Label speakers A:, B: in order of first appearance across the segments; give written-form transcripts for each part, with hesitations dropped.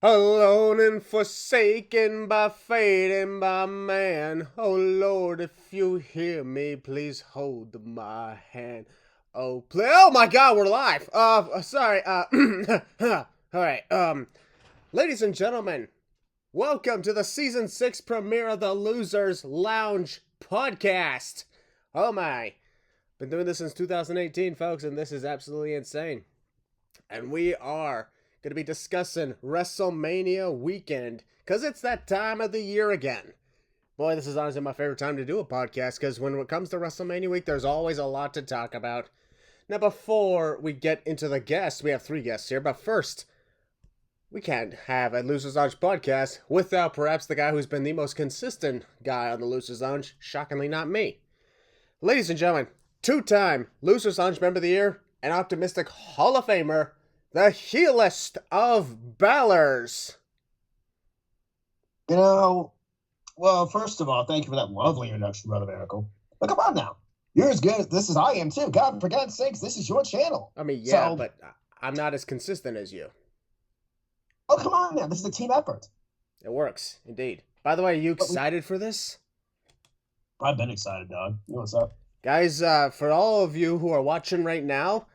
A: Alone and forsaken by fate and by man. Oh Lord, if you hear me, please hold my hand. Oh my God, we're live. Sorry. All right. Ladies and gentlemen, welcome to the season 6 premiere of the Losers Lounge podcast. Oh my, been doing this since 2018, folks, and this is absolutely insane. And we are going to be discussing WrestleMania weekend, because it's that time of the year again. Boy, this is honestly my favorite time to do a podcast, because when it comes to WrestleMania week, there's always a lot to talk about. Now, before we get into the guests, we have 3 guests here, but first, we can't have a Losers Lounge podcast without perhaps the guy who's been the most consistent guy on the Losers Lounge, shockingly not me. Ladies and gentlemen, 2-time Losers Lounge Member of the Year, and optimistic Hall of Famer, the heelest of Balors.
B: Well, first of all, thank you for that lovely introduction, Brother Maracle. But come on now. You're as good as this as I am, too. God, for God's sakes, this is your channel.
A: I mean, yeah, but I'm not as consistent as you.
B: Oh, come on now. This is a team effort.
A: It works, indeed. By the way, are you excited for this?
B: I've been excited, dog. You know what's up?
A: Guys, for all of you who are watching right now,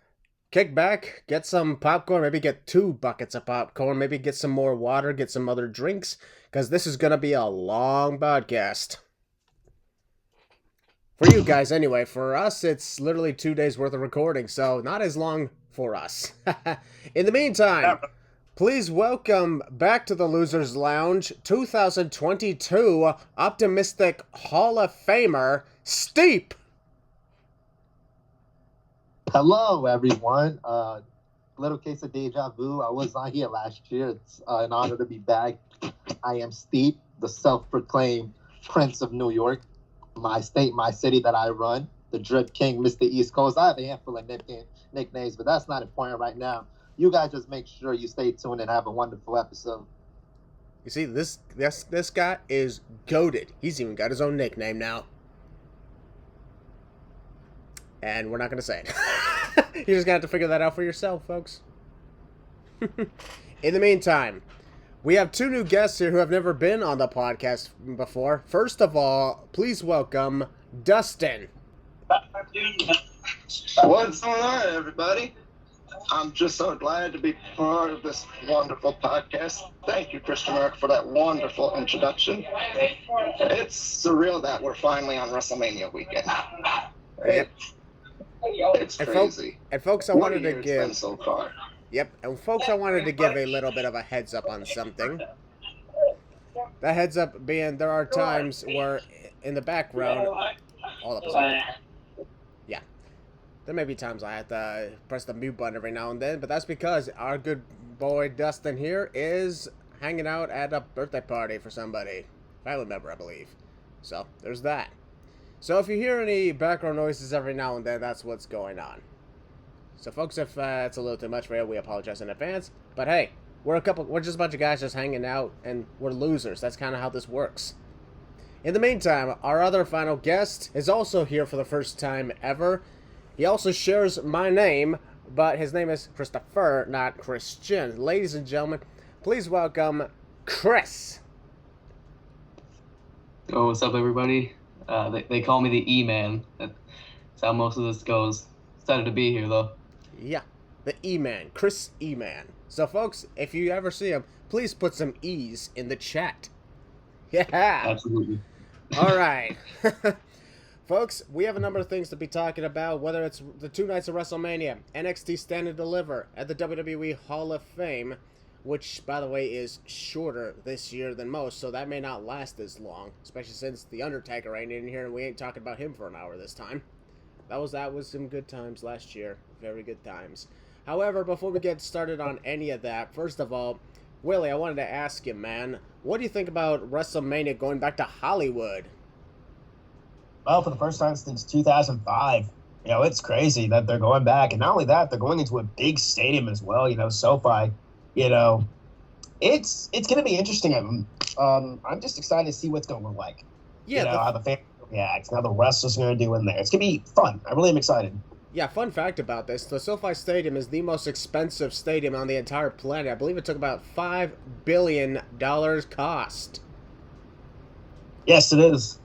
A: kick back, get some popcorn, maybe get 2 buckets of popcorn, maybe get some more water, get some other drinks, because this is going to be a long podcast. For you guys, anyway. For us, it's literally 2 days worth of recording, so not as long for us. In the meantime, please welcome back to the Losers Lounge 2022 Optimistic Hall of Famer, Steep.
C: Hello, everyone. Little case of deja vu. I was not here last year. It's an honor to be back. I am Steve, the self-proclaimed Prince of New York, my state, my city that I run, the Drip King, Mr. East Coast. I have a handful of nicknames, but that's not important right now. You guys just make sure you stay tuned and have a wonderful episode.
A: You see, this guy is goated. He's even got his own nickname now. And we're not going to say it. You're just going to have to figure that out for yourself, folks. In the meantime, we have 2 new guests here who have never been on the podcast before. First of all, please welcome Dustin.
D: What's going on, everybody? I'm just so glad to be part of this wonderful podcast. Thank you, Christian Maracle, for that wonderful introduction. It's surreal that we're finally on WrestleMania weekend. It's crazy.
A: And folks, I wanted to give...
D: It's been so far.
A: Yep, and folks, I wanted to give a little bit of a heads up on something. The heads up being there are times where in the background... Hold up a second. Yeah. There may be times I have to press the mute button every now and then, but that's because our good boy Dustin here is hanging out at a birthday party for somebody. Family member, I believe. So, there's that. So if you hear any background noises every now and then, that's what's going on. So folks, if it's a little too much for you, we apologize in advance. But hey, we're just a bunch of guys just hanging out, and we're losers. That's kind of how this works. In the meantime, our other final guest is also here for the first time ever. He also shares my name, but his name is Christopher, not Christian. Ladies and gentlemen, please welcome Chris.
E: Oh, what's up, everybody? They call me the E-Man. That's how most of this goes. Excited to be here, though.
A: Yeah, the E-Man, Chris E-Man. So, folks, if you ever see him, please put some E's in the chat. Yeah.
E: Absolutely.
A: All right. Folks, we have a number of things to be talking about, whether it's the 2 nights of WrestleMania, NXT Stand Deliver at the WWE Hall of Fame, which, by the way, is shorter this year than most, so that may not last as long, especially since The Undertaker ain't in here, and we ain't talking about him for an hour this time. That was some good times last year. Very good times. However, before we get started on any of that, first of all, Willie, I wanted to ask you, man, what do you think about WrestleMania going back to Hollywood?
B: Well, for the first time since 2005, it's crazy that they're going back. And not only that, they're going into a big stadium as well, SoFi. It's going to be interesting. I'm just excited to see what's going to look like.
A: Yeah.
B: How the fans react, how the wrestlers are going to do in there. It's going to be fun. I really am excited.
A: Yeah, fun fact about this, the SoFi Stadium is the most expensive stadium on the entire planet. I believe it took about $5 billion cost.
B: Yes, it is.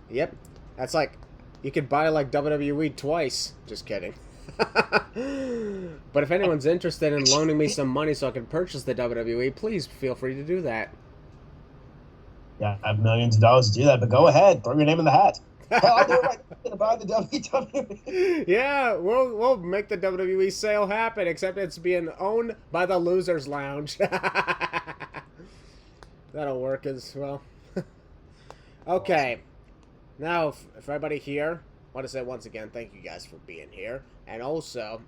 A: Yep. That's like, you could buy like WWE twice. Just kidding. But if anyone's interested in loaning me some money so I can purchase the WWE, please feel free to do that.
B: Yeah, I have millions of dollars to do that, but go ahead, throw your name in the hat. Hell, I'll do it right now to buy the WWE.
A: Yeah, we'll make the WWE sale happen, except it's being owned by the Losers Lounge. That'll work as well. Okay. Now, for everybody here, I want to say once again, thank you guys for being here. And also,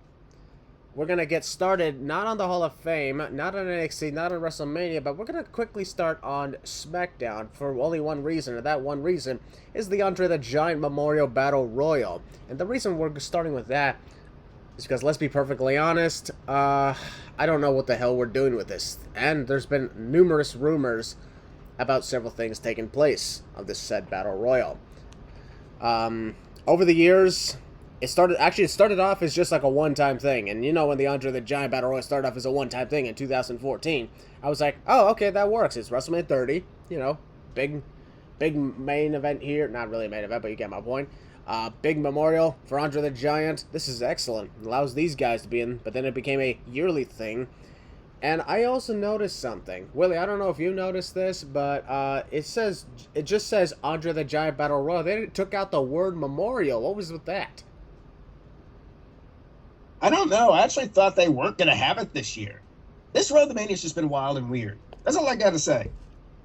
A: we're going to get started not on the Hall of Fame, not on NXT, not on WrestleMania, but we're going to quickly start on SmackDown for only one reason, and that one reason is the Andre the Giant Memorial Battle Royal. And the reason we're starting with that is because, let's be perfectly honest, I don't know what the hell we're doing with this. And there's been numerous rumors about several things taking place of this said Battle Royal. Over the years, it started off as just like a one-time thing. And you know, when the Andre the Giant Battle Royal started off as a one-time thing in 2014, I was like, oh, okay, that works. It's WrestleMania 30, you know, big main event here. Not really a main event, but you get my point. Big memorial for Andre the Giant. This is excellent. It allows these guys to be in, but then it became a yearly thing. And I also noticed something. Willie, I don't know if you noticed this, but it just says Andre the Giant Battle Royal. They took out the word memorial. What was with that?
B: I don't know. I actually thought they weren't going to have it this year. This Road to Mania's just been wild and weird. That's all I got to say.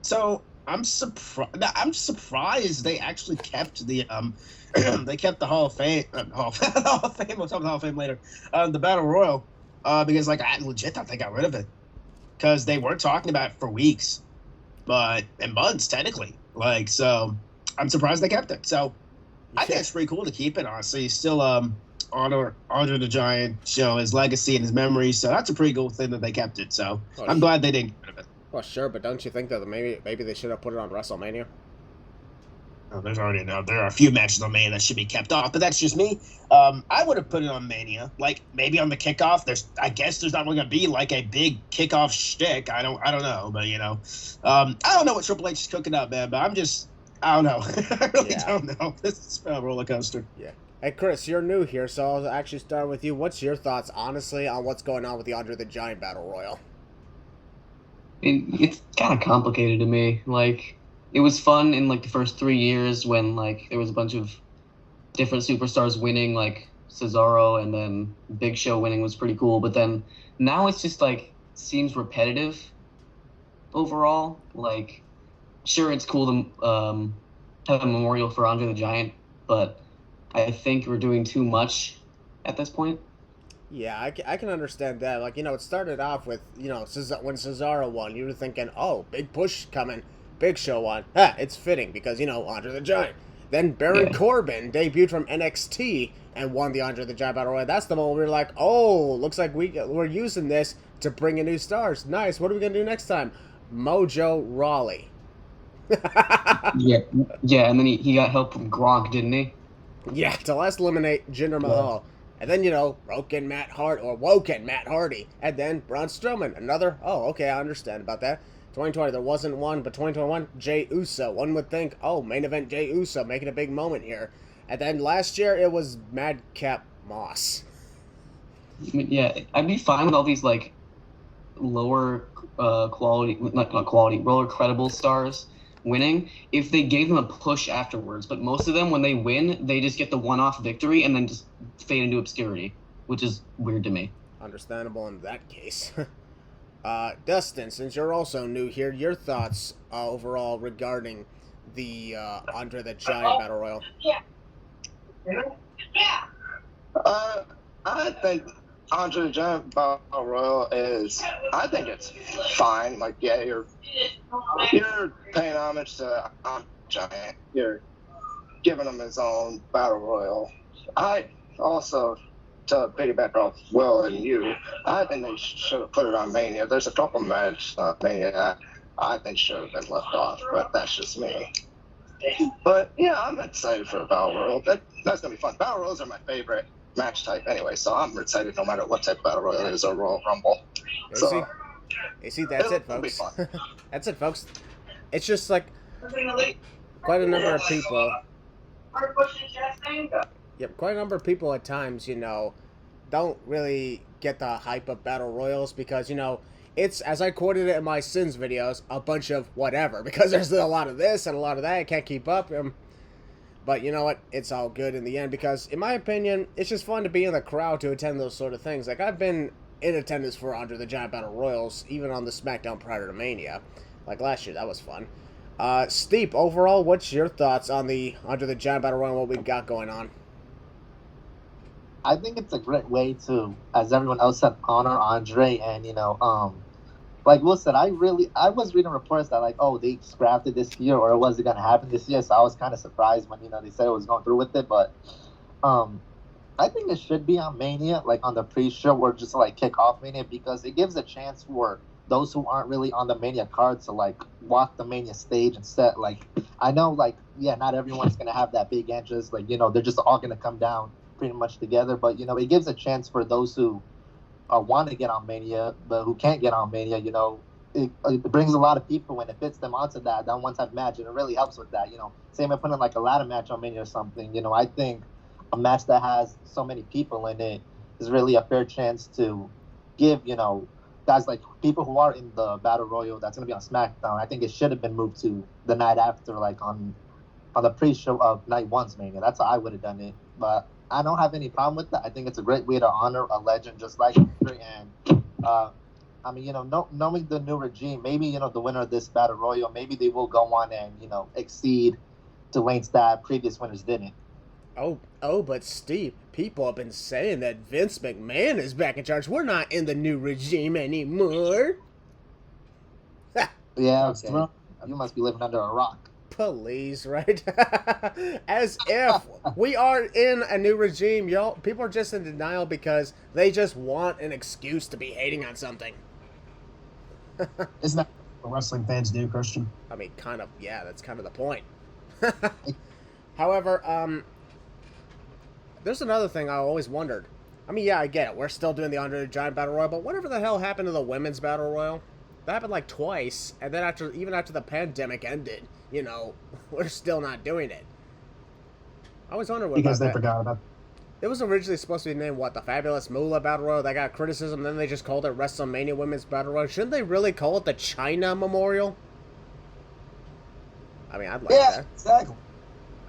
B: So I'm surprised they actually kept the they kept the Hall of Fame. Hall of Fame. We'll talk about the Hall of Fame later. The Battle Royal. Because, like, I legit thought they got rid of it. Because they weren't talking about it for weeks. And months, technically. Like, so, I'm surprised they kept it. So, I think it's pretty cool to keep it, honestly. Still, honor the Giant, you know, his legacy and his memories. So, that's a pretty cool thing that they kept it. So, I'm glad they didn't get rid of it.
A: Well, sure, but don't you think that maybe they should have put it on WrestleMania?
B: Oh, there are a few matches on Mania that should be kept off, but that's just me. I would have put it on Mania, like maybe on the kickoff. I guess there's not really gonna be like a big kickoff shtick. I don't know, but you know, I don't know what Triple H is cooking up, man. But I don't know. I really don't know. This is a roller coaster.
A: Yeah. Hey, Chris, you're new here, so I'll actually start with you. What's your thoughts, honestly, on what's going on with the Andre the Giant Battle Royal?
E: It's kind of complicated to me. Like, it was fun in like the first 3 years when like there was a bunch of different superstars winning, like Cesaro, and then Big Show winning was pretty cool. But then now it's just like seems repetitive overall. Like, sure, it's cool to have a memorial for Andre the Giant, but I think we're doing too much at this point.
A: Yeah, I can understand that. Like, you know, it started off with, you know, when Cesaro won, you were thinking, oh, big push coming. Big Show won. It's fitting because, you know, Andre the Giant. Then Baron Corbin debuted from NXT and won the Andre the Giant Battle Royal. That's the moment we were like, oh, looks like we're using this to bring in new stars. Nice. What are we going to do next time? Mojo Rawley.
E: Yeah, and then he got help from Gronk, didn't he?
A: Yeah, to last eliminate Jinder Mahal. And then, you know, woken Matt Hardy. And then Braun Strowman. Another, oh, okay, I understand about that. 2020, there wasn't one, but 2021, Jey Uso. One would think, oh, main event Jey Uso, making a big moment here. And then last year, it was Madcap Moss.
E: Yeah, I'd be fine with all these, like, lower quality, not quality, lower credible stars winning if they gave them a push afterwards. But most of them, when they win, they just get the one-off victory and then just fade into obscurity, which is weird to me.
A: Understandable in that case. Dustin, since you're also new here, your thoughts overall regarding the Andre the Giant Battle Royal?
D: I think Andre the Giant Battle Royal I think it's fine. Like, yeah, you're paying homage to Andre Giant. You're giving him his own Battle Royal. I also, to piggyback off Will and you, I think they should have put it on Mania. There's a couple matches on Mania that I think should have been left off, but that's just me. But yeah, I'm excited for a Battle Royal. That's gonna be fun. Battle Royals are my favorite match type anyway, so I'm excited no matter what type of battle royal it is or Royal Rumble. So,
A: You see, that's it,
D: it'll be
A: folks.
D: fun.
A: That's it, folks. It's just like quite a number of people. Yep, quite a number of people at times, don't really get the hype of battle royals because, it's, as I quoted it in my Sins videos, a bunch of whatever, because there's a lot of this and a lot of that. I can't keep up. But you know what? It's all good in the end because, in my opinion, it's just fun to be in the crowd to attend those sort of things. Like, I've been in attendance for Andre the Giant Battle Royals, even on the SmackDown prior to Mania. Like last year, that was fun. Steep, overall, what's your thoughts on the Andre the Giant Battle Royal and what we got going on?
C: I think it's a great way to, as everyone else said, honor Andre. And, like Will said, I was reading reports that, like, oh, they scrapped it this year or was it going to happen this year? So I was kind of surprised when, they said it was going through with it. But I think it should be on Mania, like on the pre-show or just, like, kick off Mania because it gives a chance for those who aren't really on the Mania card to, like, walk the Mania stage and set. Like, I know, like, yeah, not everyone's going to have that big entrance. Like, they're just all going to come down pretty much together. But, it gives a chance for those who want to get on Mania, but who can't get on Mania, it brings a lot of people and it fits them onto that one type of match, and it really helps with that. Same with putting like a ladder match on Mania or something. I think a match that has so many people in it is really a fair chance to give, guys like people who are in the Battle Royal that's going to be on SmackDown. I think it should have been moved to the night after, like on the pre-show of Night 1's Mania. That's how I would have done it. But I don't have any problem with that. I think it's a great way to honor a legend just like Andre. And, knowing the new regime, maybe, the winner of this Battle Royal, maybe they will go on and, exceed the lanes that previous winners didn't.
A: But Steve, people have been saying that Vince McMahon is back in charge. We're not in the new regime anymore.
C: Yeah, okay. You must be living under a rock.
A: Please, right? As if we are in a new regime, y'all. People are just in denial because they just want an excuse to be hating on something.
B: Isn't that what wrestling fans do, Christian?
A: I mean, kind of, yeah, that's kind of the point. However, there's another thing I always wondered. I mean, yeah, I get it. We're still doing the Andre the Giant Battle Royal, but whatever the hell happened to the Women's Battle Royal? That happened like twice, and then even after the pandemic ended, we're still not doing it. I always wonder what
B: because they forgot about it.
A: It was originally supposed to be named, the Fabulous Moolah Battle Royal. That got criticism, then they just called it WrestleMania Women's Battle Royal. Shouldn't they really call it the China Memorial? I mean, I'd like that.
B: Yeah, exactly.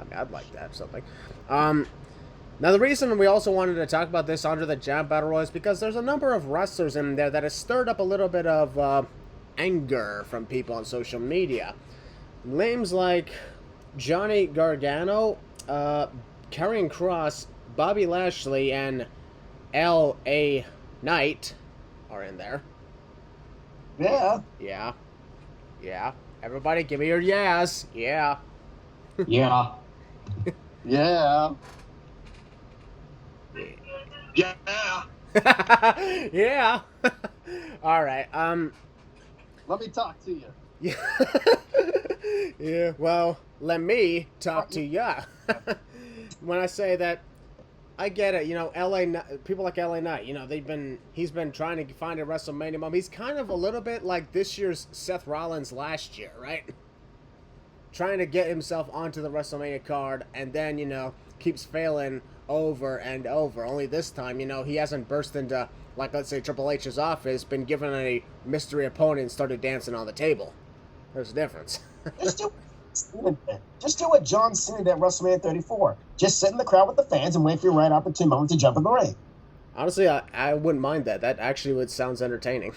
A: I mean, I'd like to have something. Now, the reason we also wanted to talk about this Andre the Giant Battle Royal is because there's a number of wrestlers in there that has stirred up a little bit of anger from people on social media. Names like Johnny Gargano, Karrion Kross, Bobby Lashley, and L.A. Knight are in there.
B: Yeah.
A: Yeah. Everybody give me your yes. Yeah.
E: Yeah.
C: Yeah.
D: Yeah.
A: Yeah. All right.
C: Let me talk to you.
A: Yeah. Well, let me talk to ya. When I say that, I get it. People like LA Knight. He's been trying to find a WrestleMania moment. He's kind of a little bit like this year's Seth Rollins last year, right? Trying to get himself onto the WrestleMania card, and then keeps failing over and over. Only this time, he hasn't burst into, like, let's say, Triple H's office, been given a mystery opponent and started dancing on the table. There's a difference.
B: Just do what John Cena did at WrestleMania 34. Just sit in the crowd with the fans and wait for your right opportune moment to jump in the ring.
A: Honestly, I wouldn't mind that. That actually sounds entertaining.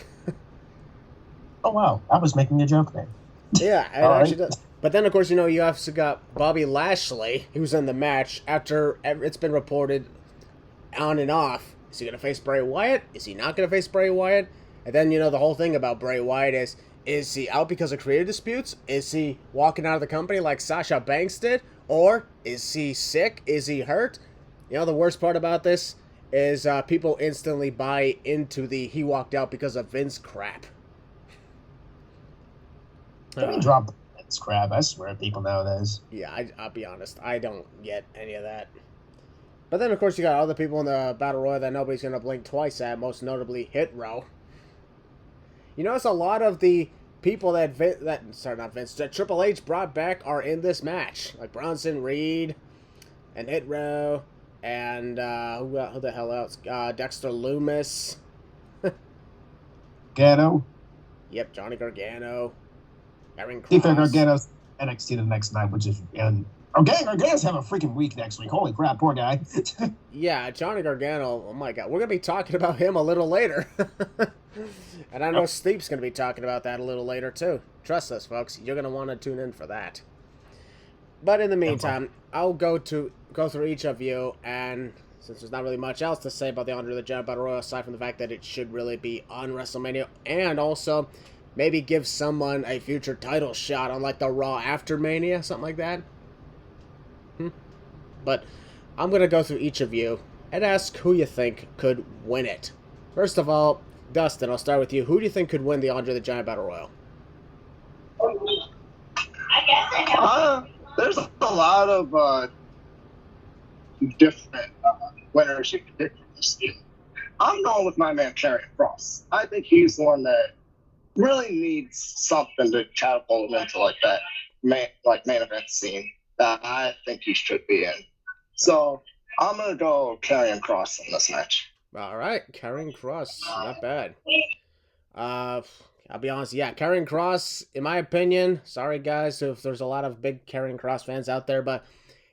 B: Oh, wow. I was making a joke there.
A: Yeah, it actually does. But then, of course, you also got Bobby Lashley, who's in the match after it's been reported on and off. Is he going to face Bray Wyatt? Is he not going to face Bray Wyatt? And then, the whole thing about Bray Wyatt is he out because of creative disputes? Is he walking out of the company like Sasha Banks did? Or is he sick? Is he hurt? The worst part about this is people instantly buy into the he walked out because of Vince crap.
B: Can we drop Vince crap? I swear people nowadays.
A: Yeah, I'll be honest. I don't get any of that. But then, of course, you got other people in the Battle Royal that nobody's going to blink twice at, most notably Hit Row. You notice a lot of the people that Triple H brought back are in this match. Like Bronson Reed and Hit Row and who the hell else? Dexter Loomis.
B: Gargano.
A: Yep, Johnny Gargano. Aaron Cross.
B: Ethan Gargano's NXT the next night, which is... and Gargano's having a freaking week next week. Holy crap, poor guy.
A: Yeah, Johnny Gargano, oh my god. We're going to be talking about him a little later. And I know Steve's going to be talking about that a little later, too. Trust us, folks. You're going to want to tune in for that. But in the meantime, I'll go through each of you, and since there's not really much else to say about the Andre the Giant Battle Royal, aside from the fact that it should really be on WrestleMania, and also maybe give someone a future title shot on, like, the Raw after Mania, something like that. But I'm going to go through each of you and ask who you think could win it. First of all, Dustin, I'll start with you. Who do you think could win the Andre the Giant Battle Royal?
D: There's a lot of different winners you can pick from this year. I'm going with my man Karrion Kross. I think he's the one that really needs something to catapult him into like that main event scene that I think he should be in. So I'm gonna go Karrion Kross in this match.
A: All right, Karrion Kross, not bad. I'll be honest, yeah, Karrion Kross, in my opinion, sorry guys if there's a lot of big Karrion Kross fans out there, but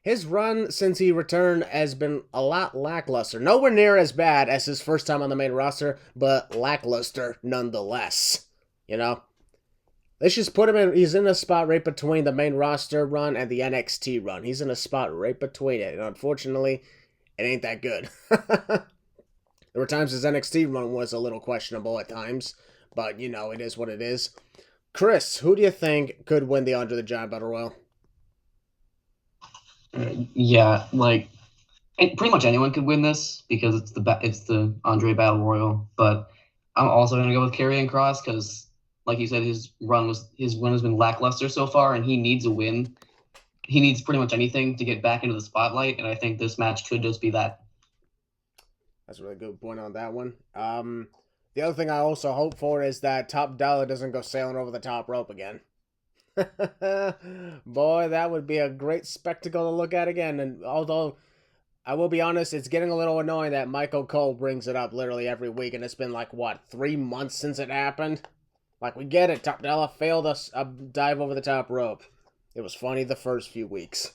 A: his run since he returned has been a lot lackluster. Nowhere near as bad as his first time on the main roster, but lackluster nonetheless. You know? Let's just put him in, he's in a spot right between the main roster run and the NXT run. He's in a spot right between it, and unfortunately, it ain't that good. There were times his NXT run was a little questionable at times, but, you know, it is what it is. Chris, who do you think could win the Andre the Giant Battle Royal?
E: Yeah, like, pretty much anyone could win this because it's the Andre Battle Royal, but I'm also going to go with Karrion Kross because, like you said, his run has been lackluster so far, and he needs a win. He needs pretty much anything to get back into the spotlight, and I think this match could just be that.
A: That's a really good point on that one. The other thing I also hope for is that Top Dollar doesn't go sailing over the top rope again. Boy, that would be a great spectacle to look at again. And although, I will be honest, it's getting a little annoying that Michael Cole brings it up literally every week, and it's been like, what, 3 months since it happened? Like, we get it. Top Dollar failed us a dive over the top rope. It was funny the first few weeks.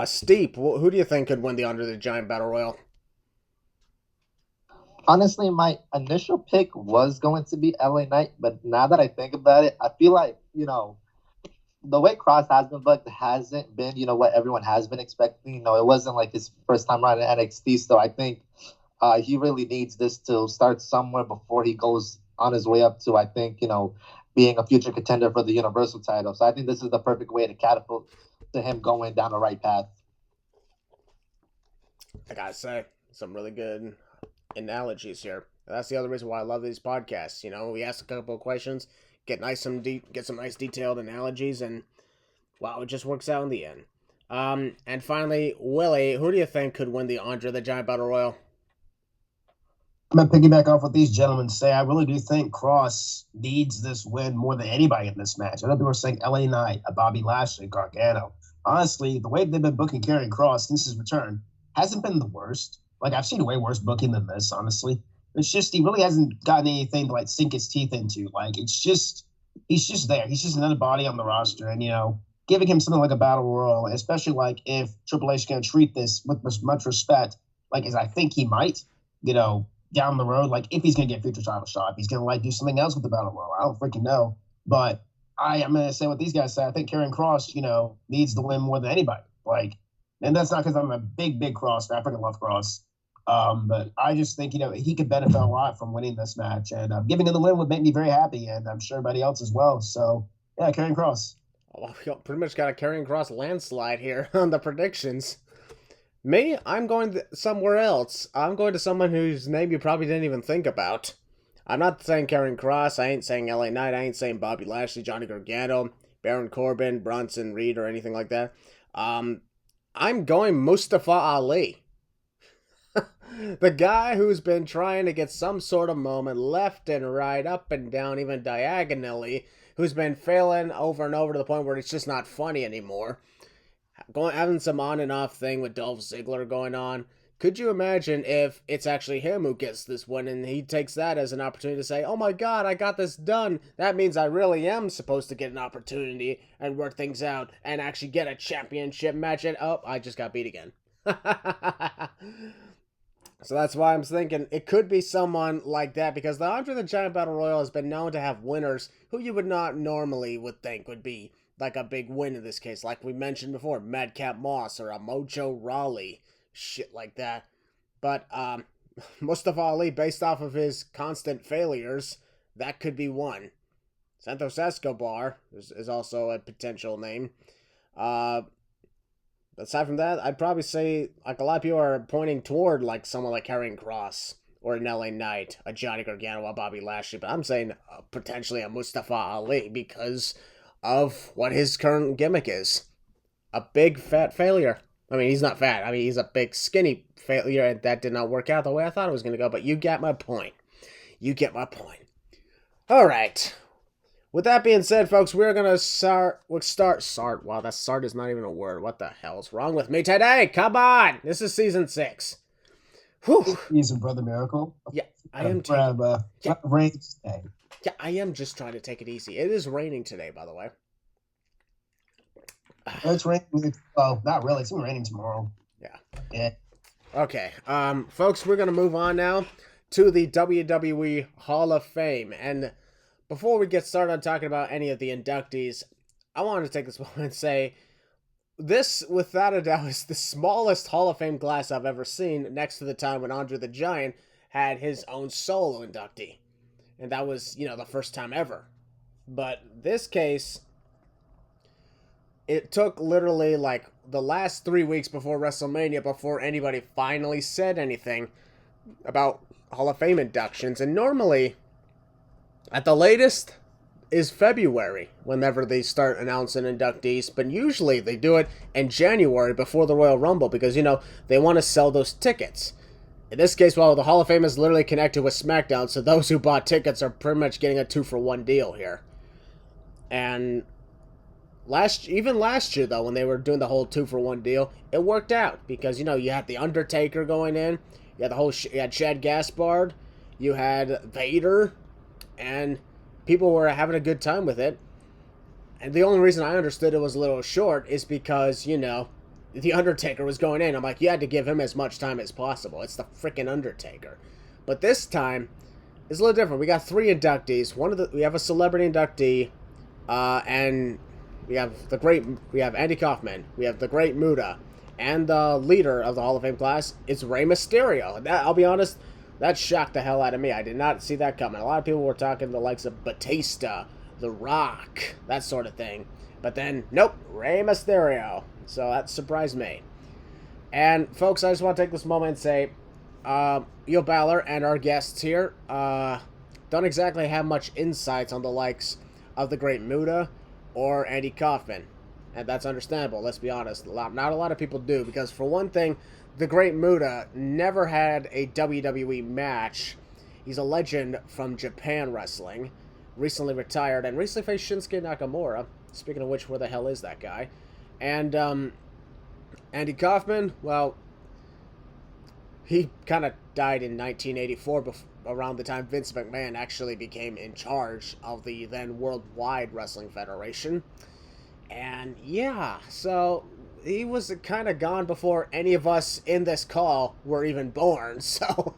A: Steve, who do you think could win the Andre the Giant Battle Royal?
C: Honestly, my initial pick was going to be LA Knight, but now that I think about it, I feel like, you know, the way Cross has been booked hasn't been, you know, what everyone has been expecting. You know, it wasn't like his first time around in NXT, so I think he really needs this to start somewhere before he goes on his way up to, I think, you know, being a future contender for the Universal title. So I think this is the perfect way to catapult to him going down the right path.
A: I gotta say, some really good analogies here. That's the other reason why I love these podcasts. You know, we ask a couple of questions, get some nice detailed analogies, and wow, it just works out in the end. And finally, Willie, who do you think could win the Andre the Giant Battle Royal?
B: I'm going to piggyback off what these gentlemen say. I really do think Cross needs this win more than anybody in this match. I know people are saying LA Knight, Bobby Lashley, Gargano. Honestly, the way they've been booking Karrion Kross since his return hasn't been the worst. Like, I've seen way worse booking than this, honestly. It's just he really hasn't gotten anything to, like, sink his teeth into. Like, it's just he's just there. He's just another body on the roster. And, you know, giving him something like a battle royal, especially, like, if Triple H is going to treat this with much respect, like, as I think he might, you know, down the road, like if he's going to get a future title shot, if he's going to like do something else with the battle royal, I don't freaking know. But I'm going to say what these guys say. I think Karrion Kross, you know, needs the win more than anybody. Like, and that's not because I'm a big Kross fan. I freaking love Kross. But I just think, you know, he could benefit a lot from winning this match, and giving him the win would make me very happy, and I'm sure everybody else as well. So yeah, Karrion Kross.
A: Oh, we pretty much got a Karrion Kross landslide here on the predictions. Me, I'm going somewhere else. I'm going to someone whose name you probably didn't even think about. I'm not saying Karrion Kross. I ain't saying LA Knight. I ain't saying Bobby Lashley, Johnny Gargano, Baron Corbin, Bronson Reed, or anything like that. I'm I'm going Mustafa Ali. The guy who's been trying to get some sort of moment left and right, up and down, even diagonally, who's been failing over and over to the point where it's just not funny anymore. Having some on and off thing with Dolph Ziggler going on. Could you imagine if it's actually him who gets this win and he takes that as an opportunity to say, oh my god, I got this done. That means I really am supposed to get an opportunity and work things out and actually get a championship match. And oh, I just got beat again. So that's why I'm thinking it could be someone like that, because the Andre the Giant Battle Royal has been known to have winners who you would not normally would think would be like a big win in this case. Like we mentioned before, Madcap Moss or a Mojo Rawley. Shit like that. But Mustafa Ali, based off of his constant failures, that could be one. Santos Escobar is also a potential name. Aside from that, I'd probably say, like, a lot of people are pointing toward, like, someone like Karrion Kross or an LA Knight, a Johnny Gargano, a Bobby Lashley, but I'm saying potentially a Mustafa Ali because of what his current gimmick is. A big fat failure. I mean, he's not fat. I mean, he's a big skinny failure, and that did not work out the way I thought it was going to go, but you get my point. You get my point. All right. With that being said, folks, we're going to start. Wow, that start is not even a word. What the hell's wrong with me today? Come on. This is season 6. Whew.
B: Season, Brother Miracle.
A: Yeah, I am
B: rain today.
A: Yeah, I am just trying to take it easy. It is raining today, by the way.
B: It's raining. Well, not really. It's going to be raining tomorrow. Yeah.
A: Okay, folks, we're going to move on now to the WWE Hall of Fame. And before we get started on talking about any of the inductees, I wanted to take this moment and say, this, without a doubt, is the smallest Hall of Fame class I've ever seen, next to the time when Andre the Giant had his own solo inductee. And that was, the first time ever. But this case, it took literally, like, the last 3 weeks before WrestleMania before anybody finally said anything about Hall of Fame inductions. And normally, at the latest, is February, whenever they start announcing inductees. But usually they do it in January before the Royal Rumble because, they want to sell those tickets. In this case, well, the Hall of Fame is literally connected with SmackDown, so those who bought tickets are pretty much getting a 2-for-1 deal here. And even last year, though, when they were doing the whole 2-for-1 deal, it worked out because, you had The Undertaker going in, you had you had Chad Gaspard, you had Vader, and people were having a good time with it. And the only reason I understood it was a little short is because, The Undertaker was going in. I'm like, you had to give him as much time as possible. It's the freaking Undertaker. But this time, it's a little different. We got 3 inductees. We have a celebrity inductee, and we have Andy Kaufman. We have the Great Muta, and the leader of the Hall of Fame class is Rey Mysterio. I'll be honest, that shocked the hell out of me. I did not see that coming. A lot of people were talking the likes of Batista, The Rock, that sort of thing. But then, nope, Rey Mysterio. So that surprised me. And folks, I just want to take this moment and say, Balor and our guests here don't exactly have much insights on the likes of the Great Muta or Andy Kaufman. And that's understandable, let's be honest. Not a lot of people do, because for one thing, the Great Muta never had a WWE match. He's a legend from Japan wrestling, recently retired, and recently faced Shinsuke Nakamura. Speaking of which, where the hell is that guy? And Andy Kaufman, well, he kind of died in 1984, around the time Vince McMahon actually became in charge of the then Worldwide Wrestling Federation. And yeah, so he was kind of gone before any of us in this call were even born, so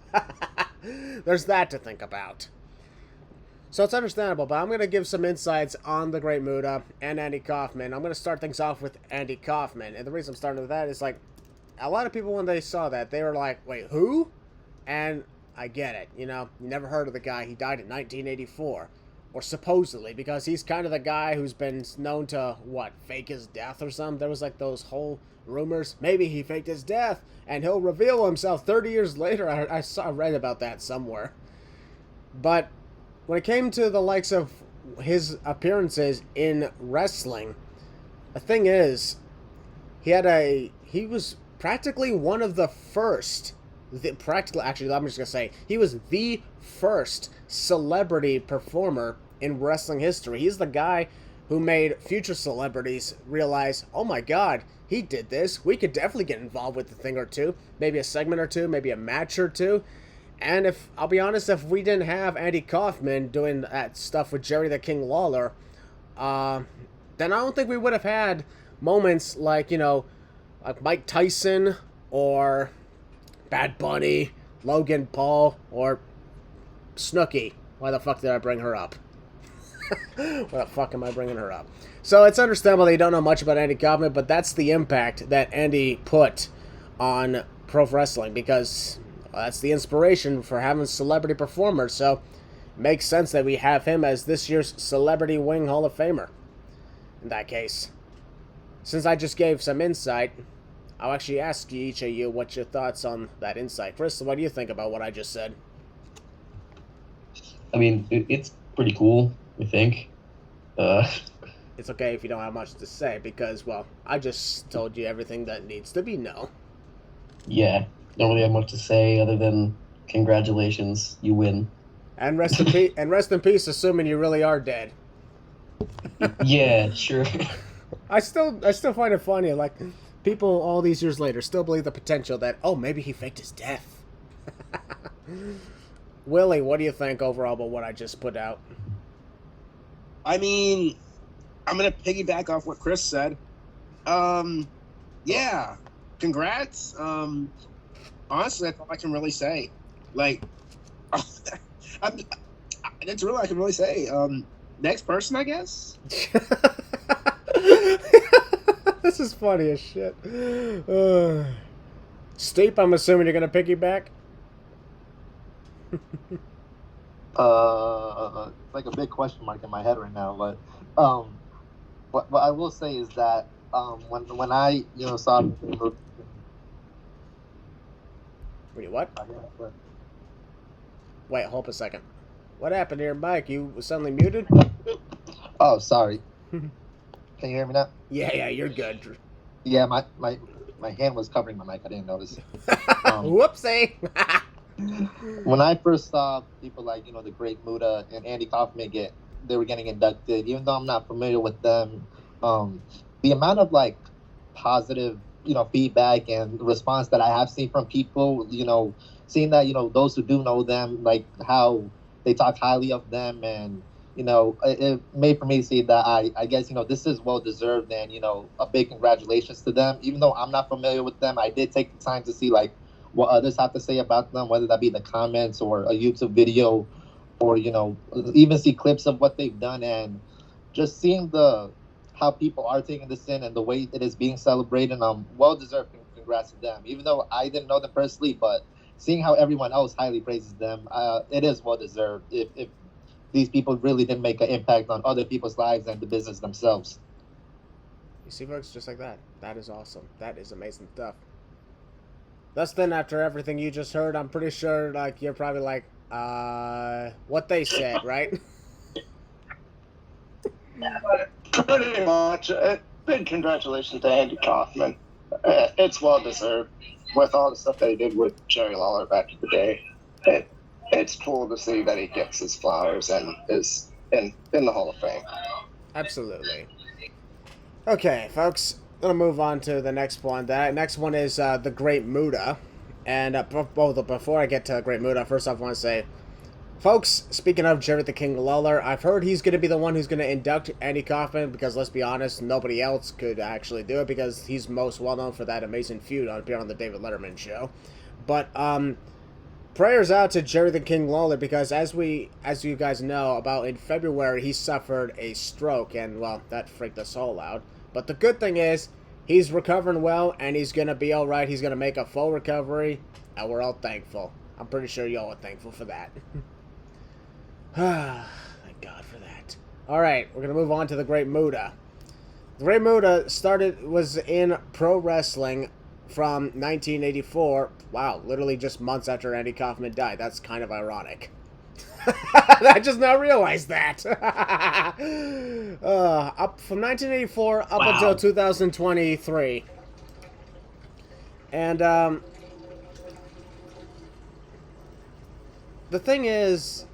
A: there's that to think about. So it's understandable, but I'm going to give some insights on the Great Muta and Andy Kaufman. I'm going to start things off with Andy Kaufman, and the reason I'm starting with that is, like, a lot of people, when they saw that, they were like, wait, who? And I get it, you never heard of the guy. He died in 1984. Or supposedly, because he's kind of the guy who's been known to, fake his death or something? There was, like, those whole rumors. Maybe he faked his death, and he'll reveal himself 30 years later. I read about that somewhere. But when it came to the likes of his appearances in wrestling, the thing is, he he was practically one of the first. Actually, I'm just gonna say he was the first celebrity performer in wrestling history. He's the guy who made future celebrities realize, oh my god, he did this. We could definitely get involved with a thing or two, maybe a segment or two, maybe a match or two. And if I'll be honest, if we didn't have Andy Kaufman doing that stuff with Jerry the King Lawler, then I don't think we would have had moments like, like Mike Tyson or Bad Bunny, Logan Paul, or Snooki. Why the fuck did I bring her up? Why the fuck am I bringing her up? So it's understandable that you don't know much about Andy Kaufman, but that's the impact that Andy put on pro wrestling, because that's the inspiration for having celebrity performers. So it makes sense that we have him as this year's Celebrity Wing Hall of Famer. In that case, since I just gave some insight, I'll actually ask each of you what your thoughts on that insight. Chris, what do you think about what I just said?
E: I mean, it's pretty cool, I think.
A: It's okay if you don't have much to say, because, well, I just told you everything that needs to be known.
E: Yeah, don't really have much to say other than congratulations, you win.
A: And rest in peace. And rest in peace, assuming you really are dead.
E: Yeah, sure.
A: I still find it funny, like, people all these years later still believe the potential that, oh, maybe he faked his death. Willie, what do you think overall about what I just put out?
B: I mean, I'm going to piggyback off what Chris said. Yeah, congrats. Honestly, that's all I can really say. Like, that's all I can really say. Next person, I guess?
A: This is funny as shit. Steep, I'm assuming you're going to piggyback?
C: Like a big question mark in my head right now, but what I will say is that when I saw
A: Wait, what? Wait, hold up a second. What happened here, Mike? You were suddenly muted?
C: Oh, sorry. Can you hear me now?
A: Yeah, you're good.
C: Yeah, my hand was covering my mic. I didn't notice.
A: Whoopsie.
C: When I first saw people like, the Great Muta and Andy Kaufman they were getting inducted, even though I'm not familiar with them, the amount of like positive, feedback and response that I have seen from people, seeing that, those who do know them, like how they talk highly of them, and, it made for me to see that I guess, this is well deserved, and, a big congratulations to them. Even though I'm not familiar with them, I did take the time to see like what others have to say about them, whether that be the comments or a YouTube video, or even see clips of what they've done, and just seeing how people are taking this in and the way it is being celebrated. Well deserved congrats to them. Even though I didn't know them personally, but seeing how everyone else highly praises them, it is well deserved. If these people really did make an impact on other people's lives and the business themselves.
A: You see, folks, just like that. That is awesome. That is amazing stuff. Thus then, after everything you just heard, I'm pretty sure like you're probably like, what they said, right?
D: Pretty much. Big congratulations to Andy Kaufman. It's well deserved with all the stuff that he did with Jerry Lawler back in the day. It's cool to see that he gets his flowers and is in the Hall of Fame.
A: Absolutely. Okay, folks. Gonna move on to the next one. The next one is the Great Muta, and before I get to Great Muta, first off, I want to say, folks, speaking of Jerry the King Lawler, I've heard he's gonna be the one who's gonna induct Andy Kaufman, because let's be honest, nobody else could actually do it, because he's most well known for that amazing feud on the David Letterman show. But prayers out to Jerry the King Lawler, because as you guys know, about in February he suffered a stroke, and well, that freaked us all out. But the good thing is, he's recovering well, and he's going to be alright. He's going to make a full recovery, and we're all thankful. I'm pretty sure y'all are thankful for that. Thank God for that. Alright, we're going to move on to the Great Muta. The Great Muta was in pro wrestling from 1984. Wow, literally just months after Andy Kaufman died. That's kind of ironic. I just now realized that. Up from 1984 up until 2023. And the thing is,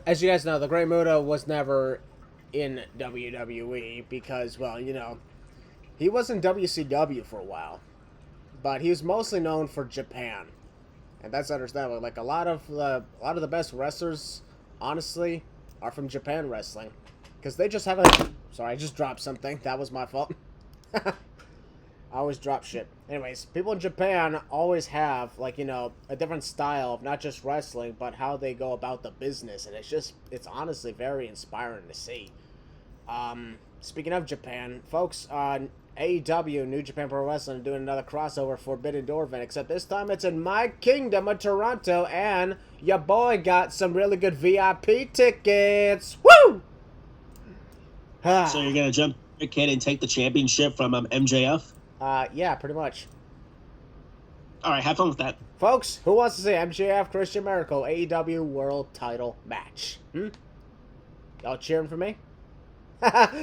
A: as you guys know, the Great Muta was never in WWE because, well, you know, he was in WCW for a while, but he was mostly known for Japan, and that's understandable. Like a lot of the best wrestlers, honestly, are from Japan wrestling, because they just have a. Sorry, I just dropped something. That was my fault. I always drop shit. Anyways, people in Japan always have, like, you know, a different style of not just wrestling, but how they go about the business. And it's honestly very inspiring to see. Speaking of Japan, folks, on AEW, New Japan Pro Wrestling, doing another crossover Forbidden Door event, except this time it's in my kingdom of Toronto, and your boy got some really good VIP tickets. Woo!
B: So you're going to jump your kid and take the championship from MJF?
A: Yeah, pretty much.
B: All right, have fun with that.
A: Folks, who wants to see MJF Christian Miracle AEW World Title Match? Y'all cheering for me?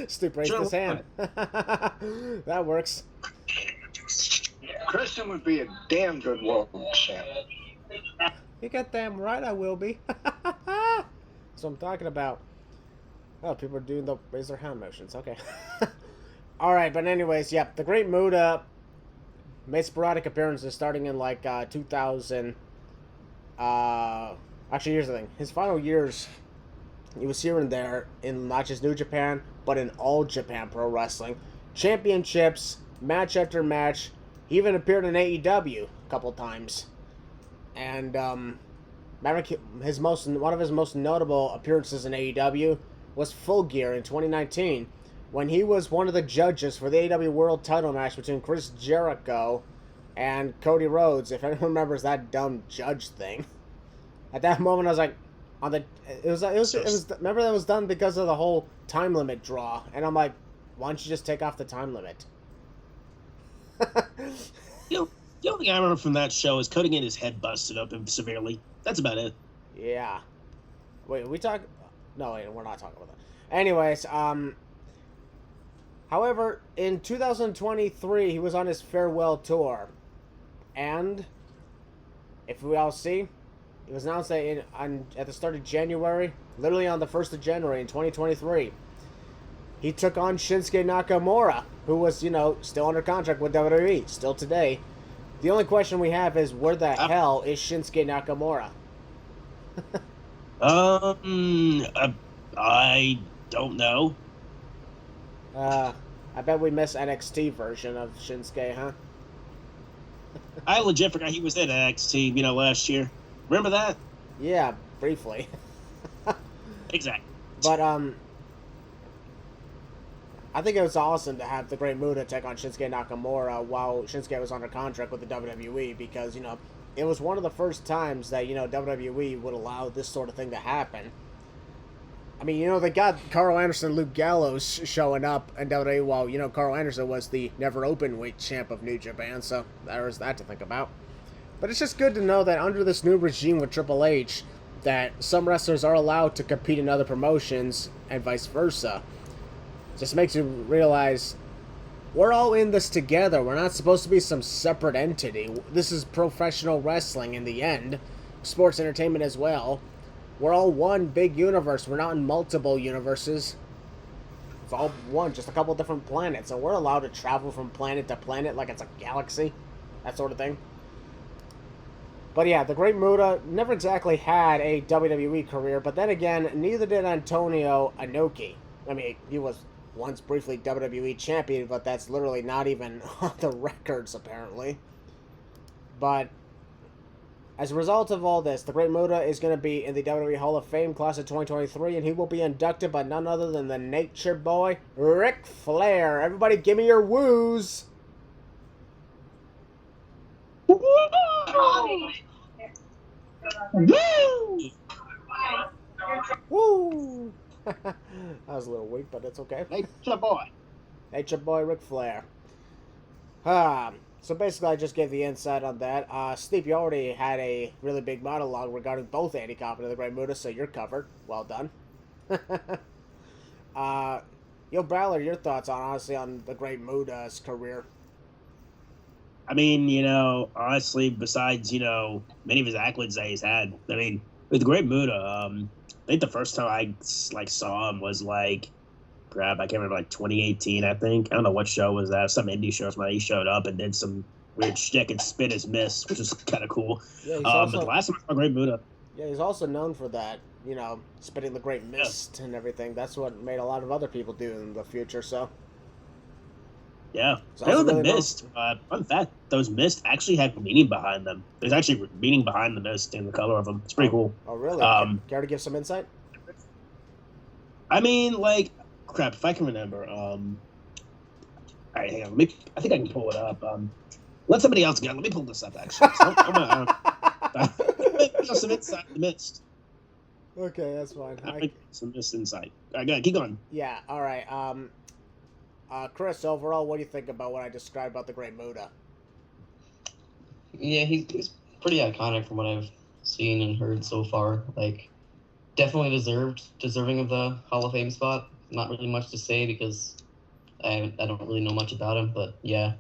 A: Stu raised his hand. That works.
D: Christian would be a damn good world champ.
A: You got damn right I will be. That's what I'm talking about. Oh, people are doing the raise their hand motions. Okay. Alright, but anyways, yep. The Great Muta made sporadic appearances starting in like 2000. Actually, here's the thing. His final years, he was here and there in not just New Japan, but in all Japan Pro Wrestling. Championships, match after match. He even appeared in AEW a couple times. And one of his most notable appearances in AEW was Full Gear in 2019, when he was one of the judges for the AEW World Title match between Chris Jericho and Cody Rhodes. If anyone remembers that dumb judge thing, at that moment I was like, remember that was done because of the whole time limit draw, and I'm like, why don't you just take off the time limit?
B: The only thing I remember from that show is Cody getting his head busted open severely. That's about it.
A: Yeah. Wait, no, wait, we're not talking about that. Anyways, however, in 2023, he was on his farewell tour. And, if we all see, it was announced that at the start of January, literally on the 1st of January in 2023, he took on Shinsuke Nakamura, who was, you know, still under contract with WWE, still today. The only question we have is, where the hell is Shinsuke Nakamura?
B: I don't know.
A: I bet we miss NXT version of Shinsuke, huh?
B: I legit forgot he was in NXT, last year. Remember that?
A: Yeah, briefly.
B: Exactly.
A: But, I think it was awesome to have the Great Muta take on Shinsuke Nakamura while Shinsuke was under contract with the WWE, because, it was one of the first times that, WWE would allow this sort of thing to happen. I mean, they got Carl Anderson and Luke Gallows showing up in WWE while, Carl Anderson was the never openweight champ of New Japan, so there was that to think about. But it's just good to know that under this new regime with Triple H, that some wrestlers are allowed to compete in other promotions and vice versa. Just makes you realize we're all in this together. We're not supposed to be some separate entity. This is professional wrestling in the end. Sports entertainment as well. We're all one big universe. We're not in multiple universes. It's all one, just a couple different planets. And we're allowed to travel from planet to planet like it's a galaxy. That sort of thing. But yeah, the Great Muta never exactly had a WWE career. But then again, neither did Antonio Inoki. I mean, he was once briefly WWE champion, but that's literally not even on the records, apparently. But as a result of all this, the Great Muta is going to be in the WWE Hall of Fame class of 2023, and he will be inducted by none other than the Nature Boy, Ric Flair. Everybody give me your woos!
B: Woo!
A: Woo! That was a little weak, but it's okay.
B: Nature Boy.
A: Nature Boy Ric Flair. So basically, I just gave the insight on that. Steve, you already had a really big monologue regarding both Andy Kaufman and the Great Muta, so you're covered. Well done. Balor, your thoughts on the Great Muta's career?
B: I mean, honestly, besides, many of his accolades that he's had, I mean, with Great Muta, I think the first time I, saw him was, crap, I can't remember, 2018, I think. I don't know what show was that. Some indie show where he showed up and did some weird shtick and spit his miss, which was kind of cool.
A: Yeah, he's
B: but the last time I saw Great Muta.
A: Yeah, he's also known for that, spitting the great mist and everything. That's what made a lot of other people do in the future, so.
B: Yeah. The mist, fun fact, those mist actually had meaning behind them. There's actually meaning behind the mist and the color of them. It's pretty cool.
A: Oh, really? Care to give some insight?
B: I mean, crap, if I can remember. All right, hang on. I think I can pull it up. Let somebody else go. Let me pull this up, actually. Some insight in the mist.
A: Okay, that's fine.
B: Some mist insight. All right, keep going.
A: Yeah, all right. Chris, overall, what do you think about what I described about the Great Muta?
E: Yeah, he's pretty iconic from what I've seen and heard so far. Definitely deserving of the Hall of Fame spot. Not really much to say because I don't really know much about him, but yeah.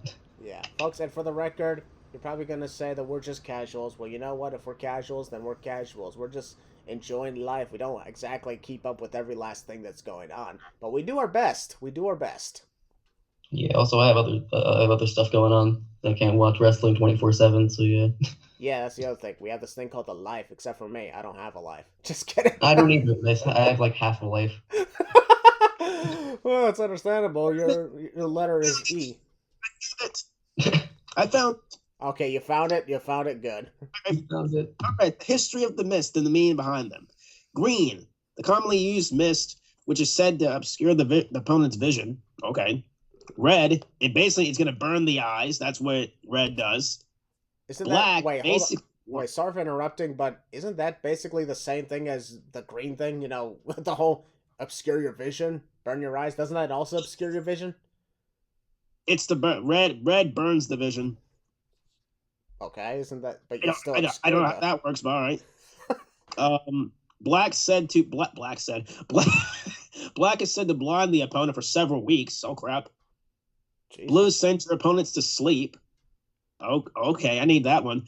A: Yeah, folks, and for the record, you're probably going to say that we're just casuals. Well, you know what? If we're casuals, then we're casuals. We're just enjoying life. We don't exactly keep up with every last thing that's going on, but we do our best. We do our best.
E: Yeah, also I have other stuff going on. I can't watch wrestling 24/7, so yeah.
A: Yeah, that's the other thing. We have this thing called a life, except for me. I don't have a life. Just kidding.
E: I don't either. I have half a life.
A: Well, it's understandable. Your letter is E.
B: I found.
A: Okay, you found it. You found it. Good.
E: I found it.
B: All right. The history of the mist and the meaning behind them. Green, the commonly used mist, which is said to obscure the opponent's vision. Okay. Red, it's going to burn the eyes. That's what red does.
A: Isn't
B: Black,
A: that wait, sorry for interrupting, but isn't that basically the same thing as the green thing? The whole obscure your vision, burn your eyes. Doesn't that also obscure your vision?
B: It's the red burns the vision.
A: Okay, isn't that? But
B: I don't know how that works, but all right. Black is said to blind the opponent for several weeks. Oh crap. Jeez. Blue sends your opponents to sleep. Oh, okay, I need that one.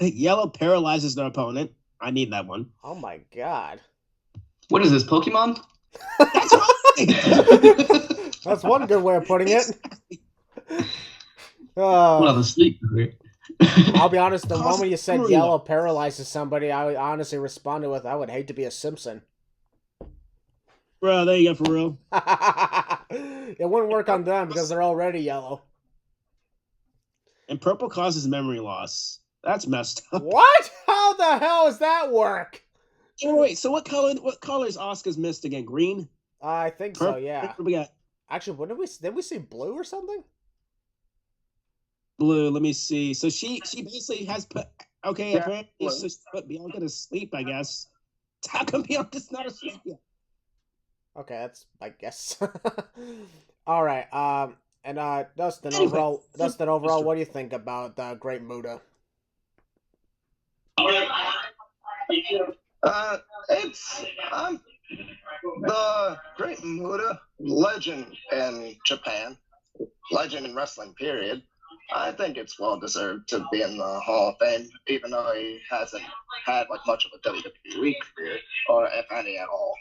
B: Yellow paralyzes their opponent. I need that one.
A: Oh my god.
E: What is this, Pokemon?
B: That's right.
A: That's one good way of putting it.
E: Well, the sleep.
A: I'll be honest, the moment you said yellow paralyzes somebody, I honestly responded with, I would hate to be a Simpson.
B: Bro, there you go, for real.
A: It wouldn't work on them because they're already yellow.
B: And purple causes memory loss. That's messed up.
A: What? How the hell does that work?
B: Oh, wait, so what color is Asuka's mist again? Green?
A: I think so, yeah.
B: What do we got?
A: Actually, did we see blue or something?
B: Blue, let me see. So she basically has put, okay,
D: Yeah,
B: apparently it's just put Bianca to sleep, I guess. How come Bianca's not asleep yet?
A: Okay, that's, I guess. All right, and Dustin,
B: Anyway,
A: overall, what do you think about Great Muta?
D: It's the Great Muta, legend in Japan, legend in wrestling, period. I think it's well deserved to be in the Hall of Fame, even though he hasn't had much of a WWE career, or if any at all.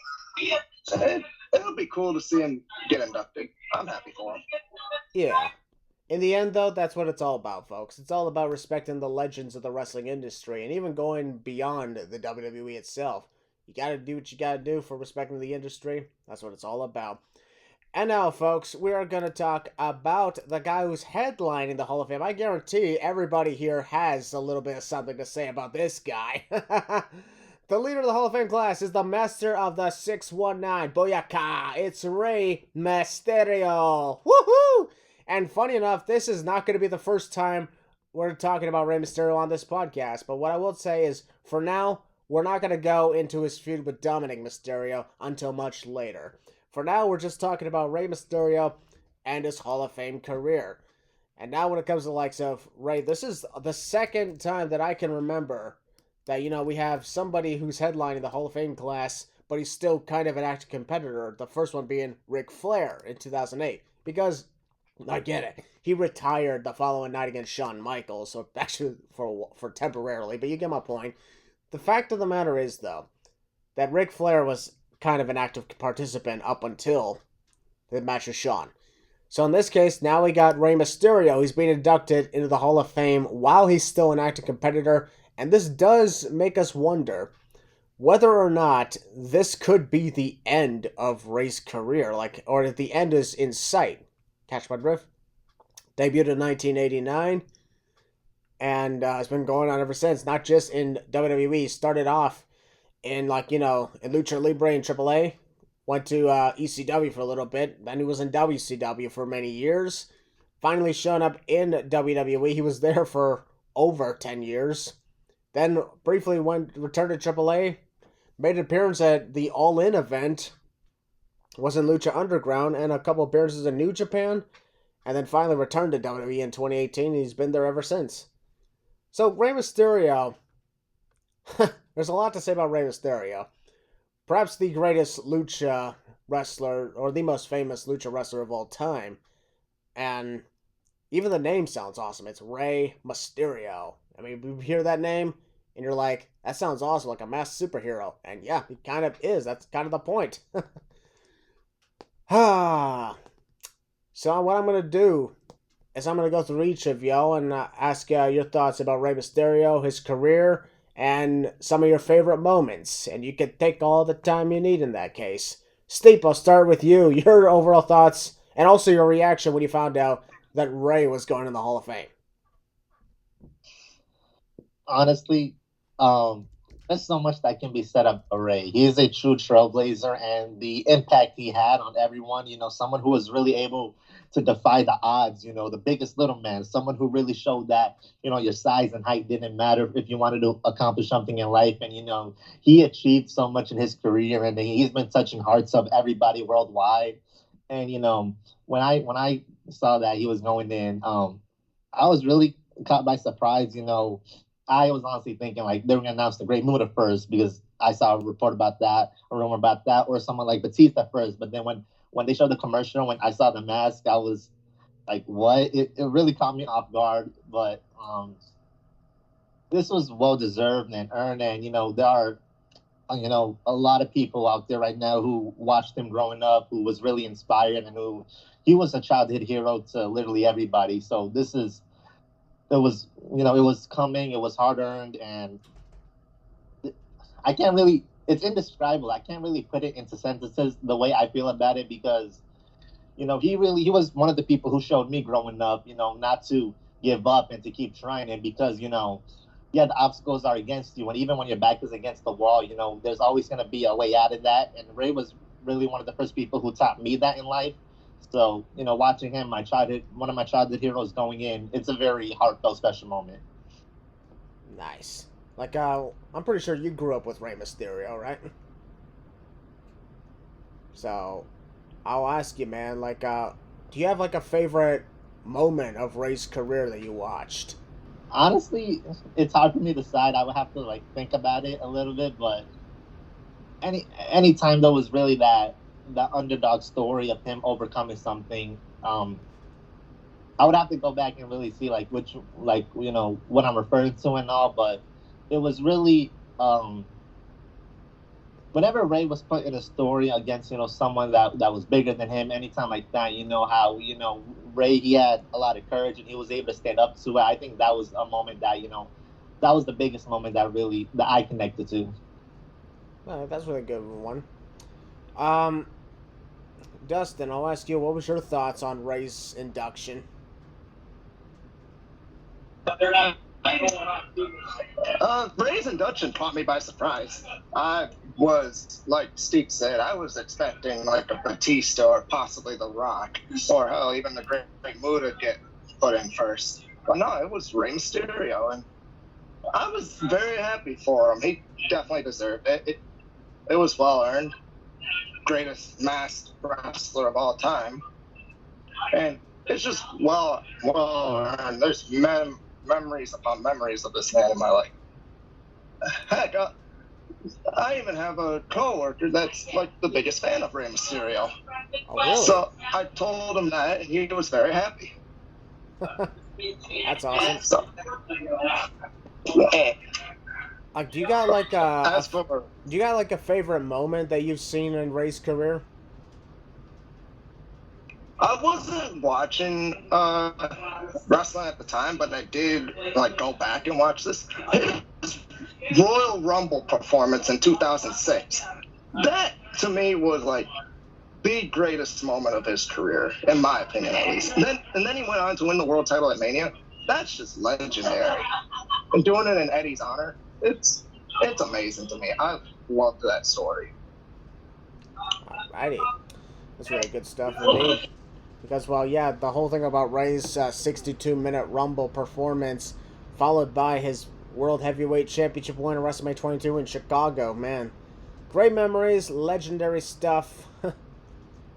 D: It'll be cool to see him get inducted. I'm happy for him.
A: Yeah. In the end, though, that's what it's all about, folks. It's all about respecting the legends of the wrestling industry, and even going beyond the WWE itself. You gotta do what you gotta do for respecting the industry. That's what it's all about. And now, folks, we are going to talk about the guy who's headlining the Hall of Fame. I guarantee everybody here has a little bit of something to say about this guy. The leader of the Hall of Fame class is the master of the 619. Booyaka! It's Rey Mysterio. Woohoo! And funny enough, this is not going to be the first time we're talking about Rey Mysterio on this podcast. But what I will say is, for now, we're not going to go into his feud with Dominik Mysterio until much later. For now, we're just talking about Rey Mysterio and his Hall of Fame career. And now when it comes to the likes of Rey, this is the second time that I can remember that, we have somebody who's headlining the Hall of Fame class, but he's still kind of an active competitor. The first one being Ric Flair in 2008. Because I get it. He retired the following night against Shawn Michaels, so actually for temporarily, but you get my point. The fact of the matter is, though, that Ric Flair was kind of an active participant up until the match with Shawn. So in this case, now we got Rey Mysterio. He's being inducted into the Hall of Fame while he's still an active competitor, and this does make us wonder whether or not this could be the end of Rey's career, or if the end is in sight. Catch my drift? Debuted in 1989, and it's been going on ever since. Not just in WWE. Started off in, in Lucha Libre and AAA. Went to ECW for a little bit. Then he was in WCW for many years. Finally showing up in WWE. He was there for over 10 years. Then briefly returned to AAA. Made an appearance at the All In event. Was in Lucha Underground and a couple appearances in New Japan. And then finally returned to WWE in 2018. He's been there ever since. So Rey Mysterio. There's a lot to say about Rey Mysterio. Perhaps the greatest lucha wrestler, or the most famous lucha wrestler of all time. And even the name sounds awesome. It's Rey Mysterio. I mean, you hear that name, and you're like, that sounds awesome, like a masked superhero. And yeah, he kind of is. That's kind of the point. So what I'm going to do is I'm going to go through each of y'all and ask your thoughts about Rey Mysterio, his career, and some of your favorite moments. And you can take all the time you need in that case. Steep, I'll start with you. Your overall thoughts, and also your reaction when you found out that Rey was going in the Hall of Fame.
C: Honestly, there's so much that can be said of Rey. He is a true trailblazer, and the impact he had on everyone, someone who was really able to defy the odds, the biggest little man, someone who really showed that, your size and height didn't matter if you wanted to accomplish something in life. And, he achieved so much in his career, and he's been touching hearts of everybody worldwide. And, when I saw that he was going in, I was really caught by surprise. I was honestly thinking they were going to announce the Great Muta first, because I saw a report about that, a rumor about that, or someone like Batista first. But then when they showed the commercial, when I saw the mask, I was like, what? It really caught me off guard. But this was well-deserved and earned. And, there are, a lot of people out there right now who watched him growing up, who was really inspired, and who he was a childhood hero to literally everybody. So it was coming, it was hard earned, and it's indescribable. I can't really put it into sentences the way I feel about it, because, he was one of the people who showed me growing up, not to give up and to keep trying. And because, the obstacles are against you, and even when your back is against the wall, there's always going to be a way out of that. And Rey was really one of the first people who taught me that in life. So, watching him, one of my childhood heroes going in, it's a very heartfelt, special moment.
A: Nice. I'm pretty sure you grew up with Rey Mysterio, right? So, I'll ask you, man, do you have, a favorite moment of Rey's career that you watched?
C: Honestly, it's hard for me to decide. I would have to, think about it a little bit, but any time there was really that underdog story of him overcoming something, I would have to go back and really see which what I'm referring to and all. But it was really whenever Rey was put in a story against someone that was bigger than him, anytime like that, how Rey, he had a lot of courage and he was able to stand up to it. I think that was a moment that that was the biggest moment that I connected to.
A: That's a really good one. Dustin, I'll ask you, what was your thoughts on Rey's induction?
D: Rey's induction caught me by surprise. I was, like Steve said, I was expecting a Batista or possibly The Rock, or hell, even the Great Muta get put in first. But no, it was Rey Mysterio, and I was very happy for him. He definitely deserved it. It was well earned. Greatest masked wrestler of all time, and it's just well earned. There's memories upon memories of this man in my life. Heck, I even have a coworker that's the biggest fan of Rey Mysterio.
A: Oh, really?
D: So I told him that, and he was very happy.
A: That's awesome.
D: So,
A: Like, do you got like
D: as for
A: do you got like a favorite moment that you've seen in Rey's career?
D: I wasn't watching wrestling at the time, but I did like go back and watch this. His Royal Rumble performance in 2006. That to me was like the greatest moment of his career, in my opinion, at least. And then he went on to win the world title at Mania. That's just legendary. And doing it in Eddie's honor, it's amazing to me. I loved that story.
A: Alrighty, that's really good stuff indeed. Because, well, yeah, the whole thing about Rey's 62-minute Rumble performance, followed by his World Heavyweight Championship win at WrestleMania 22 in Chicago, man. Great memories, legendary stuff.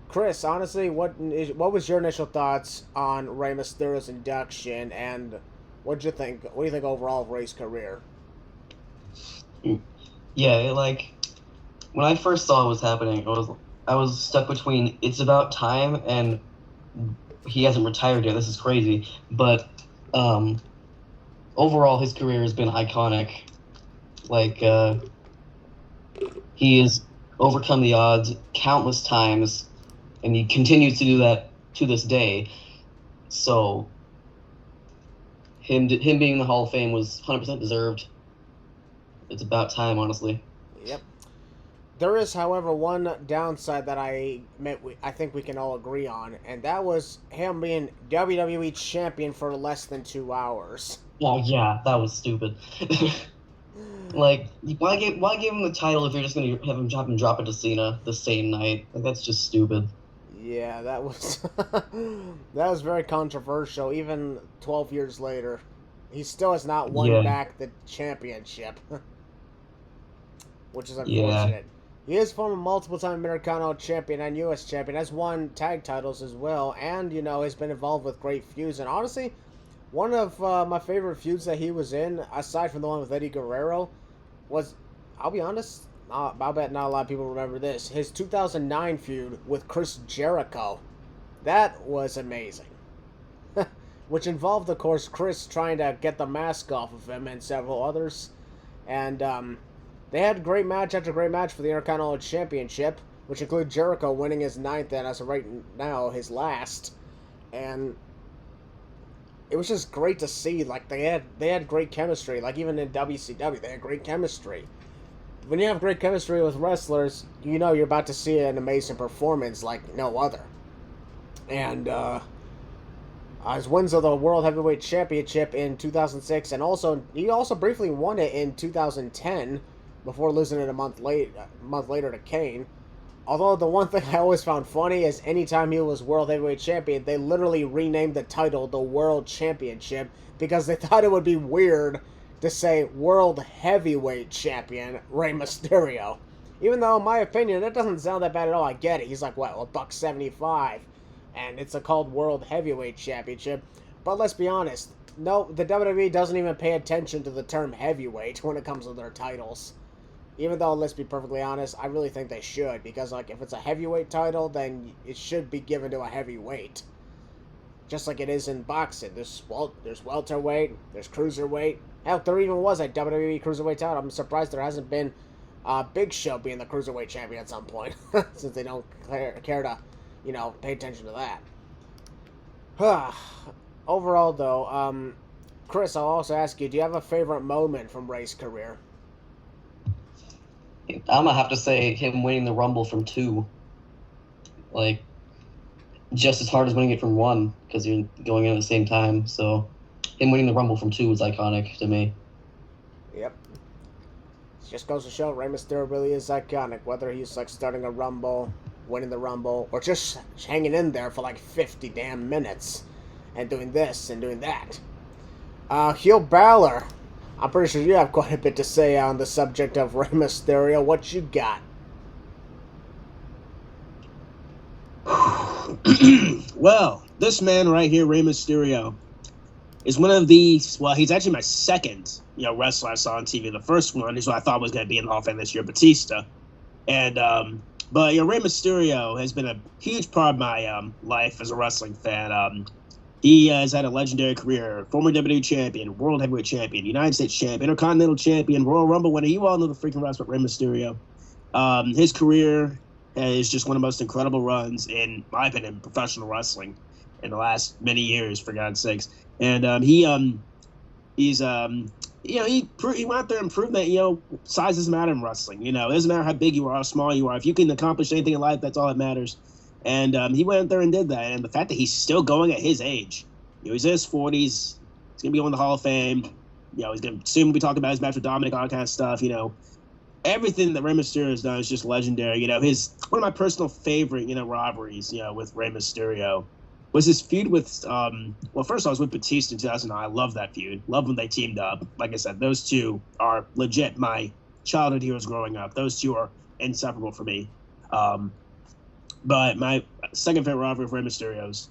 A: Chris, honestly, what was your initial thoughts on Rey Mysterio's induction, and what do you think overall of Rey's career?
E: Yeah, like, when I first saw what was happening, I was stuck between It's About Time and he hasn't retired yet. This is crazy. But overall, his career has been iconic. Like, he has overcome the odds countless times, and he continues to do that to this day. So, him being in the Hall of Fame was 100% deserved. It's about time, honestly.
A: Yep. There is, however, one downside that I think we can all agree on, and that was him being WWE Champion for less than 2 hours.
E: Oh yeah, that was stupid. Like, why give him the title if you're just gonna have him drop it to Cena the same night? Like, that's just stupid.
A: Yeah, that was that was very controversial. Even 12 years later, he still has not won back the championship, which is unfortunate. Yeah. He is former multiple-time Intercontinental Champion and U.S. Champion, has won tag titles as well, and, you know, has been involved with great feuds. And honestly, one of my favorite feuds that he was in, aside from the one with Eddie Guerrero, was, I'll be honest, I'll bet not a lot of people remember this, his 2009 feud with Chris Jericho. That was amazing. Which involved, of course, Chris trying to get the mask off of him and several others. And, they had great match after great match for the Intercontinental Championship, which included Jericho winning his 9th and, as of right now, his last. And it was just great to see. Like, they had great chemistry. Like, even in WCW, they had great chemistry. When you have great chemistry with wrestlers, you know you're about to see an amazing performance like no other. And, his wins of the World Heavyweight Championship in 2006, and he also briefly won it in 2010, before losing it a month later to Kane. Although the one thing I always found funny is anytime he was World Heavyweight Champion, they literally renamed the title the World Championship because they thought it would be weird to say World Heavyweight Champion Rey Mysterio. Even though, in my opinion, that doesn't sound that bad at all. I get it. He's like, what, $175, and it's called World Heavyweight Championship. But let's be honest, no, the WWE doesn't even pay attention to the term heavyweight when it comes to their titles. Even though, let's be perfectly honest, I really think they should. Because, like, if it's a heavyweight title, then it should be given to a heavyweight. Just like it is in boxing. There's welterweight, there's cruiserweight. Hell, there even was a WWE Cruiserweight title. I'm surprised there hasn't been Big Show being the Cruiserweight champion at some point. Since they don't care to, you know, pay attention to that. Overall, though, Chris, I'll also ask you, do you have a favorite moment from Rey's career?
E: I'm gonna have to say him winning the Rumble from 2. Like, just as hard as winning it from 1, because you're going in at the same time. So, him winning the Rumble from 2 was iconic to me.
A: Yep. It just goes to show Rey Mysterio really is iconic. Whether he's, like, starting a Rumble, winning the Rumble, or just hanging in there for, like, 50 damn minutes. And doing this and doing that. Heel Balor. I'm pretty sure you have quite a bit to say on the subject of Rey Mysterio. What you got?
B: Well, this man right here, Rey Mysterio, is one of these. Well, he's actually my second, wrestler I saw on TV. The first one is what I thought was going to be in the Hall of Fame this year, Batista, and But Rey Mysterio has been a huge part of my life as a wrestling fan. He has had a legendary career, former WWE champion, World Heavyweight champion, United States champion, Intercontinental champion, Royal Rumble winner. You all know the freaking wrestler Rey Mysterio. His career is just one of the most incredible runs, in my opinion, professional wrestling in the last many years, for God's sakes. And he went out there and proved that, size doesn't matter in wrestling. It doesn't matter how big you are, how small you are. If you can accomplish anything in life, that's all that matters. And he went out there and did that. And the fact that he's still going at his age, he's in his 40s, he's going to be going to the Hall of Fame. He's going to soon be talking about his match with Dominik, all that kind of stuff. Everything that Rey Mysterio has done is just legendary. One of my personal favorite, rivalries, with Rey Mysterio was his feud with, first I was with Batista in 2009. I love that feud. Love when they teamed up. Like I said, those two are legit my childhood heroes growing up. Those two are inseparable for me. But my second favorite rivalry of Rey Mysterio's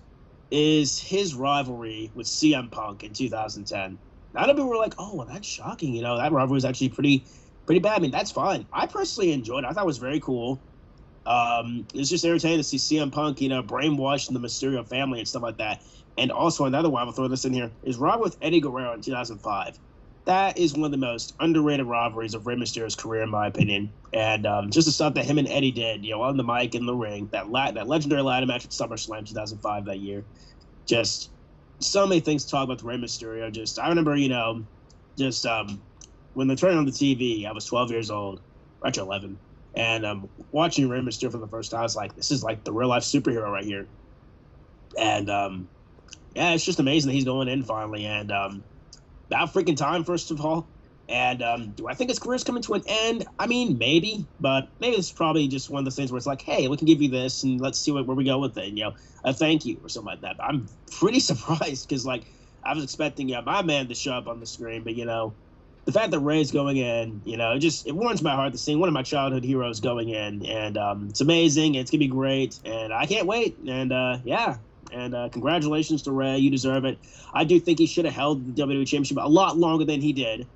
B: is his rivalry with CM Punk in 2010. A lot of people were like, oh, well, that's shocking. That rivalry was actually pretty bad. I mean, that's fine. I personally enjoyed it. I thought it was very cool. It was just entertaining to see CM Punk, brainwashed in the Mysterio family and stuff like that. And also another one, I'll throw this in here, is rivalry with Eddie Guerrero in 2005. That is one of the most underrated rivalries of Rey Mysterio's career, in my opinion. And just the stuff that him and Eddie did, on the mic, in the ring, that legendary ladder match at SummerSlam 2005 that year. Just so many things to talk about the Rey Mysterio. I remember, when they turned on the TV, I was 12 years old, or actually 11. And watching Rey Mysterio for the first time, I was like, this is like the real-life superhero right here. And, it's just amazing that he's going in finally. And about freaking time, first of all. And do I think his career's coming to an end? I mean, maybe. But maybe it's probably just one of those things where it's like, hey, we can give you this, and let's see where we go with it. A thank you or something like that. But I'm pretty surprised because, I was expecting my man to show up on the screen. But, the fact that Rey's going in, it warms my heart to see one of my childhood heroes going in. And it's amazing. It's going to be great. And I can't wait. And, And congratulations to Rey. You deserve it. I do think he should have held the WWE Championship a lot longer than he did.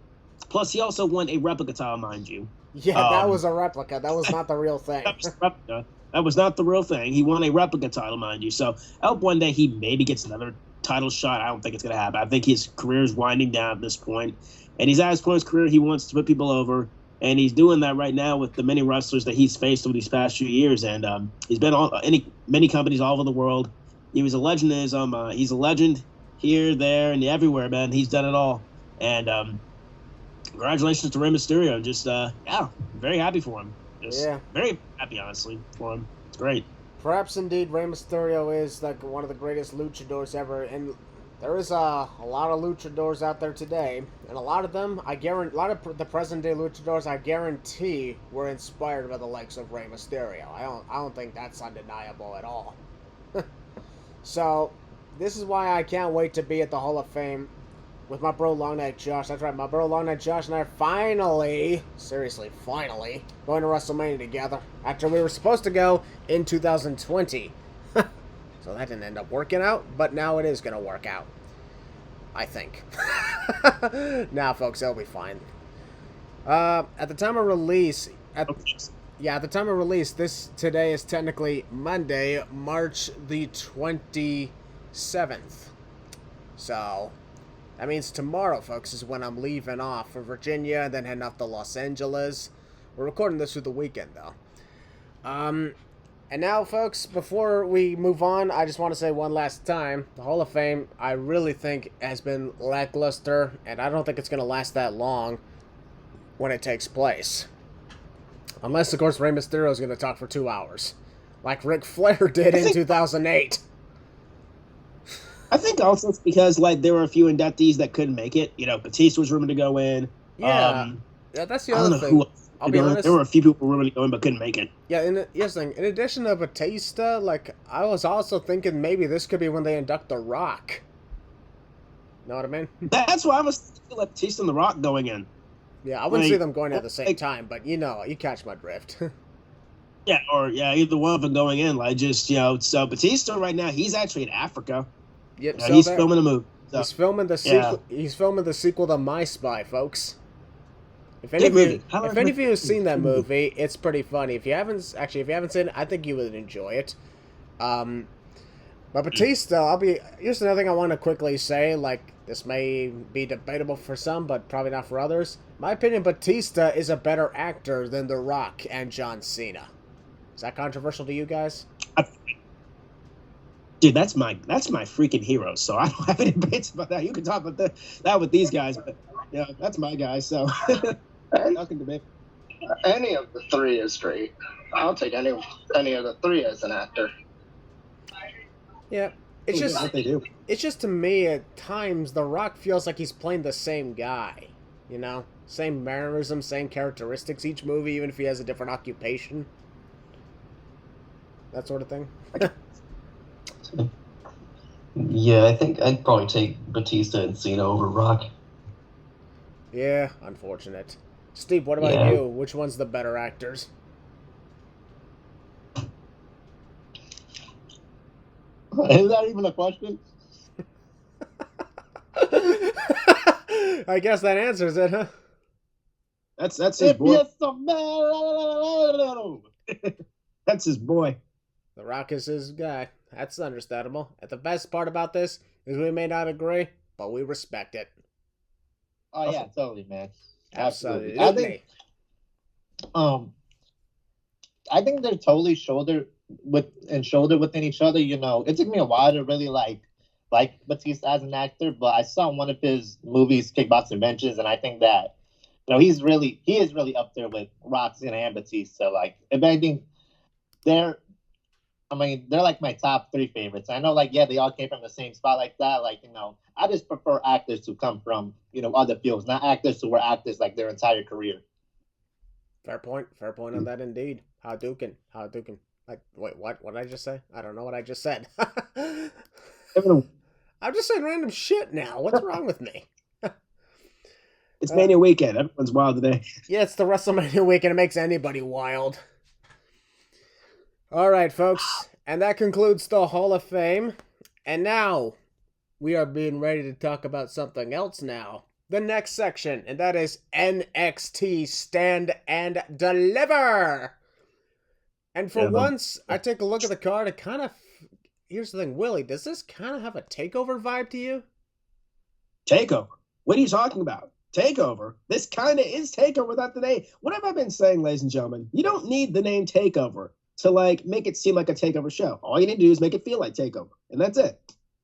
B: Plus, he also won a replica title, mind you.
A: Yeah, that was a replica. That was not the real thing.
B: That was not the real thing. He won a replica title, mind you. So I hope one day he maybe gets another title shot. I don't think it's going to happen. I think his career is winding down at this point. And he's at his point in his career. He wants to put people over. And he's doing that right now with the many wrestlers that he's faced over these past few years. And he's been on many companies all over the world. He was a legend in he's a legend here, there, and everywhere, man. He's done it all. And congratulations to Rey Mysterio. Just, very happy for him. Very happy, honestly, for him. It's great.
A: Perhaps indeed Rey Mysterio is one of the greatest luchadors ever. And there is a lot of luchadors out there today. And a lot of them, a lot of the present-day luchadors, I guarantee, were inspired by the likes of Rey Mysterio. I don't think that's undeniable at all. So, this is why I can't wait to be at the Hall of Fame with my bro Long Neck Josh. That's right, my bro Long Neck Josh and I finally, seriously, finally, going to WrestleMania together after we were supposed to go in 2020. So that didn't end up working out, but now it is going to work out. I think. Nah, folks, it'll be fine. At the time of release... At the time of release, today is technically Monday, March the 27th. So, that means tomorrow, folks, is when I'm leaving off for Virginia and then heading off to Los Angeles. We're recording this through the weekend, though. And now, folks, before we move on, I just want to say one last time, the Hall of Fame, I really think, has been lackluster, and I don't think it's going to last that long when it takes place. Unless, of course, Rey Mysterio is going to talk for 2 hours. Like Ric Flair did in 2008.
B: I think also it's because, there were a few inductees that couldn't make it. Batista was rumored to go in.
A: Yeah, that's the other thing. I'll be honest.
B: There were a few people rumored to go in but couldn't make it.
A: Yeah, in addition to Batista, I was also thinking maybe this could be when they induct The Rock. Know what I mean?
B: That's why I was thinking Batista and The Rock going in.
A: Yeah, I wouldn't see them going at the same time, but you catch my drift.
B: Either one of them going in. So Batista right now, he's actually in Africa.
A: Yep,
B: he's filming a movie. So.
A: He's filming the sequel. He's filming the sequel to My Spy, folks. If any,
B: Good movie.
A: if any of you have seen that movie, it's pretty funny. If you haven't seen it, I think you would enjoy it. But Batista, here's another thing I want to quickly say. Like, this may be debatable for some, but probably not for others. In my opinion, Batista is a better actor than The Rock and John Cena. Is that controversial to you guys?
B: Dude, that's my freaking hero. So I don't have any debates about that. You can talk about that with these guys, but yeah, that's my guy. So nothing to debate.
D: Any of the three is great. I'll take any of the three as an actor.
A: Yeah, it's just
B: what they do.
A: It's just, to me, at times The Rock feels like he's playing the same guy. You know, same mannerisms, same characteristics each movie, even if he has a different occupation. That sort of thing.
E: Yeah, I think I'd probably take Batista and Cena over Rock.
A: Yeah, unfortunate. Steve, what about you? Which one's the better actors?
C: Is that even a question?
A: I guess that answers it, huh?
B: That's his boy.
C: Yes,
B: That's his boy.
A: The Rock is his guy. That's understandable. And the best part about this is we may not agree, but we respect it.
C: Oh yeah, totally, man.
A: Absolutely.
C: I think they're totally shoulder within each other. You know, it took me a while to really like Batista as an actor, but I saw one of his movies, Kickboxing Vengeance, and I think that he is really up there with Roxanne and Batista. Like, if anything, they're like my top three favorites. I know, like, yeah, they all came from the same spot like that. Like, I just prefer actors who come from, other fields, not actors who were actors like their entire career.
A: Fair point on that indeed. Hadouken. Like, wait, what did I just say? I don't know what I just said. I'm just saying random shit now. What's wrong with me?
B: It's Mania weekend. Everyone's wild today.
A: Yeah, it's the WrestleMania weekend. It makes anybody wild. All right, folks. And that concludes the Hall of Fame. And now, we are being ready to talk about something else now. The next section, and that is NXT Stand and Deliver. And for once, I take a look at the card, it kind of... Here's the thing, Willie, does this kind of have a takeover vibe to you?
B: Takeover? What are you talking about? Takeover? This kind of is takeover without the name. What have I been saying, ladies and gentlemen? You don't need the name takeover to, like, make it seem like a takeover show. All you need to do is make it feel like takeover, and that's it.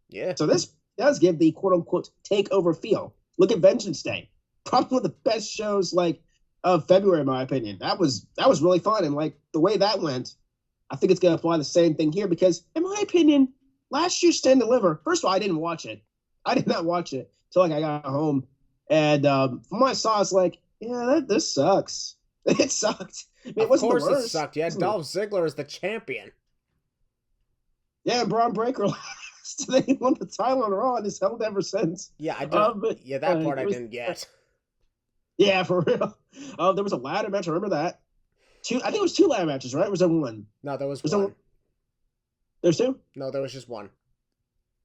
A: Yeah.
B: So this does give the quote-unquote takeover feel. Look at Vengeance Day. Probably one of the best shows, like, of February, in my opinion. That was really fun, and, like, the way that went, I think it's going to apply the same thing here because, in my opinion, last year's Stand Deliver, first of all, I didn't watch it. I did not watch it until, like, I got home. And from what I saw, it's like, yeah, this sucks. It sucked. I mean,
A: of course it sucked. Yeah, Dolph Ziggler is the champion.
B: Yeah, and Braun Breaker last. They won the title on Raw and it's held ever since.
A: Yeah, I did. That part I didn't get.
B: Yeah, for real. There was a ladder match. I remember that. I think it was 2 ladder matches, right? Or was there one?
A: No, there was one.
B: There's 2?
A: No, there was just one.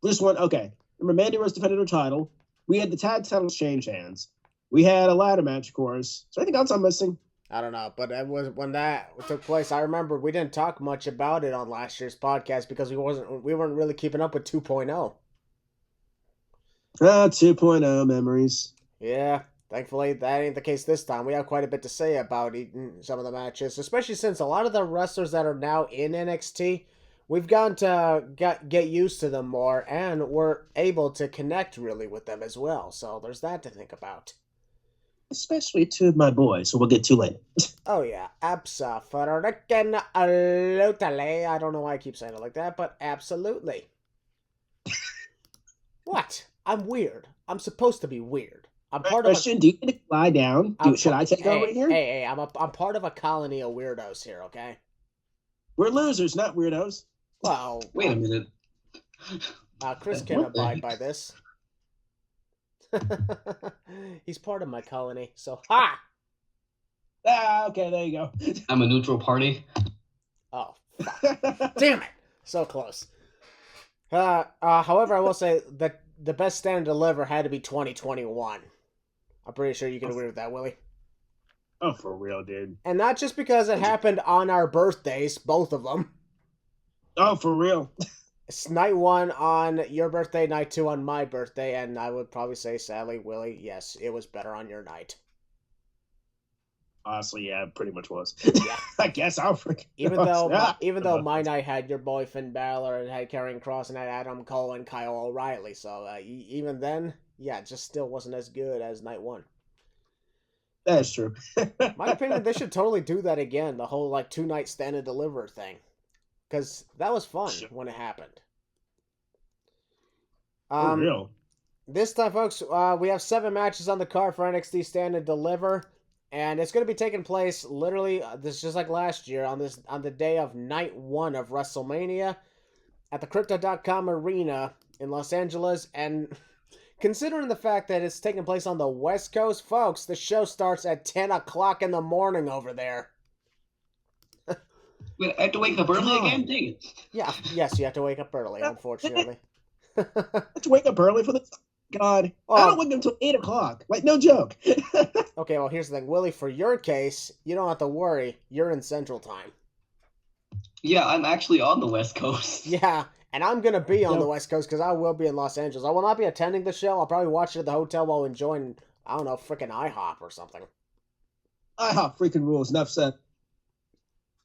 B: Just one? Okay. Remember, Mandy Rose defended her title. We had the tag titles change hands. We had a ladder match, of course. So anything else I'm missing?
A: I don't know, but it was when that took place. I remember we didn't talk much about it on last year's podcast because we weren't really keeping up with 2.0.
B: 2.0 memories.
A: Yeah, thankfully that ain't the case this time. We have quite a bit to say about some of the matches, especially since a lot of the wrestlers that are now in NXT, we've gotten to get used to them more, and we're able to connect really with them as well. So there's that to think about.
B: Especially 2 of my boys, so we'll get to later.
A: Oh yeah, absolutely. I don't know why I keep saying it like that, but absolutely. What? I'm weird. I'm supposed to be weird. I'm part of.
B: Do you need to lie down? Should I take over here?
A: Hey! I'm part of a colony of weirdos here. Okay.
B: We're losers, not weirdos.
A: Well,
E: wait a minute.
A: Chris can abide by this. He's part of my colony, so ha!
B: Okay, there you go.
E: I'm a neutral party.
A: Oh, fuck. Damn it! So close. However, I will say that the best Stand and Deliver had to be 2021. I'm pretty sure you can agree with that, Willie.
B: Oh, for real, dude.
A: And not just because it happened on our birthdays, both of them.
B: Oh, for real.
A: It's night 1 on your birthday, night 2 on my birthday, and I would probably say, sadly, Willie, yes, it was better on your night.
B: Honestly, yeah, it pretty much was.
A: Yeah.
B: I guess I'll freaking.
A: Even though my night had your boy Finn Balor and had Karrion Kross and had Adam Cole and Kyle O'Reilly, so even then, yeah, it just still wasn't as good as night 1.
B: That's true.
A: My opinion, they should totally do that again. The whole 2-night stand and deliver thing, because that was fun when it happened.
B: For real.
A: This time, folks, we have 7 matches on the card for NXT Stand and Deliver. And it's going to be taking place literally, this is just like last year, on the day of night 1 of WrestleMania at the Crypto.com Arena in Los Angeles. And considering the fact that it's taking place on the West Coast, folks, the show starts at 10 o'clock in the morning over there.
E: Wait, I have to wake up early again? Dang it.
A: Yeah, yes, you have to wake up early, unfortunately.
B: Let's wake up early for this. God, I don't wake up until 8 o'clock. No joke.
A: Okay, well, here's the thing. Willie, for your case, you don't have to worry. You're in Central Time.
E: Yeah, I'm actually on the West Coast.
A: Yeah, and I'm going to be on the West Coast because I will be in Los Angeles. I will not be attending the show. I'll probably watch it at the hotel while enjoying, I don't know, freaking IHOP or something.
B: IHOP freaking rules. Enough said.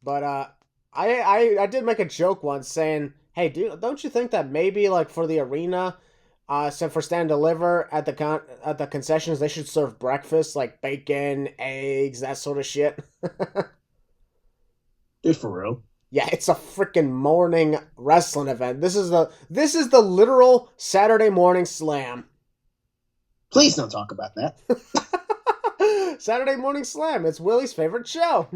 A: But I did make a joke once saying, hey, don't you think that maybe, for the arena... so for Stand Deliver at the concessions, they should serve breakfast like bacon, eggs, that sort of shit.
B: Dude, for real?
A: Yeah, it's a freaking morning wrestling event. This is the literal Saturday morning slam.
B: Please don't talk about that.
A: Saturday morning slam. It's Willie's favorite show.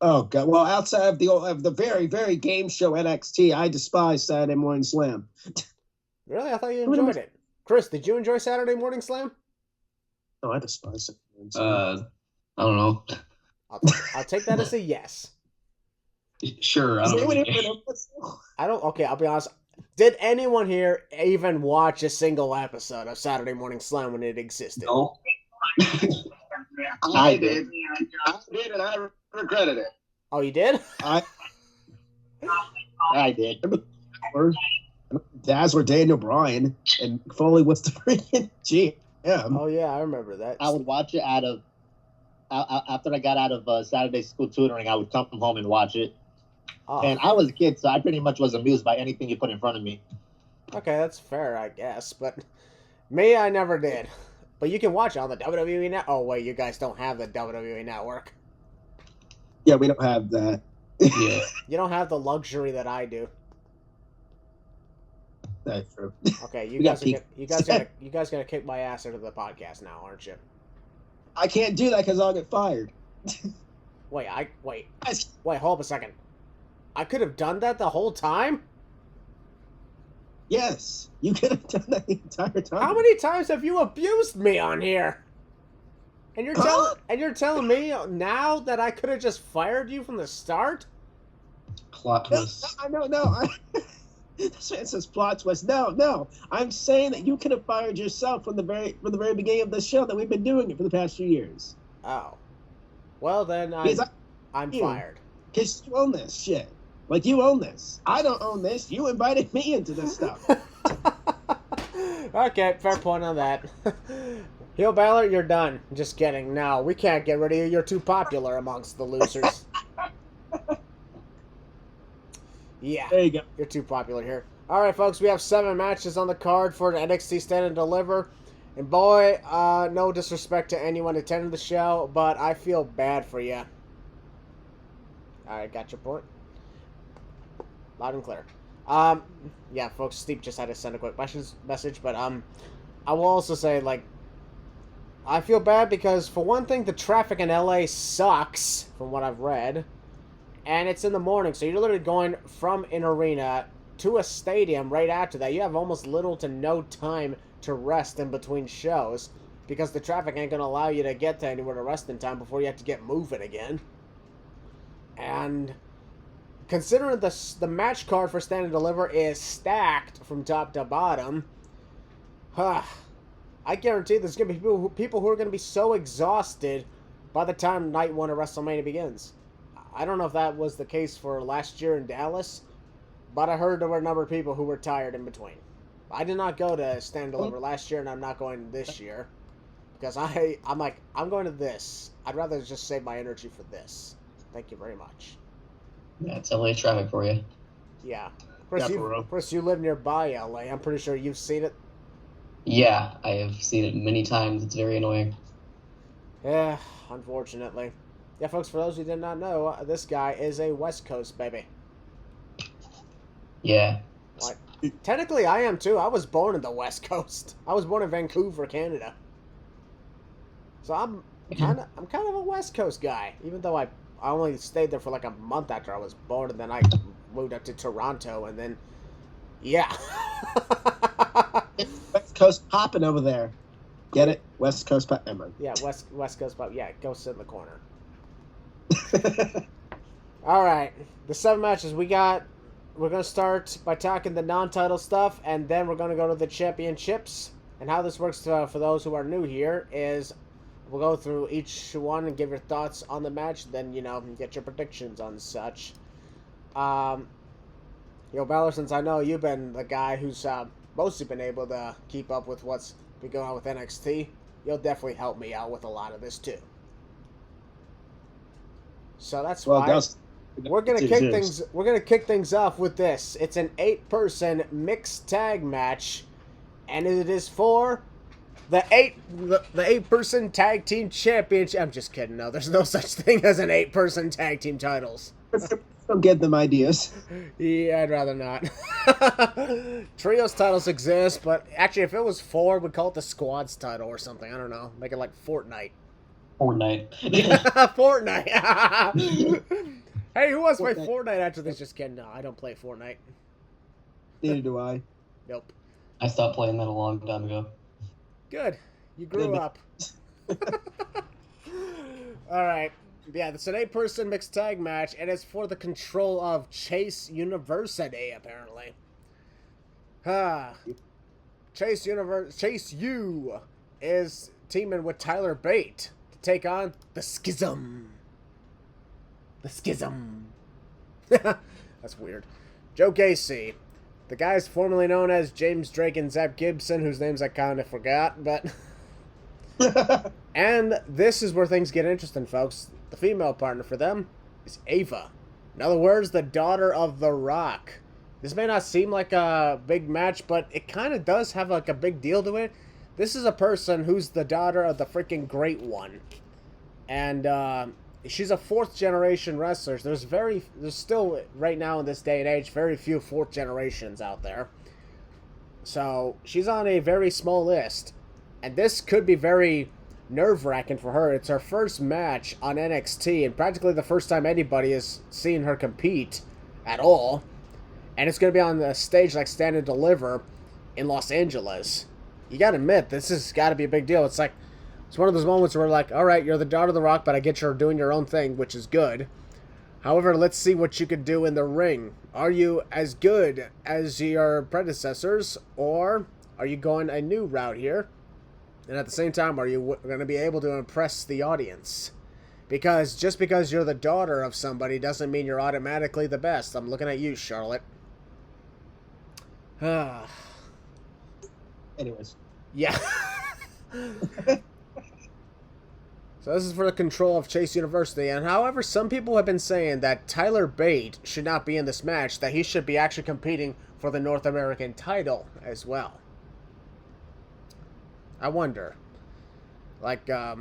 B: Oh god. Well, outside of the very, very game show NXT, I despise Saturday morning slam.
A: Really? I thought you enjoyed it. Chris, did you enjoy Saturday morning slam?
B: Oh, I despise it.
E: I don't know.
A: I'll take that as a yes.
E: Sure.
A: I don't. Okay, I'll be honest. Did anyone here even watch a single episode of Saturday Morning Slam when it existed?
E: No.
D: I did. I did, and I regretted it.
A: Oh, you did?
B: I
C: did.
B: Dazzler Daniel Bryan and Foley was the freaking GM.
A: Oh yeah, I remember that.
C: I would watch it after I got out of Saturday school tutoring. I would come home and watch it. Oh. And I was a kid, so I pretty much was amused by anything you put in front of me.
A: Okay, that's fair, I guess. But me, I never did. But you can watch it on the WWE Network. Oh wait, you guys don't have the WWE Network.
B: Yeah, we don't have that.
E: Yeah.
A: You don't have the luxury that I do.
B: That's true.
A: Okay, you guys gonna kick my ass into the podcast now, aren't you?
B: I can't do that because I'll get fired.
A: Wait, hold up a second. I could have done that the whole time?
B: Yes, you could have done that the entire time.
A: How many times have you abused me on here? And you're telling me now that I could have just fired you from the start?
E: Plot twist.
B: No. This man says plot twist. No. I'm saying that you could have fired yourself from the very beginning of the show that we've been doing it for the past few years.
A: Oh. Well, then I'm fired.
B: Because you own this shit. You own this. I don't own this. You invited me into this stuff.
A: Okay, fair point on that. Heel Balor, you're done. Just kidding. No, we can't get rid of you. You're too popular amongst the losers. Yeah,
B: there you go.
A: You're too popular here. All right, folks, we have 7 matches on the card for the NXT Stand and Deliver. And boy, no disrespect to anyone attending the show, but I feel bad for you. All right, got your point. Loud and clear. Yeah, folks, Steve just had to send a quick message, but I will also say, I feel bad because, for one thing, the traffic in LA sucks, from what I've read. And it's in the morning, so you're literally going from an arena to a stadium right after that. You have almost little to no time to rest in between shows because the traffic ain't going to allow you to get to anywhere to rest in time before you have to get moving again. And considering the match card for Stand and Deliver is stacked from top to bottom, I guarantee there's going to be people who are going to be so exhausted by the time night 1 of WrestleMania begins. I don't know if that was the case for last year in Dallas, but I heard there were a number of people who were tired in between. I did not go to Stand Deliver last year, and I'm not going this year. Because I'm like, I'm going to this. I'd rather just save my energy for this. Thank you very much.
E: Yeah, it's LA traffic for you.
A: Yeah.
B: Yeah,
A: Chris, you live nearby LA. I'm pretty sure you've seen it.
E: Yeah, I have seen it many times. It's very annoying.
A: Yeah, unfortunately. Yeah, folks, for those who did not know, this guy is a West Coast baby.
E: Yeah.
A: Like, technically, I am too. I was born in the West Coast. I was born in Vancouver, Canada. So I'm kind of a West Coast guy, even though I only stayed there for like a month after I was born, and then I moved up to Toronto, and then yeah.
B: West Coast popping over there. Get it? West Coast pop. Never mind.
A: Yeah, West Coast pop. Yeah, go sit in the corner. All right, the 7 matches we got. We're gonna start by talking the non-title stuff, and then we're gonna go to the championships. And how this works for those who are new here is we'll go through each one and give your thoughts on the match. Then get your predictions on such. Balor, since I know you've been the guy who's mostly been able to keep up with what's been going on with NXT, you'll definitely help me out with a lot of this too. So that's why we're gonna kick things off with this. It's an 8-person mixed tag match, and it is for the 8-person tag team championship. I'm just kidding. No, there's no such thing as an 8-person tag team titles.
B: Don't give them ideas.
A: Yeah, I'd rather not. Trios titles exist, but actually, if it was 4, we'd call it the Squads title or something. I don't know. Make it like Fortnite. Fortnite. Hey, who wants to play Fortnite after this? Just kidding. No, I don't play Fortnite.
B: Neither do I.
A: Nope.
E: I stopped playing that a long time ago.
A: Good. You grew up. All right. Yeah, it's an 8-person mixed tag match, and it's for the control of Chase University, apparently. Chase U is teaming with Tyler Bate to take on the Schism. The Schism. That's weird. Joe Gacy. The guys formerly known as James Drake and Zach Gibson, whose names I kind of forgot, but... And this is where things get interesting, folks. The female partner for them is Ava. In other words, the daughter of The Rock. This may not seem like a big match, but it kind of does have like a big deal to it. This is a person who's the daughter of the freaking Great One. And she's a 4th-generation wrestler. There's still, right now in this day and age, very few 4th generations out there. So she's on a very small list. And this could be very nerve-wracking for her. It's her first match on NXT, and practically the first time anybody has seen her compete at all. And it's going to be on the stage like Stand and Deliver in Los Angeles. You got to admit, this has got to be a big deal. It's one of those moments where like, all right, you're the daughter of The Rock, but I get you're doing your own thing, which is good. However, let's see what you can do in the ring. Are you as good as your predecessors, or are you going a new route here? And at the same time, are you going to be able to impress the audience? Because just because you're the daughter of somebody doesn't mean you're automatically the best. I'm looking at you, Charlotte.
B: Anyways.
A: Yeah. So this is for the control of Chase University. And however, some people have been saying that Tyler Bate should not be in this match, that he should be actually competing for the North American title as well. I wonder. Like, I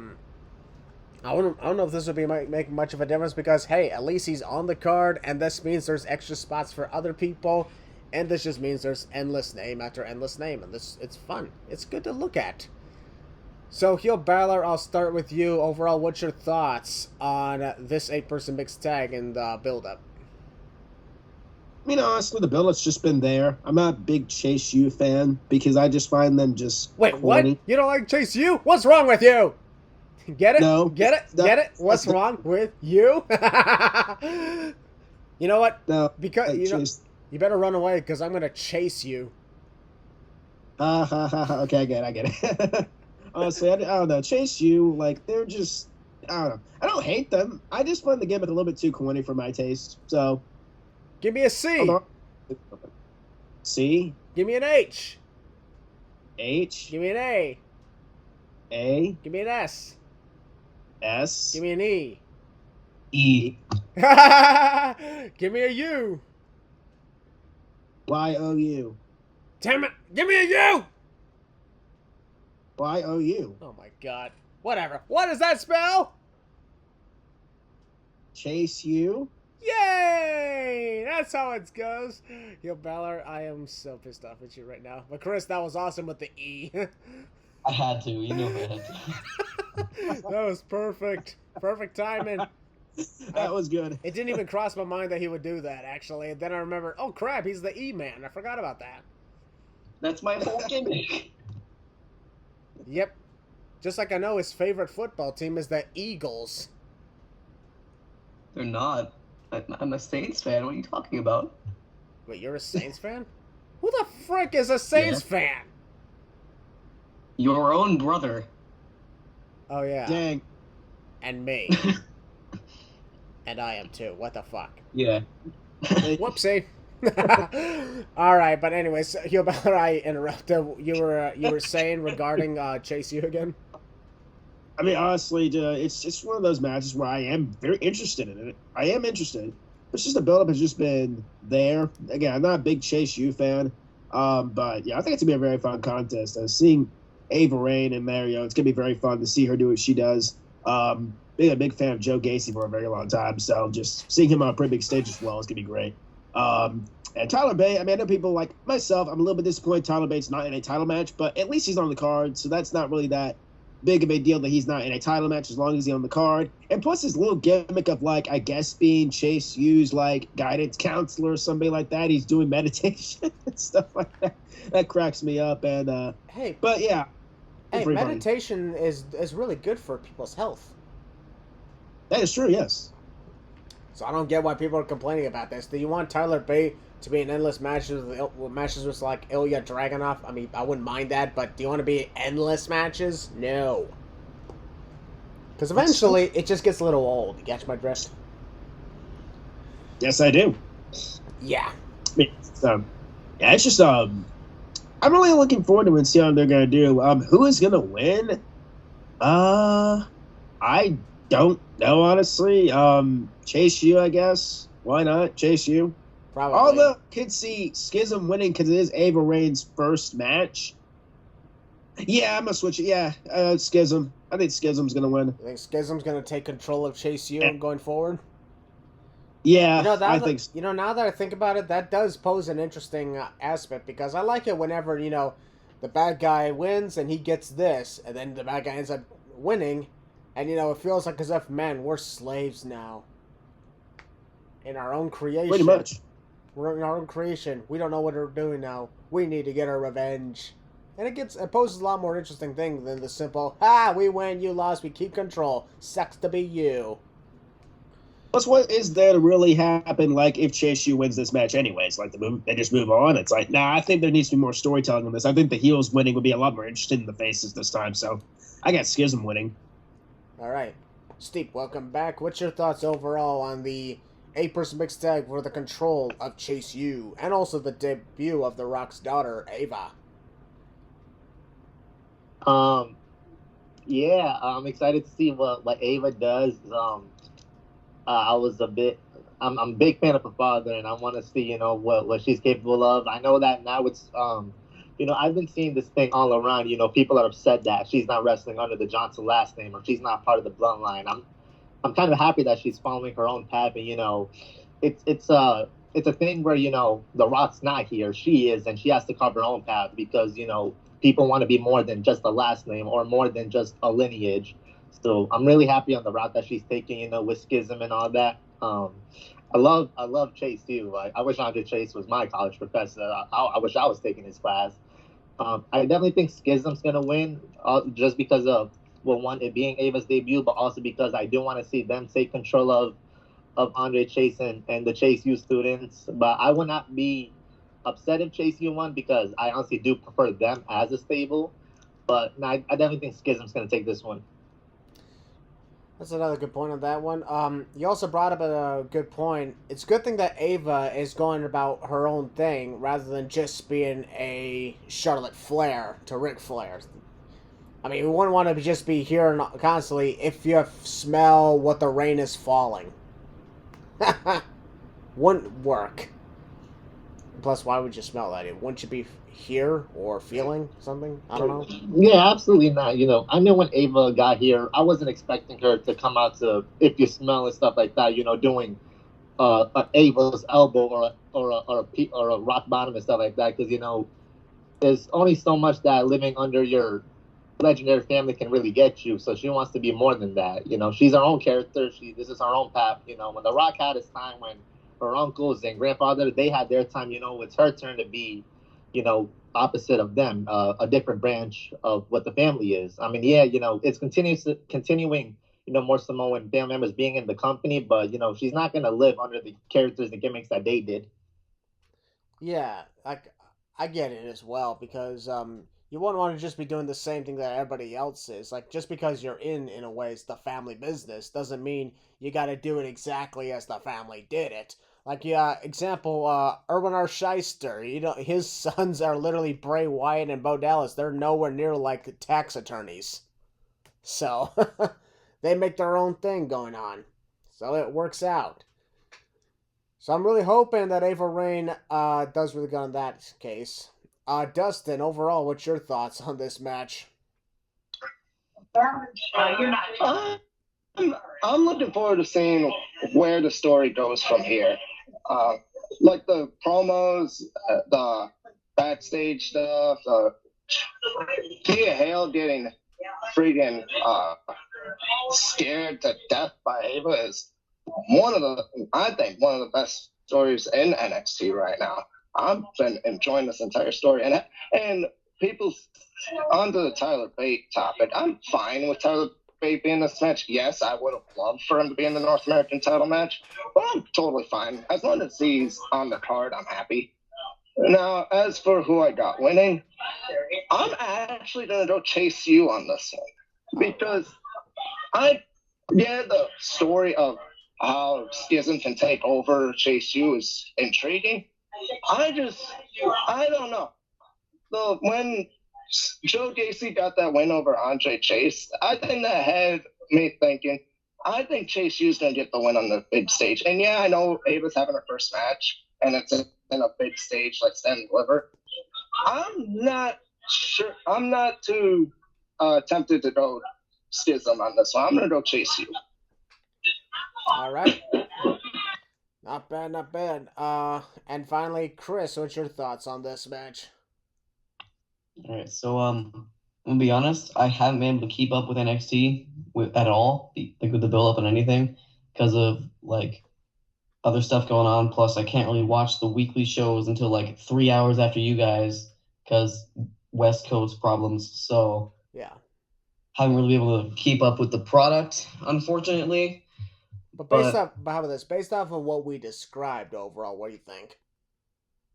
A: don't know if this would be make much of a difference because, hey, at least he's on the card, and this means there's extra spots for other people, and this just means there's endless name after endless name, and it's fun. It's good to look at. So, Heel Balor, I'll start with you. Overall, what's your thoughts on this 8-person mixed tag and the build-up?
B: I mean, honestly, the build-up's just been there. I'm not a big Chase U fan because I just find them just
A: Wait,
B: corny.
A: what? You don't like Chase U? What's wrong with you? Get it?
B: No.
A: Get it? Get it? What's wrong with you? You know what?
B: No.
A: Because you better run away because I'm gonna chase you.
B: Okay, I get it. Honestly, I don't know. Chase U, like, they're just I don't know. I don't hate them. I just find the gimmick a little bit too corny for my taste. So,
A: Give me a C.
B: hold on. C,
A: Give me an H.
B: H,
A: Give me an A.
B: A,
A: Give me an S.
B: S,
A: Give me an E.
B: E,
A: Give me a U.
B: Y, O, U.
A: Damn it. Give me a U.
B: Y, O, U.
A: Oh my god. Whatever. What does that spell?
B: Chase U.
A: Yay! That's how it goes. Yo, Balor, I am so pissed off at you right now. But Chris, that was awesome with the E.
E: I had to. You know I had to.
A: That was perfect. Perfect timing.
B: That was good.
A: It didn't even cross my mind that he would do that, actually. And then I remembered, oh crap, he's the E-Man. I forgot about that.
E: That's my whole gimmick.
A: Yep. Just like I know his favorite football team is the Eagles.
E: They're not. I'm a Saints fan. What are you talking about?
A: Wait, you're a Saints fan? Who the frick is a Saints fan?
E: Your own brother.
A: Oh, yeah.
B: Dang.
A: And me. And I am too. What the fuck?
E: Yeah.
A: Whoopsie. All right, but anyways, I interrupted. You were saying regarding Chase U again?
B: I mean, honestly, it's just one of those matches where I am very interested in it. I am interested. It's just the build-up has just been there. Again, I'm not a big Chase U fan, but yeah, I think it's gonna be a very fun contest. Seeing Ava Raine in there, it's gonna be very fun to see her do what she does. Being a big fan of Joe Gacy for a very long time, so just seeing him on a pretty big stage as well is gonna be great. And Tyler Bate, I mean, I know people like myself, I'm a little bit disappointed Tyler Bate's not in a title match, but at least he's on the card, so that's not really that big of a deal that he's not in a title match as long as he's on the card. And plus his little gimmick of, like, I guess being Chase U's, like, guidance counselor or somebody like that. He's doing meditation and stuff like that. That cracks me up. And
A: Hey,
B: but yeah.
A: hey,
B: pretty funny.
A: meditation is really good for people's health.
B: That is true, yes.
A: So I don't get why people are complaining about this. Do you want Tyler Bate to be in endless matches with like Ilya Dragunov? I mean, I wouldn't mind that, but do you want to be endless matches? No. Because eventually, it just gets a little old. You catch my drift?
B: Yes, I do.
A: Yeah.
B: I mean, yeah, it's just I'm really looking forward to it and see how they're gonna do. Who is gonna win? I don't know, honestly. Chase U, I guess. Why not? Chase U.
A: Probably.
B: Although, could see Schism winning because it is Ava Raine's first match. Yeah, I'm going to switch it. Yeah, Schism. I think Schism's going to win.
A: You think Schism's going to take control of Chase U going forward?
B: Yeah,
A: I think so. Now that I think about it, that does pose an interesting aspect because I like it whenever, the bad guy wins and he gets this, and then the bad guy ends up winning, and, it feels like as if, man, we're slaves now. In our own creation.
B: Pretty much.
A: We're in our own creation. We don't know what we're doing now. We need to get our revenge. And it poses a lot more interesting thing than the simple, we win, you lost, we keep control. Sucks to be you.
B: Plus, what is there to really happen, like, if Chase U wins this match anyways? Like, they just move on? It's like, I think there needs to be more storytelling on this. I think the heels winning would be a lot more interesting than the faces this time, so I got Schism winning.
A: All right. Steve, welcome back. What's your thoughts overall on the 8-person mixed tag for the control of Chase U, and also the debut of The Rock's daughter, Ava?
C: Yeah, I'm excited to see what Ava does. I'm a big fan of her father, and I want to see, what she's capable of. I know that now it's, I've been seeing this thing all around. People are upset that she's not wrestling under the Johnson last name, or she's not part of the bloodline. I'm kind of happy that she's following her own path, and it's a thing where The Rock's not here, she is, and she has to carve her own path because people want to be more than just a last name or more than just a lineage. So I'm really happy on the route that she's taking, with Schism and all that. I love Chase too. I wish Andre Chase was my college professor. I wish I was taking his class. I definitely think Schism's gonna win, just because of one, it being Ava's debut, but also because I do want to see them take control of Andre Chase and the Chase U students. But I would not be upset if Chase U won because I honestly do prefer them as a stable. But no, I definitely think Schism's gonna take this one.
A: That's another good point on that one. You also brought up a good point. It's a good thing that Ava is going about her own thing rather than just being a Charlotte Flair to Ric Flair. I mean, we wouldn't want to just be hearing constantly, if you smell what the rain is falling. Wouldn't work. Plus, why would you smell that? Wouldn't you be here or feeling something? I don't know.
C: Yeah, absolutely not. I know when Ava got here, I wasn't expecting her to come out to "If You Smell" and stuff like that. Doing Ava's elbow or a rock bottom and stuff like that. Because there's only so much that living under your legendary family can really get you. So she wants to be more than that. She's her own character. This is her own path. When The Rock had his time, when her uncles and grandfather, they had their time. It's her turn to be, opposite of them, a different branch of what the family is. I mean, yeah, it's continuing, more Samoan family members being in the company, but she's not gonna live under the characters and gimmicks that they did.
A: Yeah, I get it as well because you wouldn't want to just be doing the same thing that everybody else is. Like, just because you're in a way, it's the family business doesn't mean you got to do it exactly as the family did it. Like, yeah, example, Erwin R. Shyster. His sons are literally Bray Wyatt and Bo Dallas. They're nowhere near like tax attorneys, so they make their own thing going on. So it works out. So I'm really hoping that Ava Rain does really good in that case. Dustin, overall, what's your thoughts on this match?
D: I'm, I'm looking forward to seeing where the story goes from here. Like the promos, the backstage stuff, Thea Hale getting freaking scared to death by Ava is I think one of the best stories in NXT right now. I've been enjoying this entire story, and people onto the Tyler Bate topic. I'm fine with Tyler Bate being in this match. Yes, I would have loved for him to be in the North American title match, but I'm totally fine as long as he's on the card. I'm happy. Now, as for who I got winning, I'm actually gonna go Chase U on this one because the story of how Schism can take over Chase U is intriguing. I don't know. So when Joe Gacy got that win over Andre Chase, I think that had me thinking, I think Chase U's going to get the win on the big stage. And yeah, I know Ava's having her first match, and it's in a big stage like Stand and Deliver. I'm not sure. I'm not too tempted to go Schism on this one. I'm going to go Chase U.
A: All right. Not bad, not bad. And finally, Chris, what's your thoughts on this match?
E: All right, so I'm gonna be honest. I haven't been able to keep up with NXT at all, like with the build up and anything, because of like other stuff going on. Plus, I can't really watch the weekly shows until like 3 hours after you guys, because West Coast problems. So
A: yeah,
E: haven't really been able to keep up with the product, unfortunately.
A: But based off of what we described overall, what do you think?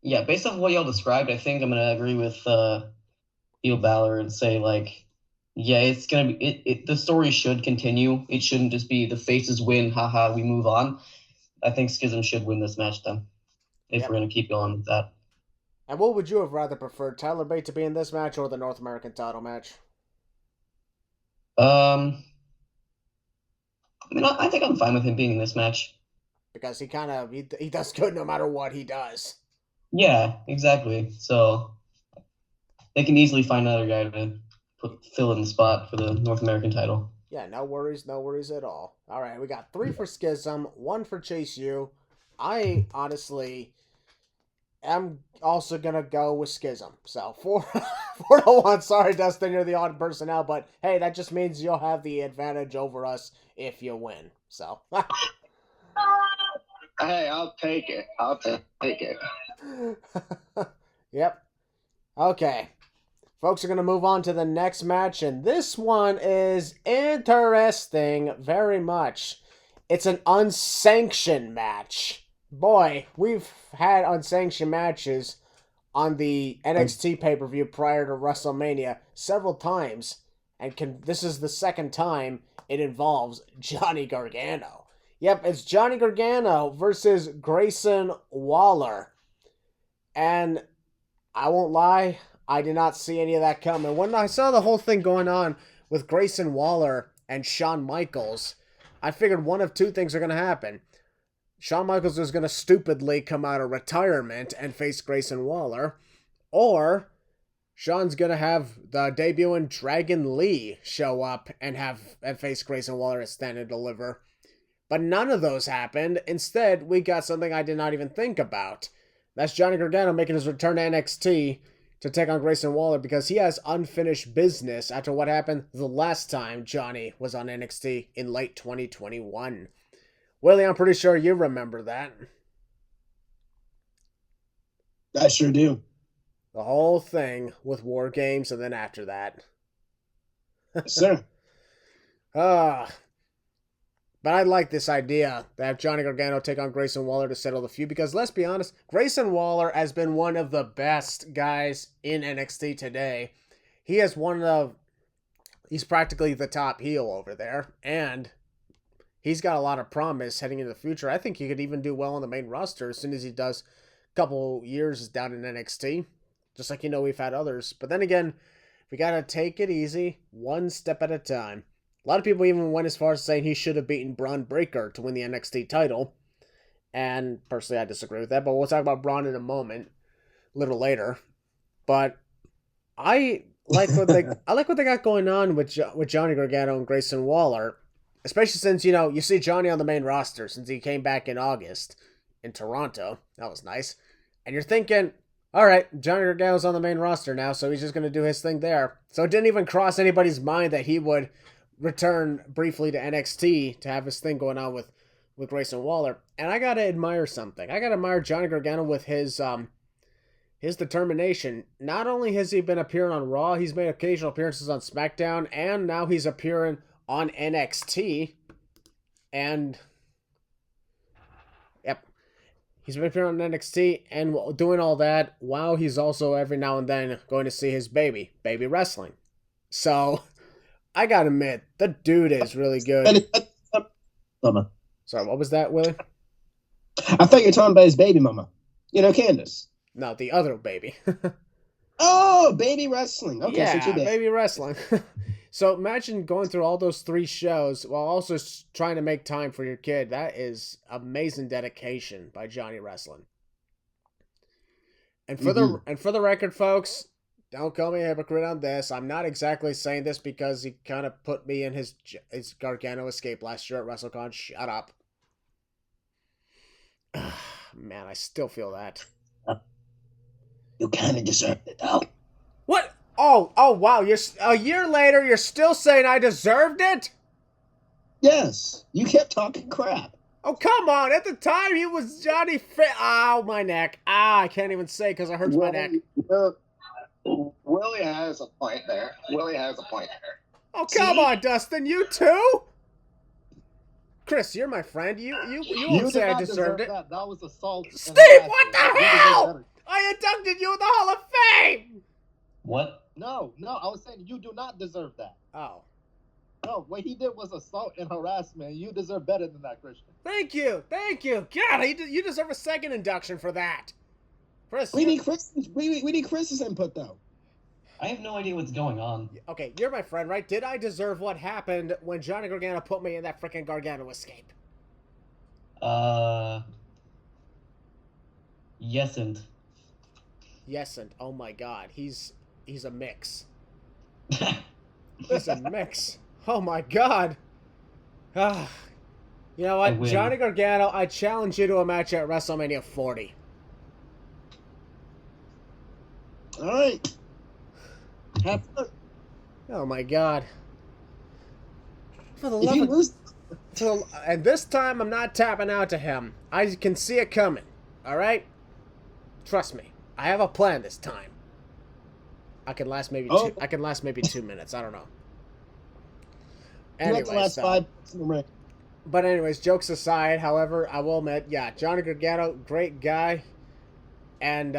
E: Yeah, based off of what y'all described, I think I'm gonna agree with Theo Balor and say like, yeah, it's gonna be the story should continue. It shouldn't just be the faces win, haha, we move on. I think Schism should win this match then, if we're gonna keep going with that.
A: And what would you have rather preferred, Tyler Bate to be in this match or the North American title match?
E: I mean, I think I'm fine with him being in this match.
A: Because he does good no matter what he does.
E: Yeah, exactly. So they can easily find another guy to fill in the spot for the North American title.
A: Yeah, no worries at all. All right, we got 3 for Schism, 1 for Chase U. I honestly am also gonna go with Schism. So 4-1. Sorry, Dustin, you're the odd person out, but hey, that just means you'll have the advantage over us if you win. So
D: hey, I'll take it.
A: Yep. Okay. Folks are going to move on to the next match, and this one is interesting very much. It's an unsanctioned match. Boy, we've had unsanctioned matches on the NXT pay-per-view prior to WrestleMania several times, and this is the second time it involves Johnny Gargano. Yep, it's Johnny Gargano versus Grayson Waller. And I won't lie, I did not see any of that coming. When I saw the whole thing going on with Grayson Waller and Shawn Michaels, I figured one of two things are going to happen. Shawn Michaels is going to stupidly come out of retirement and face Grayson Waller, or Shawn's going to have the debuting Dragon Lee show up and face Grayson Waller at Stand and Deliver. But none of those happened. Instead, we got something I did not even think about. That's Johnny Gargano making his return to NXT to take on Grayson Waller because he has unfinished business after what happened the last time Johnny was on NXT in late 2021. Willie, I'm pretty sure you remember that.
B: I sure do.
A: The whole thing with War Games and then after that.
B: Yes, sir.
A: But I like this idea to have Johnny Gargano take on Grayson Waller to settle the feud because let's be honest, Grayson Waller has been one of the best guys in NXT today. He's practically the top heel over there, and he's got a lot of promise heading into the future. I think he could even do well on the main roster as soon as he does a couple years down in NXT. Just like, we've had others. But then again, we got to take it easy, one step at a time. A lot of people even went as far as saying he should have beaten Braun Breaker to win the NXT title. And personally, I disagree with that. But we'll talk about Braun in a moment, a little later. But I like what they got going on with Johnny Gargano and Grayson Waller. Especially since, you see Johnny on the main roster since he came back in August in Toronto. That was nice. And you're thinking, all right, Johnny Gargano's on the main roster now, so he's just going to do his thing there. So it didn't even cross anybody's mind that he would return briefly to NXT to have his thing going on with Grayson Waller. And I got to admire something. I got to admire Johnny Gargano with his determination. Not only has he been appearing on Raw, he's made occasional appearances on SmackDown, and now he's appearing on NXT. And yep, he's been appearing on NXT and doing all that while he's also every now and then going to see his baby wrestling. So I gotta admit, the dude is really good. Sorry, what was that, Willie?
B: I thought you were talking about his baby mama. Candace.
A: No, the other baby.
B: Oh, baby wrestling. Okay,
A: yeah,
B: so
A: baby wrestling. So imagine going through all those 3 shows while also trying to make time for your kid. That is amazing dedication by Johnny Wrestling. And for the record, folks, don't call me a hypocrite on this. I'm not exactly saying this because he kind of put me in his Gargano escape last year at WrestleCon. Shut up. Man, I still feel that.
B: You kind of deserved it, though.
A: What? Oh, wow. A year later, you're still saying I deserved it?
B: Yes. You kept talking crap.
A: Oh, come on. At the time, he was Johnny Ow, my neck. I can't even say because it hurts my neck.
D: Willie has a point there.
A: Oh, come on, Dustin. You too? Chris, you're my friend. You won't say I deserved it.
C: That was assault.
A: Steve, what the hell? I inducted you in the Hall of Fame!
E: What?
C: No, I was saying you do not deserve that.
A: Oh.
C: No, what he did was assault and harassment. You deserve better than that, Christian.
A: Thank you. God, you deserve a second induction for that. Chris,
B: we need Chris's input, though.
E: I have no idea what's going on.
A: Okay, you're my friend, right? Did I deserve what happened when Johnny Gargano put me in that freaking Gargano escape?
E: Yesn't.
A: Oh my God, he's a mix. He's a mix. Oh my God. You know what, Johnny Gargano? I challenge you to a match at WrestleMania 40.
B: All right. Have fun.
A: Oh my God. For the
B: If
A: love
B: you
A: of...
B: lose,
A: And this time, I'm not tapping out to him. I can see it coming. All right? Trust me. I have a plan this time. I can last maybe 2 minutes. I don't know.
B: Anyways, the last 5 in the ring.
A: But anyways, jokes aside, however, I will admit, yeah, Johnny Gargano, great guy. And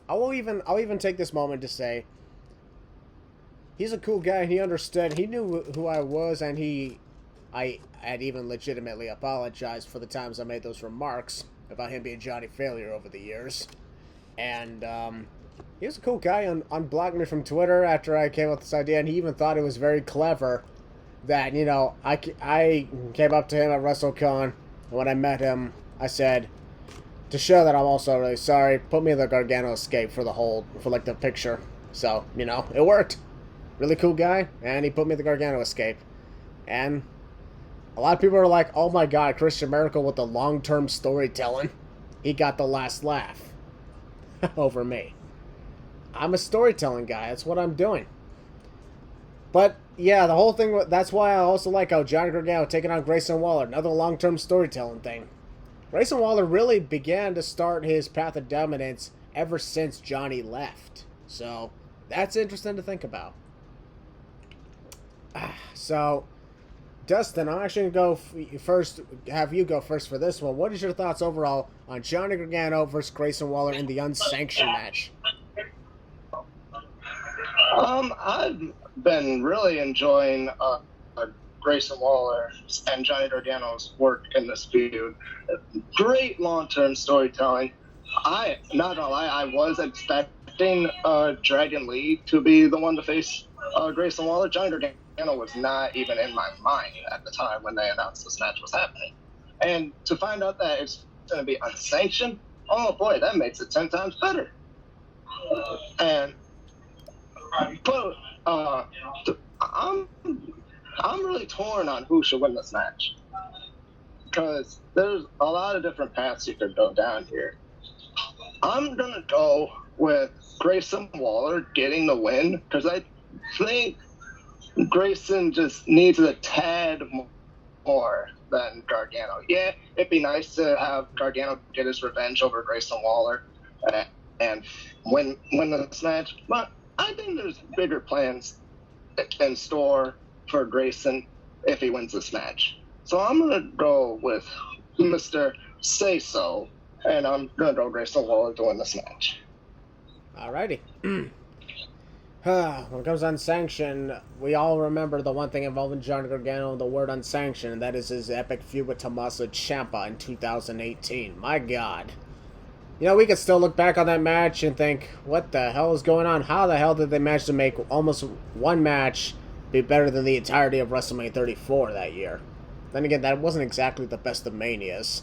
A: I'll even take this moment to say he's a cool guy and he understood. He knew who I was and he I had even legitimately apologized for the times I made those remarks about him being Johnny Failure over the years. And he was a cool guy, unblocked me from Twitter after I came up with this idea, and he even thought it was very clever that, you know, I came up to him at WrestleCon, and when I met him, I said, to show that I'm also really sorry, put me in the Gargano escape for the picture. So, you know, it worked. Really cool guy, and he put me in the Gargano escape. And a lot of people are like, oh my god, Christian Miracle with the long-term storytelling. He got the last laugh over me. I'm a storytelling guy. That's what I'm doing. But, yeah, the whole thing, that's why I also like how Johnny Gargano taking on Grayson Waller, another long-term storytelling thing. Grayson Waller really began to start his path of dominance ever since Johnny left. So, that's interesting to think about. So, Dustin, I'm actually going to go first, have you go first for this one. What is your thoughts overall on Johnny Gargano versus Grayson Waller in the unsanctioned match?
D: I've been really enjoying Grayson Waller and Johnny Gargano's work in this feud. Great long-term storytelling. Not gonna lie, I was expecting Dragon Lee to be the one to face Grayson Waller. Johnny Gargano was not even in my mind at the time when they announced this match was happening. And to find out that it's going to be unsanctioned, oh boy, that makes it 10 times better. And but I'm really torn on who should win this match, because there's a lot of different paths you could go down here. I'm gonna go with Grayson Waller getting the win, because I think Grayson just needs a tad more than Gargano. Yeah, it'd be nice to have Gargano get his revenge over Grayson Waller and win this match, but I think there's bigger plans in store for Grayson if he wins this match. So I'm going to go with Mr. Say So, and I'm going to go Grayson Waller to win this match.
A: Alrighty. When it comes to unsanctioned, we all remember the one thing involving Johnny Gargano and the word unsanctioned, and that is his epic feud with Tommaso Ciampa in 2018. My god. You know, we could still look back on that match and think, what the hell is going on? How the hell did they manage to make almost one match be better than the entirety of WrestleMania 34 that year? Then again, that wasn't exactly the best of Manias.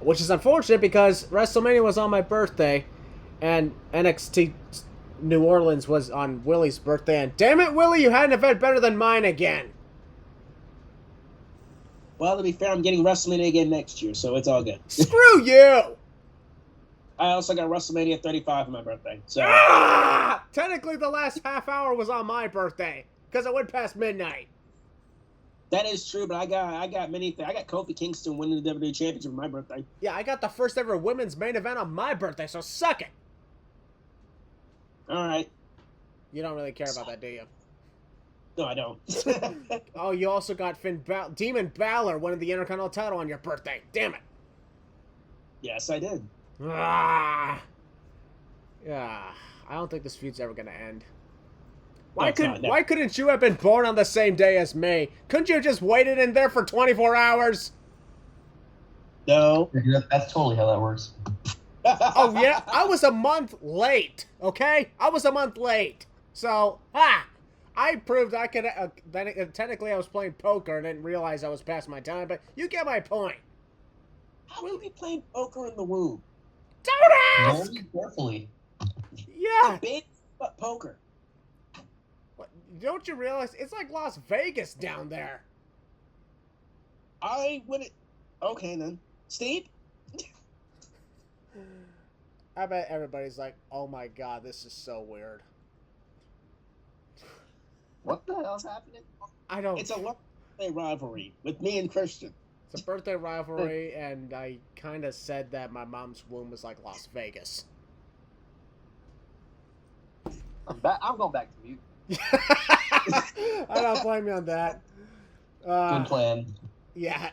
A: Which is unfortunate because WrestleMania was on my birthday, and NXT New Orleans was on Willie's birthday, and damn it, Willie, you had an event better than mine again!
B: Well, to be fair, I'm getting WrestleMania again next year, so it's all good.
A: Screw you!
B: I also got WrestleMania 35 for my birthday. So
A: technically, the last half hour was on my birthday because I went past midnight.
B: That is true, but I got many things. I got Kofi Kingston winning the WWE Championship for my birthday.
A: Yeah, I got the first ever women's main event on my birthday, so suck it.
B: All right.
A: You don't really care about that, do you?
B: No, I don't.
A: Oh, you also got Demon Balor winning the Intercontinental title on your birthday. Damn it.
B: Yes, I did.
A: Yeah, I don't think this feud's ever gonna end. Why couldn't you have been born on the same day as me? Couldn't you have just waited in there for 24 hours?
B: No.
E: That's totally how that works.
A: Oh yeah, I was a month late. Okay, I was a month late. So I proved I could. Technically, I was playing poker and didn't realize I was past my time. But you get my point.
B: How will you be playing poker in the womb?
A: Don't ask!
E: Very carefully.
A: Yeah.
B: Big but poker.
A: What, don't you realize it's like Las Vegas down there?
B: I wouldn't. Okay then, Steve.
A: I bet everybody's like, "Oh my god, this is so weird."
C: What the hell's happening?
A: I don't.
B: It's a birthday rivalry with me and Christian.
A: It's a birthday rivalry, and I kind of said that my mom's womb was like Las Vegas.
C: I'm going back to mute.
A: I don't blame you on that.
E: Good plan.
A: Yeah.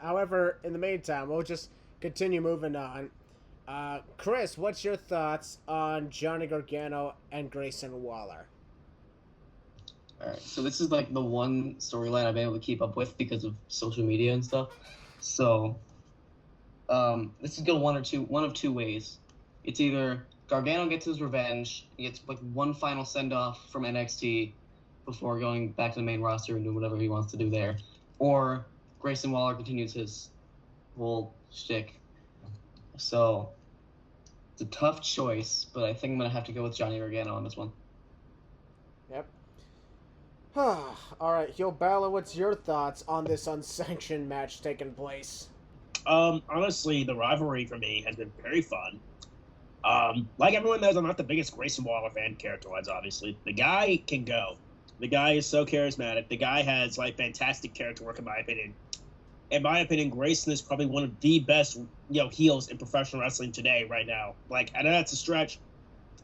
A: However, in the meantime, we'll just continue moving on. Chris, what's your thoughts on Johnny Gargano and Grayson Waller?
E: All right, so this is like the one storyline I've been able to keep up with because of social media and stuff. So, this is going one of two ways. It's either Gargano gets his revenge, he gets like one final send off from NXT before going back to the main roster and doing whatever he wants to do there, or Grayson Waller continues his whole shtick. So, it's a tough choice, but I think I'm gonna have to go with Johnny Gargano on this one.
A: Yep. All right, Yo Balor, what's your thoughts on this unsanctioned match taking place?
B: Honestly, the rivalry for me has been very fun. Like everyone knows, I'm not the biggest Grayson Waller fan character-wise, obviously. The guy can go. The guy is so charismatic. The guy has, like, fantastic character work, in my opinion. In my opinion, Grayson is probably one of the best, heels in professional wrestling today, right now. Like, I know that's a stretch.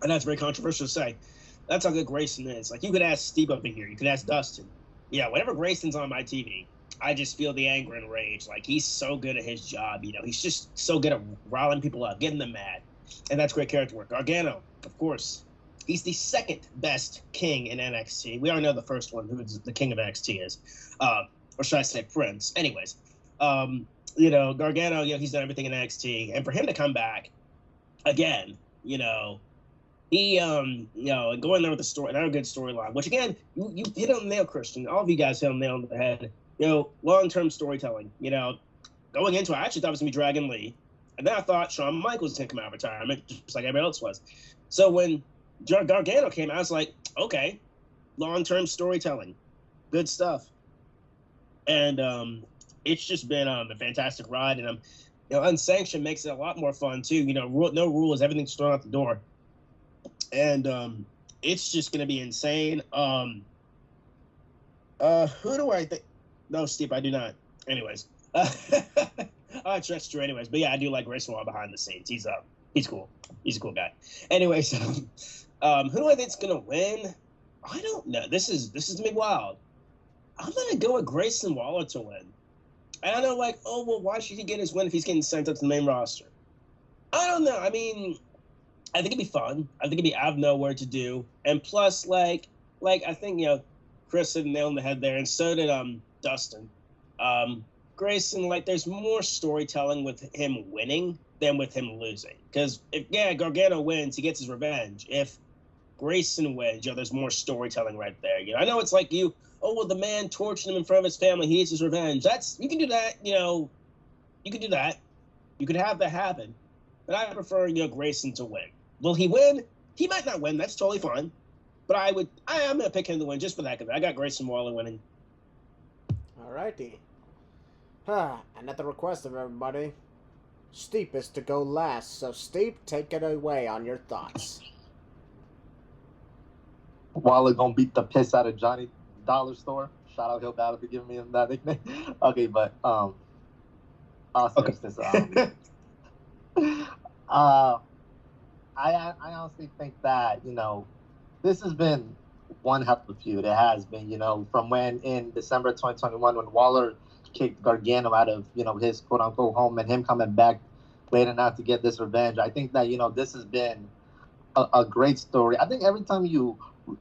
B: I know it's very controversial to say. That's how good Grayson is. Like, you could ask Steve up in here. You could ask Dustin. Yeah, whenever Grayson's on my TV, I just feel the anger and rage. Like, he's so good at his job, He's just so good at riling people up, getting them mad. And that's great character work. Gargano, of course. He's the second best king in NXT. We already know the first one, who the king of NXT is. Or should I say Prince? Anyways, Gargano, he's done everything in NXT. And for him to come back again, he, going there with the story, another good storyline, which again, you hit on the nail, Christian. All of you guys hit on the nail on the head. Long-term storytelling. Going into it, I actually thought it was going to be Dragon Lee. And then I thought Shawn Michaels was going to come out of retirement, just like everybody else was. So when Gargano came, I was like, okay, long-term storytelling. Good stuff. And it's just been a fantastic ride. And unsanctioned makes it a lot more fun, too. No rules, everything's thrown out the door. And it's just going to be insane. Who do I think? No, Steve, I do not. Anyways. That's true anyways. But yeah, I do like Grayson Waller behind the scenes. He's cool. He's a cool guy. Anyways, who do I think's going to win? I don't know. This is going to be wild. I'm going to go with Grayson Waller to win. And I know, why should he get his win if he's getting sent up to the main roster? I don't know. I mean, I think it'd be fun. I think it'd be out of nowhere to do. And plus, I think, Chris hit the nail on the head there, and so did Dustin. Grayson, there's more storytelling with him winning than with him losing. Because if Gargano wins, he gets his revenge. If Grayson wins, there's more storytelling right there. I know it's like the man tortured him in front of his family, he gets his revenge. You can do that, you can do that. You could have that happen. But I prefer, Grayson to win. Will he win? He might not win. That's totally fine. But I am going to pick him to win just for that. Because I got Grayson Waller winning.
A: All righty. And at the request of everybody, Steep is to go last. So, Steep, take it away on your thoughts.
C: Waller gonna beat the piss out of Johnny Dollar Store. Shout out Hill Battle for giving me that nickname. Okay, but I honestly think that this has been one hell of a feud. It has been, from when in December 2021 when Waller kicked Gargano out of his quote unquote home and him coming back later now to get this revenge. I think that this has been a great story. I think every time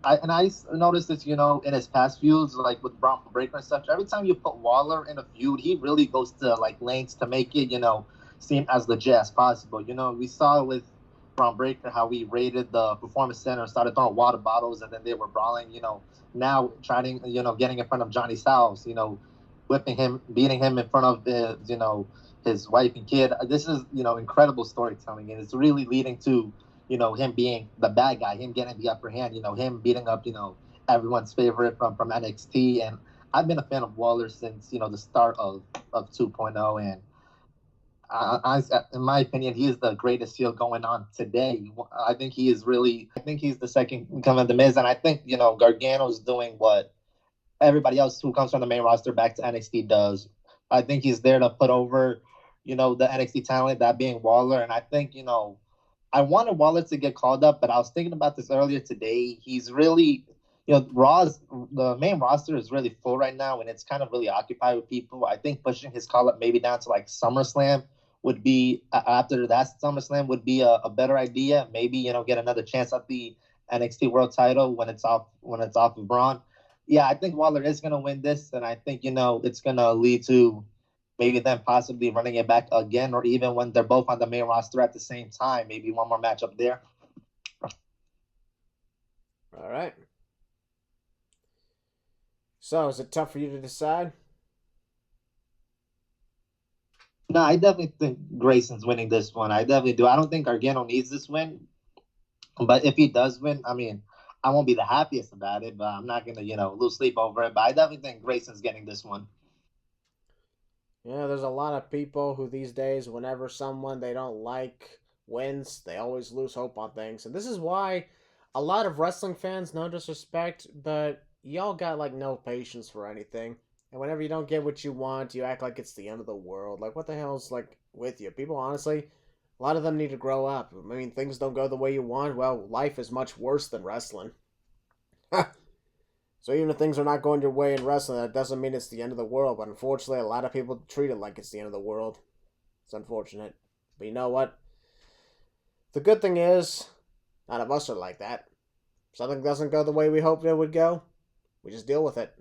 C: I noticed this, in his past feuds, like with Braun Breaker and such, every time you put Waller in a feud, he really goes to lengths to make it, seem as legit as possible. We saw with Braun Breaker how we raided the Performance Center and started throwing water bottles, and then they were brawling. Now trying, getting in front of Johnny's house, whipping him, beating him in front of his wife and kid. This is incredible storytelling, and it's really leading to him being the bad guy, him getting the upper hand, him beating up, everyone's favorite from NXT. And I've been a fan of Waller since, the start of 2.0. And I, in my opinion, he is the greatest heel going on today. I think he's the second coming of the Miz. And I think, Gargano's doing what everybody else who comes from the main roster back to NXT does. I think he's there to put over, the NXT talent, that being Waller. And I think, I wanted Waller to get called up, but I was thinking about this earlier today. He's really, the main roster is really full right now, and it's kind of really occupied with people. I think pushing his call up maybe down to SummerSlam would be, after that SummerSlam would be a better idea. Maybe, get another chance at the NXT World Title when it's off of Braun. Yeah, I think Waller is going to win this, and I think, it's going to lead to maybe them possibly running it back again, or even when they're both on the main roster at the same time, maybe one more match up there.
A: All right. So, is it tough for you to decide?
C: No, I definitely think Grayson's winning this one. I definitely do. I don't think Gargano needs this win, but if he does win, I mean, I won't be the happiest about it, but I'm not going to, lose sleep over it. But I definitely think Grayson's getting this one.
A: Yeah, there's a lot of people who these days, whenever someone they don't like wins, they always lose hope on things. And this is why a lot of wrestling fans, no disrespect, but y'all got like no patience for anything. And whenever you don't get what you want, you act like it's the end of the world. Like, what the hell's like with you? People, honestly, a lot of them need to grow up. I mean, things don't go the way you want. Well, life is much worse than wrestling. So even if things are not going your way in wrestling, that doesn't mean it's the end of the world. But unfortunately, a lot of people treat it like it's the end of the world. It's unfortunate. But you know what? The good thing is, none of us are like that. If something doesn't go the way we hoped it would go, we just deal with it.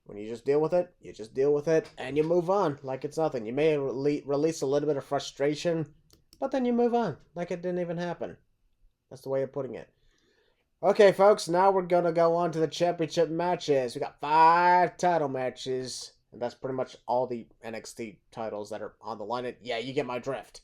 A: When you just deal with it, you just deal with it, and you move on like it's nothing. You may release a little bit of frustration, but then you move on like it didn't even happen. That's the way of putting it. Okay, folks, now we're going to go on to the championship matches. We got 5 title matches, and that's pretty much all the NXT titles that are on the line. Yeah, you get my drift.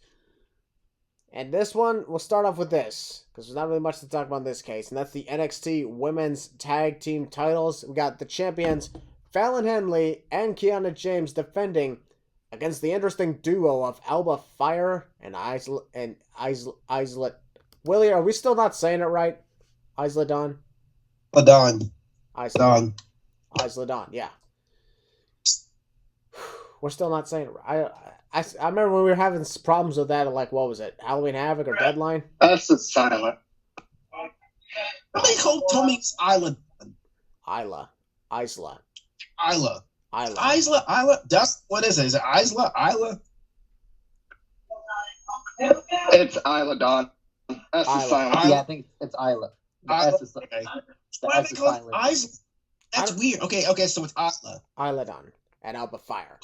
A: And this one, we'll start off with this, because there's not really much to talk about in this case, and that's the NXT Women's Tag Team titles. We got the champions, Fallon Henley and Kiana James, defending against the interesting duo of Alba Fire and Isla. Willie, are we still not saying it right? Isla Dawn?
B: Dawn.
A: Isla Dawn, yeah. We're still not saying it right. I remember when we were having problems with that, like, what was it? Halloween Havoc or Deadline?
D: That's just silent.
B: Somebody told me it's Isla.
A: Isla.
B: Dust. What is it? Is it Isla?
D: It's Isla Dawn. That's the silent.
C: Yeah, I think it's Isla. The S is okay. The S is silent.
B: Isla? That's weird. Okay, so it's Isla.
A: Isla Dawn and Alba Fire.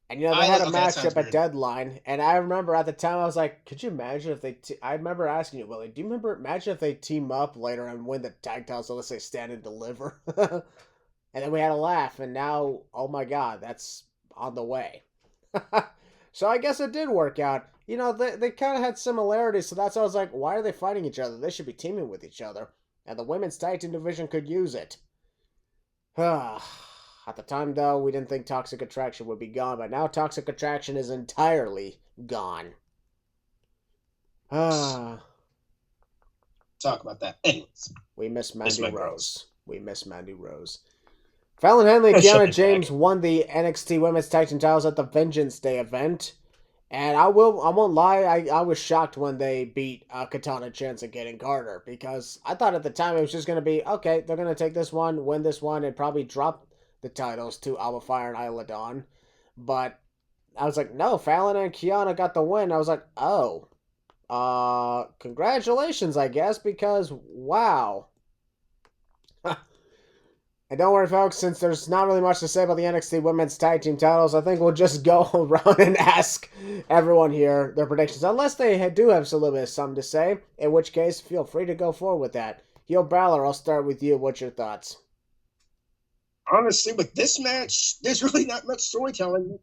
A: And, they had a matchup at Deadline, and I remember at the time, I was like, could you imagine if they... I remember asking you, Willie, do you imagine if they team up later and win the tag titles, so let's say Stand and Deliver? And then we had a laugh, and now, oh my god, that's on the way. So I guess it did work out. They kind of had similarities, so that's why I was like, why are they fighting each other? They should be teaming with each other. And the women's tag team division could use it. At the time, though, we didn't think Toxic Attraction would be gone, but now Toxic Attraction is entirely gone.
B: Talk about that. Anyways.
A: We miss Mandy Rose. Fallon Henley and Kiana James won the NXT Women's Tag Team titles at the Vengeance Day event. And I won't lie, I was shocked when they beat Katana Chance and Kaden Carter, because I thought at the time it was just going to be, okay, they're going to take this one, win this one, and probably drop the titles to Alba Fire and Isla Dawn. But I was like, no, Fallon and Kiana got the win. I was like, oh, congratulations, I guess, because wow. And don't worry, folks, since there's not really much to say about the NXT Women's Tag Team titles, I think we'll just go around and ask everyone here their predictions, unless they do have a little bit of something to say, in which case, feel free to go forward with that. Heel Balor, I'll start with you. What's your thoughts?
B: Honestly, with this match, there's really not much storytelling.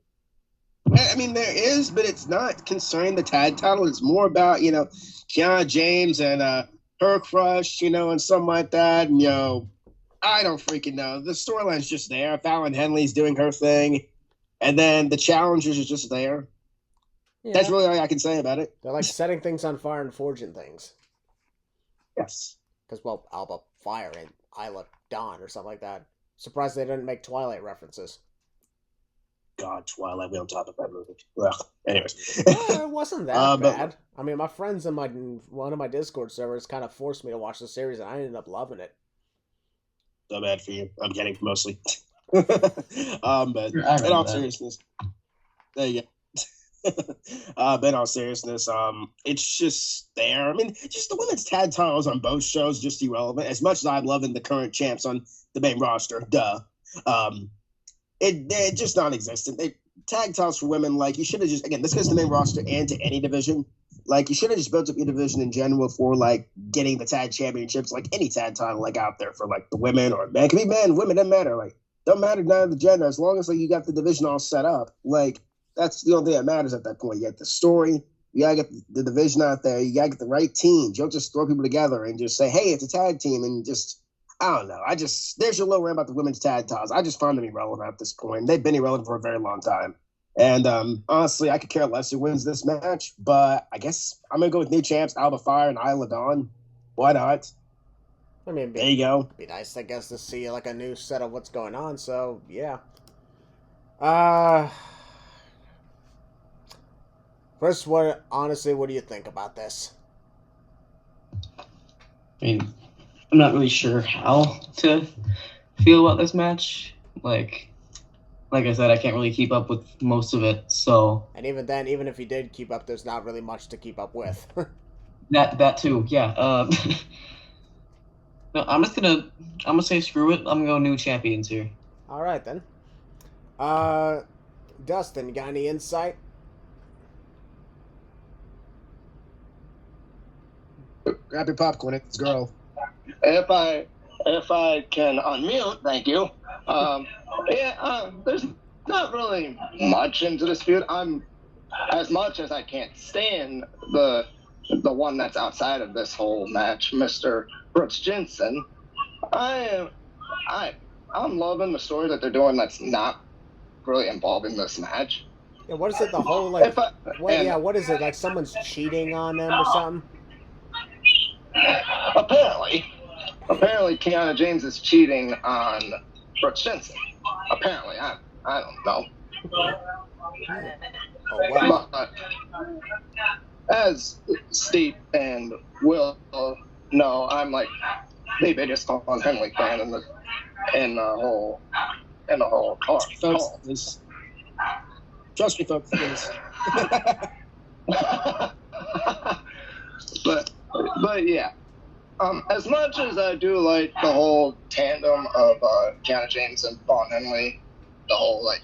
B: I mean, there is, but it's not concerning the tag title. It's more about, Kiana James and her crush, and something like that, and, I don't freaking know. The storyline's just there. Fallon Henley's doing her thing, and then the challengers are just there. Yeah. That's really all I can say about it.
A: They're like setting things on fire and forging things.
B: Yes.
A: Because, Alba Fire and Isla Dawn or something like that. Surprised they didn't make Twilight references.
B: God, Twilight, we don't talk about that movie. Ugh. Anyways.
A: It wasn't that bad. I mean, my friends in one of my Discord servers kind of forced me to watch the series, and I ended up loving it.
B: So bad for you. I'm kidding, mostly. But in all seriousness, there you But in all seriousness, it's just there. I mean, just the women's tag titles on both shows just irrelevant. As much as I'm loving the current champs on the main roster, they're just non-existent. Tag titles for women, like, you should have just, again, this goes to the main roster and to any division. Like, you should have just built up your division in general for, like, getting the tag championships, like any tag title, like, out there for, like, the women, or man, it can be men, women, doesn't matter. Like, don't matter none of the gender, as long as, like, you got the division all set up. Like, that's the only thing that matters at that point. You got the story, you gotta get the division out there, you gotta get the right teams. You don't just throw people together and just say, hey, it's a tag team, and just, I don't know. There's your little rant about the women's tag titles. I just find them irrelevant at this point. They've been irrelevant for a very long time. And honestly, I could care less who wins this match, but I guess I'm going to go with new champs, Alba Fire and Isla Dawn. Why not?
A: I mean,
B: there you go.
A: Be nice, I guess, to see like a new set of what's going on. So yeah. First, honestly, what do you think about this?
E: I mean, I'm not really sure how to feel about this match. Like I said, I can't really keep up with most of it, so...
A: And even then, even if you did keep up, there's not really much to keep up with.
E: that too, yeah. No, I'm gonna say screw it. I'm gonna go new champions here.
A: Alright then. Dustin, you got any insight?
B: Grab your popcorn, it's girl.
D: If I can unmute, thank you. There's not really much into this feud. As much as I can't stand the one that's outside of this whole match, Mr. Brooks Jensen. I'm loving the story that they're doing that's not really involving this match.
A: Yeah, what is it? The whole like, what is it? Like someone's cheating on them or something?
D: Apparently, Kiana James is cheating on Brooks Jensen. Apparently, I don't know.
A: Oh, wow.
D: But as Steve and Will know, I'm like the biggest Colin Henley fan in the whole car.
B: Trust me, folks. Please.
D: But yeah. As much as I do like the whole tandem of Kiana James and Vaughn Henley, the whole like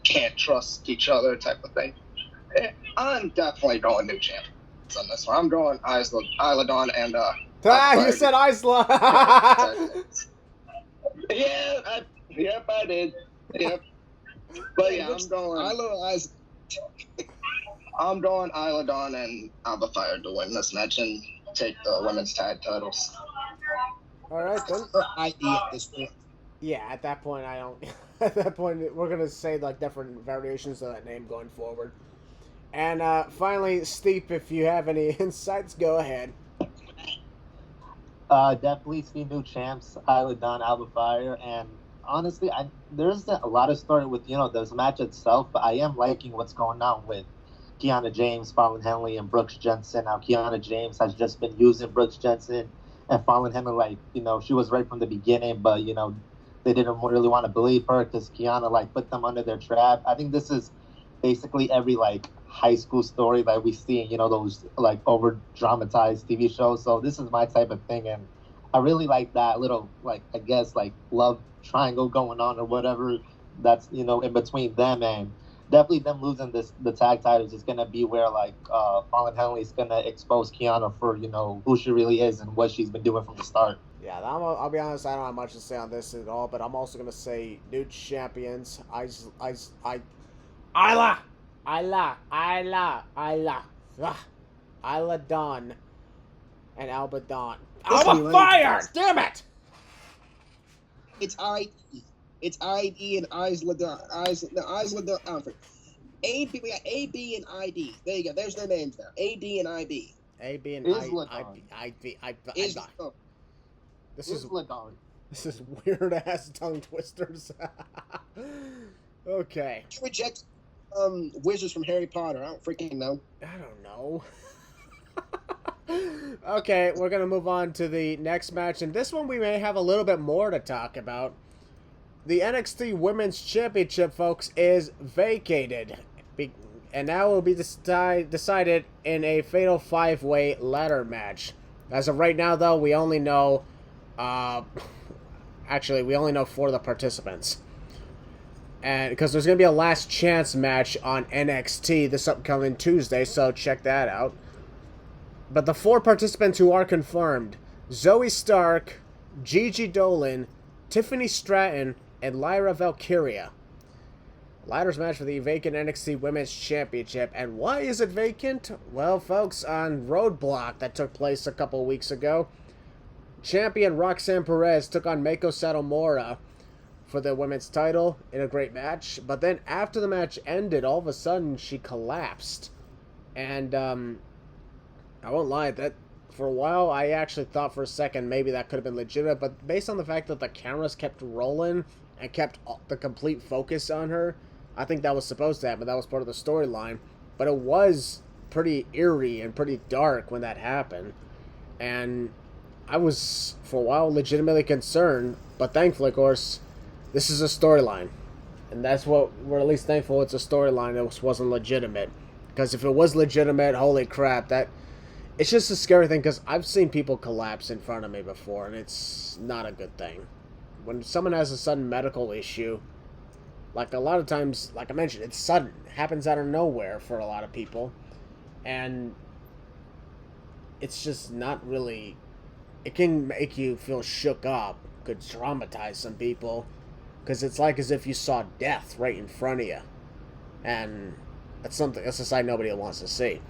D: can't trust each other type of thing, I'm definitely going new champions on this one. I'm going Isla Dawn and
A: you said Isla.
D: Yep, I did. Yep. But yeah, I'm going Isla Dawn and Alba Fire to win this match and take the women's tag titles.
A: All right then.
B: ID at this point.
A: Yeah, at that point I don't. At that point, we're gonna say like different variations of that name going forward. And finally, Steve, if you have any insights, go ahead.
C: Definitely see new champs, Isla Dawn, Alba Fire, and honestly, there's a lot of story with this match itself, but I am liking what's going on with Kiana James, Fallon Henley, and Brooks Jensen. Now, Kiana James has just been using Brooks Jensen and Fallon Henley like, she was right from the beginning, but, they didn't really want to believe her because Kiana, put them under their trap. I think this is basically every, high school story that we see in, those, over-dramatized TV shows. So this is my type of thing, and I really like that little, I guess, love triangle going on or whatever that's, in between them, and definitely them losing the tag titles is going to be where, Fallon Henley is going to expose Kiana for, who she really is and what she's been doing from the start.
A: Yeah, I'll be honest, I don't have much to say on this at all, but I'm also going to say new champions, Isla Dawn and Alba Dawn. Alba Fire! Damn it!
B: It's ID. It's ID and Isla Dawn. Isla Dawn. AB, we got AB and ID. There you go. There's their names now. AD and IB.
A: AB and IB. This is weird ass tongue twisters. Okay.
B: You reject wizards from Harry Potter. I don't freaking know.
A: I don't know. Okay, we're gonna move on to the next match, and this one we may have a little bit more to talk about. The NXT Women's Championship, folks, is vacated. and now it will be decided in a fatal 5-way ladder match. As of right now, though, we only know, actually, we only know 4 of the participants. And because there's going to be a last chance match on NXT this upcoming Tuesday, so check that out. But the 4 participants who are confirmed: Zoe Stark, Gigi Dolan, Tiffany Stratton, and Lyra Valkyria. Ladder's match for the vacant NXT Women's Championship. And why is it vacant? Well, folks, on Roadblock that took place a couple weeks ago, champion Roxanne Perez took on Meiko Satomura for the women's title in a great match. But then after the match ended, all of a sudden she collapsed. And I won't lie, that for a while I actually thought for a second maybe that could have been legitimate. But based on the fact that the cameras kept rolling and kept the complete focus on her, I think that was supposed to happen. That was part of the storyline. But it was pretty eerie and pretty dark when that happened. And I was, for a while, legitimately concerned. But thankfully, of course, this is a storyline. And that's what we're at least thankful it's a storyline. It wasn't legitimate. Because if it was legitimate, holy crap, it's just a scary thing. Because I've seen people collapse in front of me before. And it's not a good thing. When someone has a sudden medical issue, like a lot of times, like I mentioned, it's sudden. It happens out of nowhere for a lot of people. And it's just not really... It can make you feel shook up. Could traumatize some people. Because it's like as if you saw death right in front of you. And that's a sight nobody wants to see.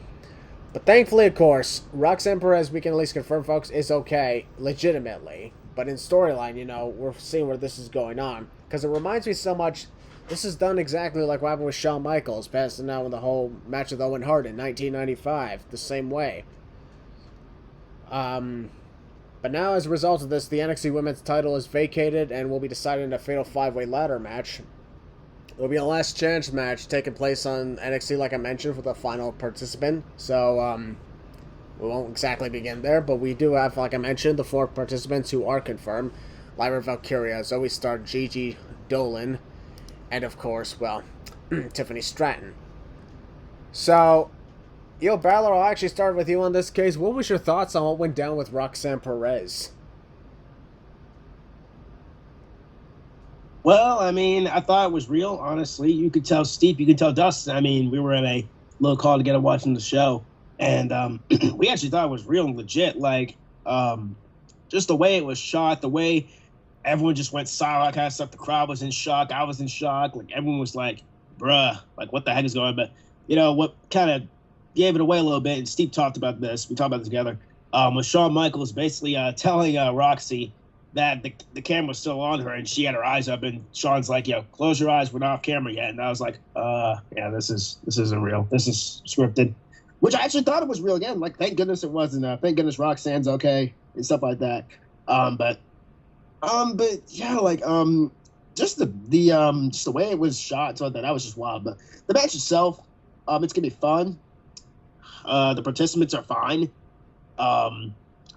A: But thankfully, of course, Roxanne Perez, we can at least confirm, folks, is okay. Legitimately. But in storyline, we're seeing where this is going on. Because it reminds me so much... This is done exactly like what happened with Shawn Michaels, passing out in the whole match with Owen Hart in 1995, the same way. But now, as a result of this, the NXT Women's title is vacated and will be decided in a fatal 5-way ladder match. There will be a last chance match taking place on NXT, like I mentioned, for the final participant. So, we won't exactly begin there, but we do have, like I mentioned, the 4 participants who are confirmed. Lyra Valkyria, Zoe Stark, Gigi Dolan, and of course, well, Tiffany Stratton. So, Balor, I'll actually start with you on this case. What was your thoughts on what went down with Roxanne Perez?
B: Well, I mean, I thought it was real, honestly. You could tell Steve, you could tell Dustin. I mean, we were in a little call together watching the show, and we actually thought it was real and legit. Like, just the way it was shot, the way everyone just went silent, kind of stuff. The crowd was in shock. I was in shock. Like, everyone was like, bruh, like, what the heck is going on? But, what kind of gave it away a little bit, and Steve talked about this. We talked about this together. Was Shawn Michaels basically telling Roxy that the camera was still on her, and she had her eyes up, and Shawn's like, close your eyes. We're not off camera yet. And I was like, yeah, this isn't real. This is scripted. Which I actually thought it was real again. Like, thank goodness it wasn't. Thank goodness Roxanne's okay and stuff like that. But yeah, like, just the way it was shot, so that was just wild. But the match itself, it's gonna be fun. The participants are fine.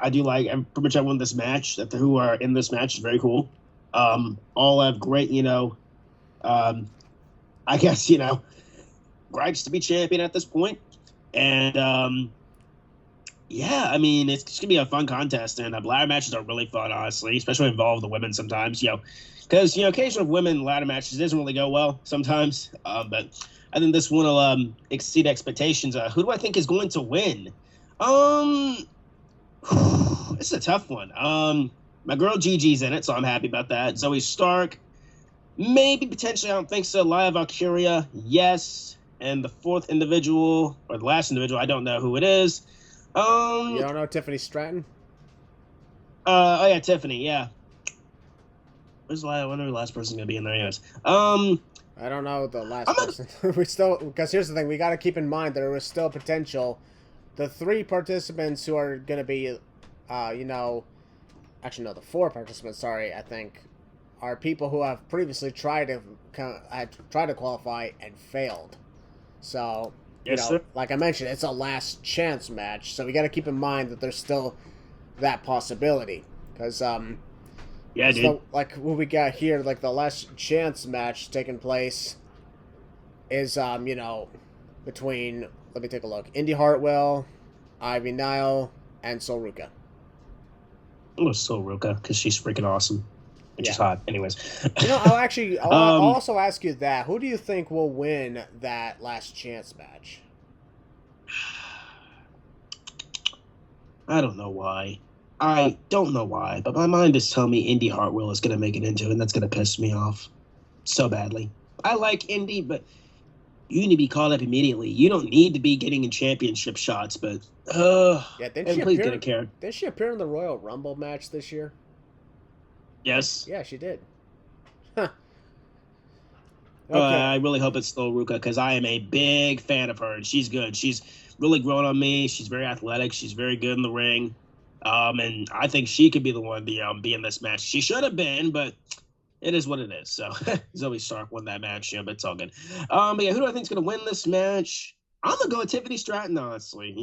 B: I do like pretty much everyone in this match. Who are in this match is very cool. All have great, I guess gripes to be champion at this point. And yeah, I mean, it's just gonna be a fun contest, and ladder matches are really fun, honestly, especially involve the women sometimes. Because occasionally women ladder matches doesn't really go well sometimes. But I think this one will exceed expectations. Who do I think is going to win? This is a tough one. My girl Gigi's in it, so I'm happy about that. Zoe Stark, maybe potentially. I don't think so. Lyra Valkyria, yes. And the 4th individual, or the last individual, I don't know who it is.
A: You don't know Tiffany Stratton?
B: Oh yeah, Tiffany, yeah. I wonder the last person's gonna be in there anyways.
A: I don't know the last person. We still, because here's the thing, we got to keep in mind that there was still potential. The 3 participants who are going to be, actually no, the 4 participants, sorry, I think, are people who have previously tried to qualify and failed. So,
B: sir.
A: Like I mentioned, it's a last chance match, so we got to keep in mind that there's still that possibility. Because,
B: yeah, dude.
A: So, like, what we got here, like, the last chance match taking place is, the between, let me take a look, Indy Hartwell, Ivy Nile, and Sol Ruka.
B: Oh, Sol Ruka, because she's freaking awesome. And she's hot. Anyways.
A: I'll also ask you that. Who do you think will win that last chance match?
B: I don't know why. But my mind is telling me Indy Hartwell is going to make it into it, and that's going to piss me off so badly. I like Indy, but you need to be called up immediately. You don't need to be getting in championship shots, but please get a care.
A: Did she appear in the Royal Rumble match this year?
B: Yes.
A: Yeah, she did. Huh.
B: Okay. I really hope it's Sol Ruka because I am a big fan of her, and she's good. She's really grown on me. She's very athletic. She's very good in the ring. And I think she could be the one to be in this match. She should have been, but it is what it is. So Zoe Stark won that match, but it's all good. But yeah, who do I think is going to win this match? I'm going to go with Tiffany Stratton, honestly.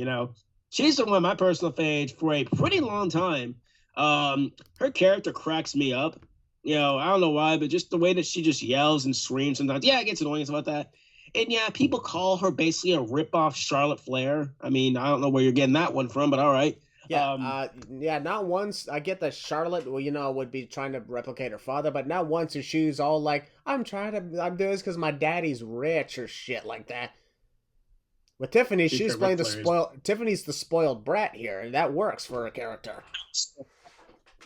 B: She's been one of my personal faves for a pretty long time. Her character cracks me up. I don't know why, but just the way that she just yells and screams sometimes. Yeah, it gets annoying about that. And yeah, people call her basically a rip-off Charlotte Flair. I mean, I don't know where you're getting that one from, but all right.
A: Yeah, not once. I get that Charlotte, would be trying to replicate her father, but not once is she's all like, I'm doing this because my daddy's rich or shit like that. With Tiffany, she's playing Tiffany's the spoiled brat here, and that works for her character.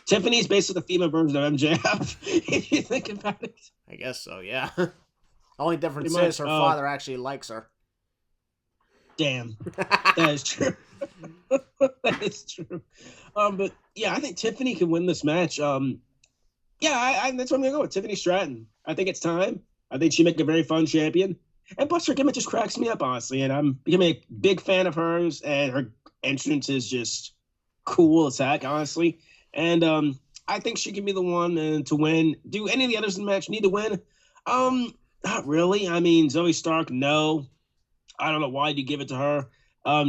B: Tiffany's basically the female version of MJF, if you think about it.
A: I guess so, yeah. Only difference is her father actually likes her.
B: Damn. That is true. That is true. But yeah, I think Tiffany can win this match. That's what I'm gonna go with. Tiffany Stratton. I think it's time. I think she'd make a very fun champion. And plus her gimmick just cracks me up, honestly. And I'm becoming a big fan of hers, and her entrance is just cool as heck, honestly. And I think she can be the one to win. Do any of the others in the match need to win? Not really. I mean, Zoe Stark, no. I don't know why you give it to her.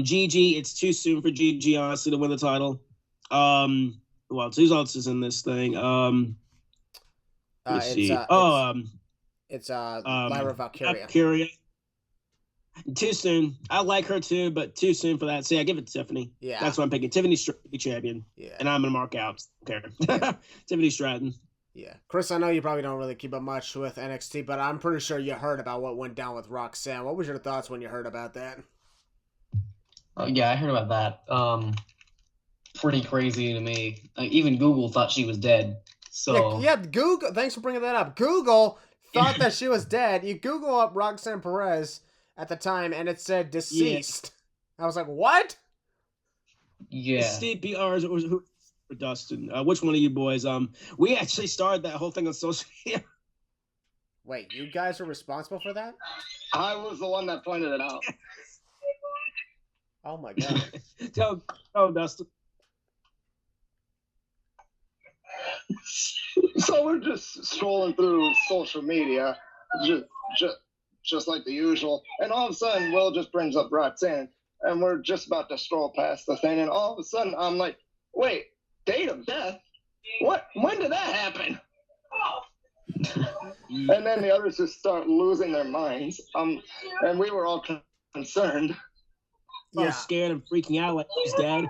B: Gigi, it's too soon for Gigi, honestly, to win the title. Who else is in this thing? Let's see.
A: It's Lyra Valkyria.
B: Valkyria. Too soon. I like her too, but too soon for that. So yeah, give it to Tiffany. Yeah. That's what I'm picking. Tiffany Stratton, champion. Yeah. And I'm going to mark out. Okay. Yeah. Tiffany Stratton.
A: Yeah. Chris, I know you probably don't really keep up much with NXT, but I'm pretty sure you heard about what went down with Roxanne. What was your thoughts when you heard about that?
E: Yeah, I heard about that. Pretty crazy to me. Even Google thought she was dead. So
A: yeah, Google. Thanks for bringing that up. Google thought that she was dead. You Google up Roxanne Perez at the time, and it said deceased. Yeah. I was like, what?
E: Yeah.
B: Steve PRs who for Dustin. Which one of you boys? We actually started that whole thing on social media.
A: Wait, you guys are responsible for that?
D: I was the one that pointed it out.
A: Oh my god.
B: Tell Dustin.
D: So we're just scrolling through social media, just like the usual, and all of a sudden Will just brings up Roxanne, and we're just about to scroll past the thing, and all of a sudden I'm like, wait, date of death? What? When did that happen? And then the others just start losing their minds. And we were all concerned.
B: I was scared and freaking out like he's dead.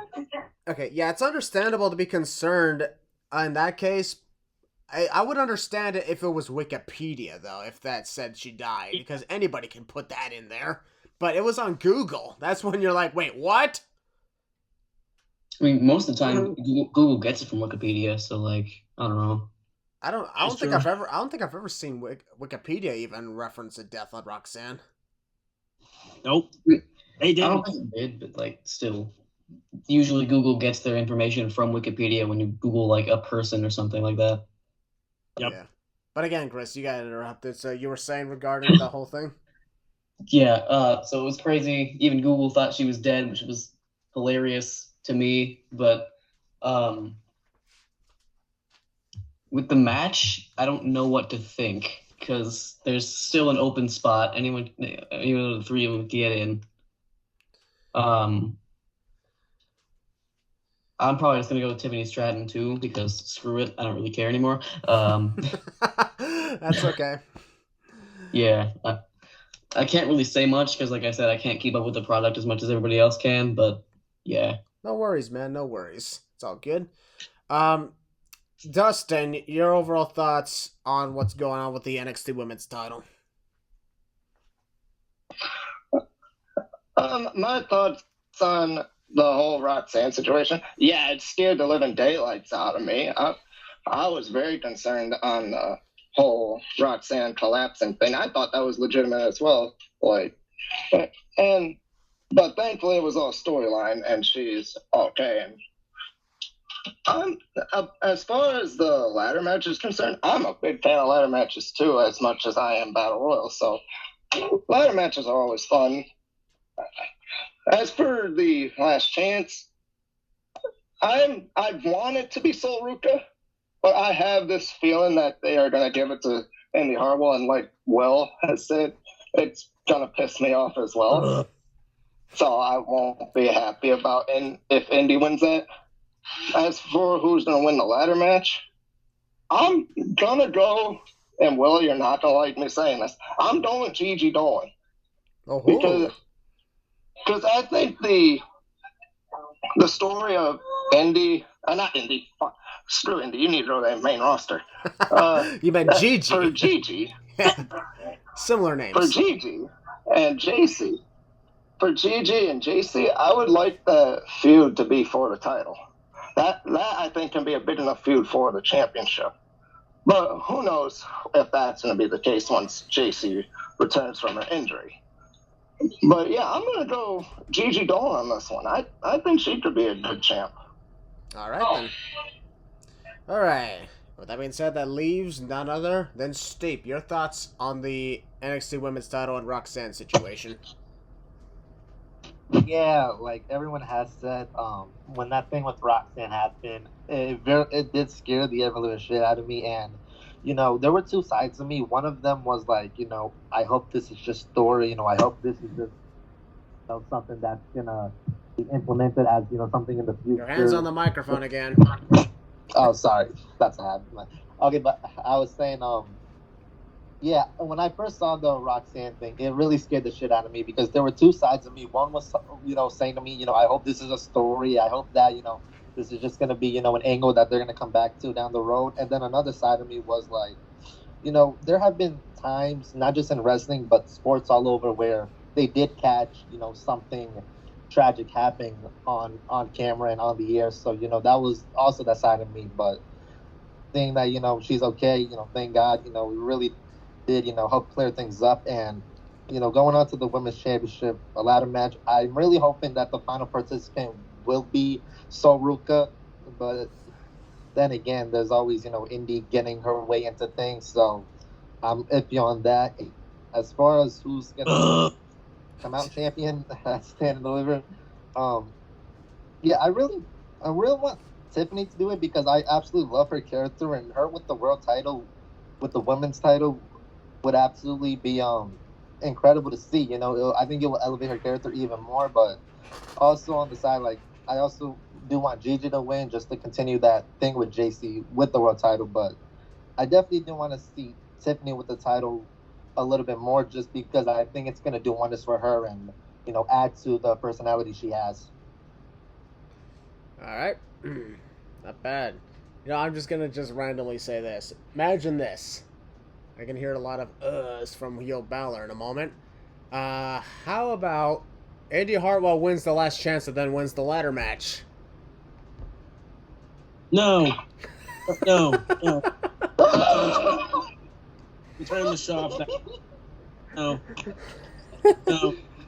A: Okay, yeah, it's understandable to be concerned in that case. I would understand it if it was Wikipedia, though, if that said she died, because anybody can put that in there. But it was on Google. That's when you're like, wait, what?
E: I mean, most of the time, Google gets it from Wikipedia, so, like, I don't know.
A: I don't think I've ever seen Wikipedia even reference a death on Roxanne.
B: Nope. They did.
E: I don't think it did, but, like, still. Usually Google gets their information from Wikipedia when you Google, like, a person or something like that.
B: Yep.
A: Yeah. But again, Chris, you got interrupted. So you were saying regarding the whole thing?
E: Yeah, so it was crazy. Even Google thought she was dead, which was hilarious to me. But with the match, I don't know what to think because there's still an open spot. Anyone of the three of them can get in. I'm probably just going to go with Tiffany Stratton, too, because screw it. I don't really care anymore.
A: That's okay.
E: Yeah. I can't really say much because, like I said, I can't keep up with the product as much as everybody else can. But yeah,
A: No worries, man. No worries. It's all good. Um, Dustin, your overall thoughts on what's going on with the NXT Women's Title?
D: My thoughts on the whole Roxanne situation. Yeah, it scared the living daylights out of me. I was very concerned on the whole Roxanne collapsing thing. I thought that was legitimate as well. Like, but thankfully it was all storyline, and she's okay. And as far as the ladder match is concerned, I'm a big fan of ladder matches too, as much as I am battle royal. So ladder matches are always fun. As for the last chance, I want it to be Sol Ruka, but I have this feeling that they are going to give it to Indy Hartwell, and like Will has said, it's going to piss me off as well. So I won't be happy about if Indy wins that. As for who's going to win the ladder match, I'm going to go, and Will, you're not going to like me saying this, I'm going with Gigi Dolan. Because I think the story of Indy, not Indy, screw Indy, you need to go to that main roster.
A: You meant Gigi.
D: For Gigi.
A: Similar names.
D: For Gigi and JC. For Gigi and JC, I would like the feud to be for the title. That I think can be a big enough feud for the championship. But who knows if that's going to be the case once JC returns from her injury. But yeah, I'm going to go Gigi Dolan on this one. I think she could be a good champ.
A: All right, then. All right. With that being said, that leaves none other than Steep. Your thoughts on the NXT Women's Title and Roxanne situation?
C: Yeah, like everyone has said, when that thing with Roxanne happened, it did scare the ever-living shit out of me. And, you know, there were two sides of me. One of them was like, you know, I hope this is just story. You know, I hope this is just something that's going to be implemented as, you know, something in the future.
A: Your hands on the microphone again.
C: Oh, sorry. That's a habit. Okay, but I was saying, yeah, when I first saw the Roxanne thing, it really scared the shit out of me because there were two sides of me. One was, you know, saying to me, you know, I hope this is a story. I hope that, you know, this is just going to be, you know, an angle that they're going to come back to down the road. And then another side of me was like, you know, there have been times, not just in wrestling, but sports all over where they did catch, you know, something tragic happening on camera and on the air. So, you know, that was also that side of me. But seeing that, you know, she's okay, you know, thank God, you know, we really did, you know, help clear things up. And, you know, going on to the Women's Championship, a ladder match, I'm really hoping that the final participant will be Sol Ruka. But then again, there's always, you know, Indy getting her way into things. So I'm iffy on that. As far as who's going to come out champion, Stand and Deliver, yeah, I really want Tiffany to do it because I absolutely love her character, and her with the world title, with the women's title, would absolutely be incredible to see. You know, I think it will elevate her character even more. But also on the side, like, I also do want Gigi to win just to continue that thing with JC with the world title. But I definitely do want to see Tiffany with the title a little bit more, just because I think it's going to do wonders for her and, you know, add to the personality she has.
A: All right. Not bad. You know, I'm just going to just randomly say this. Imagine this. I can hear a lot of uhs from Yo Balor in a moment. How about Indy Hartwell wins the last chance and then wins the ladder match?
F: No. Return the shop. No.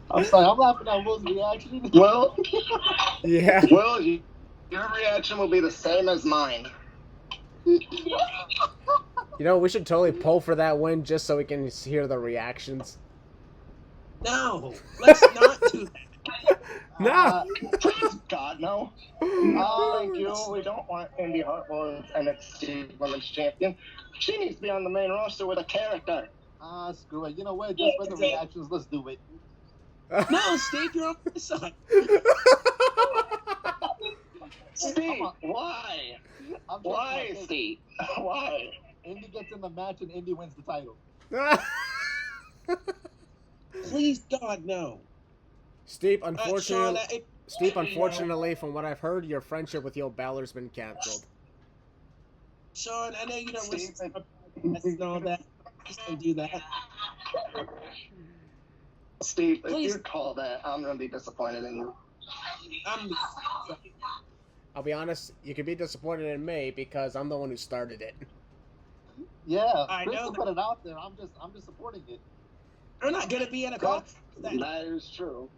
C: I'm sorry, I'm laughing at Will's reaction.
D: Well,
A: Yeah.
D: Will, your reaction will be the same as mine.
A: You know, we should totally pull for that win just so we can hear the reactions.
F: No. Let's not do that.
A: No.
D: Please, God, no. Thank you. We don't want Indy Hartwell as NXT Women's Champion. She needs to be on the main roster with a character.
C: Screw it. You know what? Just for the reactions, let's do it.
F: No, Steve, you're on my side.
D: Steve, why? Why, Steve? Why?
C: Indy gets in the match and Indy wins the title.
F: Please, God, no.
A: Steve,
F: Sean,
A: unfortunately, from what I've heard, your friendship with Yo Balor's been canceled.
F: Sean, I know you don't listen to my podcast and all that. Just don't do that.
D: Steve,
F: Please.
D: if you call that, I'm going to be disappointed in you.
A: I'll be honest, you can be disappointed in me because I'm the one who started it.
C: Yeah,
F: I
C: Chris
F: know
C: will put it out there. I'm just supporting it.
F: You're not going to be in a call.
D: That is true.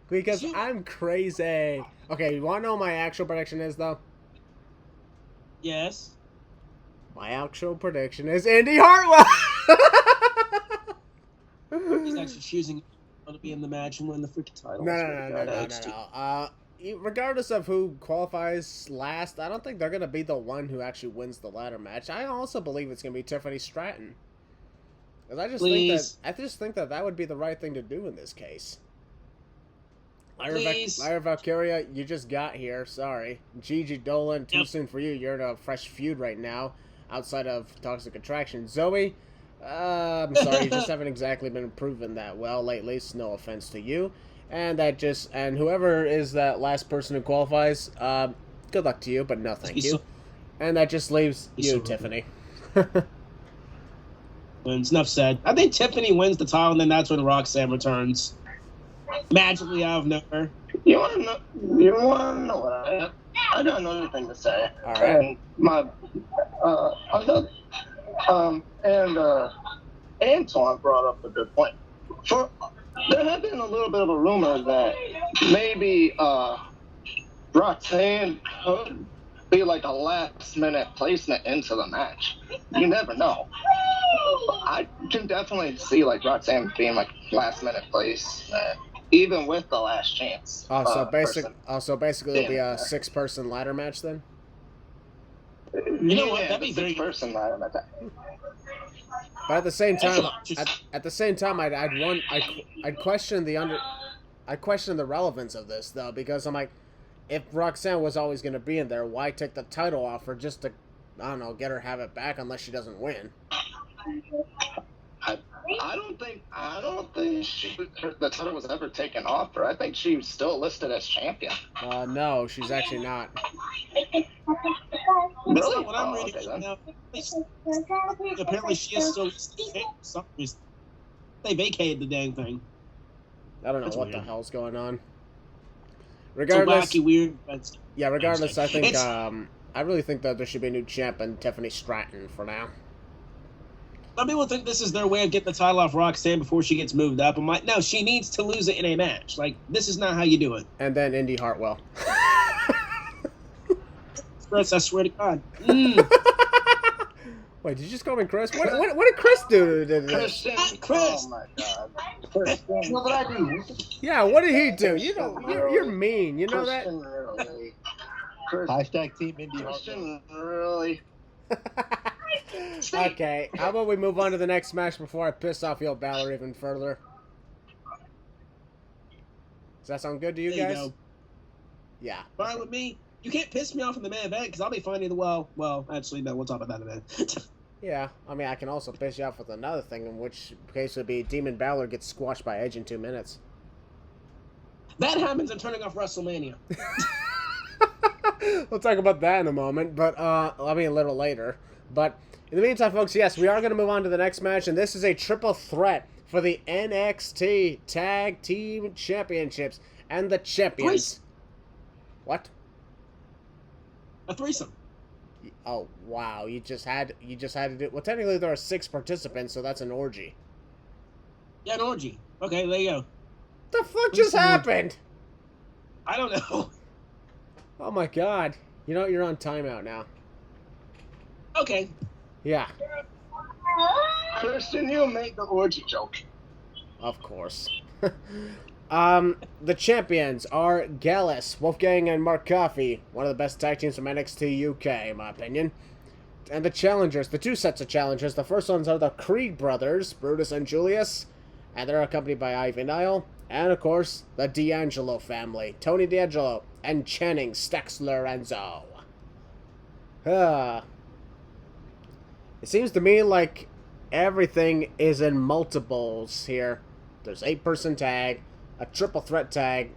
A: Because I'm crazy. Okay, you want to know what my actual prediction is, though?
F: Yes.
A: My actual prediction is Indy Hartwell!
F: He's actually choosing to be in the match and win the freaking title.
A: No. Regardless of who qualifies last, I don't think they're going to be the one who actually wins the ladder match. I also believe it's going to be Tiffany Stratton. Because I just think that would be the right thing to do in this case. Lyra Valkyria, you just got here. Sorry. Gigi Dolan, too soon for you. You're in a fresh feud right now, outside of Toxic Attraction. Zoe, I'm sorry, you just haven't exactly been proven that well lately. So no offense to you. And whoever is that last person who qualifies, good luck to you, but no thank you. And that just leaves you, Tiffany.
F: Wins. Enough said. I think Tiffany wins the title, and then that's when Roxanne returns. Magically out of nowhere.
D: You want to know what I got another thing to say.
A: All right.
D: And Antoine brought up a good point. There had been a little bit of a rumor that maybe Roxanne could be like a last-minute placement into the match. You never know. I can definitely see like Roxanne being like last-minute placement, even with the last chance.
A: So basically, it'll be a 6-person ladder match then.
F: You know what? That'd be very
D: person ladder match.
A: But at the same time, I'd question the relevance of this though, because I'm like, if Roxanne was always going to be in there, why take the title off her just to, I don't know, get her have it back unless she doesn't win?
D: I don't think the title was ever taken off her. I think she was still listed as champion.
A: No, she's actually not.
D: Really?
F: What I'm reading now, apparently she is still listed as champion for some reason. They vacated the dang thing.
A: I don't know
F: That's
A: what
F: weird.
A: the hell's going on.
F: Regardless, it's a wacky, weird.
A: Regardless, I think I really think that there should be a new champ in Tiffany Stratton for now.
F: Some people think this is their way of getting the title off Roxanne before she gets moved up. I'm like, no, she needs to lose it in a match. Like, this is not how you do it.
A: And then Indy Hartwell.
F: Chris, I swear to God.
A: Wait, did you just call me Chris? What did Chris do to this?
F: Chris.
D: Oh my God.
C: You know what I do?
A: Yeah, what did he do? You know, you're mean. You know that?
C: Hashtag Team Indy
D: Christian, really?
A: Okay, how about we move on to the next match before I piss off Yo Balor even further? Does that sound good to you
F: There
A: guys?
F: you go.
A: Yeah.
F: Fine with me. You can't piss me off in the main event because I'll be finding the well, actually, no, we'll talk about that in a minute.
A: Yeah, I mean, I can also piss you off with another thing, in which case would be Demon Balor gets squashed by Edge in 2 minutes.
F: That happens in turning off WrestleMania.
A: We'll talk about that in a moment, but, a little later. But, in the meantime, folks, yes, we are going to move on to the next match, and this is a triple threat for the NXT Tag Team Championships and the champions. What?
F: A threesome.
A: Oh, wow, you just had to do... Well, technically there are 6 participants, so that's an orgy.
F: Yeah, an orgy. Okay, there you go.
A: The fuck just happened?
F: I don't know.
A: Oh my God. You know what? You're on timeout now.
F: Okay.
A: Yeah.
D: Christian, you made the orgy joke.
A: Of course. The champions are Gallus, Wolfgang, and Mark Coffey. One of the best tag teams from NXT UK, in my opinion. And the challengers, the 2 sets of challengers. The first ones are the Creed brothers, Brutus and Julius. And they're accompanied by Ivy Nile. And, of course, the D'Angelo family. Tony D'Angelo and Channing, Stax Lorenzo. It seems to me like everything is in multiples here. There's 8-person tag, a triple threat tag,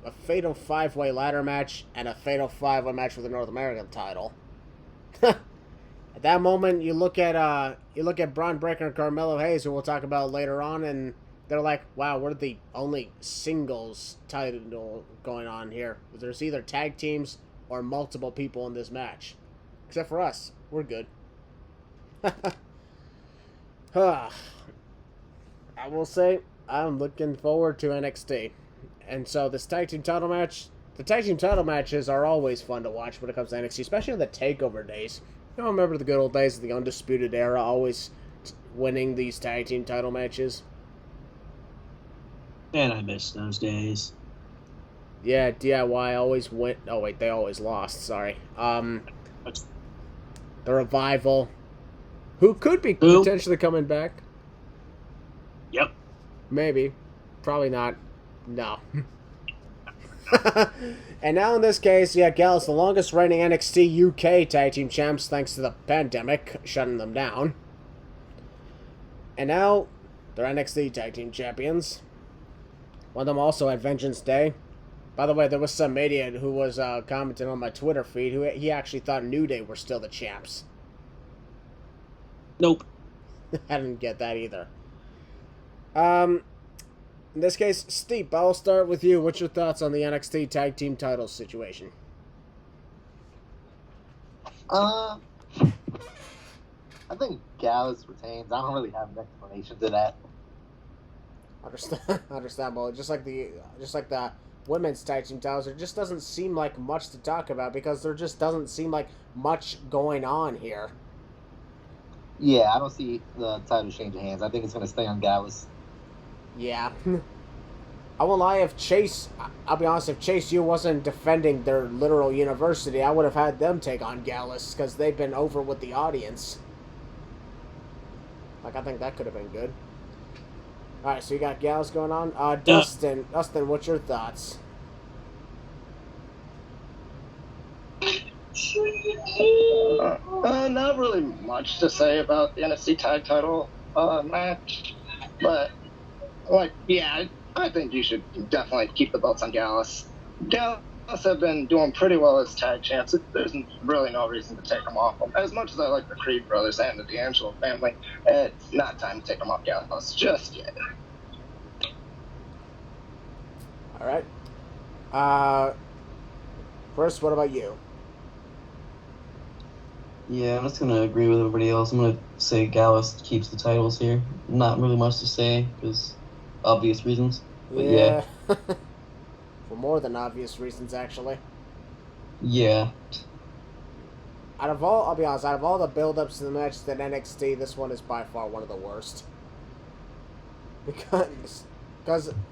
A: a fatal 5-way ladder match, and a fatal 5-way match for the North American title. At that moment, you look at Braun Breaker and Carmelo Hayes, who we'll talk about later on, and they're like, wow, we're the only singles title going on here. There's either tag teams or multiple people in this match. Except for us. We're good. I will say, I'm looking forward to NXT. And so this tag team title match, the tag team title matches are always fun to watch when it comes to NXT, especially in the takeover days. You know, remember the good old days of the Undisputed Era, always winning these tag team title matches?
F: And I miss those days.
A: Yeah, DIY always went. Oh wait, they always lost. Sorry. The Revival, who could be potentially coming back.
F: Yep.
A: Maybe. Probably not. No. And now in this case, yeah, Gallus, the longest reigning NXT UK tag team champs, thanks to the pandemic shutting them down. And now they're NXT tag team champions. One of them also had Vengeance Day. By the way, there was some idiot who was commenting on my Twitter feed who he actually thought New Day were still the champs.
F: Nope.
A: I didn't get that either. In this case, Steve, I'll start with you. What's your thoughts on the NXT tag team titles situation?
C: I think Gallus retains. I don't really have an explanation to that.
A: Understandable. Just like the women's tag team titles, there just doesn't seem like much to talk about because there just doesn't seem like much going on here.
C: Yeah, I don't see the title changing hands. I think it's going to stay on Gallus.
A: Yeah. I won't lie, I'll be honest, if Chase U wasn't defending their literal university, I would have had them take on Gallus because they've been over with the audience. Like, I think that could have been good. Alright, so you got Gallus going on. Dustin, what's your thoughts?
D: Not really much to say about the NXT tag title match, but I think you should definitely keep the belts on Gallus. Gallus have been doing pretty well as tag champs. There's really no reason to take them off them. As much as I like the Creed brothers and the D'Angelo family, it's not time to take them off Gallus just yet.
A: All right. Chris, what about you?
E: Yeah, I'm just going to agree with everybody else. I'm going to say Gallus keeps the titles here. Not really much to say, because obvious reasons. But yeah.
A: For more than obvious reasons, actually.
E: Yeah.
A: I'll be honest, out of all the build-ups to the matches at NXT, this one is by far one of the worst. Because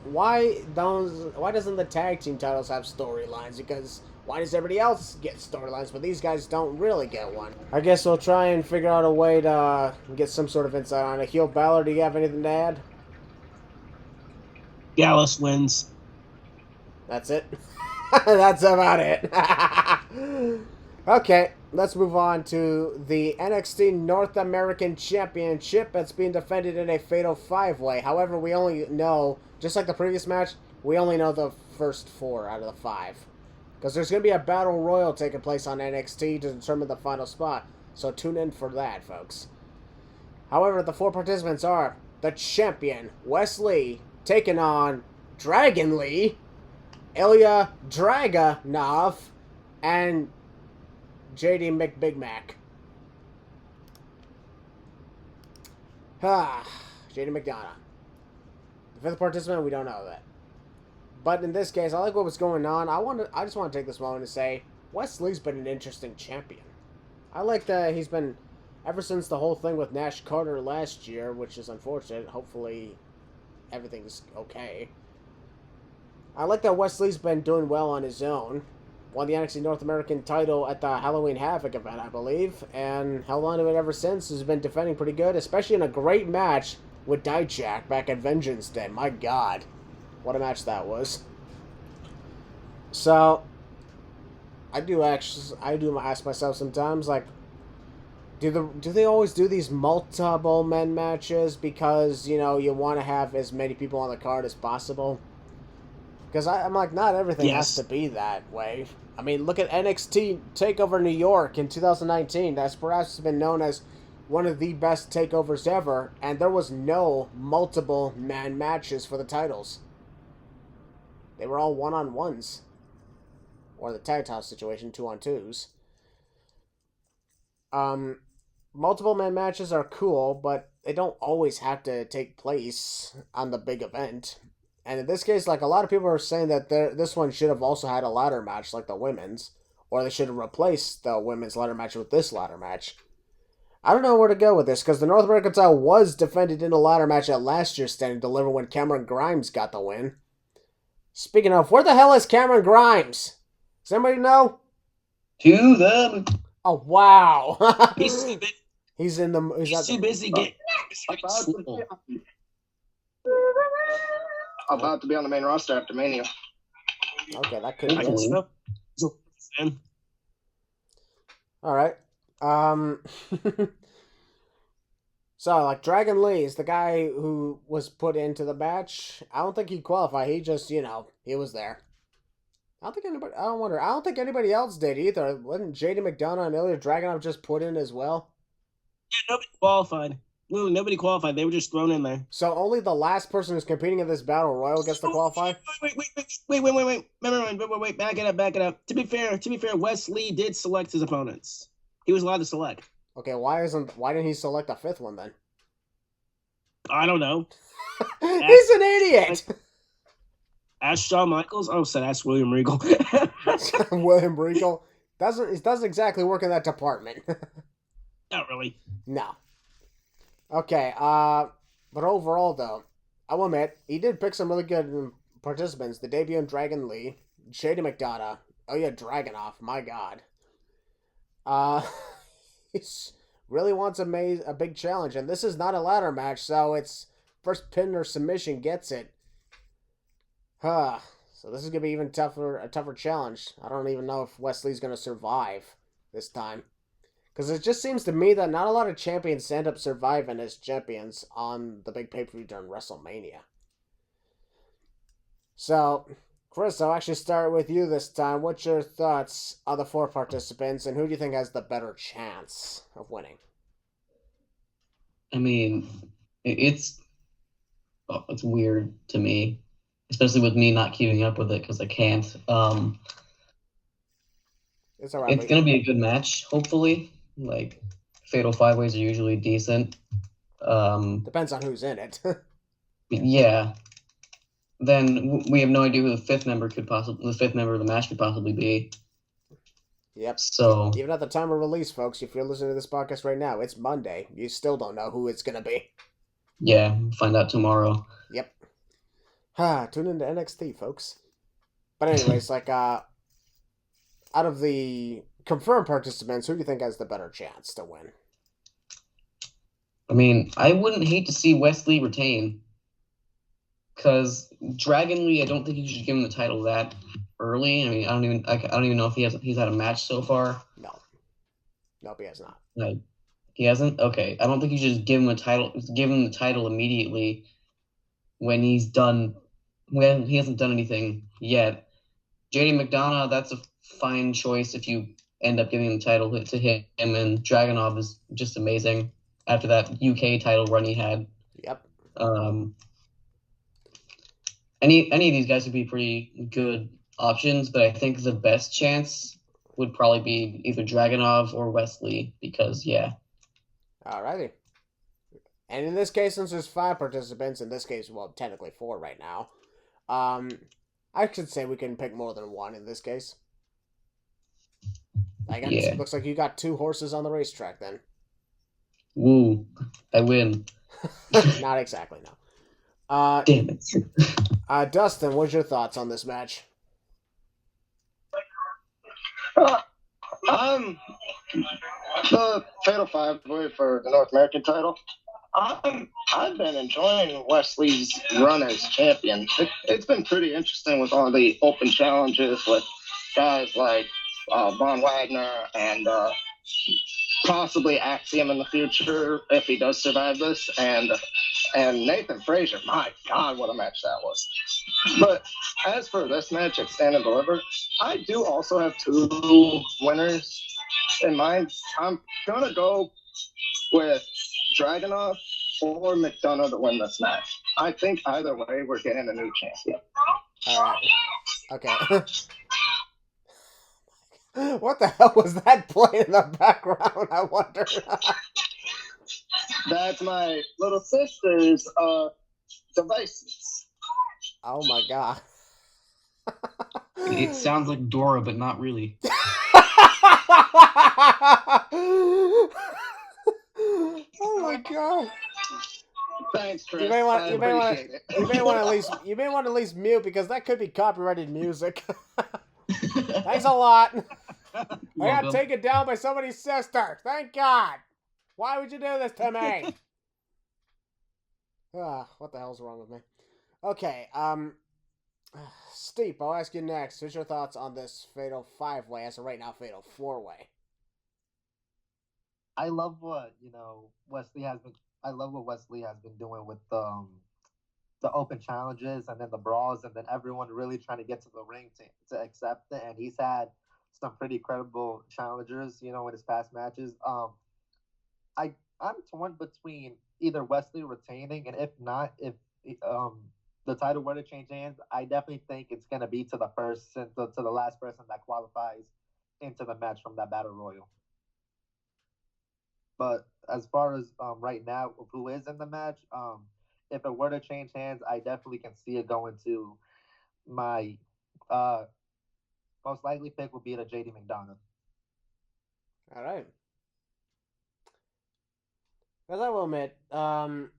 A: why doesn't the tag team titles have storylines? Because why does everybody else get storylines, but these guys don't really get one? I guess we'll try and figure out a way to get some sort of insight on it. Heel Balor, do you have anything to add?
F: Gallus wins.
A: That's it? That's about it. Okay, let's move on to the NXT North American Championship that's being defended in a fatal 5-way. However, we only know, just like the previous match, we only know the first 4 out of the 5. Because there's going to be a battle royal taking place on NXT to determine the final spot. So tune in for that, folks. However, the 4 participants are the champion, Wes Lee, taking on Dragon Lee, Ilya Dragunov, and JD McBig Mac. JD McDonough. The 5th participant, we don't know that. But in this case, I like what was going on. I just want to take this moment to say, Wes Lee's been an interesting champion. I like that he's been, ever since the whole thing with Nash Carter last year, which is unfortunate. Hopefully, everything's okay. I like that Wes Lee's been doing well on his own. Won the NXT North American title at the Halloween Havoc event, I believe, and held on to it ever since. Has been defending pretty good, especially in a great match with Dijak back at Vengeance Day. My God, what a match that was. So, I do ask myself sometimes, like, Do they always do these multiple men matches because, you know, you want to have as many people on the card as possible? Because I'm like, not everything has to be that way. I mean, look at NXT TakeOver New York in 2019. That's perhaps been known as one of the best takeovers ever, and there was no multiple man matches for the titles. They were all one-on-ones. Or the tag title situation, 2-on-2s. Multiple man matches are cool, but they don't always have to take place on the big event. And in this case, like, a lot of people are saying that this one should have also had a ladder match like the women's, or they should have replaced the women's ladder match with this ladder match. I don't know where to go with this, because the North American title was defended in a ladder match at last year's Stand and Deliver when Cameron Grimes got the win. Speaking of, where the hell is Cameron Grimes? Does anybody know?
E: To them.
A: Oh, wow.
F: He's too busy.
A: He's
F: Too busy getting.
D: About to be on the main roster after Mania.
A: Okay, that could be
F: I
A: it.
F: guess so.
A: All right. So, like, Dragon Lee is the guy who was put into the match. I don't think he qualified. He just, you know, he was there. I don't think anybody else did either. Wasn't JD McDonough and Ilya Dragunov just put in as well?
F: Yeah, nobody qualified. Literally, nobody qualified. They were just thrown in there.
A: So only the last person who's competing in this battle royal gets to qualify?
F: Wait. Back it up. To be fair, Wes Lee did select his opponents. He was allowed to select.
A: Okay, why didn't he select a fifth one then?
F: I don't know.
A: He's an idiot!
F: Ask Shawn Michaels? Oh, said ask William Regal.
A: William Regal doesn't exactly work in that department.
F: Not really.
A: No. Okay, but overall though, I will admit, he did pick some really good participants. The debut in Dragon Lee, JD McDonough, oh yeah, Dragunov, my god. He really wants a big challenge, and this is not a ladder match, so it's first pin or submission gets it. So this is gonna be a tougher challenge. I don't even know if Wesley's gonna survive this time. Because it just seems to me that not a lot of champions end up surviving as champions on the big pay-per-view during WrestleMania. So, Chris, I'll actually start with you this time. What's your thoughts on the 4 participants, and who do you think has the better chance of winning?
E: I mean, it's weird to me, especially with me not keeping up with it because I can't.
A: It's all right.
E: It's going to be a good match, hopefully. Like, Fatal 5-Ways are usually decent.
A: Depends on who's in it.
E: Yeah. Then we have no idea who the fifth member of the match could possibly be.
A: Yep.
E: So
A: even at the time of release, folks, if you're listening to this podcast right now, it's Monday. You still don't know who it's gonna be.
E: Yeah, find out tomorrow.
A: Yep. Tune into NXT, folks. But anyways, like, out of the confirmed participants, who do you think has the better chance to win?
E: I mean, I wouldn't hate to see Wesley retain. Because Dragon Lee, I don't think you should give him the title that early. I mean, I don't even know if he's had a match so far.
A: No. Nope, he has not.
E: Like, he hasn't? Okay. I don't think you should just give him the title immediately when he hasn't done anything yet. JD McDonough, that's a fine choice if you end up giving the title to him, and Dragunov is just amazing after that UK title run he had.
A: Yep.
E: Any of these guys would be pretty good options, but I think the best chance would probably be either Dragunov or Wesley because, yeah.
A: Alrighty. And in this case, since there's 5 participants, in this case, well, technically 4 right now, I should say we can pick more than 1 in this case. It looks like you got 2 horses on the racetrack then.
E: Woo. I win.
A: Not exactly, no.
E: Damn it.
A: Dustin, what's your thoughts on this match?
D: The Fatal 5-Way for the North American title. I've been enjoying Wesley's run as champion. It's been pretty interesting with all the open challenges with guys like Von Wagner and possibly Axiom in the future if he does survive this, and Nathan Frazier. My God, what a match that was! But as for this match at Stand and Deliver, I do also have two winners in mind. I'm gonna go with Dragunov or McDonough to win this match. I think either way, we're getting a new champion.
A: All right. Okay. What the hell was that playing in the background? I wonder.
D: That's my little sister's devices.
A: Oh my god.
E: It sounds like Dora, but not really.
A: Oh my god.
D: Thanks, Chris.
A: You may want
D: I
A: to at least mute because that could be copyrighted music. Thanks a lot. I got taken down by somebody's sister. Thank God. Why would you do this to me? What the hell's wrong with me? Okay, Steve, I'll ask you next. What's your thoughts on this Fatal 5-Way, as of right now, Fatal 4-Way?
C: I love what Wesley has been doing with the open challenges and then the brawls and then everyone really trying to get to the ring to accept it. And he's had some pretty credible challengers, in his past matches. I'm torn between either Wesley retaining, and if not, if the title were to change hands, I definitely think it's gonna be to the last person that qualifies into the match from that battle royal. But as far as right now, who is in the match, if it were to change hands, I definitely can see it going to my most likely pick would be to JD McDonough.
A: All right. Because I will admit, Ilya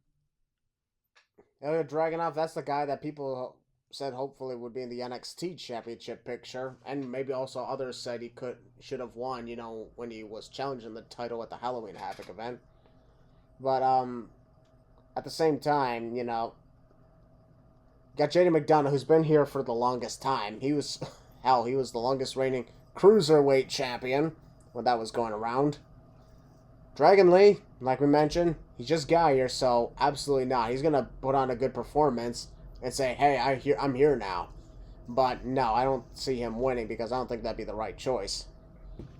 A: Dragunov, that's the guy that people said hopefully would be in the NXT Championship picture, and maybe also others said he should have won, when he was challenging the title at the Halloween Havoc event. But at the same time, got JD McDonough, who's been here for the longest time. He was the longest reigning cruiserweight champion when that was going around. Dragon Lee, like we mentioned, he just got here, so absolutely not. He's gonna put on a good performance and say, hey, I'm here now. But no, I don't see him winning because I don't think that'd be the right choice.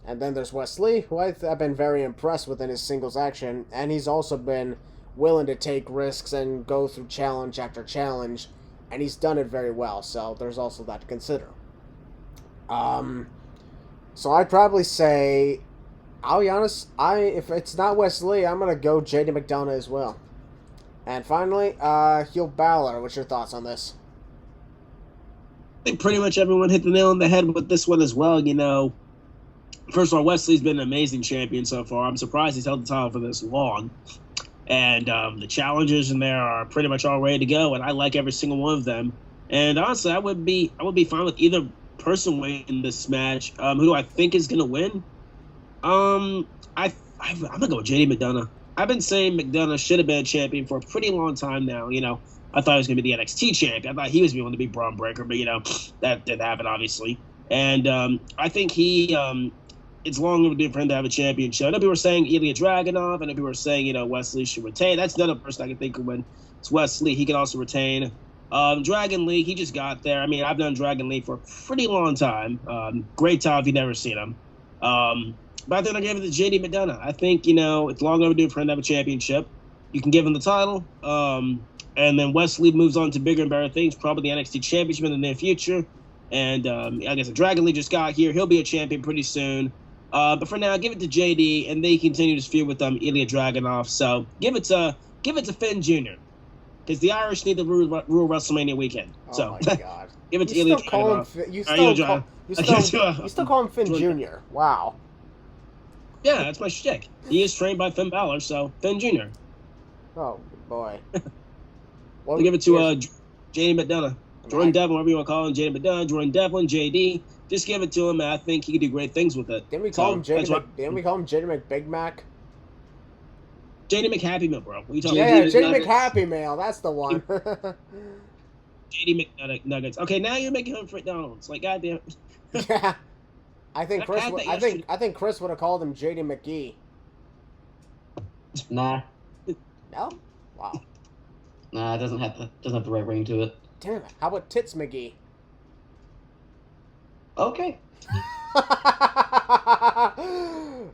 A: And then there's Wesley, who I've been very impressed with in his singles action, and he's also been willing to take risks and go through challenge after challenge, and he's done it very well, so there's also that to consider. So I'd probably say, I'll be honest, if it's not Wesley, I'm going to go JD McDonough as well. And finally, Heel Balor. What's your thoughts on this?
F: I think pretty much everyone hit the nail on the head with this one as well. First of all, Wesley's been an amazing champion so far. I'm surprised he's held the title for this long. And the challenges in there are pretty much all ready to go, and I like every single one of them. And honestly, I would be fine with either person winning this match. Who do I think is going to win? I'm gonna go with JD McDonough. I've been saying McDonough should have been a champion for a pretty long time now. I thought he was gonna be the NXT champion. I thought he was going to be Braun Breaker, but that didn't happen, obviously. And I think it's long overdue for him to have a championship. I know people were saying Ilya Dragunov. I know people were saying Wesley should retain. That's another person I can think of when it's Wesley. He can also retain. Dragon Lee, he just got there. I mean, I've done Dragon Lee for a pretty long time. Great time if you've never seen him. But I think I gave it to JD McDonough. I think, it's long overdue for him to have a championship. You can give him the title. And then Wesley moves on to bigger and better things, probably the NXT Championship in the near future. And I guess Dragon Lee just got here. He'll be a champion pretty soon. But for now, give it to JD, and they continue this feud with Ilya Dragunov. So give it to Finn Jr. Because the Irish need to rule WrestleMania weekend. So
A: my God.
F: Give it to Ilya Dragunov.
A: You still call him Finn Jr. Wow.
F: Yeah, that's my shtick. He is trained by Finn Balor, so Finn Jr.
A: Oh, boy.
F: Well, we'll give it to JD McDonough. Jordan Devlin, whatever you want to call him, JD McDonough, Jordan Devlin, JD. Just give it to him, and I think he can do great things with it.
A: Didn't we call him JD McBig Mac?
F: JD McHappy Meal, bro. What are you talking
A: about? JD McHappy Meal. That's the one.
F: JD McNuggets. Okay, now you're making him for McDonald's. Like, goddamn.
A: Yeah. I think Chris would have called him JD McGee.
E: Nah.
A: No? Wow.
E: Nah, it doesn't have the right ring to it.
A: Damn it. How about Tits McGee?
E: Okay.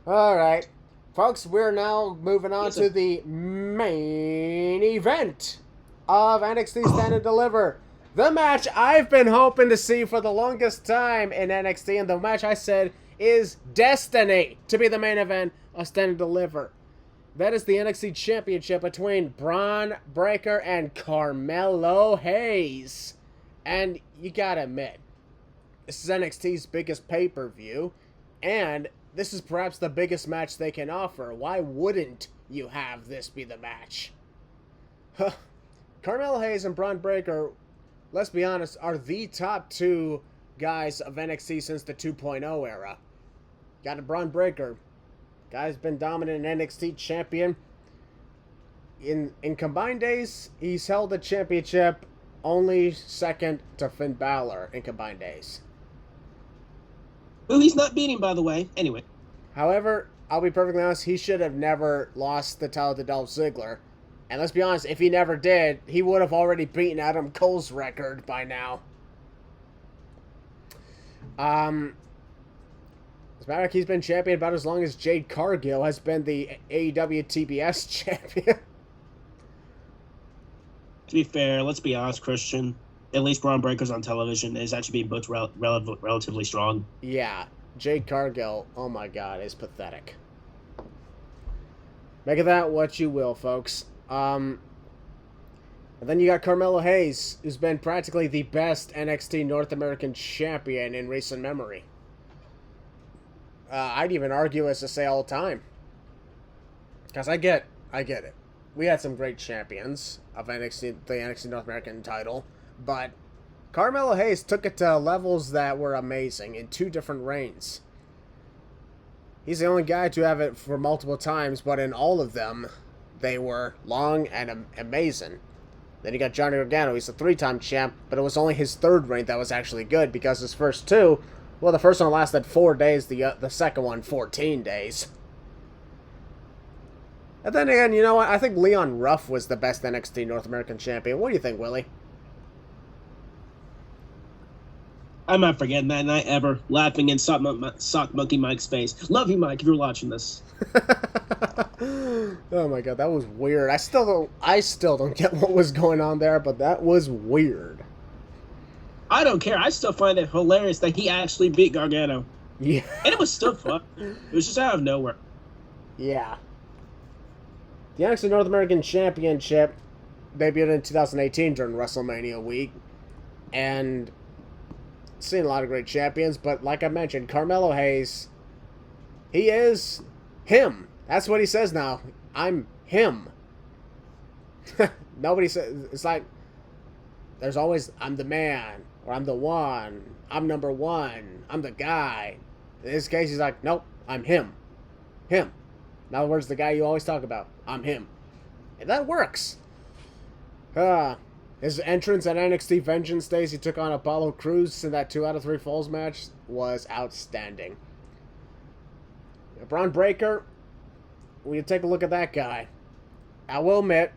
A: Alright. Folks, we're now moving on to the main event of NXT Stand Deliver. The match I've been hoping to see for the longest time in NXT, and the match I said is destiny to be the main event of Stand Deliver. That is the NXT Championship between Braun Breaker and Carmelo Hayes. And you gotta admit, this is NXT's biggest pay-per-view, and this is perhaps the biggest match they can offer. Why wouldn't you have this be the match? Carmelo Hayes and Braun Breaker, let's be honest, are the top two guys of NXT since the 2.0 era. Got a Braun Breaker. Guy's been dominant NXT champion. In combined days, he's held the championship only second to Finn Balor in combined days.
F: Who he's not beating, by the way. Anyway.
A: However, I'll be perfectly honest, he should have never lost the title to Dolph Ziggler. And let's be honest, if he never did, he would have already beaten Adam Cole's record by now. As a matter of fact, he's been champion about as long as Jade Cargill has been the AEW TBS champion.
F: To be fair, let's be honest, Christian. At least Braun Breaker's on television is actually being booked relatively strong.
A: Yeah, Jade Cargill, oh my god, is pathetic. Make of that what you will, folks. And then you got Carmelo Hayes, who's been practically the best NXT North American champion in recent memory. I'd even argue as to say all the time. Because I get it. We had some great champions of NXT, the NXT North American title, but Carmelo Hayes took it to levels that were amazing in two different reigns. He's the only guy to have it for multiple times, but in all of them, they were long and amazing. Then you got Johnny Gargano. He's a 3-time champ, but it was only his third reign that was actually good, because his first two, well, the first one lasted 4 days, the second one 14 days. And then again, you know what? I think Leon Ruff was the best NXT North American champion. What do you think, Willie?
F: I'm not forgetting that night ever, laughing in Sock Monkey Mike's face. Love you, Mike, if you're watching this.
A: Oh my god, that was weird. I still don't get what was going on there, but that was weird.
F: I don't care. I still find it hilarious that he actually beat Gargano.
A: Yeah.
F: And it was still fun. It was just out of nowhere.
A: Yeah. The NXT North American Championship debuted in 2018 during WrestleMania week. And seen a lot of great champions, but like I mentioned, Carmelo Hayes, he is him. That's what he says now. I'm him. Nobody says, it's like, there's always, I'm the man, or I'm the one, I'm number one, I'm the guy. In this case, he's like, nope, I'm him. Him. In other words, the guy you always talk about. I'm him. And that works. His entrance at NXT Vengeance Days, he took on Apollo Crews in that 2 out of 3 falls match, was outstanding. Braun Breaker, when you take a look at that guy, I will admit,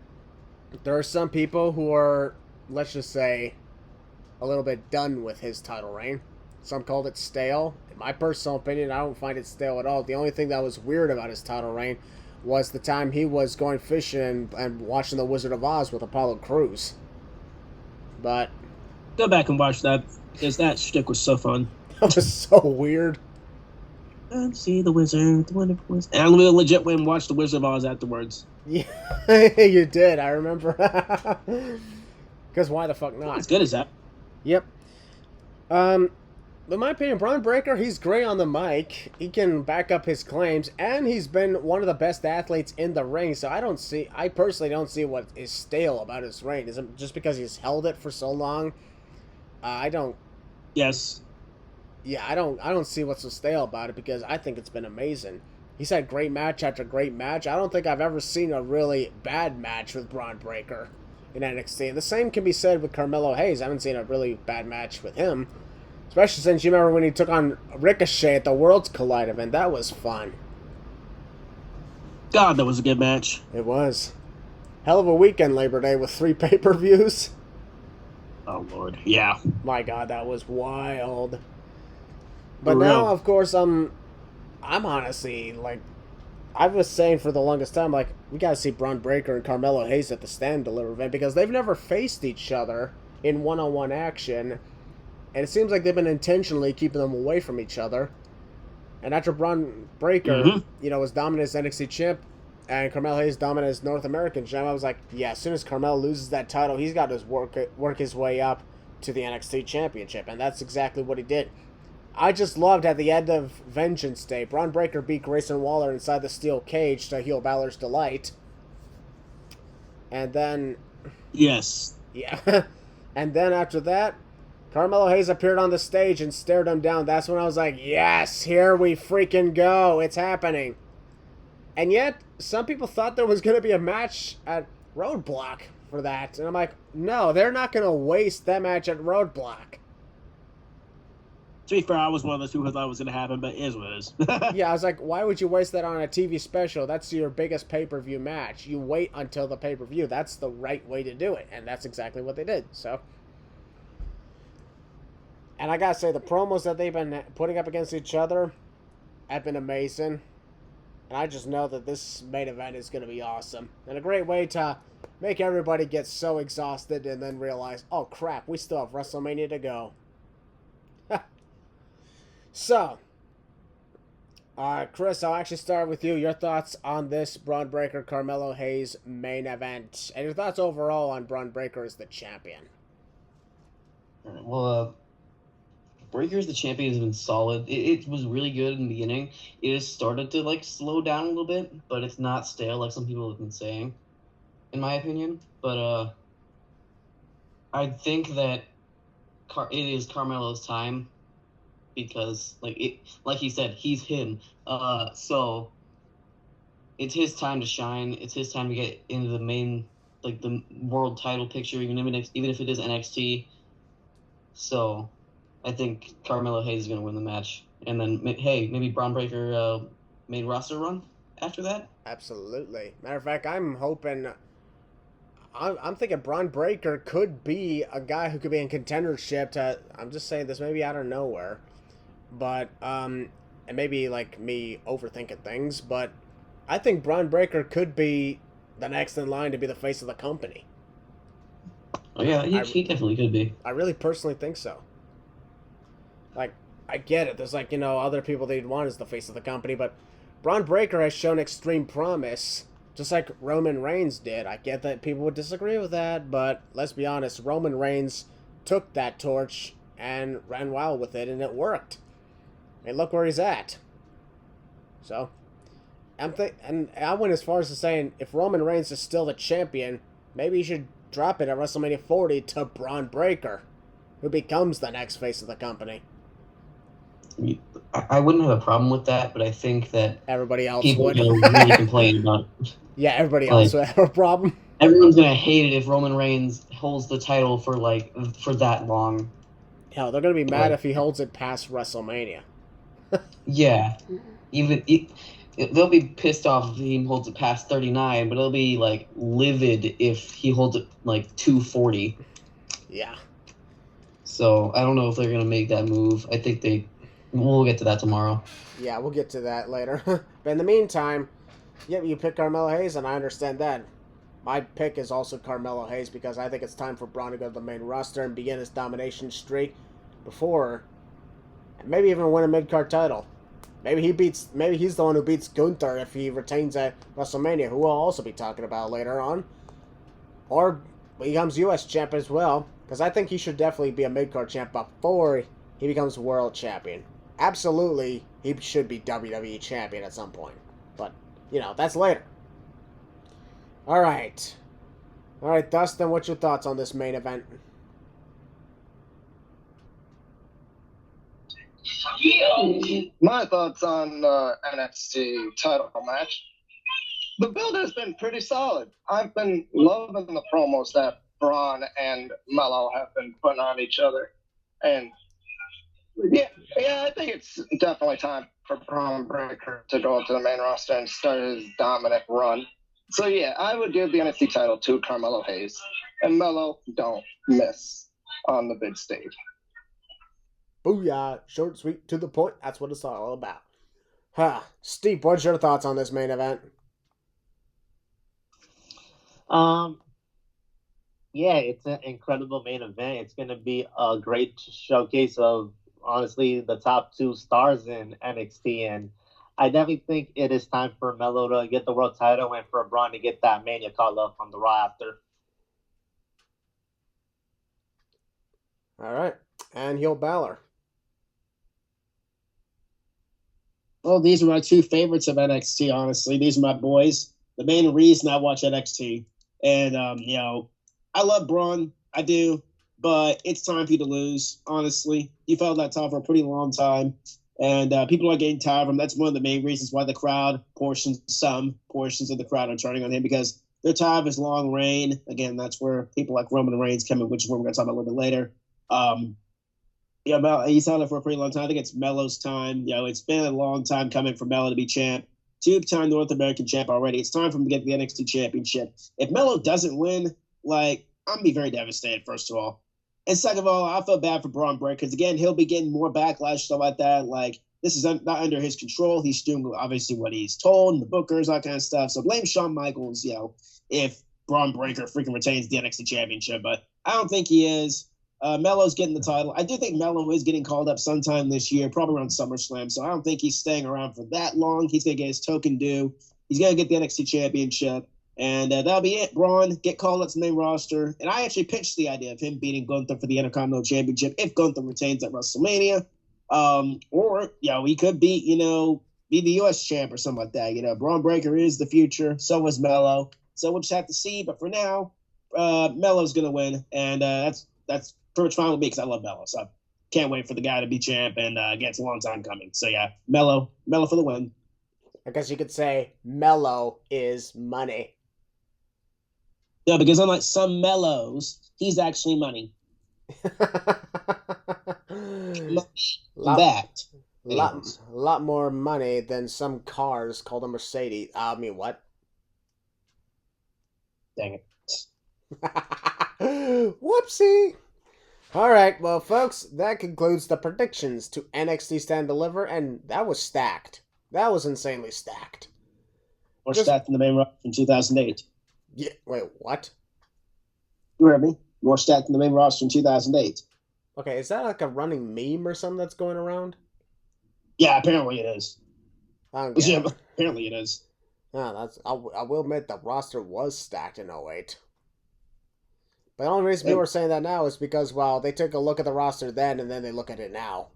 A: there are some people who are, let's just say, a little bit done with his title reign. Some called it stale. In my personal opinion, I don't find it stale at all. The only thing that was weird about his title reign was the time he was going fishing and watching The Wizard of Oz with Apollo Crews. But
F: go back and watch that, because that shtick was so fun.
A: That was so weird.
F: And see the wizard, the wonderful wizard. And I'm gonna legit went and watch The Wizard of Oz afterwards.
A: Yeah, you did. I remember. Because why the fuck not?
F: As good as that.
A: Yep. In my opinion, Braun Breaker, he's great on the mic. He can back up his claims, and he's been one of the best athletes in the ring. So I personally don't see what is stale about his reign. Is it just because he's held it for so long? I don't.
F: Yes.
A: Yeah, I don't see what's so stale about it, because I think it's been amazing. He's had great match after great match. I don't think I've ever seen a really bad match with Braun Breaker in NXT. And the same can be said with Carmelo Hayes. I haven't seen a really bad match with him. Especially since you remember when he took on Ricochet at the Worlds Collide event. That was fun.
F: God, that was a good match.
A: It was. Hell of a weekend, Labor Day, with 3 pay-per-views.
F: Oh, Lord. Yeah.
A: My God, that was wild. But
F: For
A: now,
F: real.
A: of course, I'm honestly, like, I was saying for the longest time, like, we gotta see Braun Breaker and Carmelo Hayes at the Stand Deliver event because they've never faced each other in one-on-one action, and it seems like they've been intentionally keeping them away from each other. And after Braun Breaker, was dominant as NXT champ, and Carmelo Hayes dominant as North American champ, I was like, yeah, as soon as Carmelo loses that title, he's got to work his way up to the NXT championship, and that's exactly what he did. I just loved at the end of Vengeance Day, Braun Breaker beat Grayson Waller inside the steel cage to heel Balor's delight. And then...
F: Yes.
A: Yeah. And then after that, Carmelo Hayes appeared on the stage and stared him down. That's when I was like, yes, here we freaking go. It's happening. And yet, some people thought there was going to be a match at Roadblock for that. And I'm like, no, they're not going to waste that match at Roadblock.
F: To be fair, I was one of those people who thought it was going to happen, but it is what it is.
A: Yeah, I was like, why would you waste that on a TV special? That's your biggest pay-per-view match. You wait until the pay-per-view. That's the right way to do it. And that's exactly what they did. So, and I gotta say, the promos that they've been putting up against each other have been amazing. And I just know that this main event is going to be awesome. And a great way to make everybody get so exhausted and then realize, oh crap, we still have WrestleMania to go. So, Chris, I'll actually start with you. Your thoughts on this Braun Breaker Carmelo Hayes main event, and your thoughts overall on Braun Breaker as the champion.
E: Well, Breaker as the champion has been solid. It was really good in the beginning. It has started to slow down a little bit, but it's not stale like some people have been saying, in my opinion. But I think that it is Carmelo's time. Because like he said, he's him. So it's his time to shine. It's his time to get into the main, the world title picture, even if it is NXT. So I think Carmelo Hayes is going to win the match, and then maybe Braun Breaker main roster run after that.
A: Absolutely. Matter of fact, I'm thinking Braun Breaker could be a guy who could be in contendership to. I'm just saying this maybe out of nowhere. But, and maybe, me overthinking things, but I think Braun Breaker could be the next in line to be the face of the company.
E: Oh, yeah, he definitely could be.
A: I really personally think so. I get it. There's, other people they'd want as the face of the company, but Braun Breaker has shown extreme promise, just like Roman Reigns did. I get that people would disagree with that, but let's be honest, Roman Reigns took that torch and ran wild with it, and it worked. And look where he's at. So, and I went as far as to saying, if Roman Reigns is still the champion, maybe he should drop it at WrestleMania 40 to Braun Breaker, who becomes the next face of the company.
E: I wouldn't have a problem with that, but I think that
A: everybody else
E: people
A: would
E: really complain about it.
A: Yeah, everybody else would have a problem.
E: Everyone's gonna hate it if Roman Reigns holds the title for that long.
A: Hell, they're gonna be mad if he holds it past WrestleMania.
E: Yeah, they'll be pissed off if he holds it past 39, but they'll be livid if he holds it 240.
A: Yeah.
E: So I don't know if they're gonna make that move. I think we'll get to that tomorrow.
A: Yeah, we'll get to that later. But in the meantime, yeah, you pick Carmelo Hayes, and I understand that. My pick is also Carmelo Hayes because I think it's time for Braun to go to the main roster and begin his domination streak before. Maybe even win a mid-card title. Maybe he's the one who beats Gunther if he retains at WrestleMania, who we'll also be talking about later on. Or becomes U.S. champ as well, because I think he should definitely be a mid-card champ before he becomes world champion. Absolutely, he should be WWE champion at some point. But, that's later. Alright, Dustin, what's your thoughts on this main event?
D: My thoughts on NXT title match. The build has been pretty solid. I've been loving the promos that Braun and Melo have been putting on each other. And Yeah, I think it's definitely time for Braun Breaker to go to the main roster and start his Dominik run. So yeah, I would give the NXT title to Carmelo Hayes, and Melo don't miss on the big stage.
A: Booyah. Short, sweet, to the point. That's what it's all about. Huh. Steve, what's your thoughts on this main event?
C: Yeah, it's an incredible main event. It's going to be a great showcase of, honestly, the top two stars in NXT. And I definitely think it is time for Melo to get the world title and for Braun to get that Mania call up on the Raw after.
A: All right. And heel Balor.
F: Well, these are my two favorites of NXT, honestly. These are my boys. The main reason I watch NXT. And, I love Braun. I do. But it's time for you to lose, honestly. You've held that title for a pretty long time. And people are getting tired of him. That's one of the main reasons why some portions of the crowd are turning on him, because they're tired of his long reign. Again, that's where people like Roman Reigns come in, which is what we're going to talk about a little bit later. He's held it for a pretty long time. I think it's Melo's time. It's been a long time coming for Melo to be champ. Two-time North American champ already. It's time for him to get the NXT championship. If Melo doesn't win, I'm going to be very devastated, first of all. And second of all, I feel bad for Braun Breaker because, again, he'll be getting more backlash, stuff like that. This is not under his control. He's doing, obviously, what he's told, and the bookers, that kind of stuff. So blame Shawn Michaels, if Braun Breaker freaking retains the NXT championship. But I don't think he is. Melo's getting the title. I do think Melo is getting called up sometime this year, probably around SummerSlam. So I don't think he's staying around for that long. He's going to get his token due. He's going to get the NXT championship. And that'll be it. Braun, get called up to the main roster. And I actually pitched the idea of him beating Gunther for the Intercontinental Championship if Gunther retains at WrestleMania. Or he could be the U.S. champ or something like that. Braun Breaker is the future. So is Melo. So we'll just have to see. But for now, Melo's going to win. And that's pretty much fine with me because I love Melo. So I can't wait for the guy to be champ. And again, it's a long time coming. So yeah, Melo for the win.
A: I guess you could say Melo is money.
F: Yeah, because unlike some Mellows, he's actually money.
A: lot more money than some cars called a Mercedes. I mean, what?
F: Dang it.
A: Whoopsie. All right, well, folks, that concludes the predictions to NXT Stand Deliver, and that was stacked. That was insanely stacked.
F: More stacked than the main roster in 2008.
A: Yeah, wait, what?
F: You heard me? More stacked than the main roster in 2008.
A: Okay, is that like a running meme or something that's going around?
F: Yeah, apparently it is.
A: Okay.
F: Yeah, apparently it is.
A: I will admit the roster was stacked in 08. But the only reason people are saying that now is because, well, they took a look at the roster then and then they look at it now.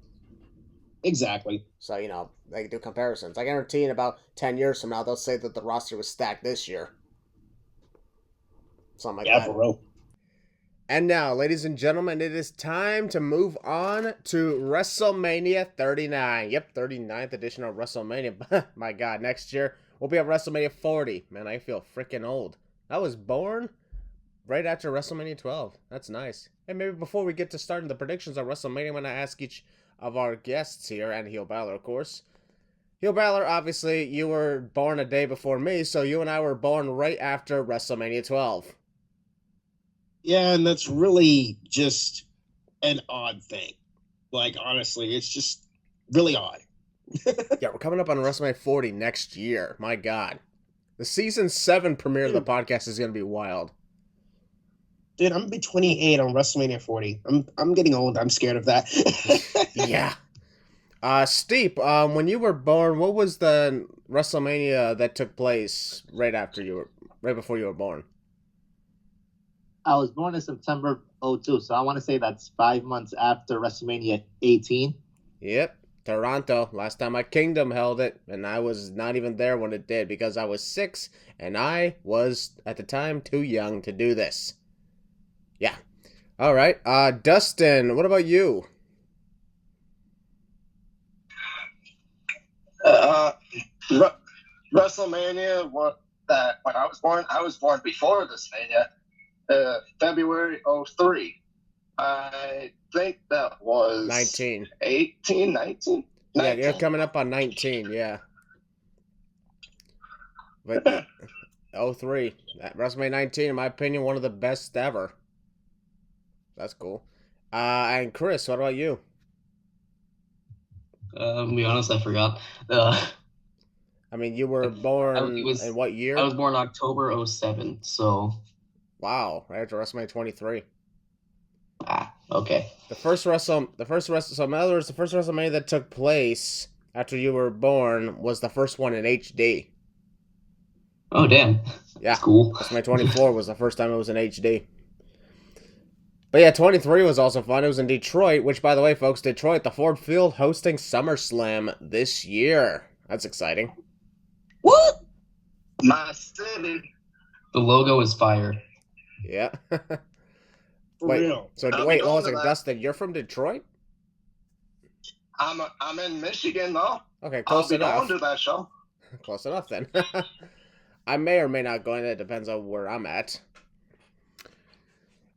F: Exactly.
A: So, they do comparisons. I guarantee in about 10 years from now, they'll say that the roster was stacked this year. Something like that.
F: Yeah, for real.
A: And now, ladies and gentlemen, it is time to move on to WrestleMania 39. Yep, 39th edition of WrestleMania. My God, next year we'll be at WrestleMania 40. Man, I feel freaking old. I was born right after WrestleMania 12. That's nice. And maybe before we get to starting the predictions of WrestleMania, I'm going to ask each of our guests here, and Heel Balor, of course. Heel Balor, obviously, you were born a day before me, so you and I were born right after WrestleMania 12.
F: Yeah, and that's really just an odd thing. Honestly, it's just really odd.
A: Yeah, we're coming up on WrestleMania 40 next year. My God. The season 7 premiere of the podcast is going to be wild.
F: Dude, I'm going to be 28 on WrestleMania 40. I'm getting old. I'm scared of that.
A: Yeah. Steve, when you were born, what was the WrestleMania that took place right before you were born?
C: I was born in September 02, so I want to say that's 5 months after WrestleMania 18.
A: Yep, Toronto. Last time my kingdom held it, and I was not even there when it did because I was 6, and I was, at the time, too young to do this. Yeah. All right. Dustin, what about you?
D: WrestleMania, when I was born before this Mania. February 03. I think that was
A: 19.
D: 18, 19?
A: Yeah, you're
D: 19.
A: coming up on 19, yeah. But 03. WrestleMania 19, in my opinion, one of the best ever. That's cool. And Chris, what about you?
E: To be honest, I forgot.
A: I mean, you were born in what year?
E: I was born October 07, so.
A: Wow, right after WrestleMania 23.
E: Okay.
A: So in other words, the first WrestleMania that took place after you were born was the first one in HD.
E: Oh, damn.
A: Yeah.
E: That's cool.
A: WrestleMania 24 was the first time it was in HD. But yeah, 23 was also fun. It was in Detroit, which, by the way, folks, Detroit, the Ford Field, hosting SummerSlam this year. That's exciting.
F: What?
D: My city.
E: The logo is fire.
A: Yeah.
F: For
A: wait,
F: real.
A: So
D: I'll
A: wait,
D: be going
A: hold
D: to
A: on,
D: that.
A: Dustin, you're from Detroit?
D: I'm in Michigan, though.
A: Okay,
D: I'll
A: close
D: be
A: enough.
D: going to that show.
A: Close enough then. I may or may not go in. It depends on where I'm at.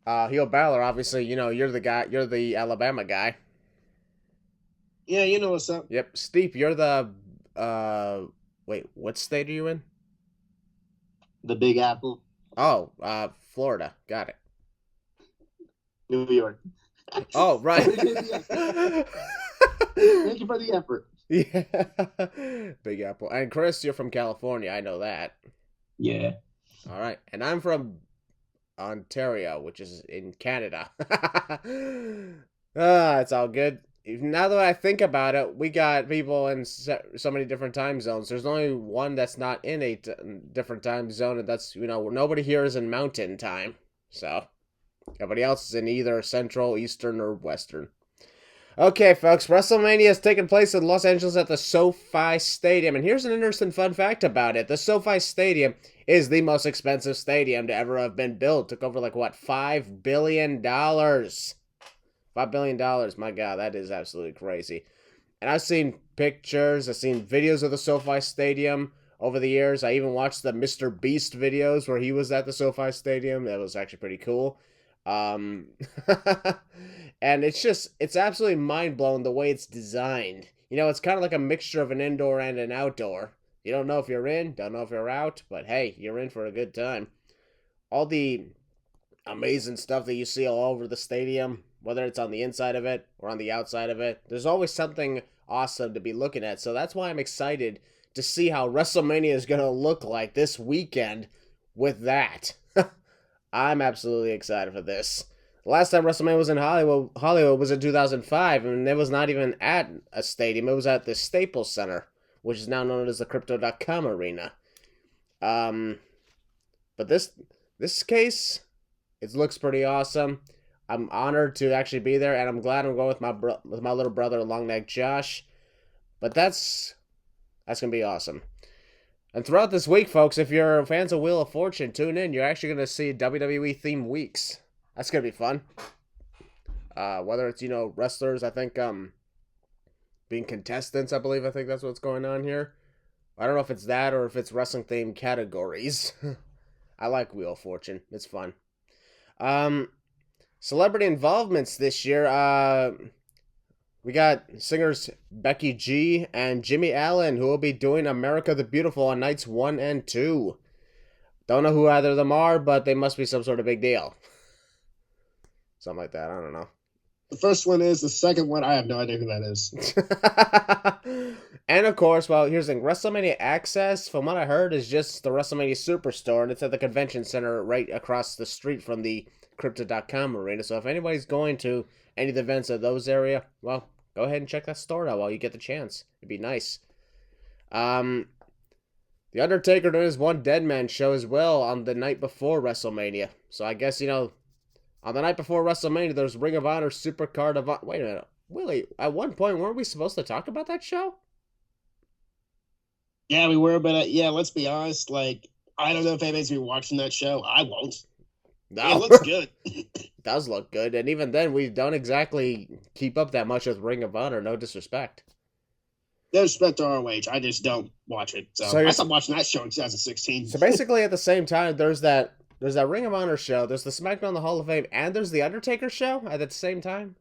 A: Balor, obviously, you're the guy. You're the Alabama guy.
F: Yeah, you know what's up.
A: Yep, Steve, you're the. Wait, what state are you in?
C: The Big Apple,
A: Oh, Florida. Got it.
C: New York.
A: Oh, right.
C: Thank you for the effort.
A: Yeah, Big Apple. And Chris, you're from California. I know that.
E: Yeah.
A: All right, and I'm from Ontario, which is in Canada. It's all good. Now that I think about it, we got people in so many different time zones. There's only one that's not in a different time zone, and that's, nobody here is in Mountain Time. So, everybody else is in either Central, Eastern, or Western. Okay, folks, WrestleMania is taking place in Los Angeles at the SoFi Stadium, and here's an interesting fun fact about it. The SoFi Stadium is the most expensive stadium to ever have been built. Took over, $5 billion. $5 billion, my God, that is absolutely crazy. And I've seen pictures, I've seen videos of the SoFi Stadium over the years. I even watched the Mr. Beast videos where he was at the SoFi Stadium. That was actually pretty cool. And it's absolutely mind-blowing the way it's designed. It's kind of like a mixture of an indoor and an outdoor. You don't know if you're in, don't know if you're out, but hey, you're in for a good time. All the amazing stuff that you see all over the stadium, whether it's on the inside of it or on the outside of it, there's always something awesome to be looking at. So that's why I'm excited to see how WrestleMania is going to look like this weekend with that. I'm absolutely excited for this. The last time WrestleMania was in Hollywood was in 2005, and it was not even at a stadium. It was at the Staples Center, which is now known as the Crypto.com Arena. But this case, it looks pretty awesome. I'm honored to actually be there, and I'm glad I'm going with my little brother, Longneck Josh. But that's gonna be awesome. And throughout this week, folks, if you're fans of Wheel of Fortune, tune in. You're actually gonna see WWE themed weeks. That's gonna be fun. Whether it's wrestlers, I think being contestants, I think that's what's going on here. I don't know if it's that or if it's wrestling themed categories. I like Wheel of Fortune. It's fun. Celebrity involvements this year. We got singers Becky G and Jimmy Allen, who will be doing America the Beautiful on nights 1 and 2. Don't know who either of them are, but they must be some sort of big deal. Something like that. I don't know.
F: The first one is. The second one, I have no idea who that is.
A: And of course, well, here's the thing. WrestleMania Access, from what I heard, is just the WrestleMania Superstore, and it's at the convention center right across the street from the Crypto.com Arena. So if anybody's going to any of the events of those area, well, go ahead and check that store out while you get the chance. It'd be nice. The Undertaker doing his One Dead Man show as well on the night before WrestleMania. So I guess, on the night before WrestleMania, there's Ring of Honor Supercard of... Wait a minute. Willie, at one point, weren't we supposed to talk about that show?
F: Yeah, we were, but yeah, let's be honest. I don't know if anybody's been watching that show. I won't.
A: No.
F: It looks good.
A: It does look good, and even then, we don't exactly keep up that much with Ring of Honor, no disrespect.
F: No respect to ROH, I just don't watch it. So I stopped watching that show in 2016.
A: So basically, at the same time, there's that There's that Ring of Honor show, there's the SmackDown the Hall of Fame, and there's the Undertaker show at the same time.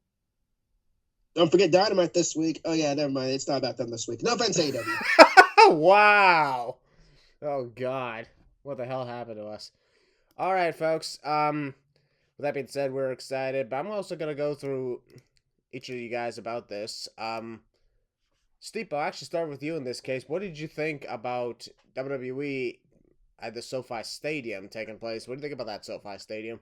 F: Don't forget Dynamite this week. Oh, yeah, never mind. It's not about them this week. No offense, AEW.
A: Wow. Oh, God. What the hell happened to us? All right, folks. With that being said, we're excited, but I'm also going to go through each of you guys about this. Steve, I'll actually start with you in this case. What did you think about WWE at the SoFi Stadium taking place? What do you think about that SoFi Stadium?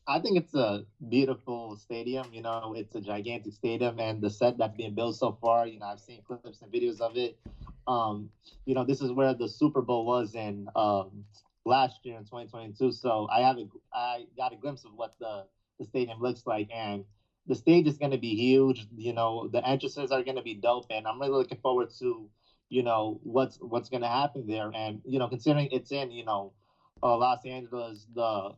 C: I think it's a beautiful stadium. You know, it's a gigantic stadium, and the set that's being built so far, you know, I've seen clips and videos of it. You know, this is where the Super Bowl was in last year in 2022. So I got a glimpse of what the stadium looks like, and the stage is going to be huge. You know, the entrances are going to be dope, and I'm really looking forward to, you know, what's going to happen there. And, you know, considering it's in, you know, Los Angeles, the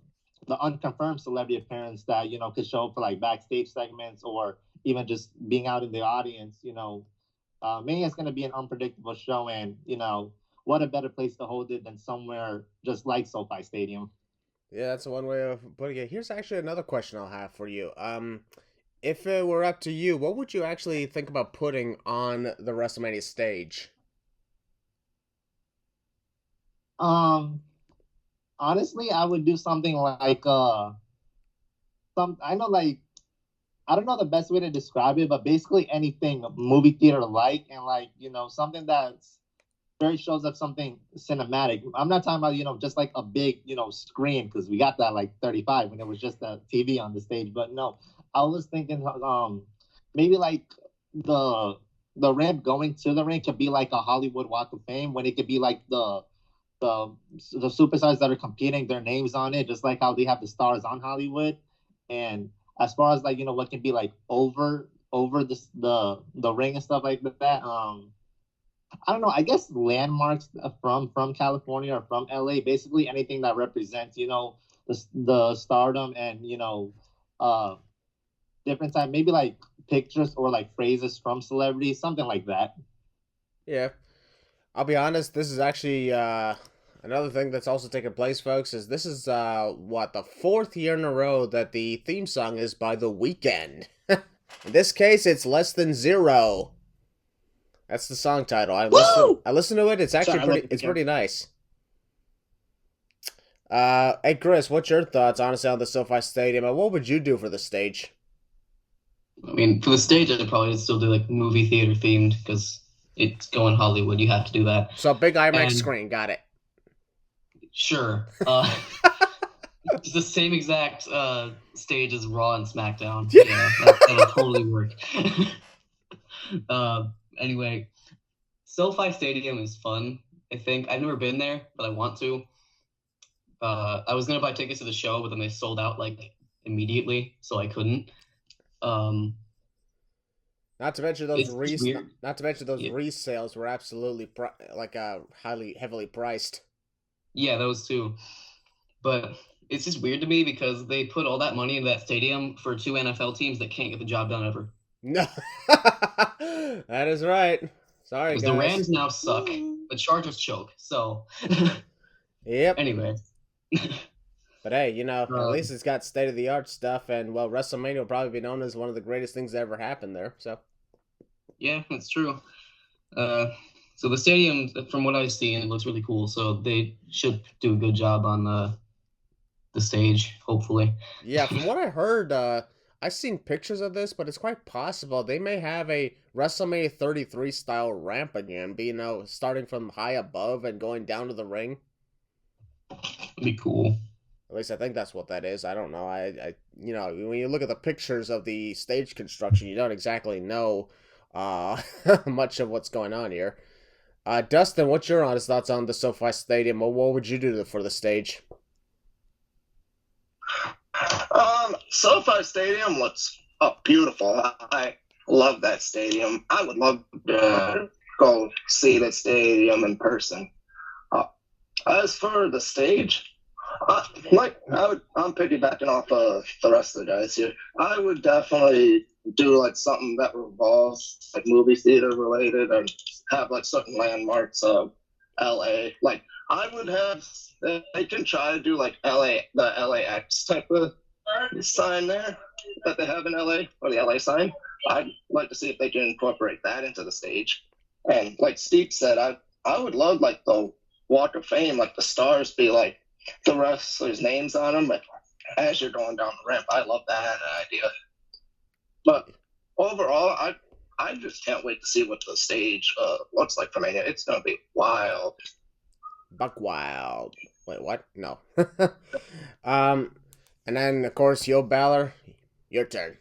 C: unconfirmed celebrity appearance that, you know, could show up for like backstage segments or even just being out in the audience, you know, Mania is going to be an unpredictable show, and, you know, what a better place to hold it than somewhere just like SoFi Stadium.
A: Yeah, that's one way of putting it. Here's actually another question I'll have for you. If it were up to you, what would you actually think about putting on the WrestleMania stage?
C: Honestly, I would do something like I don't know the best way to describe it, but basically anything movie theater like, and like, you know, something that's very shows up something cinematic. I'm not talking about, you know, just like a big, you know, screen, because we got that like 35 when it was just a TV on the stage. But no, I was thinking maybe like the ramp going to the ring could be like a Hollywood Walk of Fame, when it could be like the superstars that are competing, their names on it, just like how they have the stars on Hollywood. And as far as like, you know, what can be like over the ring and stuff like that, I don't know, I guess landmarks from California or from LA, basically anything that represents, you know, the stardom and, you know, different time, maybe like pictures or like phrases from celebrities, something like that.
A: Yeah. I'll be honest, this is actually another thing that's also taken place, folks, is this is the 4th year in a row that the theme song is by The Weeknd. In this case, it's Less Than Zero. That's the song title. I listen to it. It's actually pretty nice. Hey Chris, what's your thoughts honestly on the SoFi Stadium, and what would you do for the stage?
E: I mean, for the stage, I'd probably still do like movie theater themed, because it's going Hollywood. You have to do that.
A: So big IMAX screen, got it.
E: Sure. It's the same exact stage as Raw and SmackDown. Yeah, that'll totally work. Anyway, SoFi Stadium is fun. I think I've never been there, but I want to. I was gonna buy tickets to the show, but then they sold out like immediately, so I couldn't.
A: Not to mention those resales were absolutely heavily priced.
E: Yeah, those too. But it's just weird to me because they put all that money into that stadium for 2 NFL teams that can't get the job done ever.
A: No, that is right. Sorry, guys.
E: The Rams now suck. The Chargers choke. So,
A: yep.
E: Anyway.
A: But hey, you know, at least it's got state-of-the-art stuff, and, well, WrestleMania will probably be known as one of the greatest things that ever happened there, so.
E: Yeah, that's true. So the stadium, from what I've seen, it looks really cool, so they should do a good job on the stage, hopefully.
A: Yeah, from what I heard, I've seen pictures of this, but it's quite possible they may have a WrestleMania 33 style ramp again, you know, starting from high above and going down to the ring.
E: That'd be cool.
A: At least I think that's what that is. I don't know. I you know, when you look at the pictures of the stage construction, you don't exactly know much of what's going on here. Dustin, what's your honest thoughts on the SoFi Stadium? Or what would you do for the stage?
D: SoFi Stadium looks beautiful. I love that stadium. I would love to go see the stadium in person. As for the stage, I'm piggybacking off of the rest of the guys here. I would definitely do like something that revolves like movie theater related, and have like certain landmarks LA. Like, I would have, they can try to do like the LAX type of sign there that they have in LA, or the LA sign. I'd like to see if they can incorporate that into the stage. And like Steve said, I would love like the Walk of Fame, like the stars be like the wrestlers' names on them, like as you're going down the ramp. I love that idea. But overall, I just can't wait to see what the stage looks like for Mania. It's gonna be wild.
A: Buck wild. Wait, what? No. And then of course, Yo Balor, your turn.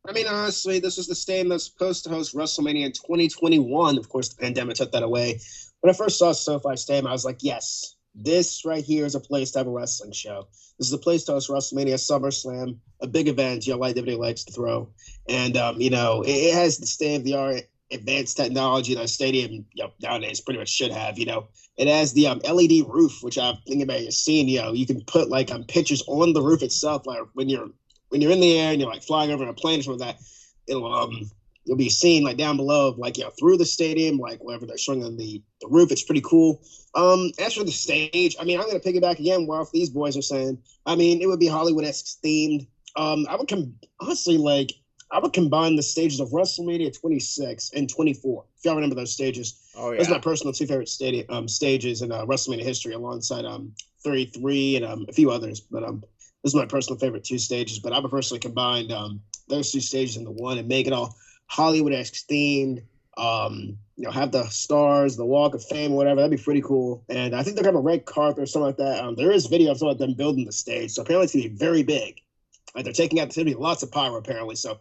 F: I mean, honestly, this was the same that was supposed to host WrestleMania in 2021. Of course, the pandemic took that away. When I first saw SoFi Stadium, I was like, yes, this right here is a place to have a wrestling show. This is a place to host WrestleMania, SummerSlam, a big event, like WWE likes to throw. And, it has the state-of-the-art advanced technology that a stadium nowadays pretty much should have. It has the LED roof, which I'm thinking about you seeing. You can put like pictures on the roof itself, like when you're in the air and you're like flying over a plane or something like that. You'll be seen like down below, like through the stadium, like wherever they're showing on the roof. It's pretty cool. As for the stage, I mean, I'm gonna piggyback again what these boys are saying. I mean, it would be Hollywood-esque themed. I would combine the stages of WrestleMania 26 and 24. If y'all remember those stages.
A: Oh yeah.
F: Those are my personal two favorite stages in WrestleMania history, alongside 33 and a few others. But this is my personal favorite two stages. But I would personally combine those two stages into one and make it all Hollywood-esque themed. Have the stars, the Walk of Fame, whatever. That'd be pretty cool. And I think they're gonna have a red carpet or something like that. There is video of some of them building the stage, so apparently it's gonna be very big. Like they're taking out, there's gonna be lots of pyro apparently. So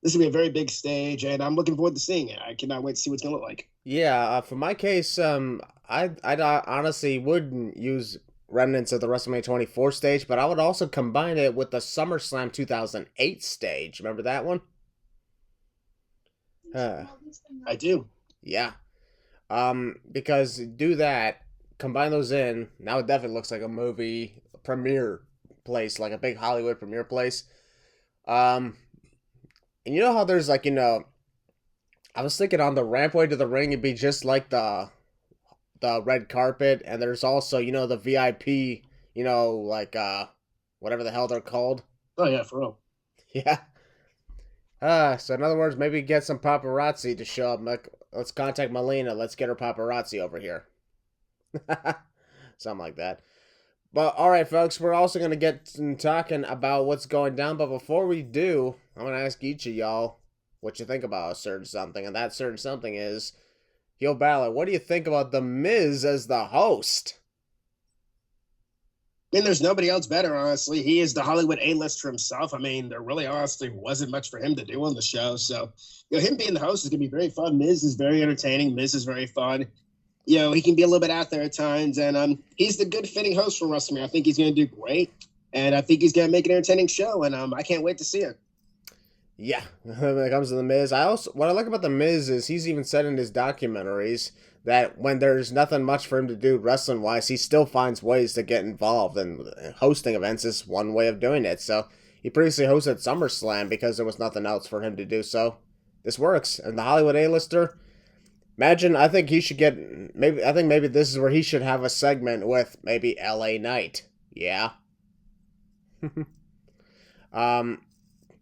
F: this will be a very big stage, and I'm looking forward to seeing it. I cannot wait to see what it's gonna look like.
A: Yeah, for my case, I honestly wouldn't use remnants of the WrestleMania 24 stage, but I would also combine it with the SummerSlam 2008 stage. Remember that one?
F: I do.
A: Yeah. Because do that, combine those in, now it definitely looks like a movie premiere place, like a big Hollywood premiere place. And you know how there's like, I was thinking on the rampway to the ring, it'd be just like the red carpet, and there's also, the VIP, whatever the hell they're called.
F: Oh yeah, for real.
A: Yeah. So in other words, maybe get some paparazzi to show up. Like, let's contact Melina. Let's get her paparazzi over here. Something like that. But all right, folks, we're also going to get talking about what's going down. But before we do, I'm going to ask each of y'all what you think about a certain something. And that certain something is, Yo Balor, what do you think about The Miz as the host?
F: I mean, there's nobody else better, honestly. He is the Hollywood A-lister himself. I mean, there really honestly wasn't much for him to do on the show. So, him being the host is going to be very fun. Miz is very entertaining. Miz is very fun. He can be a little bit out there at times. And he's the good fitting host for WrestleMania. I think he's going to do great. And I think he's going to make an entertaining show. And I can't wait to see it.
A: Yeah, when it comes to The Miz, what I like about The Miz is he's even said in his documentaries that when there's nothing much for him to do wrestling-wise, he still finds ways to get involved, and hosting events is one way of doing it. So he previously hosted SummerSlam because there was nothing else for him to do, so this works. And the Hollywood A-lister, I think he should get, maybe this is where he should have a segment with maybe LA Knight. Yeah.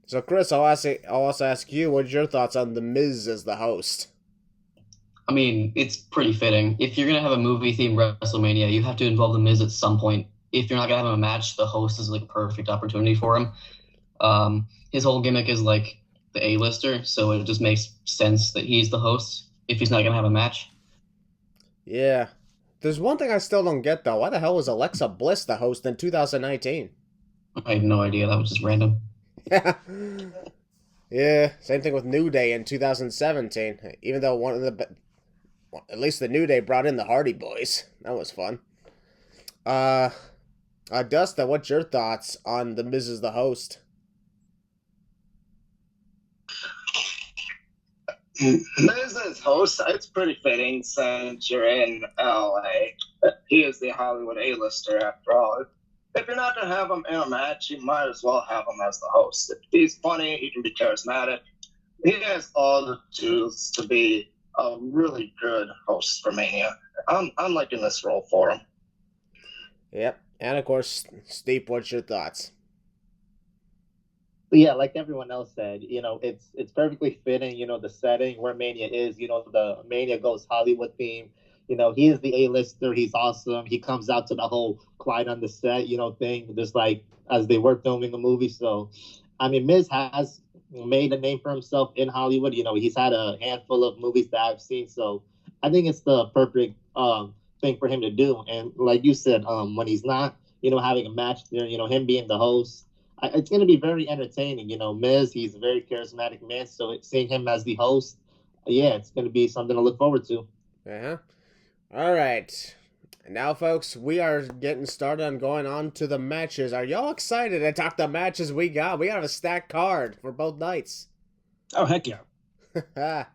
A: So Chris, I'll also ask you, what's your thoughts on The Miz as the host?
E: I mean, it's pretty fitting. If you're going to have a movie-themed WrestleMania, you have to involve The Miz at some point. If you're not going to have a match, the host is like a perfect opportunity for him. His whole gimmick is like the A-lister, so it just makes sense that he's the host if he's not going to have a match.
A: Yeah. There's one thing I still don't get, though. Why the hell was Alexa Bliss the host in 2019?
E: I have no idea. That was just random.
A: Yeah, same thing with New Day in 2017. Even though at least the New Day brought in the Hardy Boys. That was fun. Dustin, what's your thoughts on The Miz as the host?
D: Miz as host, it's pretty fitting since you're in LA. He is the Hollywood A-lister after all. If you're not going to have him in a match, you might as well have him as the host. If he's funny, he can be charismatic. He has all the tools to be a really good host for Mania. I'm liking this role for him.
A: Yep. And of course, Steve, what's your thoughts?
C: But yeah, like everyone else said, it's perfectly fitting, the setting where Mania is, the Mania goes Hollywood theme. He is the A-lister. He's awesome. He comes out to the whole quiet on the set, thing, just like as they were filming the movie. So, I mean, Miz has made a name for himself in Hollywood. He's had a handful of movies that I've seen. So I think it's the perfect thing for him to do. And like you said, when he's not, having a match there, him being the host, it's going to be very entertaining. Miz, he's a very charismatic man. So seeing him as the host, yeah, it's going to be something to look forward to.
A: Uh-huh. All right. And now, folks, we are getting started on going on to the matches. Are y'all excited to talk the matches we got? We got a stacked card for both nights.
F: Oh, heck yeah.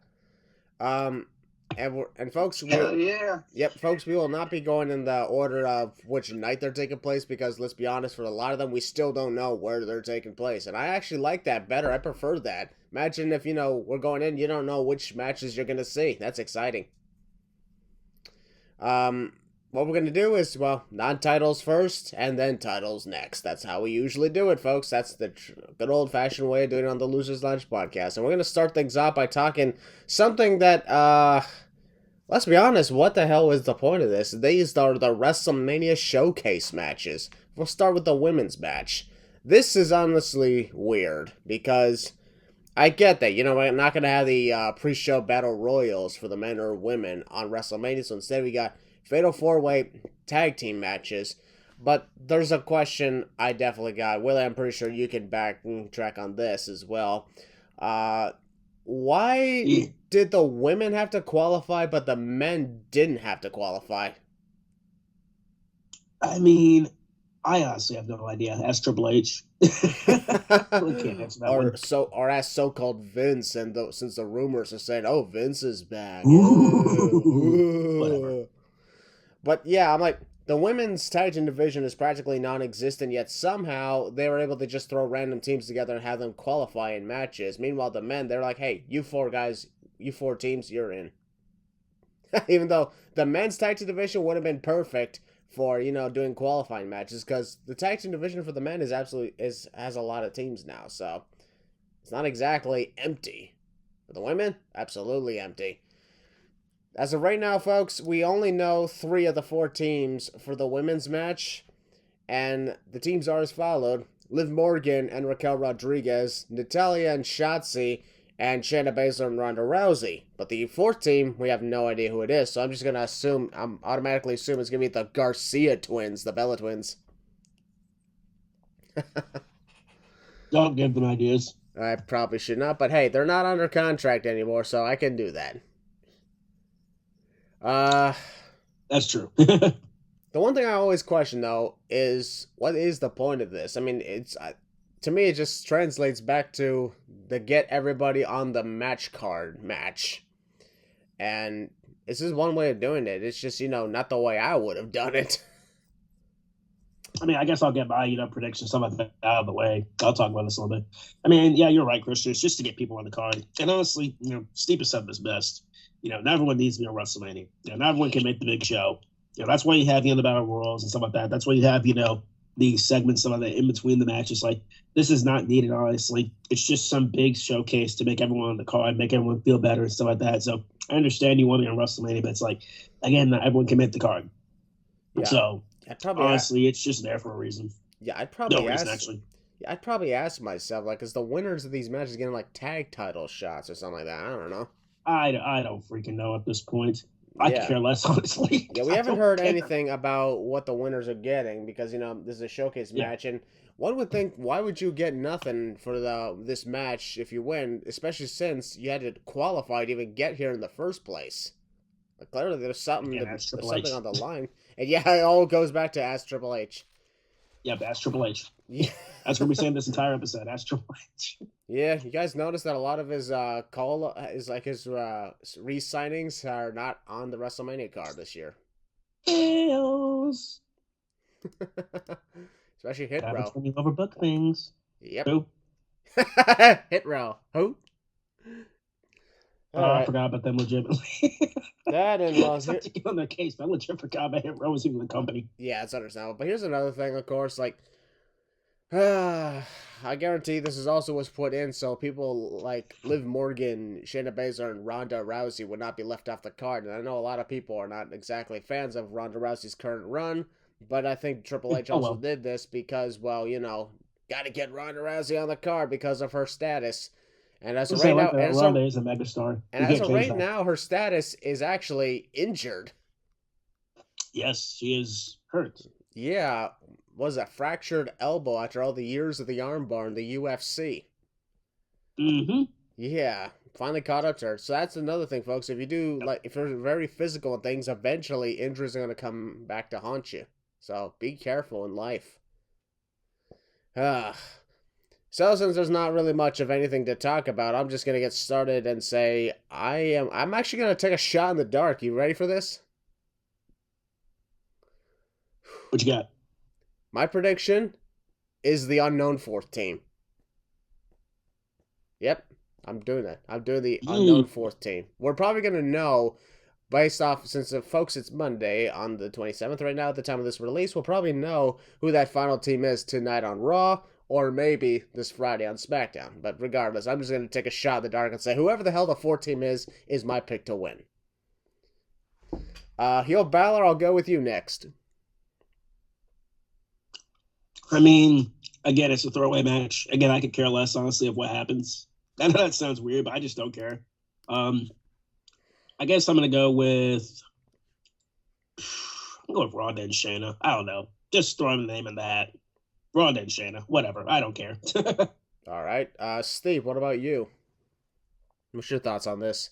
A: And folks,
D: Hell yeah.
A: Yep, folks, we will not be going in the order of which night they're taking place because, let's be honest, for a lot of them, we still don't know where they're taking place. And I actually like that better. I prefer that. Imagine if, we're going in, you don't know which matches you're going to see. That's exciting. What we're going to do is, well, non-titles first and then titles next. That's how we usually do it, folks. That's the good old-fashioned way of doing it on the Losers Lounge podcast. And we're going to start things off by talking something that, let's be honest, what the hell is the point of this? These are the WrestleMania showcase matches. We'll start with the women's match. This is honestly weird because I get that, we're not going to have the pre-show battle royals for the men or women on WrestleMania, so instead we got Fatal 4-Way tag team matches. But there's a question I definitely got. Willie, I'm pretty sure you can backtrack on this as well. Why did the women have to qualify, but the men didn't have to qualify?
F: I mean, I honestly have no idea. Ask Triple H. Really can't answer that one.
A: Or ask so-called Vince, and since the rumors are saying, "Oh, Vince is back."
F: Whatever.
A: But yeah, I'm like, the women's tag team division is practically non-existent, yet somehow they were able to just throw random teams together and have them qualify in matches. Meanwhile, the men, they're like, "Hey, you four guys, you four teams, you're in." Even though the men's tag team division would have been perfect for, doing qualifying matches, because the tag team division for the men has a lot of teams now, so it's not exactly empty. For the women, absolutely empty. As of right now, folks, we only know 3 of the 4 teams for the women's match, and the teams are as followed: Liv Morgan and Raquel Rodriguez, Natalya and Shotzi, and Shayna Baszler and Ronda Rousey. But the 4th team, we have no idea who it is, so I'm automatically assuming it's going to be the Garcia twins, the Bella twins.
F: Don't give them ideas.
A: I probably should not, but hey, they're not under contract anymore, so I can do that.
F: That's true.
A: The one thing I always question, though, is what is the point of this? I mean, to me, it just translates back to the get everybody on the match card match. And this is one way of doing it. It's just, not the way I would have done it.
F: I mean, I guess I'll get my, predictions, some of that out of the way. I'll talk about this a little bit. I mean, yeah, you're right, Christian. It's just to get people on the card. And honestly, Steve has said this best. Not everyone needs to be on WrestleMania. Not everyone can make the big show. That's why you have the Battle Royals and stuff like that. That's why you have, the segments, some of that in between the matches. Like, this is not needed, honestly. It's just some big showcase to make everyone on the card, make everyone feel better and stuff like that. So I understand you want to be on WrestleMania, but it's like, again, not everyone can make the card. Yeah. So honestly, it's just there for a reason.
A: Yeah, I'd probably
F: reason, actually.
A: Yeah, I'd probably ask myself, like, is the winners of these matches getting like tag title shots or something like that? I don't know.
F: I don't freaking know at this point. I could care less, honestly.
A: Yeah, we haven't heard anything about what the winners are getting because, this is a showcase match. And one would think, why would you get nothing for this match if you win, especially since you had to qualify to even get here in the first place? Like, clearly there's something, there's something on the line. And yeah, it all goes back to Ask Triple H.
F: Yep, Ask Triple H.
A: Yeah.
F: That's what we're saying this entire episode. Ask Triple H.
A: Yeah, you guys notice that a lot of his his re-signings are not on the WrestleMania card this year.
F: Fails.
A: Especially Hit Row.
F: When you overbook things.
A: Yep.
F: Who?
A: Hit Row. Who?
F: I forgot about them legitimately.
A: That and well,
F: It's not taking on their case, but I legit forgot about him representing the company.
A: yeah, it's understandable. But here's another thing, of course, like, I guarantee this is also was put in so people like Liv Morgan, Shayna Baszler, and Ronda Rousey would not be left off the card. And I know a lot of people are not exactly fans of Ronda Rousey's current run, but I think Triple H also did this because, well, you know, got to get Ronda Rousey on the card because of her status. And as of right now,
F: Ronda is a megastar.
A: And as of right now, her status is actually injured.
F: Yes, she is hurt.
A: Yeah, was a fractured elbow after all the years of the armbar in the UFC.
F: Mm-hmm.
A: Yeah, finally caught up to her. So that's another thing, folks. If you do, like, if you're very physical and things, eventually injuries are going to come back to haunt you. So be careful in life. So since there's not really much of anything to talk about, I'm just going to get started and say I'm actually going to take a shot in the dark. You ready for this?
F: What you got?
A: My prediction is the unknown fourth team. Yep, I'm doing that. I'm doing the unknown fourth team. We're probably going to know, based off, since folks, it's Monday on the 27th right now at the time of this release, we'll probably know who that final team is tonight on Raw, or maybe this Friday on SmackDown. But regardless, I'm just going to take a shot in the dark and say whoever the hell the fourth team is my pick to win. Heel Balor, I'll go with you next.
F: I mean, again, it's a throwaway match. Again, I could care less, honestly, of what happens. I know that sounds weird, but I just don't care. I guess I'm going to go with... I'm going with Ronda and Shayna. I don't know. Just throwing the name in the hat. Ronda and Shayna. Whatever. I don't care.
A: All right. Steve, what about you? What's your thoughts on this?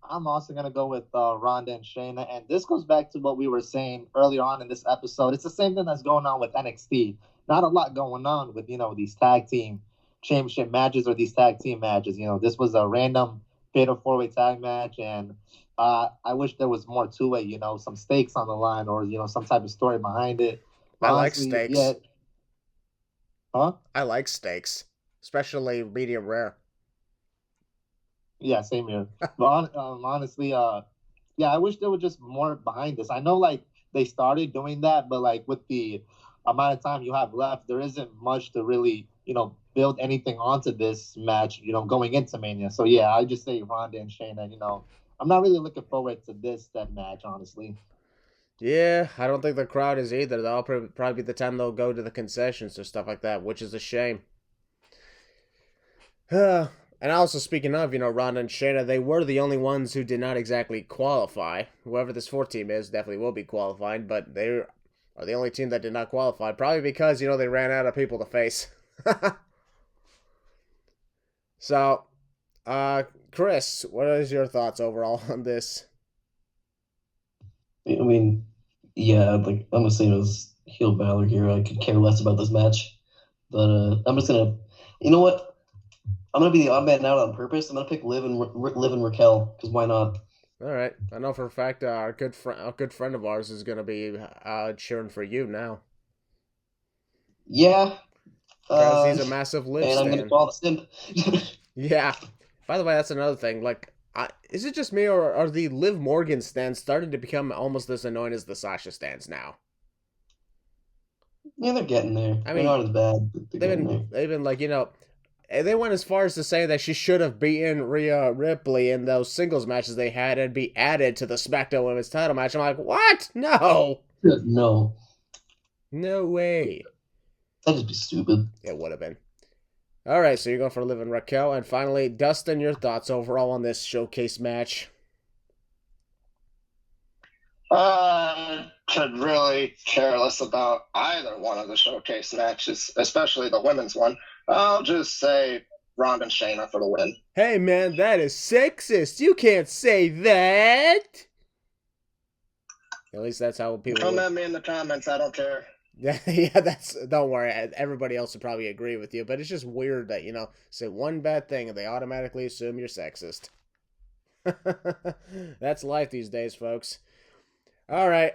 C: I'm also going to go with Ronda and Shayna. And this goes back to what we were saying earlier on in this episode. It's the same thing that's going on with NXT. Not a lot going on with, these tag team championship matches or these tag team matches. This was a random fatal four-way tag match. And I wish there was more to it, some stakes on the line or, some type of story behind it.
A: I like steaks.
C: Yeah. Huh?
A: I like steaks, especially medium rare.
C: Yeah, same here. But honestly, I wish there was just more behind this. I know, they started doing that, but, with the amount of time you have left, there isn't much to really, build anything onto this match, going into Mania. So, yeah, I just say Ronda and Shayna, I'm not really looking forward to that match, honestly.
A: Yeah, I don't think the crowd is either. That'll probably be the time they'll go to the concessions or stuff like that, which is a shame. And also, speaking of, Ronda and Shayna, they were the only ones who did not exactly qualify. Whoever this fourth team is definitely will be qualified, but they are the only team that did not qualify. Probably because, they ran out of people to face. So, Chris, what is your thoughts overall on this?
E: I mean, yeah, I'm the same as heel Balor here. I could care less about this match, but I'm just gonna, you know what? I'm gonna be the odd man out on purpose. I'm gonna pick Liv and Raquel because why not?
A: All right, I know for a fact a good friend of ours is gonna be cheering for you now.
E: Yeah,
A: because he's a massive Liv
E: and
A: stan.
E: I'm gonna call the simp.
A: Yeah. By the way, that's another thing. Is it just me, or are the Liv Morgan stands starting to become almost as annoying as the Sasha stands now?
E: Yeah, they're getting there.
A: I
E: they're
A: mean,
E: not as bad. But
A: they've been they went as far as to say that she should have beaten Rhea Ripley in those singles matches they had and be added to the SmackDown Women's Title match. I'm like, what? No.
E: No.
A: No way.
E: That'd just be stupid.
A: It would have been. All right, so you're going for Liv and Raquel. And finally, Dustin, your thoughts overall on this showcase match?
D: Could really care less about either one of the showcase matches, especially the women's one. I'll just say Ronda and Shayna for the win.
A: Hey, man, that is sexist. You can't say that. At least that's how people...
D: Come at me in the comments. I don't care.
A: Yeah, don't worry. Everybody else would probably agree with you, but it's just weird that, say one bad thing and they automatically assume you're sexist. That's life these days, folks. All right,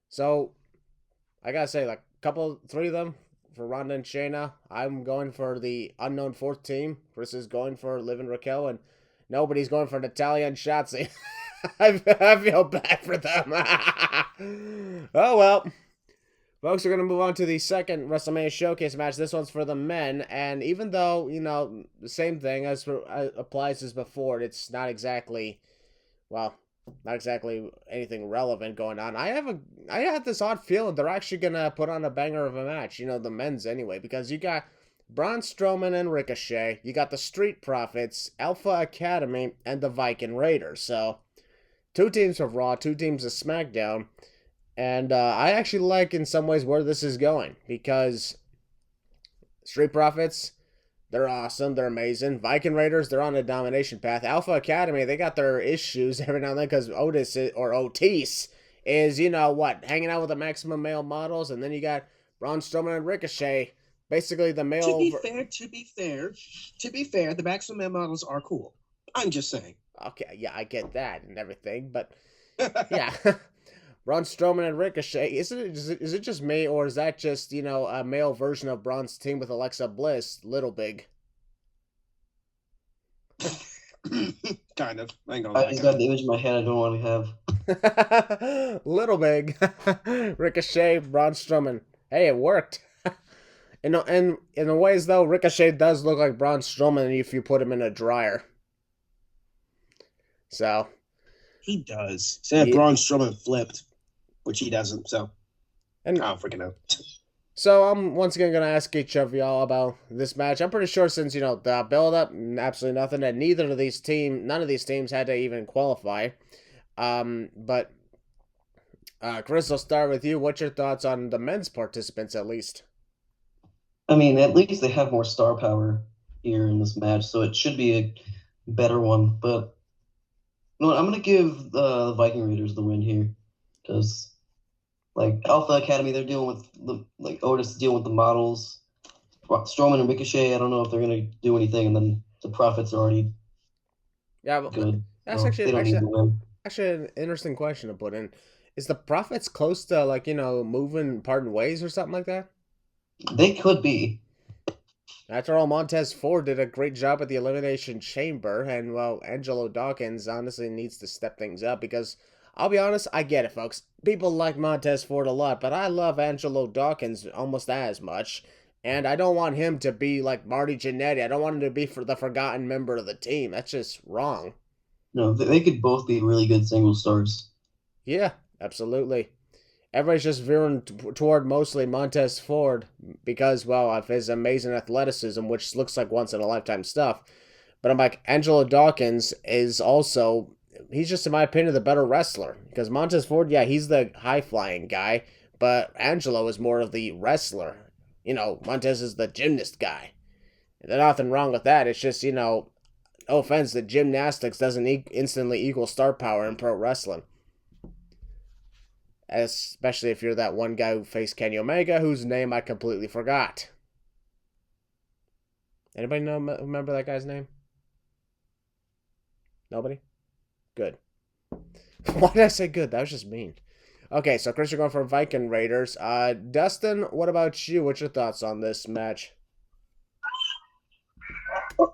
A: so I gotta say, 3 of them, for Ronda and Shayna. I'm going for the unknown fourth team. Chris is going for Liv and Raquel, and nobody's going for Natalya and Shotzi. I feel bad for them. Oh, well. Folks, we're going to move on to the second WrestleMania Showcase match. This one's for the men, and even though, the same thing as applies as before, it's not exactly, not exactly anything relevant going on. I had this odd feeling they're actually going to put on a banger of a match, the men's anyway, because you got Braun Strowman and Ricochet, you got the Street Profits, Alpha Academy, and the Viking Raiders. So, 2 teams of Raw, 2 teams of SmackDown. And I actually like, in some ways, where this is going. Because Street Profits, they're awesome. They're amazing. Viking Raiders, they're on a domination path. Alpha Academy, they got their issues every now and then. Because Otis is, hanging out with the maximum male models. And then you got Braun Strowman and Ricochet. Basically, the male...
F: To be fair, the maximum male models are cool. I'm just saying.
A: Okay, yeah, I get that and everything. But, yeah... Braun Strowman and Ricochet, is it just me, or is that just, a male version of Braun's team with Alexa Bliss, Little Big?
F: Kind of.
E: I just got the image in my head I don't want to
A: have. Little Big. Ricochet, Braun Strowman. Hey, it worked. In a ways, though, Ricochet does look like Braun Strowman if you put him in a dryer. So...
F: He does. Say Braun Strowman flipped, which he doesn't, so I don't freaking know.
A: So I'm once again going to ask each of y'all about this match. I'm pretty sure since, the build-up, absolutely nothing, and none of these teams had to even qualify. But Chris, I'll start with you. What's your thoughts on the men's participants, at least?
E: I mean, at least they have more star power here in this match, so it should be a better one, but... No, I'm going to give the Viking Raiders the win here. Because, Alpha Academy, they're dealing with, Otis is dealing with the models. Strowman and Ricochet, I don't know if they're going to do anything. And then the Profits are already good.
A: That's actually an interesting question to put in. Is the Profits close to, moving parting ways or something like that?
E: They could be.
A: After all, Montez Ford did a great job at the Elimination Chamber, and, Angelo Dawkins honestly needs to step things up, because, I'll be honest, I get it, folks. People like Montez Ford a lot, but I love Angelo Dawkins almost as much, and I don't want him to be like Marty Jannetty. I don't want him to be the forgotten member of the team. That's just wrong.
E: No, they could both be really good single stars.
A: Yeah, absolutely. Everybody's just veering toward mostly Montez Ford because, of his amazing athleticism, which looks like once-in-a-lifetime stuff. But I'm like, Angelo Dawkins is also, he's just, in my opinion, the better wrestler. Because Montez Ford, he's the high-flying guy, but Angelo is more of the wrestler. Montez is the gymnast guy. There's nothing wrong with that. It's just, no offense, the gymnastics doesn't instantly equal star power in pro wrestling. Especially if you're that one guy who faced Kenny Omega, whose name I completely forgot. Anybody remember that guy's name? Nobody? Good. Why did I say good? That was just mean. Okay, so Chris, you're going for Viking Raiders. Dustin, what about you? What's your thoughts on this match?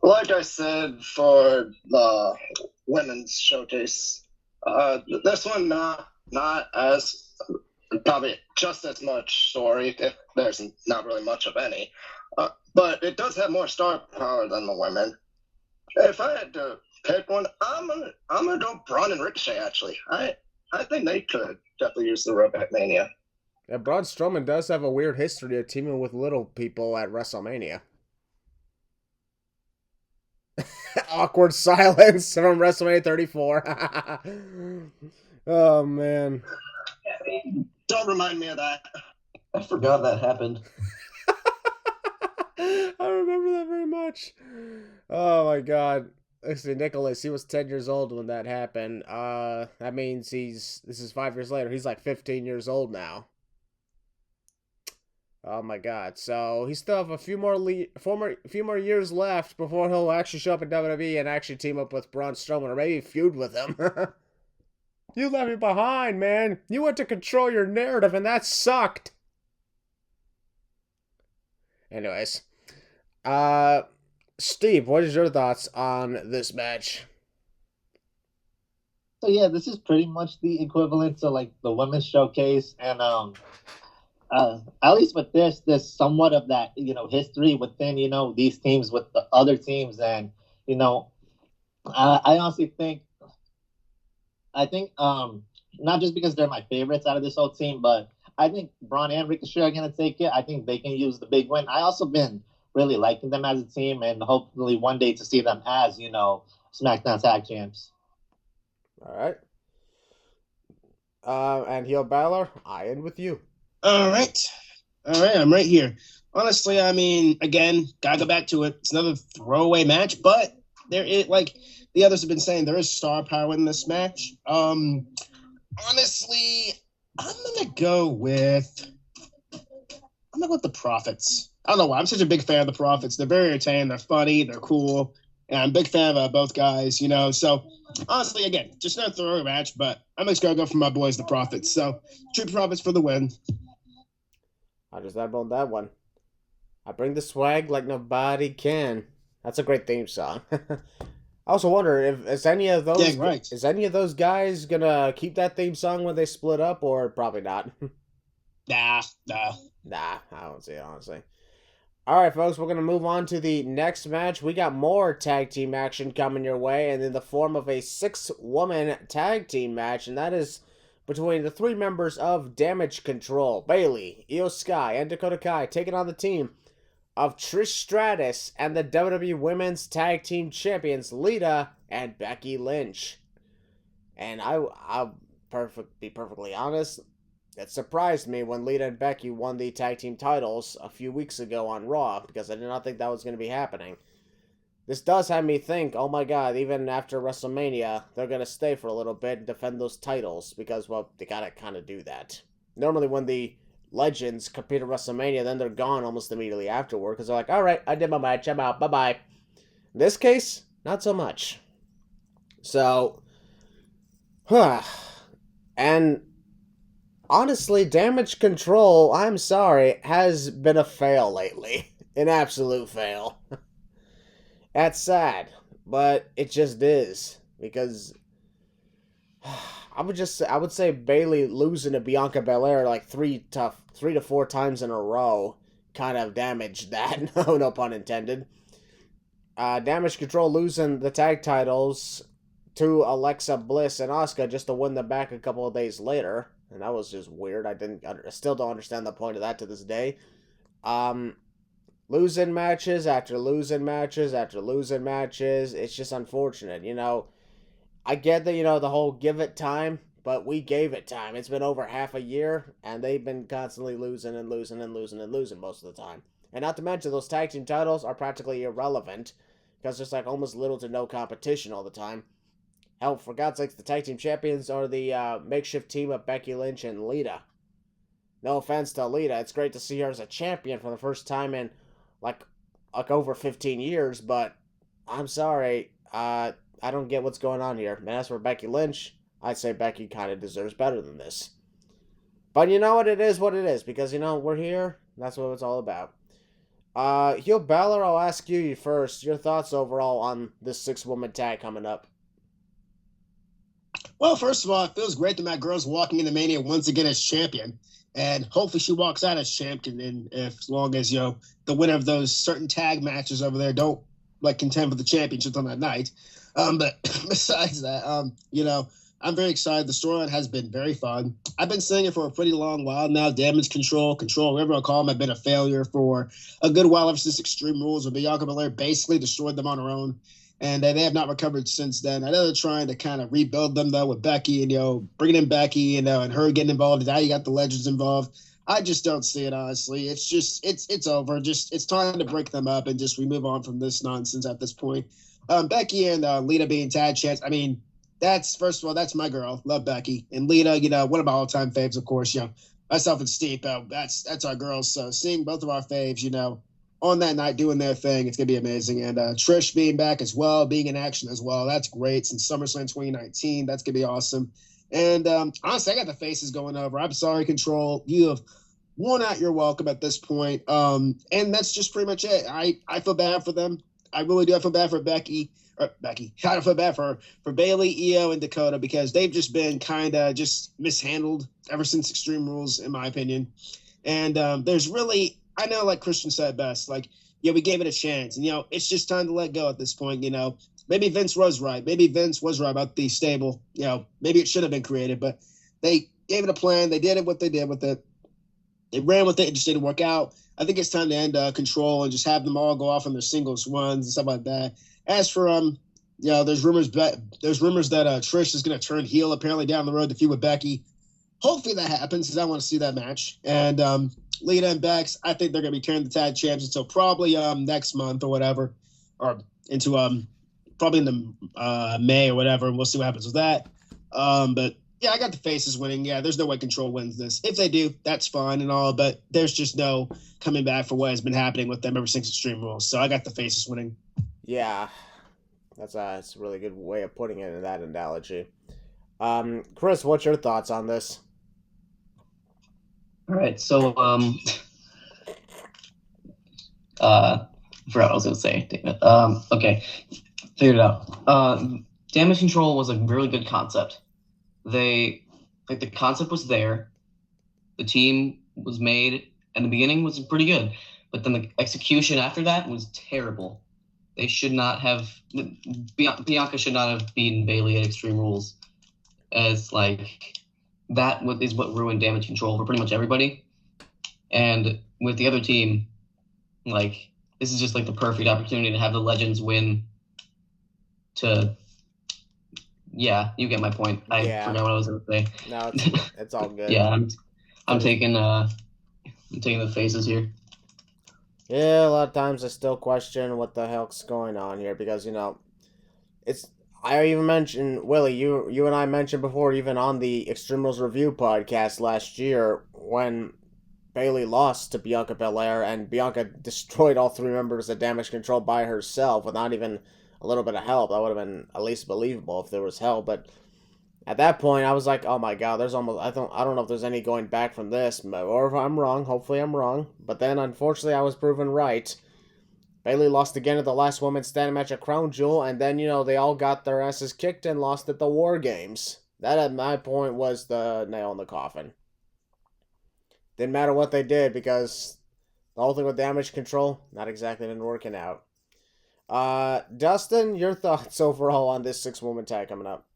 D: Like I said for the women's showcase, this one not as probably just as much story, if there's not really much of any, but it does have more star power than the women. If I had to pick one, I'm gonna go Braun and Ricochet. Actually, I think they could definitely use the rope at Mania.
A: Yeah, Braun Strowman does have a weird history of teaming with little people at WrestleMania. Awkward silence from WrestleMania 34. Oh, man.
D: Don't remind me of that.
E: I forgot that happened.
A: I remember that very much. Oh, my God. Let's see, Nicholas, he was 10 years old when that happened. That means this is 5 years later. He's like 15 years old now. Oh my God! So he still have a few more years left before he'll actually show up in WWE and actually team up with Braun Strowman or maybe feud with him. You left me behind, man. You went to control your narrative, and that sucked. Anyways, Steve, what is your thoughts on this match?
C: So yeah, this is pretty much the equivalent to like the women's showcase, and at least with this, there's somewhat of that history within these teams with the other teams, and I honestly think not just because they're my favorites out of this whole team, but I think Braun and Ricochet are gonna take it. I think they can use the big win. I also been really liking them as a team, and hopefully one day to see them as SmackDown Tag Champs.
A: All right. And heel Balor, I end with you.
F: All right, I'm right here. Honestly, I mean, again, gotta go back to it. It's another throwaway match, but there is, like the others have been saying, there is star power in this match. Honestly, I'm gonna go with the Profits. I don't know why. I'm such a big fan of the Profits. They're very entertaining. They're funny. They're cool. And I'm a big fan of both guys, So, honestly, again, just another throwaway match, but I'm just going to go for my boys, the Profits. So, Street Profits for the win.
A: I'll just add on that one. I bring the swag like nobody can. That's a great theme song. I also wonder if is any of those guys gonna keep that theme song when they split up, or probably not.
F: Nah,
A: I don't see it, honestly. All right, folks, we're going to move on to the next match. We got more tag team action coming your way, and in the form of a 6-woman tag team match, and that is between the 3 members of Damage Control, Bayley, Io Sky, and Dakota Kai, taking on the team of Trish Stratus and the WWE Women's Tag Team Champions, Lita and Becky Lynch. And I'll be perfectly honest, it surprised me when Lita and Becky won the tag team titles a few weeks ago on Raw, because I did not think that was going to be happening. This does have me think, oh my god, even after WrestleMania, they're going to stay for a little bit and defend those titles, because, well, they got to kind of do that. Normally when the legends compete at WrestleMania, then they're gone almost immediately afterward, because they're like, alright, I did my match, I'm out, bye-bye. In this case, not so much. So, and honestly, Damage Control, I'm sorry, has been a fail lately. An absolute fail. That's sad, but it just is. Because I would say Bayley losing to Bianca Belair like 3 to 4 times in a row kind of damaged that. No pun intended. Damage Control losing the tag titles to Alexa Bliss and Asuka just to win them back a couple of days later. And that was just weird. I still don't understand the point of that to this day. Losing matches after losing matches after losing matches. It's just unfortunate, I get that, the whole give it time, but we gave it time. It's been over half a year, and they've been constantly losing and losing and losing and losing most of the time. And not to mention, those tag team titles are practically irrelevant, because there's like almost little to no competition all the time. Hell, for God's sakes, the tag team champions are the makeshift team of Becky Lynch and Lita. No offense to Lita, it's great to see her as a champion for the first time in like over 15 years, but I'm sorry, I don't get what's going on here. And as for Becky Lynch, I'd say Becky kind of deserves better than this. But you know what, it is what it is, because we're here, that's what it's all about. Heel Balor, I'll ask you first, your thoughts overall on this 6-woman tag coming up.
F: Well, first of all, it feels great that my girl's walking into Mania once again as champion. And hopefully she walks out as champion, and as long as, the winner of those certain tag matches over there don't, contend for the championships on that night. But besides that, I'm very excited. The storyline has been very fun. I've been saying it for a pretty long while now. Damage Control, whatever I'll call them, have been a failure for a good while ever since Extreme Rules, where Bianca Belair basically destroyed them on her own. And they have not recovered since then. I know they're trying to kind of rebuild them, though, with Becky and, bringing in Becky, and her getting involved. And now you got the Legends involved. I just don't see it, honestly. It's just, it's over. It's time to break them up and just we move on from this nonsense at this point. Becky and Lita being tag champs, I mean, first of all, that's my girl. Love Becky. And Lita, one of my all-time faves, of course, myself and Steve, that's our girls. So seeing both of our faves, on that night doing their thing, it's going to be amazing. And Trish being back as well, being in action as well, that's great. Since SummerSlam 2019, that's going to be awesome. And honestly, I got the faces going over. I'm sorry, Control. You have
B: worn out your welcome at this point. And that's just pretty much it. I feel bad for them. I really do. I feel bad for Becky. I feel bad for Bayley, Io, and Dakota because they've just been kind of just mishandled ever since Extreme Rules, in my opinion. And there's really, I know, like Christian said best, like, yeah, we gave it a chance. And, it's just time to let go at this point, Maybe Vince was right. Maybe Vince was right about the stable. Maybe it should have been created, but they gave it a plan. They did what they did with it. They ran with it. It just didn't work out. I think it's time to end Control and just have them all go off on their singles runs and stuff like that. As for there's rumors that Trish is going to turn heel apparently down the road to feud with Becky. Hopefully that happens because I want to see that match. And Lita and Bex, I think they're going to be turning the tag champs until probably next month or whatever, or into probably in the May or whatever. And we'll see what happens with that. But yeah, I got the faces winning. Yeah, there's no way Control wins this. If they do, that's fine and all, but there's just no coming back for what has been happening with them ever since Extreme Rules. So I got the faces winning.
A: Yeah, that's a really good way of putting it in that analogy. Chris, what's your thoughts on this?
E: All right, so I forgot what I was gonna say. Damn it. Okay, figured it out. Damage Control was a really good concept. The concept was there, the team was made, and the beginning was pretty good, but then the execution after that was terrible. They should not have. Bianca should not have beaten Bayley at Extreme Rules, as that is what ruined Damage Control for pretty much everybody. And with the other team, this is just the perfect opportunity to have the legends win. Yeah, you get my point. I forgot what I was going to say.
A: No, it's all good.
E: Yeah, I'm taking the faces here.
A: Yeah, a lot of times I still question what the heck's going on here because I even mentioned Willie. You and I mentioned before, even on the Extreme Rules Review podcast last year, when Bayley lost to Bianca Belair and Bianca destroyed all three members of Damage Control by herself without even a little bit of help. That would have been at least believable if there was help. But at that point, I was like, oh my god, there's almost I don't know if there's any going back from this, or if I'm wrong. Hopefully I'm wrong. But then unfortunately I was proven right. Bayley lost again at the last women's standing match at Crown Jewel, and then they all got their asses kicked and lost at the War Games. That at my point was the nail in the coffin. Didn't matter what they did because the whole thing with Damage Control not exactly been working out. Dustin, your thoughts overall on this 6-woman tag coming up?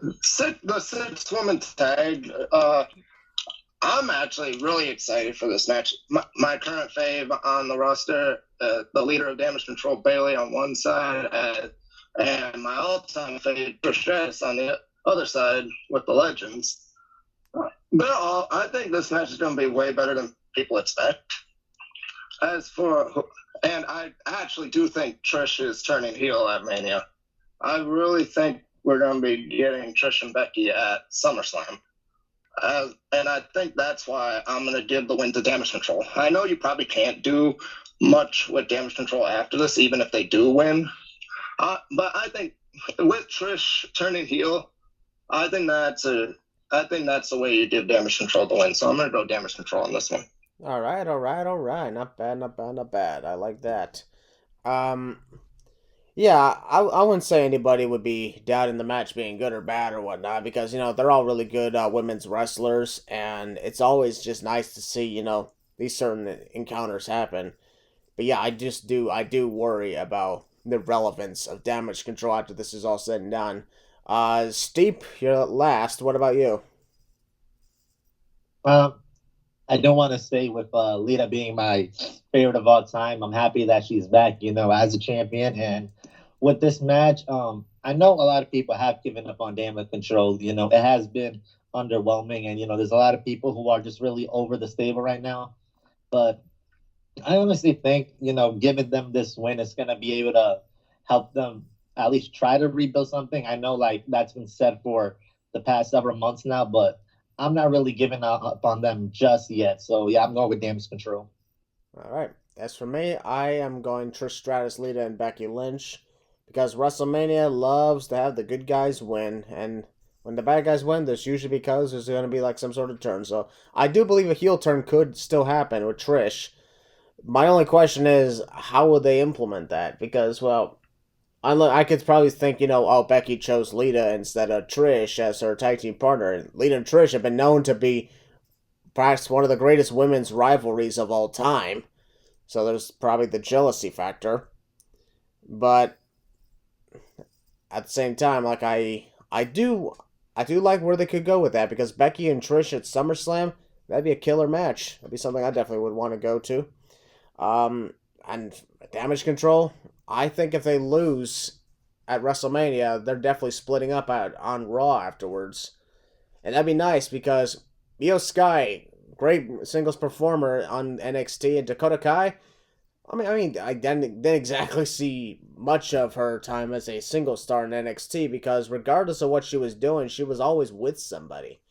D: The 6-woman tag, I'm actually really excited for this match. My current fave on the roster, the leader of Damage Control, Bayley, on one side, and my all-time fave, Trish on the other side with the Legends. But I think this match is going to be way better than people expect. And I actually do think Trish is turning heel at Mania. I really think we're going to be getting Trish and Becky at SummerSlam. And I think that's why I'm going to give the win to Damage Control. I know you probably can't do much with Damage Control after this, even if they do win. But I think with Trish turning heel, I think that's the way you give Damage Control the win. So I'm going to go Damage Control on this one.
A: All right. Not bad. I like that. Yeah, I wouldn't say anybody would be doubting the match being good or bad or whatnot because, they're all really good women's wrestlers, and it's always just nice to see, these certain encounters happen. But yeah, I do worry about the relevance of Damage Control after this is all said and done. Steep, you're last. What about you?
C: I don't want to say with Lita being my favorite of all time. I'm happy that she's back, as a champion. And with this match, I know a lot of people have given up on Damage Control. It has been underwhelming. And, there's a lot of people who are just really over the stable right now. But I honestly think, giving them this win is going to be able to help them at least try to rebuild something. I know, that's been said for the past several months now, but I'm not really giving up on them just yet. So, yeah, I'm going with Damage Control.
A: All right. As for me, I am going Trish Stratus, Lita, and Becky Lynch because WrestleMania loves to have the good guys win. And When the bad guys win, there's usually because there's going to be like some sort of turn. So I do believe a heel turn could still happen with Trish. My only question is, how would they implement that? Because, well, I could probably think, oh, Becky chose Lita instead of Trish as her tag team partner. And Lita and Trish have been known to be perhaps one of the greatest women's rivalries of all time. So there's probably the jealousy factor. But at the same time, like I do like where they could go with that, because Becky and Trish at SummerSlam, that'd be a killer match. That'd be something I definitely would want to go to. And Damage Control, I think if they lose at WrestleMania, they're definitely splitting up on Raw afterwards. And that'd be nice because Io Sky, great singles performer on NXT, and Dakota Kai, I didn't exactly see much of her time as a single star in NXT, because regardless of what she was doing, she was always with somebody.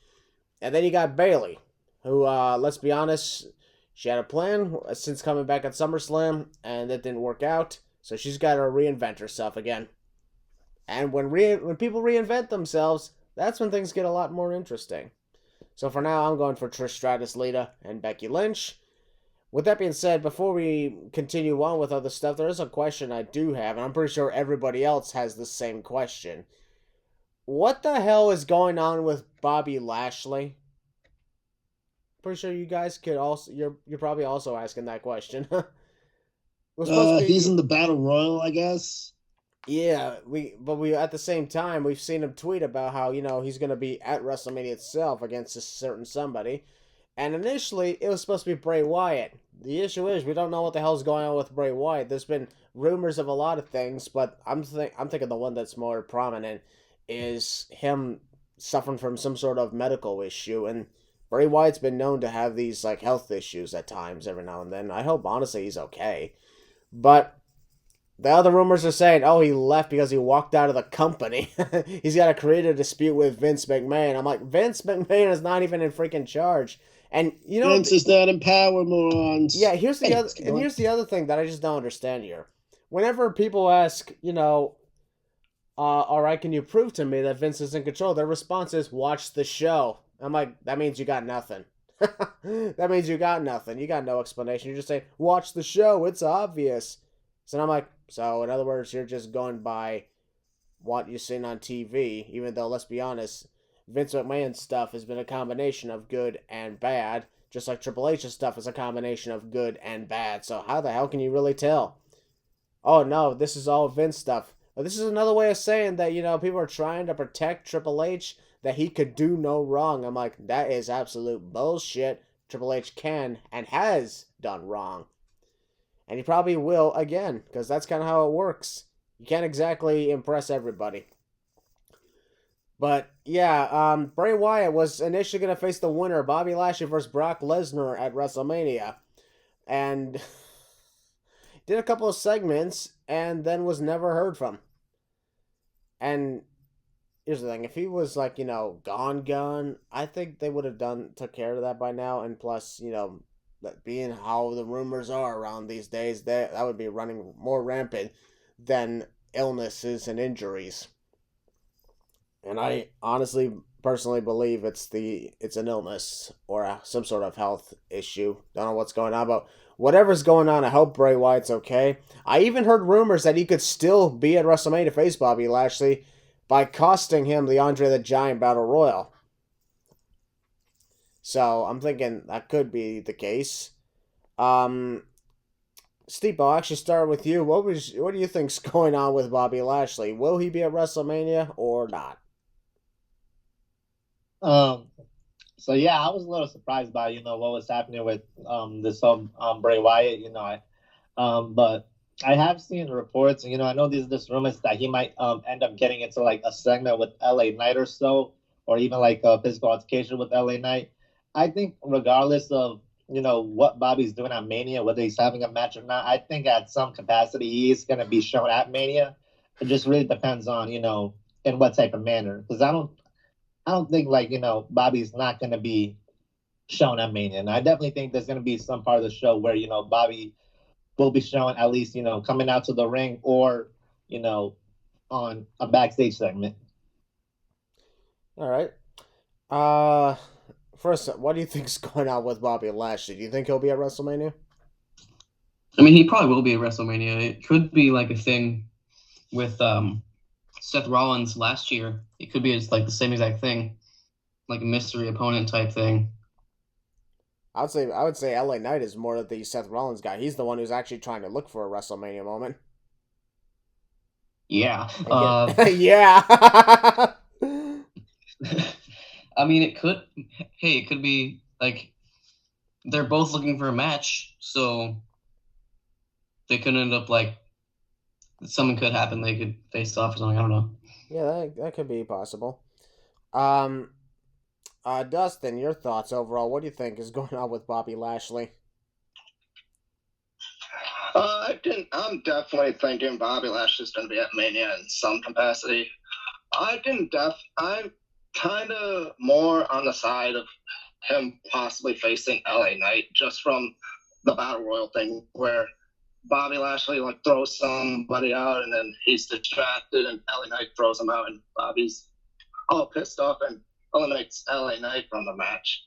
A: And then you got Bayley, who, let's be honest, she had a plan since coming back at SummerSlam, and it didn't work out, so she's got to reinvent herself again. And when people reinvent themselves, that's when things get a lot more interesting. So for now, I'm going for Trish Stratus, Lita, and Becky Lynch. With that being said, before we continue on with other stuff, there is a question I do have, and I'm pretty sure everybody else has the same question. What the hell is going on with Bobby Lashley? Pretty sure you guys could also, you're probably also asking that question.
F: He's in the Battle Royal, I guess.
A: Yeah, but at the same time, we've seen him tweet about how, he's going to be at WrestleMania itself against a certain somebody. And initially, it was supposed to be Bray Wyatt. The issue is, we don't know what the hell's going on with Bray Wyatt. There's been rumors of a lot of things, but I'm thinking the one that's more prominent is him suffering from some sort of medical issue. And Bray Wyatt's been known to have these like health issues at times every now and then. I hope, honestly, he's okay. But the other rumors are saying, oh, he left because he walked out of the company. He's got to create a dispute with Vince McMahon. I'm like, Vince McMahon is not even in freaking charge. And
F: Vince is not in power, morons.
A: Yeah, here's the other thing that I just don't understand here. Whenever people ask, all right, can you prove to me that Vince is in control? Their response is, watch the show. I'm like, that means you got nothing. That means you got nothing. You got no explanation. You're just saying, watch the show. It's obvious. So I'm like, so in other words, you're just going by what you've seen on TV, even though, let's be honest, Vince McMahon's stuff has been a combination of good and bad, just like Triple H's stuff is a combination of good and bad. So how the hell can you really tell? Oh no, this is all Vince stuff. But this is another way of saying that, people are trying to protect Triple H, that he could do no wrong. I'm like, that is absolute bullshit. Triple H can and has done wrong. And he probably will again, because that's kind of how it works. You can't exactly impress everybody. But yeah, Bray Wyatt was initially going to face the winner, Bobby Lashley versus Brock Lesnar at WrestleMania. And did a couple of segments and then was never heard from. And here's the thing, if he was like, gone, I think they would have took care of that by now. And plus, that being how the rumors are around these days, that would be running more rampant than illnesses and injuries. And I honestly, personally believe it's an illness or some sort of health issue. Don't know what's going on, but whatever's going on, I hope Bray Wyatt's okay. I even heard rumors that he could still be at WrestleMania to face Bobby Lashley by costing him the Andre the Giant Battle Royal. So I'm thinking that could be the case. Steve, I'll actually start with you. What do you think's going on with Bobby Lashley? Will he be at WrestleMania or not?
C: So yeah, I was a little surprised by what was happening with this Bray Wyatt. But I have seen reports, and I know there's rumors that he might end up getting into like a segment with LA Knight or so, or even like a physical altercation with LA Knight. I think regardless of what Bobby's doing at Mania, whether he's having a match or not, I think at some capacity he is going to be shown at Mania. It just really depends on in what type of manner, because I don't think Bobby's not going to be shown at Mania, and I definitely think there's going to be some part of the show where Bobby will be shown at least coming out to the ring or on a backstage segment.
A: All right. First, what do you think's going on with Bobby Lashley? Do you think he'll be at WrestleMania?
E: I mean, he probably will be at WrestleMania. It could be like a thing with Seth Rollins last year. It could be just like the same exact thing, like a mystery opponent type thing.
A: I would say LA Knight is more the Seth Rollins guy. He's the one who's actually trying to look for a WrestleMania moment.
E: Yeah.
A: Yeah.
E: I mean, it could. Hey, it could be like they're both looking for a match, so they could end up like something could happen. They could face off or something. I don't know.
A: Yeah, that could be possible. Dustin, your thoughts overall? What do you think is going on with Bobby Lashley?
D: I'm definitely thinking Bobby Lashley's going to be at Mania in some capacity. I'm kind of more on the side of him possibly facing LA Knight just from the Battle Royal thing where Bobby Lashley like throws somebody out and then he's distracted and LA Knight throws him out and Bobby's all pissed off and eliminates LA Knight from the match.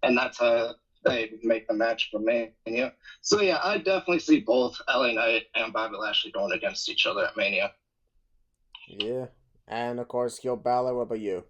D: And that's how they make the match for Mania. So yeah, I definitely see both LA Knight and Bobby Lashley going against each other at Mania.
A: Yeah. And of course, Gil Balor, what about you?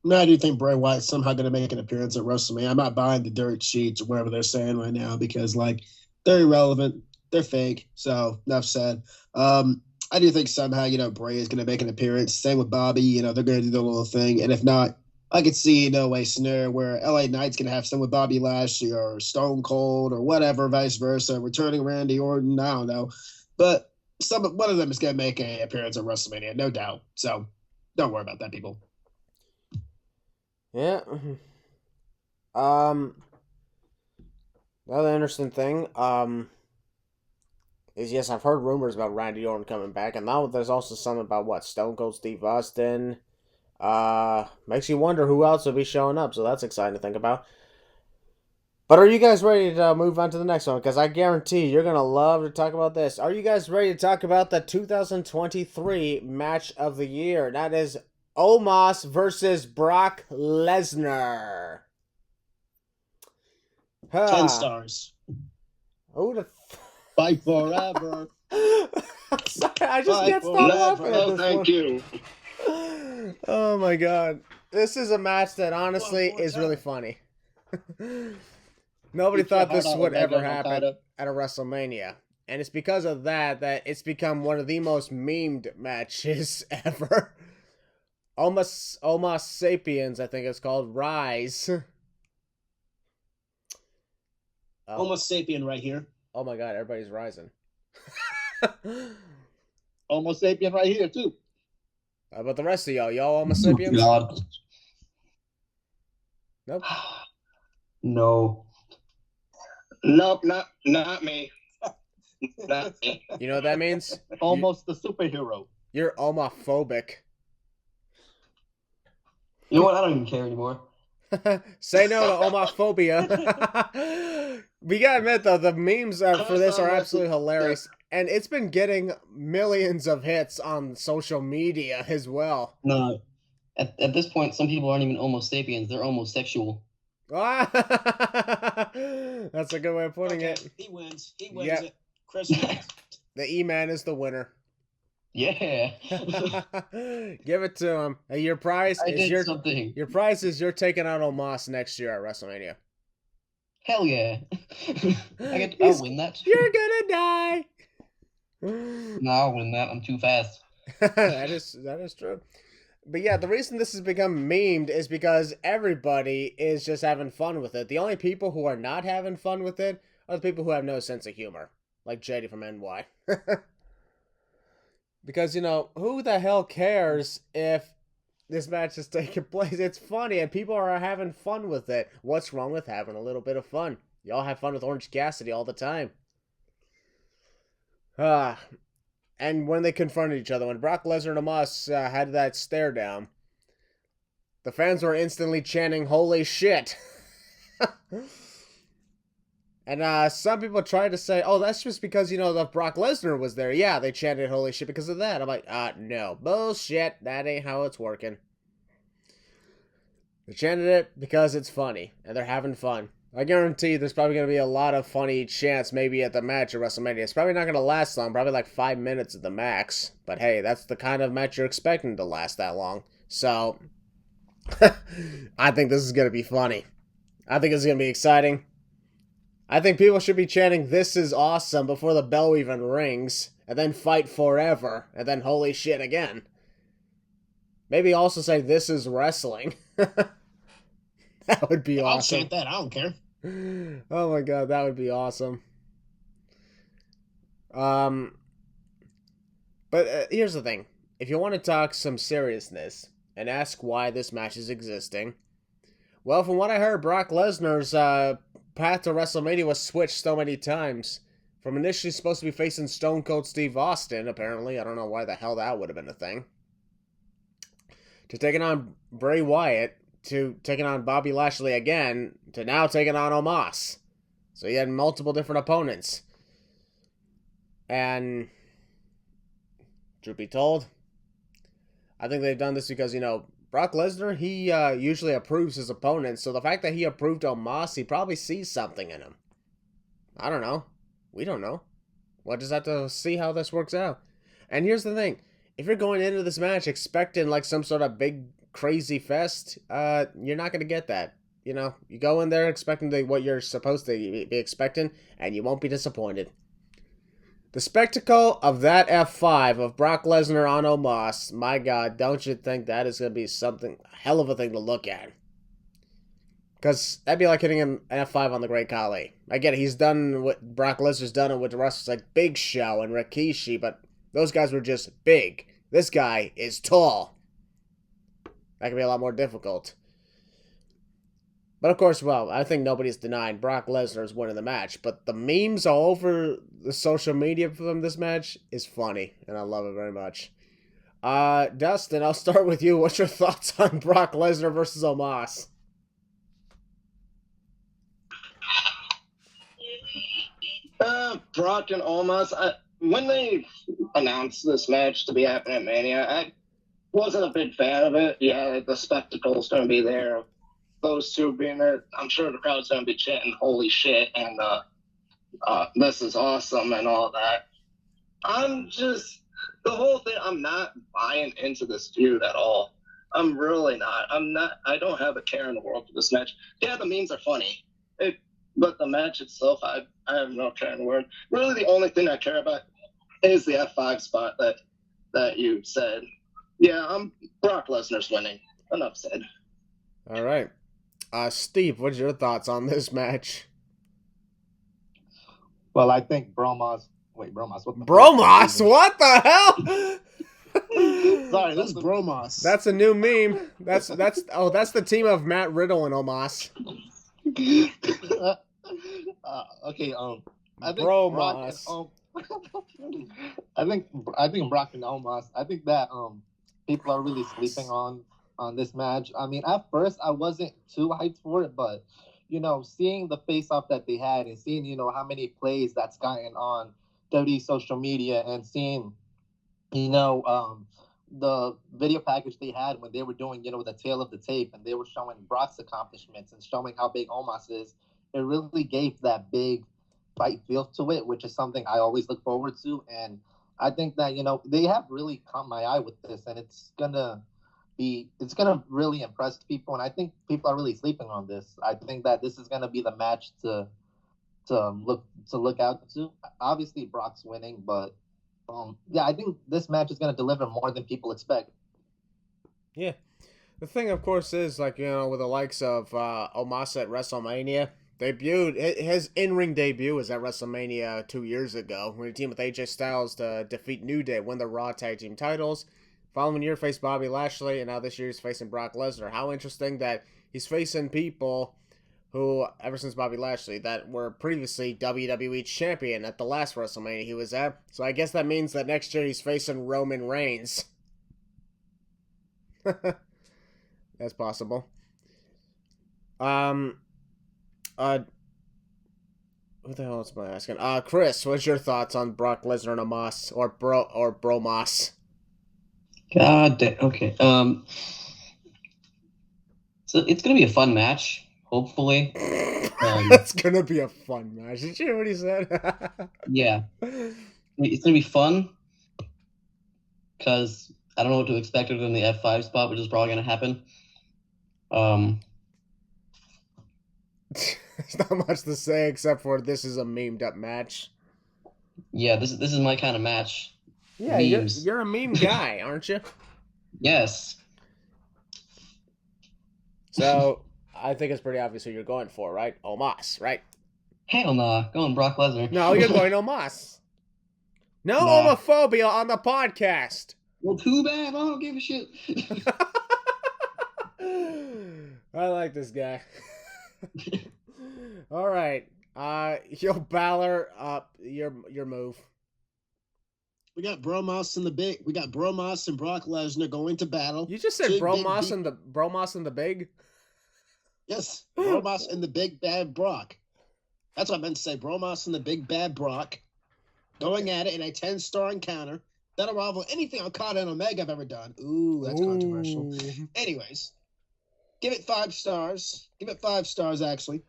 F: No, I do think Bray Wyatt's somehow going to make an appearance at WrestleMania. I'm not buying the dirt sheets or whatever they're saying right now because, like, they're irrelevant. They're fake. So, enough said. I do think somehow, Bray is going to make an appearance. Same with Bobby. They're going to do their little thing. And if not, I could see a scenario where LA Knight's going to have some with Bobby Lashley or Stone Cold or whatever, vice versa, returning Randy Orton. I don't know. But one of them is going to make an appearance at WrestleMania, no doubt. So, don't worry about that, people.
A: Yeah. Another interesting thing, is yes, I've heard rumors about Randy Orton coming back, and now there's also something about Stone Cold Steve Austin. Makes you wonder who else will be showing up, so that's exciting to think about. But are you guys ready to move on to the next one? Because I guarantee you're going to love to talk about this. Are you guys ready to talk about the 2023 match of the year? That is Omos versus Brock Lesnar.
F: 10 stars.
A: Who the
F: Fight forever.
A: I'm sorry, I just
F: Fight
A: can't stop laughing at this
D: Thank
A: one.
D: you.
A: Oh my god. This is a match that honestly is really funny. Nobody thought this would ever happen at a WrestleMania. And it's because of that it's become one of the most memed matches ever. Omos Sapiens, I think it's called. Rise.
F: Almost Sapien right here.
A: Oh my god, everybody's rising.
C: Almost Sapien right here, too.
A: How about the rest of y'all? Y'all Homo sapiens?
E: God.
A: Nope.
E: No.
D: Nope, not me. Not me.
A: You know what that means?
C: Almost the superhero.
A: You're homophobic.
E: You know what? I don't even care anymore.
A: Say no to homophobia. We gotta admit, though, the memes for this are absolutely hilarious. And it's been getting millions of hits on social media as well.
E: No. At this point, some people aren't even Homo sapiens. They're homosexual.
A: That's a good way of putting it.
F: He wins. He wins
A: Yep.
F: it. Chris wins.
A: The E-Man is the winner.
E: Yeah.
A: Give it to him. Hey, your prize
E: I
A: is
E: did something.
A: your prize is you're taking out Omos next year at WrestleMania.
E: Hell yeah. I'll win that.
A: You're gonna die.
E: No, I'll win that. I'm too fast.
A: that is true. But yeah, the reason this has become memed is because everybody is just having fun with it. The only people who are not having fun with it are the people who have no sense of humor, like JD from NY. Because, who the hell cares if this match is taking place? It's funny, and people are having fun with it. What's wrong with having a little bit of fun? Y'all have fun with Orange Cassidy all the time. And when they confronted each other, when Brock Lesnar and Omos had that stare down, the fans were instantly chanting, "Holy shit!" And some people tried to say, "Oh, that's just because the Brock Lesnar was there." Yeah, they chanted "Holy shit" because of that. I'm like, no, bullshit. That ain't how it's working. They chanted it because it's funny, and they're having fun. I guarantee there's probably going to be a lot of funny chants maybe at the match at WrestleMania. It's probably not going to last long, probably like 5 minutes at the max. But hey, that's the kind of match you're expecting to last that long. So, I think this is going to be funny. I think it's going to be exciting. I think people should be chanting, "This is awesome," before the bell even rings, and then fight forever, and then holy shit again. Maybe also say, "This is wrestling." That would be
B: I'll
A: awesome.
B: chant that. I don't care.
A: Oh my god, that would be awesome. But here's the thing. If you want to talk some seriousness and ask why this match is existing, well, from what I heard, Brock Lesnar's path to WrestleMania was switched so many times. From initially supposed to be facing Stone Cold Steve Austin, apparently. I don't know why the hell that would have been a thing. To taking on Bray Wyatt, to taking on Bobby Lashley again, to now taking on Omos. So he had multiple different opponents. And, truth be told, I think they've done this because, Brock Lesnar, he usually approves his opponents, so the fact that he approved Omos, he probably sees something in him. I don't know. We don't know. We'll just have to see how this works out. And here's the thing. If you're going into this match expecting like some sort of big crazy fest, you're not going to get that. You go in there expecting what you're supposed to be expecting, and you won't be disappointed. The spectacle of that F5 of Brock Lesnar on Omos, my God, don't you think that is going to be something, a hell of a thing to look at? Because that'd be like hitting an F5 on the Great Khali. I get it, he's done what Brock Lesnar's done it with the wrestlers like Big Show and Rikishi, but those guys were just big. This guy is tall. That could be a lot more difficult. But of course, well, I think nobody's denying Brock Lesnar's winning the match. But the memes all over the social media from this match is funny. And I love it very much. Dustin, I'll start with you. What's your thoughts on Brock Lesnar versus Omos?
D: Brock and Omos, when they announced this match to be happening at Mania, I wasn't a big fan of it. Yeah, the spectacle's going to be there. Those two being there, I'm sure the crowd's going to be chanting "Holy shit" and "This is awesome" and all that. The whole thing, I'm not buying into this feud at all. I'm really not. I don't have a care in the world for this match. Yeah, the memes are funny. But the match itself, I have no care in the world. Really, the only thing I care about is the F5 spot that you said. Yeah, Brock Lesnar's winning. Enough said.
A: All right. Steve, what's your thoughts on this match?
C: Well, I think Bromos. Wait, Bromos. What the
A: Bromos? What the hell?
C: Sorry,
F: That's Bromos.
A: That's a new meme. That's the team of Matt Riddle and Omos.
C: Okay. I think
A: Bromos.
C: I think Brock and Omos. I think that people are really sleeping on this match. I mean, at first I wasn't too hyped for it, but seeing the face-off that they had and seeing how many plays that's gotten on WWE social media and seeing the video package they had when they were doing the tail of the tape and they were showing Brock's accomplishments and showing how big Omos is, it really gave that big fight feel to it, which is something I always look forward to. And I think that they have really caught my eye with this, and it's gonna really impress people, and I think people are really sleeping on this. I think that this is gonna be the match to look out to. Obviously, Brock's winning, but I think this match is gonna deliver more than people expect.
A: Yeah, the thing, of course, is with the likes of Omos at WrestleMania. His in-ring debut was at WrestleMania 2 years ago when he teamed with AJ Styles to defeat New Day, win the Raw Tag Team titles. Following year, faced Bobby Lashley, and now this year he's facing Brock Lesnar. How interesting that he's facing people who, ever since Bobby Lashley, that were previously WWE champion at the last WrestleMania he was at. So I guess that means that next year he's facing Roman Reigns. That's possible. What the hell else am I asking? Chris, what's your thoughts on Brock Lesnar and Omos or Bromos?
E: God damn. Okay. So it's gonna be a fun match, hopefully.
A: It's gonna be a fun match. Did you hear what he said?
E: Yeah, it's gonna be fun because I don't know what to expect other than the F5 spot, which is probably gonna happen.
A: There's not much to say except for this is a memed up match.
E: Yeah, this is my kind of match.
A: Yeah,
E: Memes.
A: you're a meme guy, aren't you?
E: Yes.
A: So I think it's pretty obvious who you're going for, right? Omos, right?
E: Hell nah, going Brock Lesnar.
A: No, you're going Omos. No
E: Nah.
A: homophobia on the podcast.
E: Well, too bad. I don't give a shit.
A: I like this guy. All right. Yo, Balor, your move.
F: We got Bromos and Brock Lesnar going to battle.
A: You just said
F: Big,
A: Bromos
F: big,
A: and the big?
F: Yes, Bromos and the big bad Brock. That's what I meant to say. Bromos and the big bad Brock going at it in a 10-star encounter that'll rival anything Okada and Omega have ever done. Ooh, that's controversial. Anyways, give it 5 stars. Give it 5 stars, actually.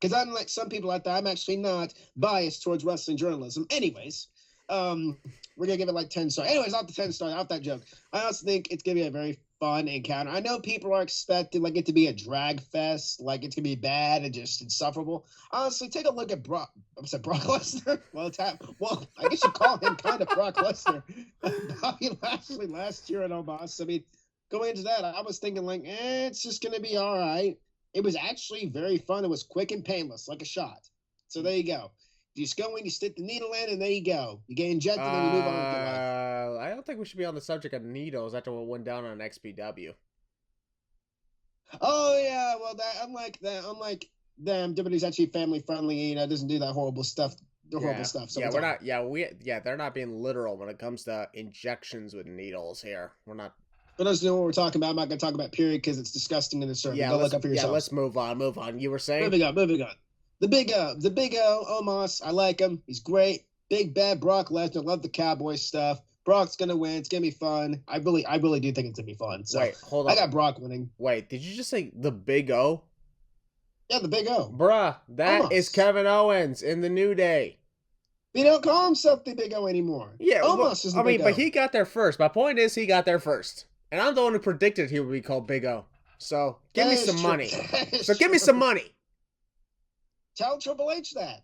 F: Because unlike some people out there, I'm actually not biased towards wrestling journalism. Anyways, we're going to give it like 10 stars. Anyways, off the 10 stars, off that joke. I also think it's going to be a very fun encounter. I know people are expecting like it to be a drag fest, like it's going to be bad and just insufferable. Honestly, take a look at Brock Lesnar. Well, I guess you call him kind of Brock Lesnar. Bobby Lashley last year at Omos. I mean, going into that, I was thinking like, it's just going to be all right. It was actually very fun. It was quick and painless, like a shot. So there you go. You just go in, you stick the needle in, and there you go. You get injected, and you move on with your life.
A: I don't think we should be on the subject of needles after what went down on XPW.
F: Oh yeah, well unlike them, WWE's actually family friendly. Doesn't do that horrible stuff. Horrible stuff. So
A: we're not. They're not being literal when it comes to injections with needles here. We're not.
F: For those who know what we're talking about, I'm not going to talk about period because it's disgusting in the service.
A: Yeah,
F: look up for yourself.
A: Let's move on. You were saying?
F: Moving on. The Big O, Omos, I like him. He's great. Big bad Brock Lesnar. Love the Cowboy stuff. Brock's gonna win. It's gonna be fun. I really do think it's gonna be fun. So
A: wait, hold on.
F: I got Brock winning.
A: Wait, did you just say the Big O?
F: Yeah, the Big O.
A: Bruh, that is Kevin Owens in the New Day.
F: He don't call himself the Big O anymore.
A: Yeah,
F: Omos is the Big O.
A: but he got there first. My point is, he got there first, and I'm the one who predicted he would be called Big O. So give me some money. Give me some money.
F: Tell Triple H that.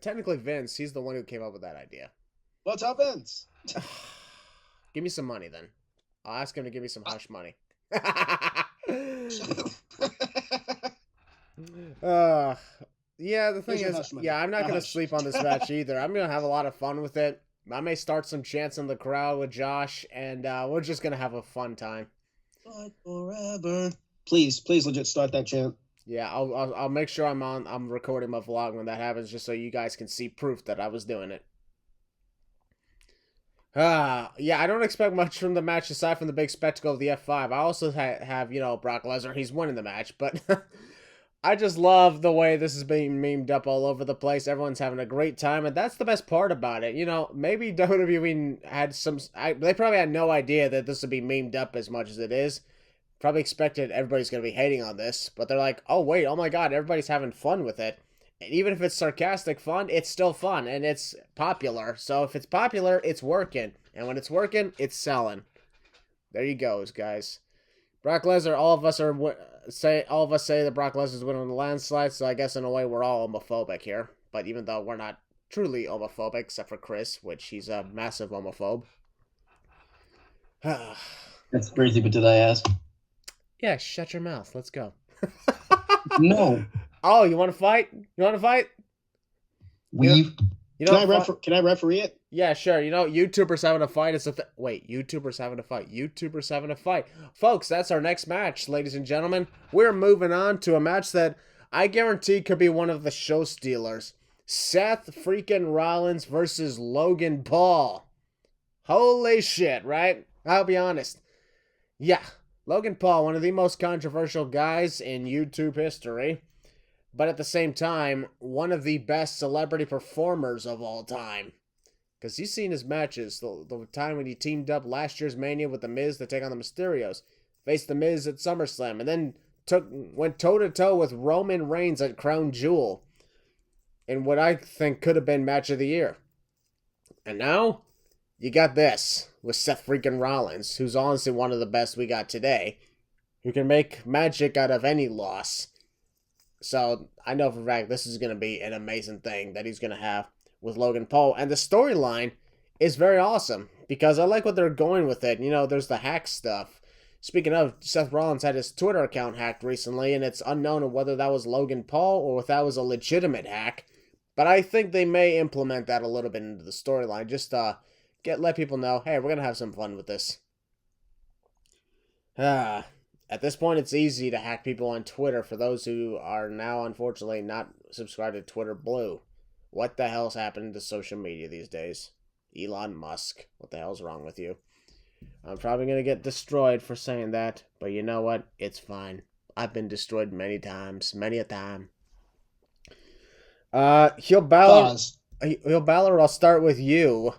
A: Technically, Vince, he's the one who came up with that idea.
F: Well, tell Vince.
A: Give me some money, then. I'll ask him to give me some hush money. Yeah, the thing is, I'm not going to sleep on this match either. I'm going to have a lot of fun with it. I may start some chants in the crowd with Josh, and we're just going to have a fun time.
F: Fight forever. Please legit start that chant.
A: Yeah, I'll make sure I'm recording my vlog when that happens, just so you guys can see proof that I was doing it. Yeah, I don't expect much from the match aside from the big spectacle of the F5. I also have Brock Lesnar. He's winning the match, but I just love the way this is being memed up all over the place. Everyone's having a great time, and that's the best part about it. Maybe WWE had they probably had no idea that this would be memed up as much as it is. Probably expected everybody's going to be hating on this, but they're like, oh wait, oh my god, everybody's having fun with it. And even if it's sarcastic fun, it's still fun, and it's popular. So if it's popular, it's working. And when it's working, it's selling. There you go, guys. Brock Lesnar, all of us say that Brock Lesnar's winning the landslide, so I guess in a way we're all homophobic here. But even though we're not truly homophobic, except for Chris, which he's a massive homophobe.
E: That's crazy, but did I ask?
A: Yeah, shut your mouth. Let's go.
E: No.
A: Oh, you want to fight?
E: Weave.
F: Can I referee it?
A: Yeah, sure. YouTubers having a fight. YouTubers having a fight. YouTubers having a fight. Folks, that's our next match, ladies and gentlemen. We're moving on to a match that I guarantee could be one of the show stealers. Seth freaking Rollins versus Logan Paul. Holy shit, right? I'll be honest. Yeah, Logan Paul, one of the most controversial guys in YouTube history. But at the same time, one of the best celebrity performers of all time. Because you've seen his matches. The time when he teamed up last year's Mania with The Miz to take on the Mysterios. faced The Miz at SummerSlam, and then went toe-to-toe with Roman Reigns at Crown Jewel in what I think could have been match of the year. And now, you got this with Seth freaking Rollins, who's honestly one of the best we got today, who can make magic out of any loss. So, I know for a fact this is going to be an amazing thing that he's going to have with Logan Paul. And the storyline is very awesome, because I like what they're going with it. You know, there's the hack stuff. Speaking of, Seth Rollins had his Twitter account hacked recently, and it's unknown whether that was Logan Paul or if that was a legitimate hack. But I think they may implement that a little bit into the storyline. Just let people know, hey, we're going to have some fun with this. At this point, it's easy to hack people on Twitter for those who are now, unfortunately, not subscribed to Twitter Blue. What the hell's happening to social media these days? Elon Musk, what the hell's wrong with you? I'm probably going to get destroyed for saying that, but you know what? It's fine. I've been destroyed many times, many a time. Heel Balor, I'll start with you.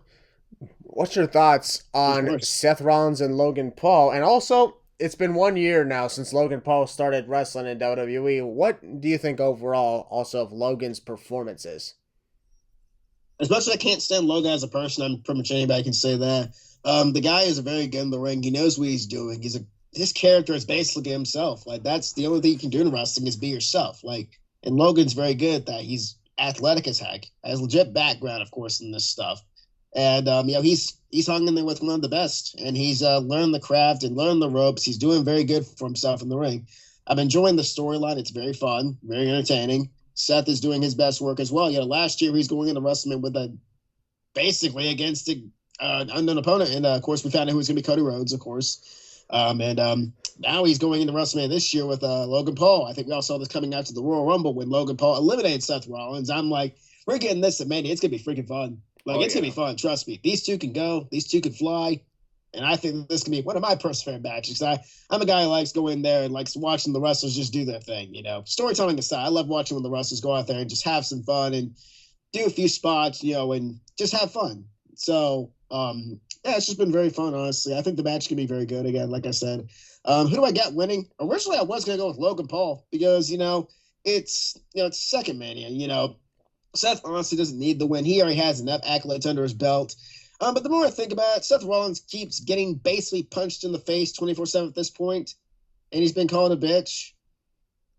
A: What's your thoughts on Seth Rollins and Logan Paul? And also, it's been 1 year now since Logan Paul started wrestling in WWE. What do you think overall also of Logan's performances?
F: As much as I can't stand Logan as a person, I'm pretty much anybody can say that. The guy is very good in the ring. He knows what he's doing. His character is basically himself. Like, that's the only thing you can do in wrestling is be yourself. Like, and Logan's very good at that. He's athletic as heck. Has legit background, of course, in this stuff. And he's hung in there with one of the best, and he's learned the craft and learned the ropes. He's doing very good for himself in the ring. I'm enjoying the storyline. It's very fun, very entertaining. Seth is doing his best work as well. Last year he's going into WrestleMania with basically against an unknown opponent, and of course we found out who was going to be Cody Rhodes, of course. Now he's going into WrestleMania this year with Logan Paul. I think we all saw this coming out to the Royal Rumble when Logan Paul eliminated Seth Rollins. I'm like, we're getting this at Mania. It's going to be freaking fun. It's going to be fun. Trust me. These two can go. These two can fly. And I think this can be one of my personal favorite matches. I'm a guy who likes going there and likes watching the wrestlers just do their thing, Storytelling aside, I love watching when the wrestlers go out there and just have some fun and do a few spots, and just have fun. So, it's just been very fun, honestly. I think the match can be very good again, like I said. Who do I got winning? Originally, I was going to go with Logan Paul because, it's second Mania, Seth honestly doesn't need the win. He already has enough accolades under his belt. But the more I think about it, Seth Rollins keeps getting basically punched in the face 24/7 at this point, and he's been called a bitch,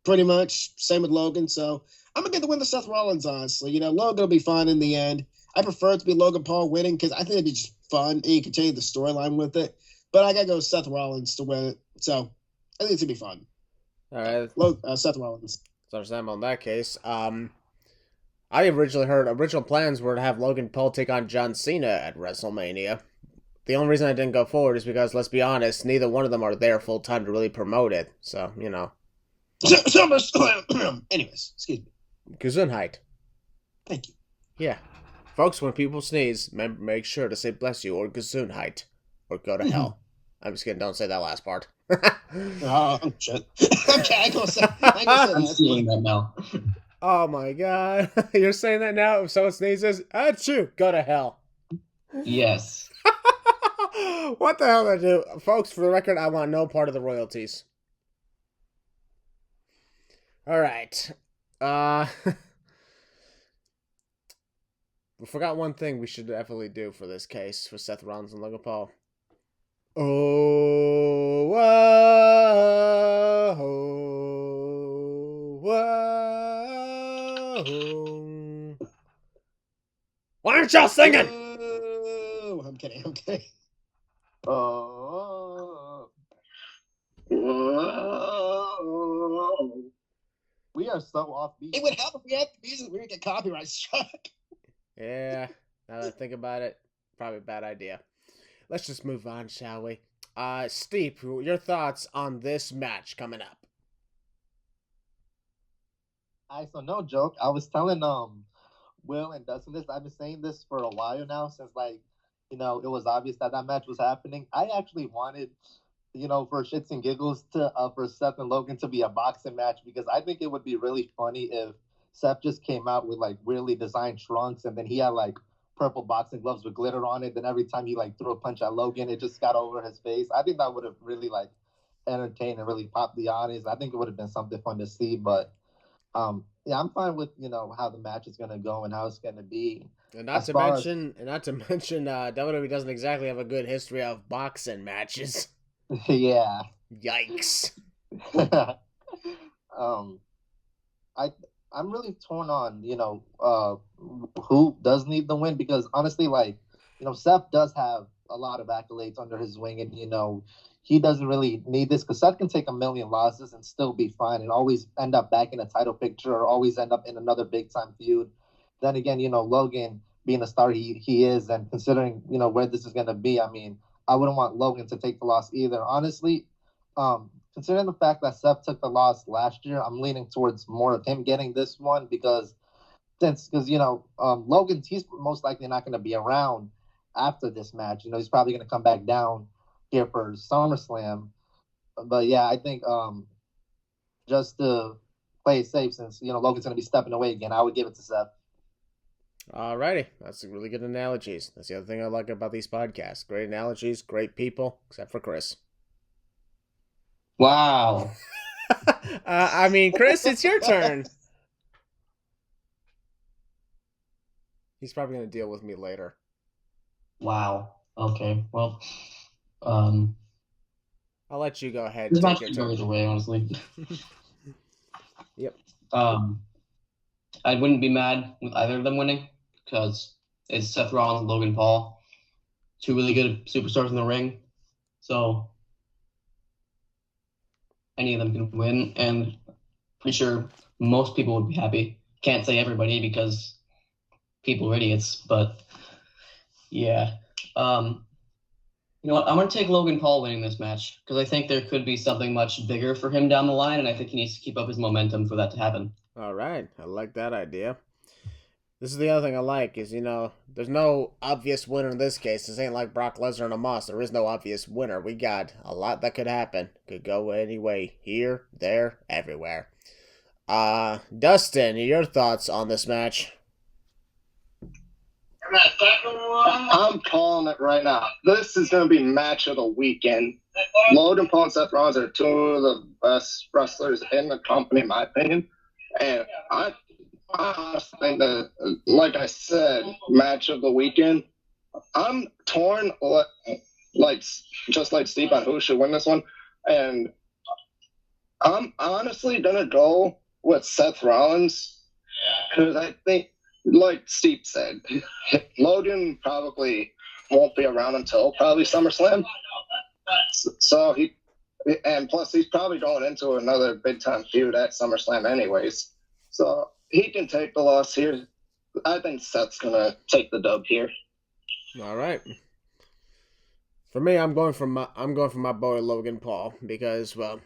F: pretty much. Same with Logan. So I'm gonna get the win to Seth Rollins. Honestly, Logan will be fine in the end. I prefer it to be Logan Paul winning because I think it'd be just fun and you continue the storyline with it. But I gotta go with Seth Rollins to win it. So I think it's gonna be fun.
A: All right,
F: Seth Rollins.
A: So Sam, on that case, I originally heard original plans were to have Logan Paul take on John Cena at WrestleMania. The only reason I didn't go forward is because, let's be honest, neither one of them are there full time to really promote it. So,
F: Anyways, excuse me.
A: Gesundheit.
F: Thank you.
A: Yeah. Folks, when people sneeze, make sure to say bless you or Gesundheit or go to hell. I'm just kidding. Don't say that last part.
F: Oh, shit. Okay, I go say
E: I'm stealing that now.
A: Oh my god. You're saying that now? If someone sneezes, achoo, go to hell.
E: Yes.
A: What the hell did I do? Folks, for the record, I want no part of the royalties. Alright. We forgot one thing we should definitely do for this case, for Seth Rollins and Logan Paul. Oh, whoa, oh, whoa. Why aren't y'all singing?
F: Oh, I'm kidding.
C: We are so offbeat.
F: It would help if we had the music. We would get copyright struck.
A: Yeah, now that I think about it, probably a bad idea. Let's just move on, shall we? Steve, your thoughts on this match coming up?
C: So no joke. I was telling Will and Dustin this. I've been saying this for a while now since it was obvious that match was happening. I actually wanted, for shits and giggles to for Seth and Logan to be a boxing match because I think it would be really funny if Seth just came out with weirdly designed trunks and then he had purple boxing gloves with glitter on it. Then every time he threw a punch at Logan, it just got over his face. I think that would have really entertain and really pop the audience. I think it would have been something fun to see, but yeah, I'm fine with how the match is gonna go and how it's gonna be.
A: And not to mention, WWE doesn't exactly have a good history of boxing matches.
C: Yeah.
A: Yikes.
C: I'm really torn on who does need the win, because honestly, Seth does have a lot of accolades under his wing, and he doesn't really need this, because Seth can take a million losses and still be fine and always end up back in a title picture or always end up in another big time feud. Then again, Logan being the star he is, and considering where this is going to be, I mean, I wouldn't want Logan to take the loss either. Honestly, considering the fact that Seth took the loss last year, I'm leaning towards more of him getting this one, because Logan, he's most likely not going to be around after this match. He's probably going to come back down here for SummerSlam. But yeah, I think just to play it safe, since Logan's going to be stepping away again, I would give it to Seth.
A: Alrighty, that's really good analogies. That's the other thing I like about these podcasts. Great analogies, great people, except for Chris.
E: Wow.
A: I mean, Chris, it's your turn. He's probably going to deal with me later.
E: Wow. Okay. Well,
A: I'll let you go ahead.
E: This match could go either way, honestly.
A: Yep.
E: I wouldn't be mad with either of them winning, because it's Seth Rollins and Logan Paul, two really good superstars in the ring. So any of them can win, and pretty sure most people would be happy. Can't say everybody, because people are idiots, but yeah. You know what? I'm going to take Logan Paul winning this match, because I think there could be something much bigger for him down the line, and I think he needs to keep up his momentum for that to happen.
A: All right. I like that idea. This is the other thing I like is, there's no obvious winner in this case. This ain't like Brock Lesnar and Omos. There is no obvious winner. We got a lot that could happen. Could go any way. Here, there, everywhere. Dustin, your thoughts on this match?
D: I'm calling it right now. This is going to be match of the weekend. Logan Paul and Seth Rollins are two of the best wrestlers in the company, in my opinion. And I honestly think that, like I said, match of the weekend. I'm torn, just like Steve, on who should win this one. And I'm honestly going to go with Seth Rollins, because I think, like Steve said, Logan probably won't be around until probably SummerSlam. So plus he's probably going into another big time feud at SummerSlam anyways. So he can take the loss here. I think Seth's gonna take the dub here.
A: All right. For me, I'm going for my boy Logan Paul, because, well,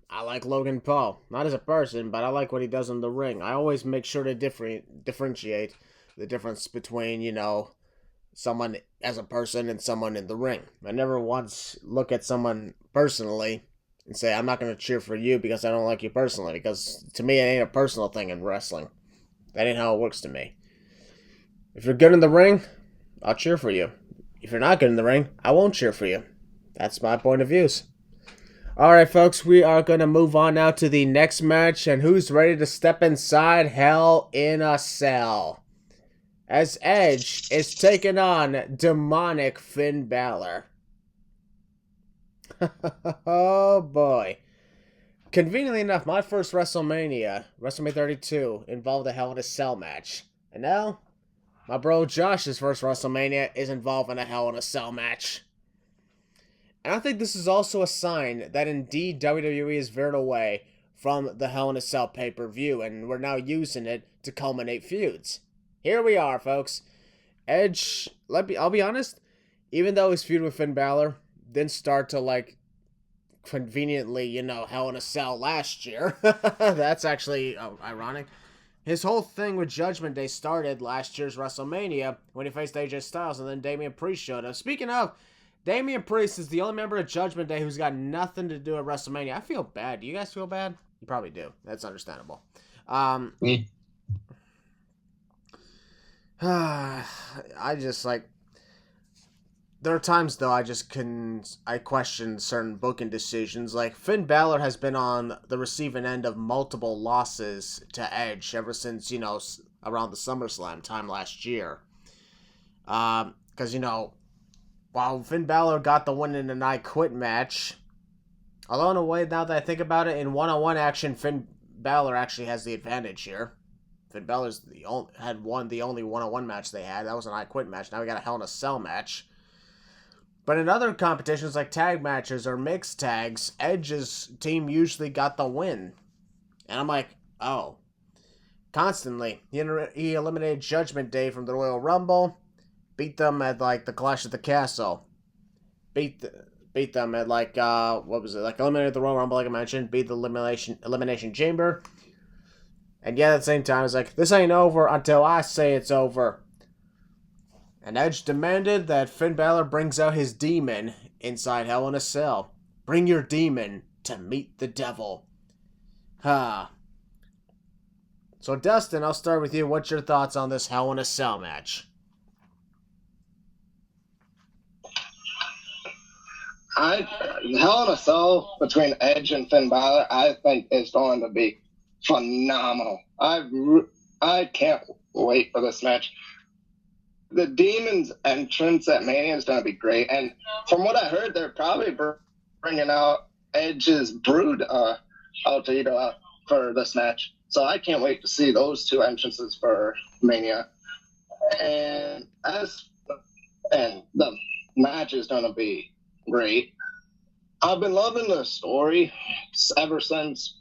A: I like Logan Paul. Not as a person, but I like what he does in the ring. I always make sure to differentiate the difference between, someone as a person and someone in the ring. I never once look at someone personally and say, I'm not going to cheer for you because I don't like you personally, because to me, it ain't a personal thing in wrestling. That ain't how it works to me. If you're good in the ring, I'll cheer for you. If you're not good in the ring, I won't cheer for you. That's my point of views. Alright, folks, we are going to move on now to the next match, and who's ready to step inside Hell in a Cell? As Edge is taking on demonic Finn Balor. Oh boy. Conveniently enough, my first WrestleMania 32, involved a Hell in a Cell match. And now, my bro Josh's first WrestleMania is involving a Hell in a Cell match. And I think this is also a sign that indeed WWE is veered away from the Hell in a Cell pay-per-view, and we're now using it to culminate feuds. Here we are, folks. Edge, I'll be honest, even though his feud with Finn Balor didn't start to, conveniently, Hell in a Cell last year. That's actually ironic. His whole thing with Judgment Day started last year's WrestleMania when he faced AJ Styles, and then Damian Priest showed up. Speaking of, Damian Priest is the only member of Judgment Day who's got nothing to do at WrestleMania. I feel bad. Do you guys feel bad? You probably do. That's understandable. I just there are times though I question certain booking decisions. Like Finn Balor has been on the receiving end of multiple losses to Edge ever since around the SummerSlam time last year. Because while Finn Balor got the win in an I Quit match, although in a way now that I think about it, in one-on-one action, Finn Balor actually has the advantage here. Finn Balor's had won the only one-on-one match they had. That was an I Quit match. Now we got a Hell in a Cell match. But in other competitions like tag matches or mixed tags, Edge's team usually got the win. And I'm like, oh. Constantly. He eliminated Judgment Day from the Royal Rumble. Beat them at the Clash of the Castle. Beat them at eliminated the Royal Rumble like I mentioned. Beat the Elimination Chamber. And yet at the same time, it's like, this ain't over until I say it's over. And Edge demanded that Finn Balor brings out his demon inside Hell in a Cell. Bring your demon to meet the devil. So Dustin, I'll start with you. What's your thoughts on this Hell in a Cell match?
D: Hell in a Cell between Edge and Finn Balor, I think is going to be phenomenal. I can't wait for this match. The Demon's entrance at Mania is going to be great, and from what I heard, they're probably bringing out Edge's Brood alter ego out for this match. So I can't wait to see those two entrances for Mania. And the match is going to be great. I've been loving the story ever since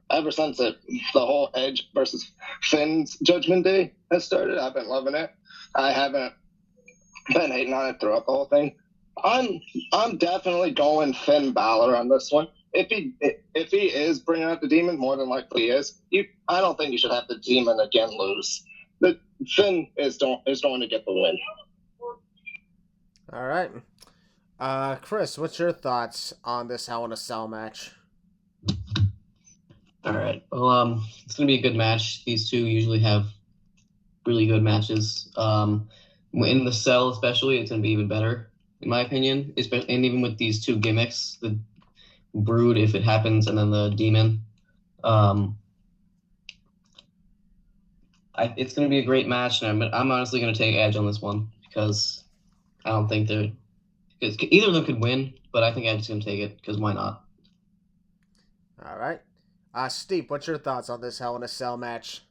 D: the whole Edge versus Finn's Judgment Day has started. I've been loving it. I haven't been hating on it throughout the whole thing. I'm definitely going Finn Balor on this one. If he is bringing out the Demon, more than likely he is. I don't think you should have the Demon again lose. The Finn is going to get the win.
A: All right, Chris, what's your thoughts on this Hell in a Cell match?
E: All right. Well, it's going to be a good match. These two usually have really good matches. In the Cell especially, it's going to be even better, in my opinion. And even with these two gimmicks, the Brood, if it happens, and then the Demon. It's going to be a great match, and I'm honestly going to take Edge on this one because I don't think because either of them could win, but I think Edge is going to take it because why not?
A: All right. Steve, what's your thoughts on this Hell in a Cell match?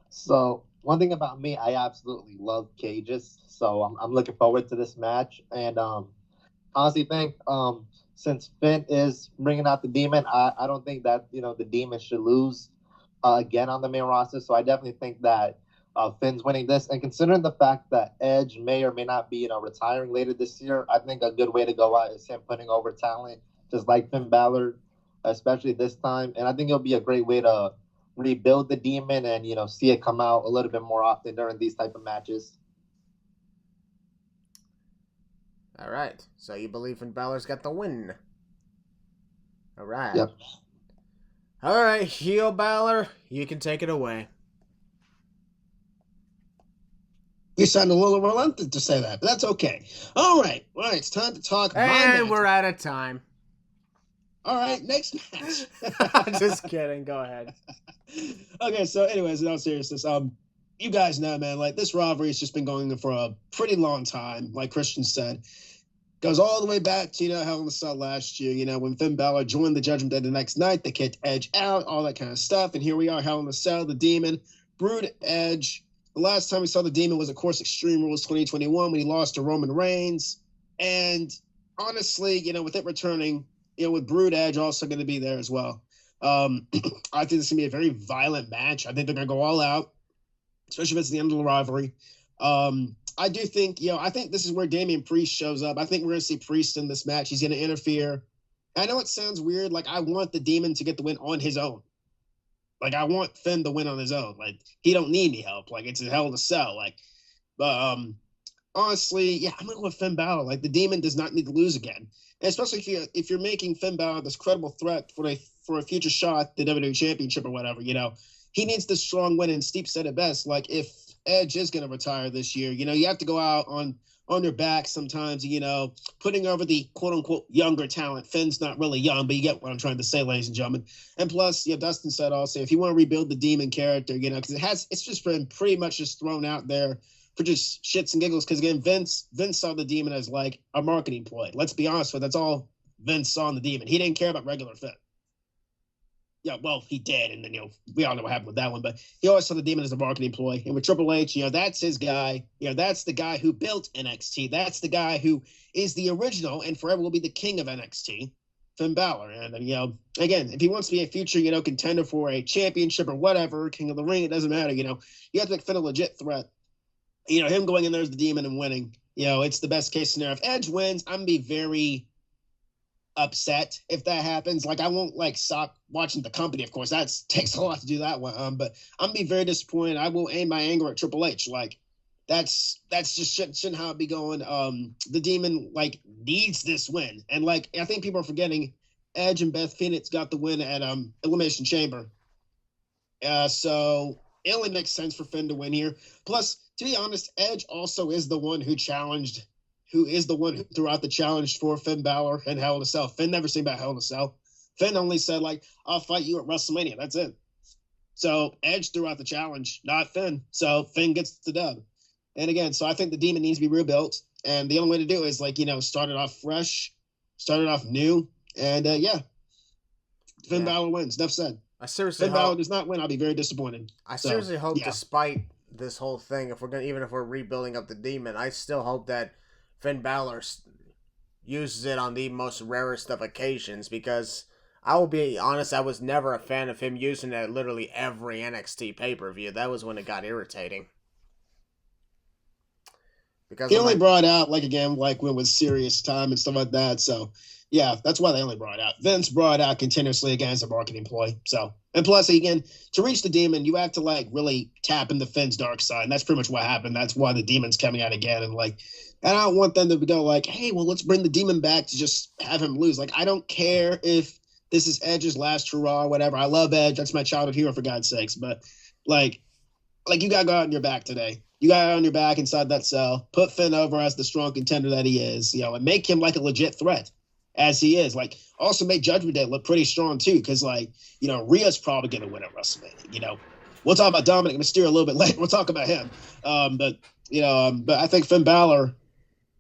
C: So one thing about me, I absolutely love cages. So I'm looking forward to this match. And honestly think since Finn is bringing out the Demon, I don't think that, the Demon should lose again on the main roster. So I definitely think that Finn's winning this. And considering the fact that Edge may or may not be, retiring later this year, I think a good way to go out is him putting over talent, just like Finn Balor, especially this time. And I think it'll be a great way to rebuild the Demon and, see it come out a little bit more often during these type of matches.
A: All right. So you believe Finn Balor's got the win. All right.
C: Yep.
A: All right, heel Balor, you can take it away.
F: You sound a little reluctant to say that, but that's okay. All right, it's time to talk.
A: And we're out of time.
F: All right, next match.
A: Just kidding. Go ahead.
F: Okay, so anyways, in all seriousness, you guys know, man, this rivalry has just been going on for a pretty long time. Like Christian said, goes all the way back to Hell in a Cell last year. When Finn Balor joined the Judgment Day the next night, they kicked Edge out, all that kind of stuff. And here we are, Hell in a Cell, the Demon, Brood, Edge. The last time we saw the Demon was, of course, Extreme Rules 2021 when he lost to Roman Reigns. And honestly, with it returning, with Brood, Edge also going to be there as well. I think this is going to be a very violent match. I think they're going to go all out, especially if it's the end of the rivalry. I do think, I think this is where Damian Priest shows up. I think we're going to see Priest in this match. He's going to interfere. I know it sounds weird. I want the Demon to get the win on his own. I want Finn to win on his own. He don't need any help. It's a Hell in a Cell. Honestly, yeah, I'm going to go with Finn Balor. The Demon does not need to lose again. And especially if you're making Finn Balor this credible threat for a future shot at the WWE Championship or whatever, he needs the strong win. And Steve said it best. If Edge is going to retire this year. You have to go out on your back sometimes, putting over the quote-unquote younger talent. Finn's not really young, but you get what I'm trying to say, ladies and gentlemen. And plus, Dustin said also, if you want to rebuild the Demon character, because it's just been pretty much just thrown out there for just shits and giggles. Because, again, Vince saw the Demon as, like, a marketing ploy. Let's be honest with it. That's all Vince saw in the Demon. He didn't care about regular Finn. Yeah, well, he did, and then, we all know what happened with that one, but he always saw the Demon as a marketing ploy. And with Triple H, that's his guy. That's the guy who built NXT. That's the guy who is the original and forever will be the king of NXT, Finn Balor. And, again, if he wants to be a future, contender for a championship or whatever, King of the Ring, it doesn't matter, you have to make Finn a legit threat. Him going in there as the Demon and winning, it's the best case scenario. If Edge wins, I'm going to be very upset if that happens. Like, I won't stop watching the company, of course. That takes a lot to do that one. But I'm gonna be very disappointed. I will aim my anger at Triple H. Like, that's just shouldn't how it be going. The Demon needs this win, and I think people are forgetting Edge and Beth Phoenix got the win at Elimination Chamber. So it only makes sense for Finn to win here. Plus, to be honest, Edge also is the one who threw out the challenge for Finn Balor and Hell in a Cell. Finn never seen about Hell in a Cell. Finn only said, I'll fight you at WrestleMania. That's it. So Edge threw out the challenge, not Finn. So Finn gets the dub. And again, so I think the Demon needs to be rebuilt. And the only way to do it is, start it off fresh, start it off new. And, Finn Balor wins. Enough said.
A: I seriously
F: Finn Balor does not win. I'll be very disappointed.
A: I seriously hope, despite this whole thing, even if we're rebuilding up the Demon, I still hope that Finn Balor uses it on the most rarest of occasions, because I will be honest, I was never a fan of him using it at literally every NXT pay-per-view. That was when it got irritating. Because
F: he only brought out, when it was serious time and stuff like that. So, yeah, that's why they only brought it out. Vince brought it out continuously again as a marketing ploy. So, and plus, again, to reach the Demon, you have to, really tap into Finn's dark side. And that's pretty much what happened. That's why the Demon's coming out again. And, and I don't want them to go hey, well, let's bring the Demon back to just have him lose. I don't care if this is Edge's last hurrah or whatever. I love Edge. That's my childhood hero, for God's sakes. But, you got to go out on your back today. You got to go on your back inside that cell. Put Finn over as the strong contender that he is, and make him a legit threat as he is. Also make Judgment Day look pretty strong, too, because, Rhea's probably going to win at WrestleMania, We'll talk about Dominik Mysterio a little bit later. We'll talk about him. But I think Finn Balor,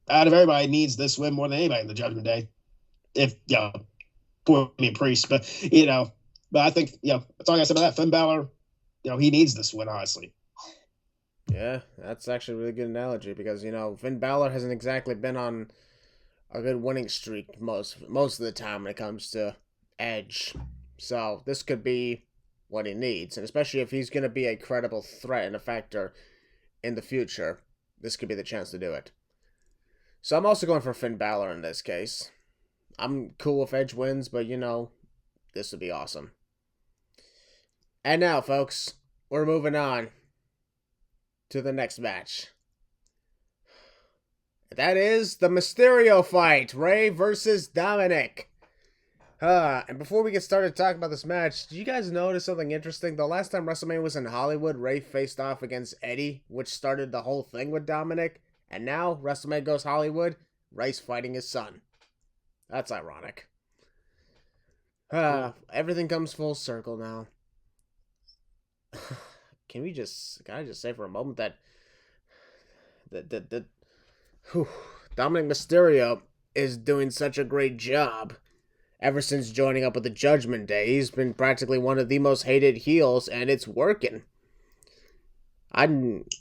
F: out of everybody, needs this win more than anybody in the Judgment Day. Poor Priest, but I think that's all I got to say about that. Finn Balor, he needs this win, honestly.
A: Yeah, that's actually a really good analogy, because Finn Balor hasn't exactly been on a good winning streak most of the time when it comes to Edge. So this could be what he needs, and especially if he's going to be a credible threat and a factor in the future, this could be the chance to do it. So I'm also going for Finn Balor in this case. I'm cool if Edge wins, but this would be awesome. And now, folks, we're moving on to the next match. That is the Mysterio fight, Rey versus Dominik. And before we get started talking about this match, did you guys notice something interesting? The last time WrestleMania was in Hollywood, Rey faced off against Eddie, which started the whole thing with Dominik. And now, WrestleMania goes Hollywood, Rey's fighting his son. That's ironic. Everything comes full circle now. Can I just say for a moment that Dominik Mysterio is doing such a great job ever since joining up with the Judgment Day. He's been practically one of the most hated heels, and it's working.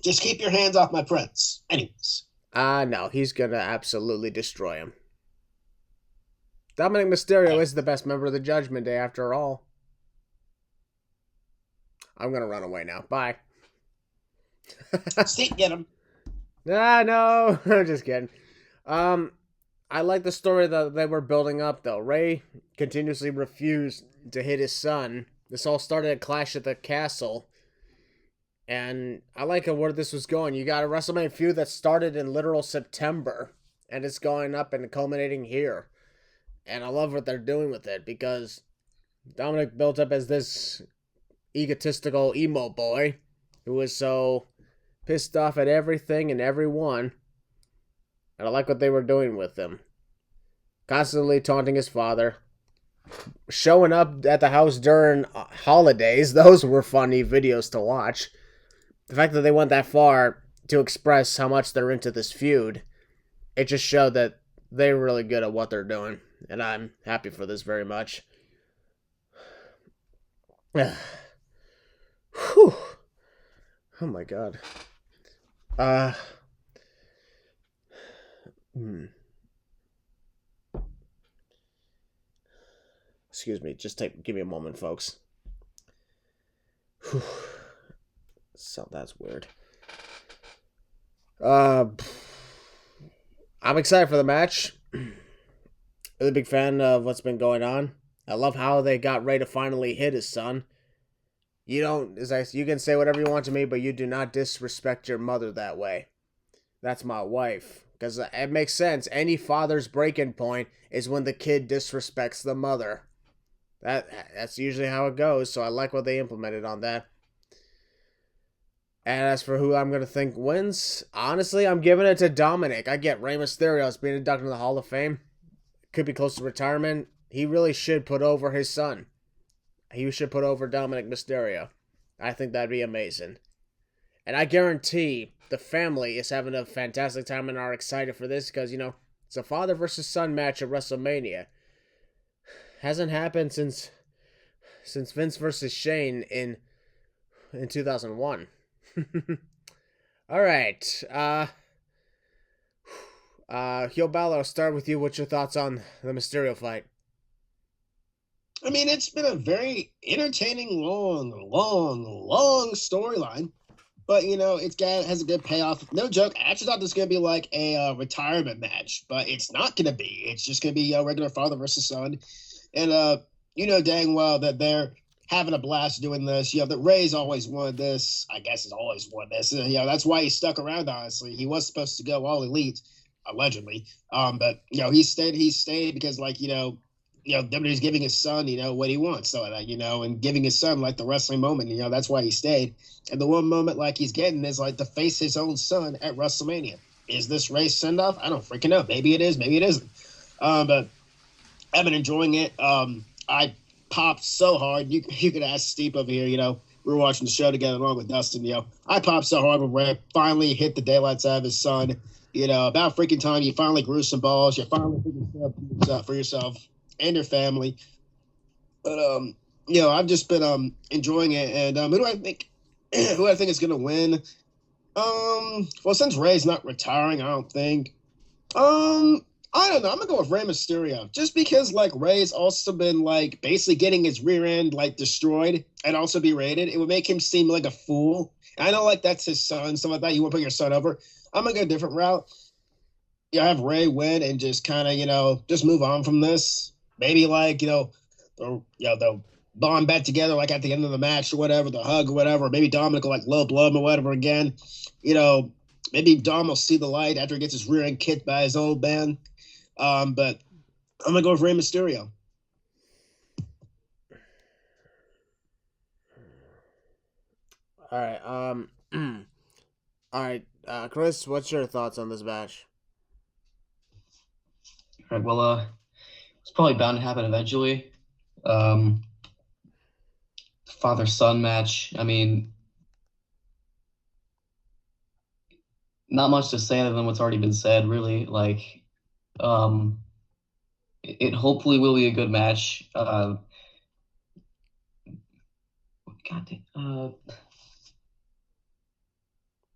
F: Just keep your hands off my prince. Anyways.
A: No, he's gonna absolutely destroy him. Dominik Mysterio is the best member of the Judgment Day, after all. I'm gonna run away now. Bye.
F: Steve, get him.
A: No, I'm just kidding. I like the story that they were building up, though. Rey continuously refused to hit his son. This all started at Clash at the Castle. And I like where this was going. You got a WrestleMania feud that started in literal September, and it's going up and culminating here. And I love what they're doing with it, because Dominik built up as this egotistical emo boy who was so pissed off at everything and everyone. And I like what they were doing with him. Constantly taunting his father. Showing up at the house during holidays. Those were funny videos to watch. The fact that they went that far to express how much they're into this feud, it just showed that they're really good at what they're doing. And I'm happy for this very much. Whew. Oh my god. Excuse me, give me a moment, folks. Whew. So that's weird. I'm excited for the match. Really big fan of what's been going on. I love how they got Rey to finally hit his son. You can say whatever you want to me, but you do not disrespect your mother that way. That's my wife. Because it makes sense. Any father's breaking point is when the kid disrespects the mother. That's usually how it goes, so I like what they implemented on that. And as for who I'm going to think wins, honestly, I'm giving it to Dominik. I get Rey Mysterio as being inducted in the Hall of Fame. Could be close to retirement. He really should put over his son. He should put over Dominik Mysterio. I think that'd be amazing. And I guarantee the family is having a fantastic time and are excited for this because, it's a father versus son match at WrestleMania. Hasn't happened since Vince versus Shane in 2001. All right. Heel Balor, I'll start with you. What's your thoughts on the Mysterio fight?
F: I mean, it's been a very entertaining, long storyline. But, has a good payoff. No joke. I actually thought this was going to be like a retirement match. But it's not going to be. It's just going to be a regular father versus son. And dang well that they're having a blast doing this. That Rey's always wanted this. I guess he's always wanted this. That's why he stuck around, honestly. He was supposed to go all elite, allegedly. But, he stayed because, WWE's giving his son, what he wants. So, and giving his son, the wrestling moment, that's why he stayed. And the one moment, he's getting is, to face his own son at WrestleMania. Is this Rey's send-off? I don't freaking know. Maybe it is. Maybe it isn't. But I've been enjoying it. I popped so hard. You could ask Steve over here, we were watching the show together along with Dustin, I popped so hard when Rey finally hit the daylights out of his son. About freaking time you finally grew some balls. You finally figured out for yourself and your family. But, I've just been enjoying it. And who do I think is going to win? Well, since Rey's not retiring, I don't think. I don't know. I'm going to go with Rey Mysterio. Just because, Rey's also been, basically getting his rear end, destroyed and also berated. It would make him seem like a fool. And I know, that's his son, something like that. You want to put your son over. I'm going to go a different route. Have Rey win and just kind of, just move on from this. Maybe, they'll bond back together, at the end of the match or whatever, the hug or whatever. Maybe Dominik will, low blow him or whatever again. Maybe Dom will see the light after he gets his rear end kicked by his old man. But I'm going to go with Rey Mysterio.
A: All right. All right. Chris, what's your thoughts on this match?
E: All right. Well, it's probably bound to happen eventually. Father-son match. I mean, not much to say other than what's already been said, really. It hopefully will be a good match.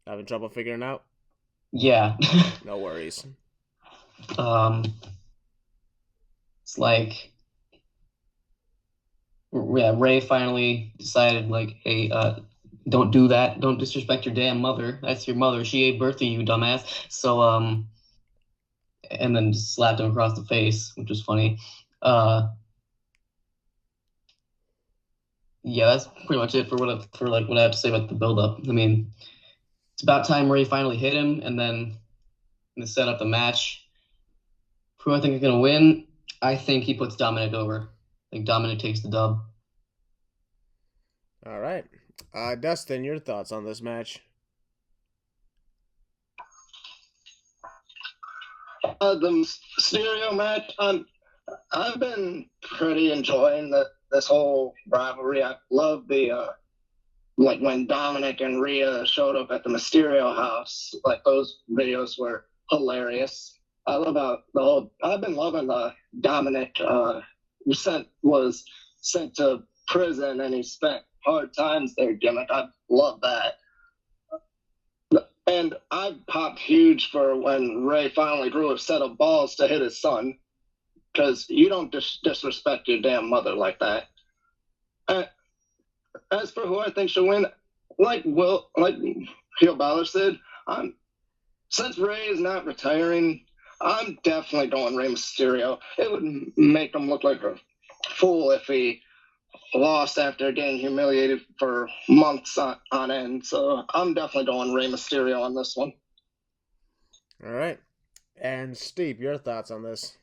A: Having trouble figuring out?
E: Yeah.
A: No worries.
E: It's Rey finally decided, hey, don't do that. Don't disrespect your damn mother. That's your mother. She gave birth to you, dumbass. So, and then just slapped him across the face, which was funny. Yeah, that's pretty much it for what I have to say about the build-up. I mean, it's about time Rey finally hit him, and then to set up the match. Who I think is going to win? I think he puts Dominik over. I think Dominik takes the dub.
A: All right. Dustin, your thoughts on this match?
D: The Mysterio match, I've been pretty enjoying this whole rivalry. I love the like when Dominik and Rhea showed up at the Mysterio house. Like those videos were hilarious. I love how I've been loving Dominik. Was sent to prison and he spent hard times there gimmick. I love that. And I popped huge for when Rey finally grew a set of balls to hit his son, because you don't disrespect your damn mother like that. As for who I think should win, like Heel Balor said, since Rey is not retiring, I'm definitely going Rey Mysterio. It would make him look like a fool if he lost after getting humiliated for months on end. So I'm definitely going Rey Mysterio on this one.
A: All right. And Steve, your thoughts on this?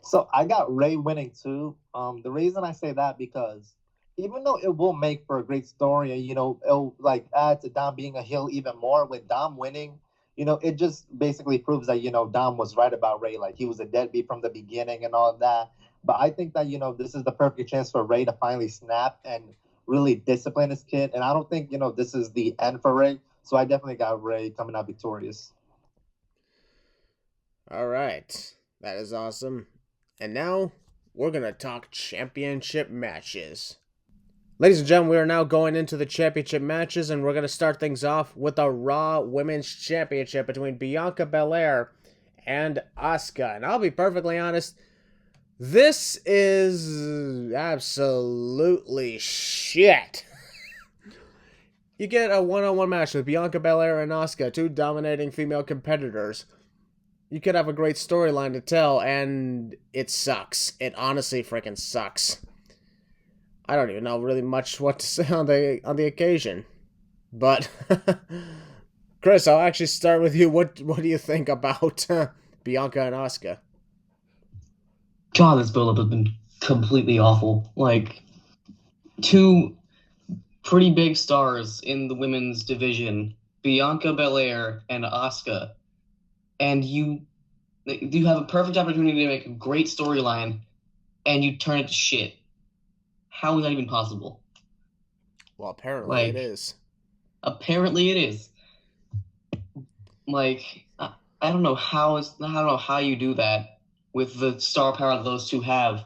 C: So I got Rey winning too. The reason I say that because even though it will make for a great story, and it'll like add to Dom being a heel even more with Dom winning. It just basically proves that Dom was right about Rey. Like he was a deadbeat from the beginning and all of that. But I think that this is the perfect chance for Rey to finally snap and really discipline his kid. And I don't think this is the end for Rey. So I definitely got Rey coming out victorious.
A: All right, that is awesome. And now we're gonna talk championship matches. Ladies and gentlemen, we are now going into the championship matches, and we're going to start things off with a Raw Women's Championship between Bianca Belair and Asuka. And I'll be perfectly honest, this is absolutely shit. You get a one-on-one match with Bianca Belair and Asuka, two dominating female competitors. You could have a great storyline to tell, and it sucks. It honestly freaking sucks. I don't even know really much what to say on the occasion. But, Chris, I'll actually start with you. What do you think about Bianca and Asuka?
E: God, this build-up has been completely awful. Like, two pretty big stars in the women's division, Bianca Belair and Asuka, and you have a perfect opportunity to make a great storyline, and you turn it to shit. How is that even possible?
A: Well, apparently it is.
E: Apparently it is. Like, I don't know how you do that with the star power that those two have.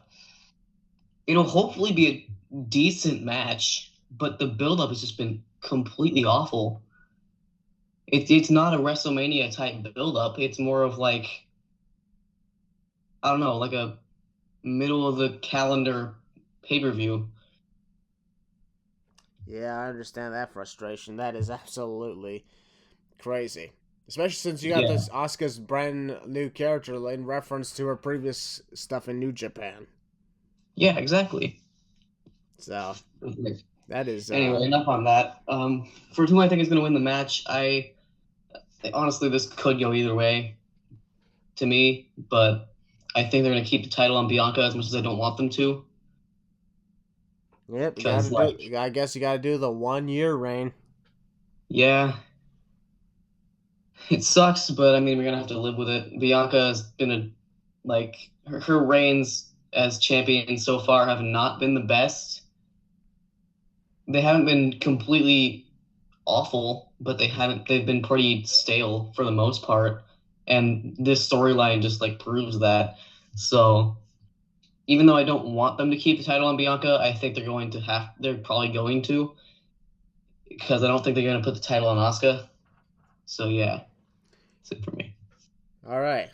E: It'll hopefully be a decent match, but the build-up has just been completely awful. It's not a WrestleMania type build-up. It's more of like, I don't know, like a middle of the calendar pay-per-view.
A: Yeah, I understand that frustration. That is absolutely crazy. Especially since you got this Asuka's brand new character in reference to her previous stuff in New Japan.
E: Yeah, exactly.
A: So, that is...
E: Anyway, enough on that. For who I think is going to win the match, honestly, this could go either way to me, but I think they're going to keep the title on Bianca as much as I don't want them to.
A: Yep, I guess you got to do the 1 year reign.
E: Yeah. It sucks, but I mean, we're going to have to live with it. Bianca has been her reigns as champion so far have not been the best. They haven't been completely awful, but they've been pretty stale for the most part. And this storyline just proves that. So even though I don't want them to keep the title on Bianca, I think they're probably going to, because I don't think they're going to put the title on Asuka. So yeah, that's it for me.
A: All right.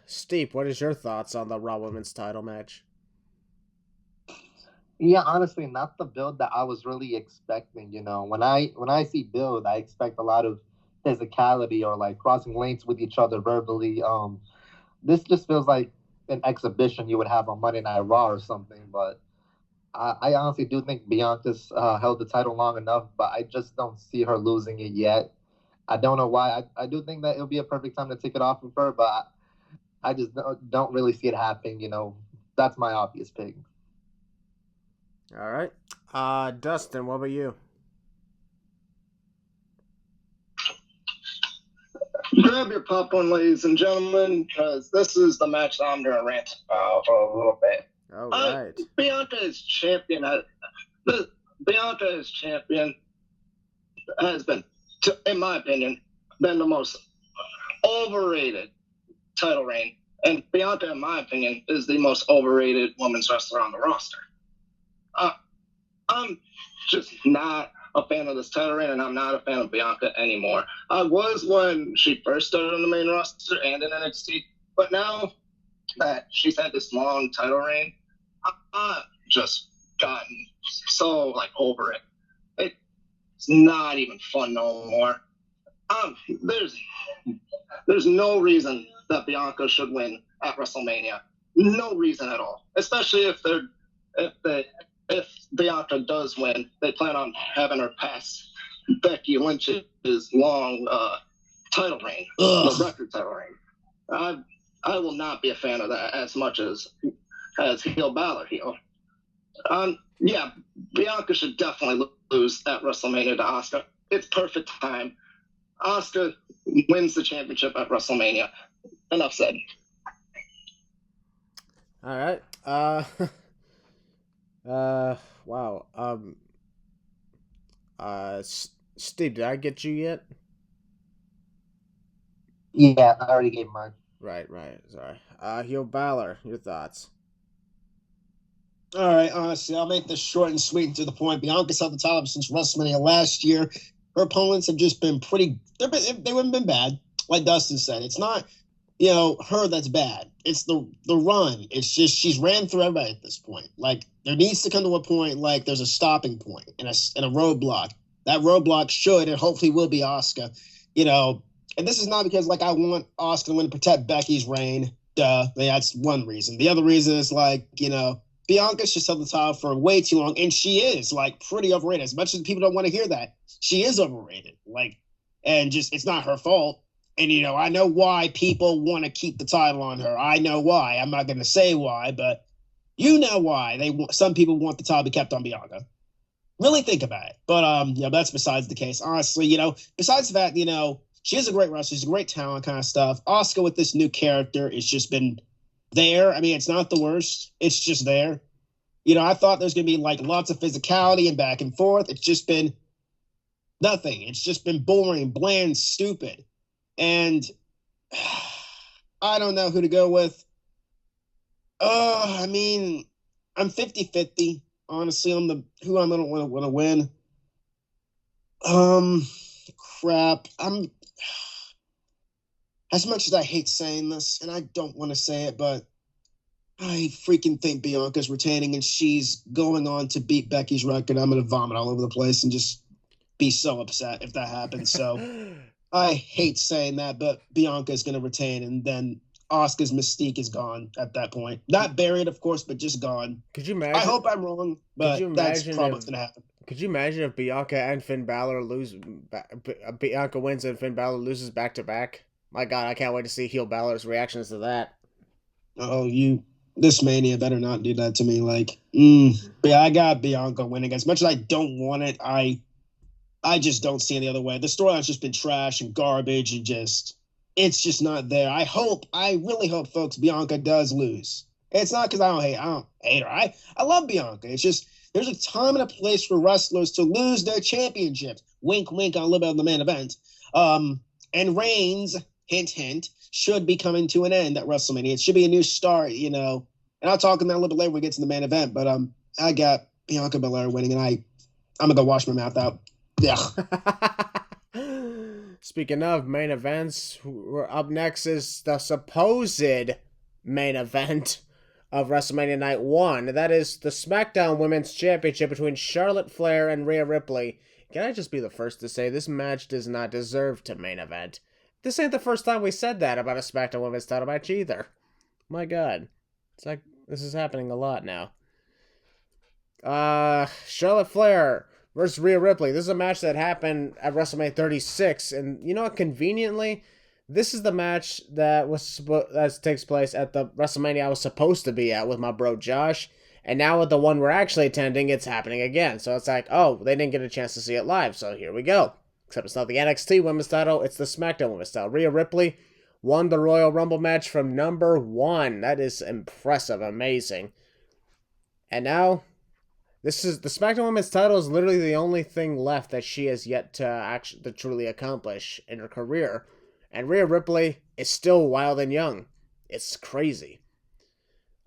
A: Steve, what is your thoughts on the Raw Women's title match?
C: Yeah, honestly, not the build that I was really expecting. When I see build, I expect a lot of physicality or crossing lanes with each other verbally. This just feels like an exhibition you would have on Monday Night Raw or something. But I honestly do think Bianca's held the title long enough, but I just don't see her losing it yet. I don't know why. I do think that it'll be a perfect time to take it off of her, but I just don't really see it happening. That's my obvious pick.
A: All right. Dustin, what about you?
D: grab your popcorn, ladies and gentlemen, because this is the match that I'm going to rant about for a little bit.
A: All right.
D: Bianca as champion. Bianca as champion has been, in my opinion, been the most overrated title reign. And Bianca, in my opinion, is the most overrated women's wrestler on the roster. I'm just not a fan of this title reign, and I'm not a fan of Bianca anymore. I was when she first started on the main roster and in NXT, but now that she's had this long title reign, I've just gotten so over it. It's not even fun no more. There's no reason that Bianca should win at WrestleMania. No reason at all. Especially if Bianca does win, they plan on having her pass Becky Lynch's long title reign, the record title reign. I will not be a fan of that as much as heel Balor heel. Yeah, Bianca should definitely lose at WrestleMania to Asuka. It's perfect time. Asuka wins the championship at WrestleMania. Enough said.
A: All right. Wow. Steve, did I get you yet?
C: Yeah, I already gave mine.
A: Right. Sorry. Heel Balor, your thoughts?
F: All right, honestly, I'll make this short and sweet and to the point. Bianca's held the title since WrestleMania last year. Her opponents have just been they haven't been bad, like Dustin said. It's not, her that's bad. It's the run. It's just she's ran through everybody at this point. There needs to come to a point there's a stopping point and a roadblock. That roadblock should and hopefully will be Asuka. And this is not because I want Asuka to win to protect Becky's reign. Duh. That's one reason. The other reason is Bianca's just held the title for way too long, and she is pretty overrated. As much as people don't want to hear that, she is overrated. And just it's not her fault. And I know why people want to keep the title on her. I know why. I'm not going to say why, but you know why some people want the title to be kept on Bianca. Really think about it. But that's besides the case. Honestly, besides the fact, she is a great wrestler, she's a great talent, kind of stuff. Asuka with this new character, it's just been there. I mean, it's not the worst. It's just there. I thought there's going to be lots of physicality and back and forth. It's just been nothing. It's just been boring, bland, stupid. And I don't know who to go with. I mean, I'm 50-50, honestly, on who I don't want to win. Crap. As much as I hate saying this, and I don't want to say it, but I freaking think Bianca's retaining and she's going on to beat Becky's record. I'm going to vomit all over the place and just be so upset if that happens. So I hate saying that, but Bianca's going to retain, and then Asuka's mystique is gone at that point. Not buried, of course, but just gone.
A: Could you imagine?
F: I hope I'm wrong, but that's probably what's going to happen.
A: Could you imagine if Bianca and Finn Balor Bianca wins and Finn Balor loses back-to-back? My God, I can't wait to see heel Balor's reactions to that.
F: Oh, this Mania better not do that to me. But I got Bianca winning. As much as I don't want it, I just don't see any other way. The storyline's just been trash and garbage and it's just not there. I really hope, folks, Bianca does lose. It's not because I don't hate her. I love Bianca. It's just there's a time and a place for wrestlers to lose their championships. Wink, wink on a little bit of the main event. And Reigns, hint, hint, should be coming to an end at WrestleMania. It should be a new start, And I'll talk about that a little bit later when we get to the main event. But I got Bianca Belair winning, and I'm going to go wash my mouth out. Yeah.
A: Speaking of main events, up next is the supposed main event of WrestleMania Night 1. That is the SmackDown Women's Championship between Charlotte Flair and Rhea Ripley. Can I just be the first to say this match does not deserve to main event? This ain't the first time we said that about a SmackDown Women's title match either. My God. It's this is happening a lot now. Charlotte Flair versus Rhea Ripley. This is a match that happened at WrestleMania 36, and you know what? Conveniently, this is the match that takes place at the WrestleMania I was supposed to be at with my bro Josh, and now with the one we're actually attending, it's happening again. So it's oh, they didn't get a chance to see it live, so here we go. Except it's not the NXT Women's title, it's the SmackDown Women's title. Rhea Ripley won the Royal Rumble match from number 1. That is impressive, amazing. And now, this is the SmackDown Women's title is literally the only thing left that she has yet to truly accomplish in her career. And Rhea Ripley is still wild and young. It's crazy.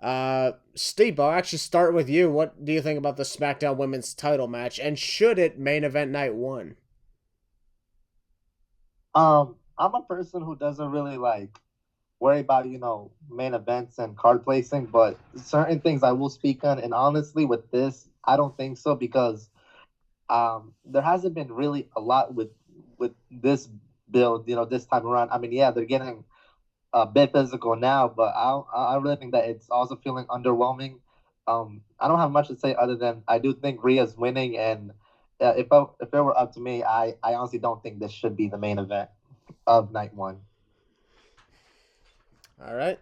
A: Steve, I'll actually start with you. What do you think about the SmackDown Women's title match? And should it main event night 1?
C: I'm a person who doesn't really worry about, main events and card placing, but certain things I will speak on. And honestly, with this, I don't think so, because there hasn't been really a lot with this build, this time around. I mean, yeah, they're getting a bit physical now, but I really think that it's also feeling underwhelming. I don't have much to say other than I do think Rhea's winning, and if it were up to me, I honestly don't think this should be the main event of night 1.
A: All right.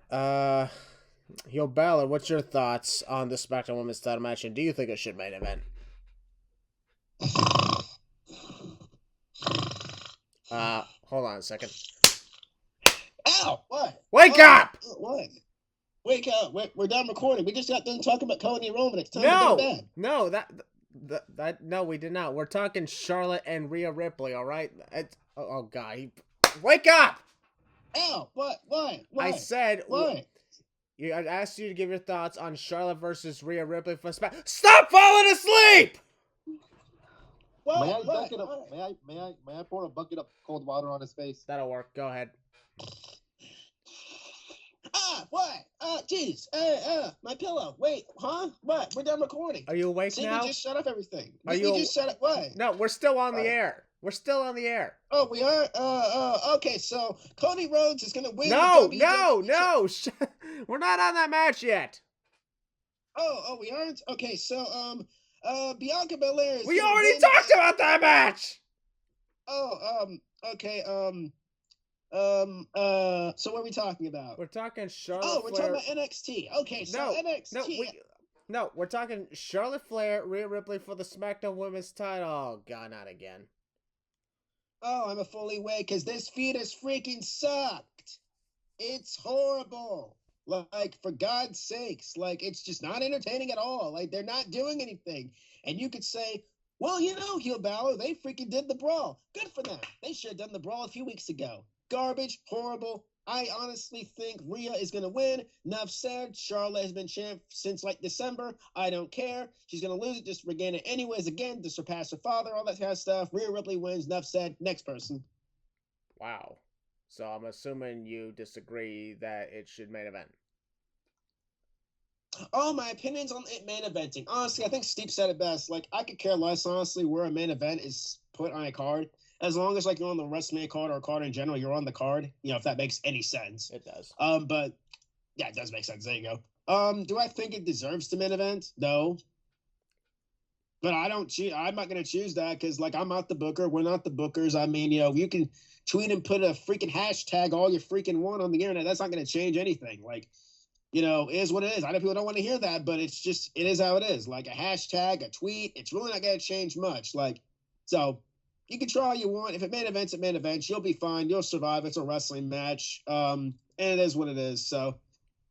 A: Yo, Balor, what's your thoughts on the SmackDown Women's title match, and do you think it should main event? Hold on a second.
B: Ow! What?
A: Wake up!
B: What? Wake up! We're done recording. We just got done talking about Cody and Roman. It's time to go to bed.
A: No, no, we did not. We're talking Charlotte and Rhea Ripley. All right. Oh God! Wake up!
B: Ow! What? Why?
A: I said
B: what?
A: I asked you to give your thoughts on Charlotte versus Rhea Ripley for Smack. Stop falling asleep!
B: What?
C: May I pour a bucket of cold water on his face?
A: That'll work. Go ahead.
B: What? Jeez. My pillow. Wait, huh? What? We're done recording.
A: Are you awake now?
B: We just shut off everything.
A: We
B: just shut up. What?
A: No, we're still on the air. We're still on the air.
B: Oh, we are? Okay, so Cody Rhodes is going to win.
A: No. We're not on that match yet.
B: Oh, we aren't? Okay, so, Bianca Belair is...
A: We already talked about that match!
B: Okay, so what are we talking about?
A: We're talking Charlotte
B: Flair.
A: Flair.
B: Talking about NXT. Okay, so NXT.
A: No, we're talking Charlotte Flair, Rhea Ripley for the SmackDown Women's title. Oh, God, not again.
B: Oh, I'm a fully awake because this feud has freaking sucked. It's horrible. Like, for God's sakes, it's just not entertaining at all. They're not doing anything. And you could say, well, Heel Balor, they freaking did the brawl. Good for them. They should have done the brawl a few weeks ago. Garbage, horrible. I honestly think Rhea is going to win. Enough said. Charlotte has been champ since December. I don't care. She's going to lose it, just regain it anyways again to surpass her father, all that kind of stuff. Rhea Ripley wins. Enough said. Next person.
A: Wow. So I'm assuming you disagree that it should main event.
B: Oh, my opinions on it main eventing. Honestly, I think Steve said it best. I could care less, honestly, where a main event is put on a card. As long as you're on the WrestleMania card or a card in general, you're on the card. If that makes any sense.
A: It does.
B: But yeah, it does make sense. There you go. Do I think it deserves to main event? No. But I'm not gonna choose that because I'm not the booker. We're not the bookers. I mean, you can tweet and put a freaking hashtag all you freaking want on the internet. That's not gonna change anything. It is what it is. I know people don't want to hear that, but it is how it is. A hashtag, a tweet, it's really not gonna change much. So. You can try all you want. If it main events, you'll be fine. You'll survive. It's a wrestling match. And it is what it is. So,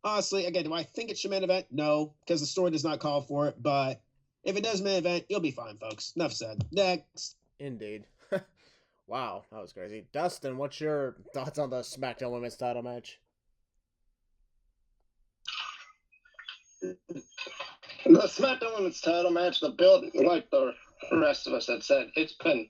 B: honestly, again, do I think it should main event? No, because the story does not call for it. But if it does main event, you'll be fine, folks. Enough said. Next.
A: Indeed. Wow, that was crazy. Dustin, what's your thoughts on the SmackDown Women's title match?
D: The SmackDown Women's title match, the build, like the rest of us had said, it's been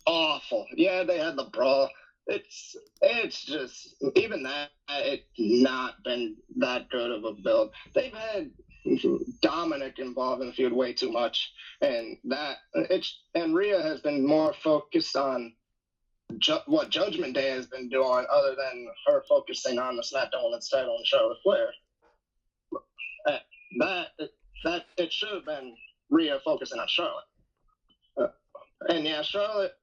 D: awful. Yeah, they had the brawl. It's just, even that, it's not been that good of a build. They've had Dominik involved in the feud way too much, and Rhea has been more focused on what Judgment Day has been doing, other than her focusing on the SmackDown Women's title and Charlotte Flair. That it should have been Rhea focusing on Charlotte. And yeah, Charlotte,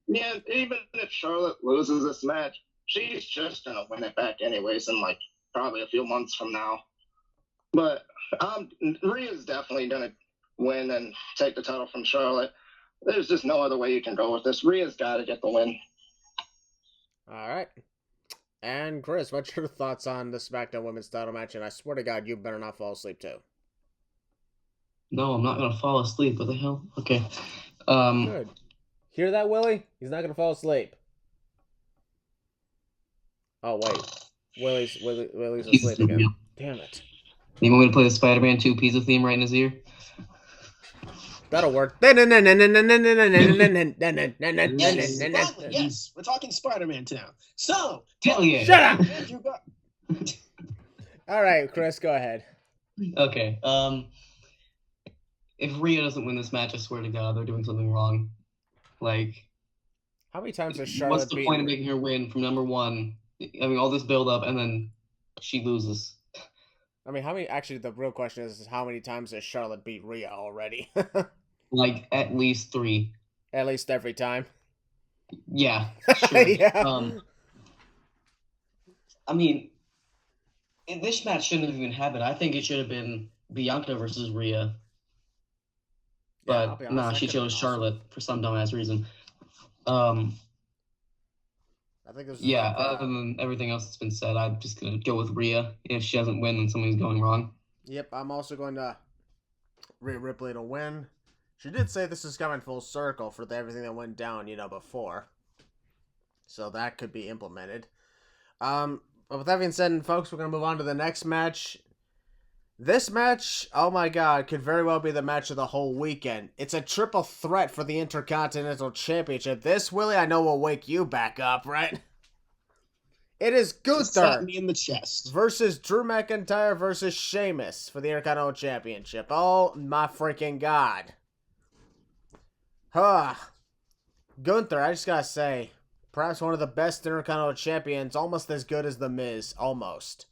D: even if Charlotte loses this match, she's just going to win it back anyways in probably a few months from now. But Rhea's definitely going to win and take the title from Charlotte. there's just no other way you can go with this. Rhea's got to get the win.
A: All right. And Chris, what's your thoughts on the SmackDown Women's Title match? And I swear to God, you better not fall asleep too.
E: No, I'm not gonna fall asleep. What the hell? Okay.
A: Good. Hear that, Willie? He's not gonna fall asleep. Oh wait, Willie's asleep again. Damn it.
E: You want me to play the Spider-Man 2 pizza theme right in his ear?
A: That'll work.
F: Yes, we're talking Spider-Man now. So,
E: Hell yeah.
A: Shut up!
F: Andrew got...
A: All right, Chris, go ahead.
E: Okay. If Rhea doesn't win this match, I swear to God, they're doing something wrong. Like,
A: How many times has Charlotte
E: what's the point of making her win from number one? I mean, all this build-up, and then she loses.
A: I mean, how many? Actually, the real question is how many times has Charlotte beat Rhea already?
E: Like, at least 3.
A: At least every time.
E: Yeah, sure.
A: Yeah.
E: I mean, this match shouldn't have even happened. I think it should have been Bianca versus Rhea. But nah, she chose Charlotte for some dumbass reason.
A: I think this.
E: Yeah, other than everything else that's been said, I'm just gonna go with Rhea. If she doesn't win, then something's going wrong.
A: Yep, I'm also going to Rhea Ripley to win. She did say this is coming full circle for everything that went down, before. So that could be implemented. But with that being said, folks, we're going to move on to the next match. This match, oh my God, could very well be the match of the whole weekend. It's a triple threat for the Intercontinental Championship. This, Willie, I know will wake you back up, right? It is Gunther
F: me in the chest
A: versus Drew McIntyre versus Sheamus for the Intercontinental Championship. Oh my freaking God. Gunther, I just gotta say, perhaps one of the best Intercontinental Champions, almost as good as The Miz, almost.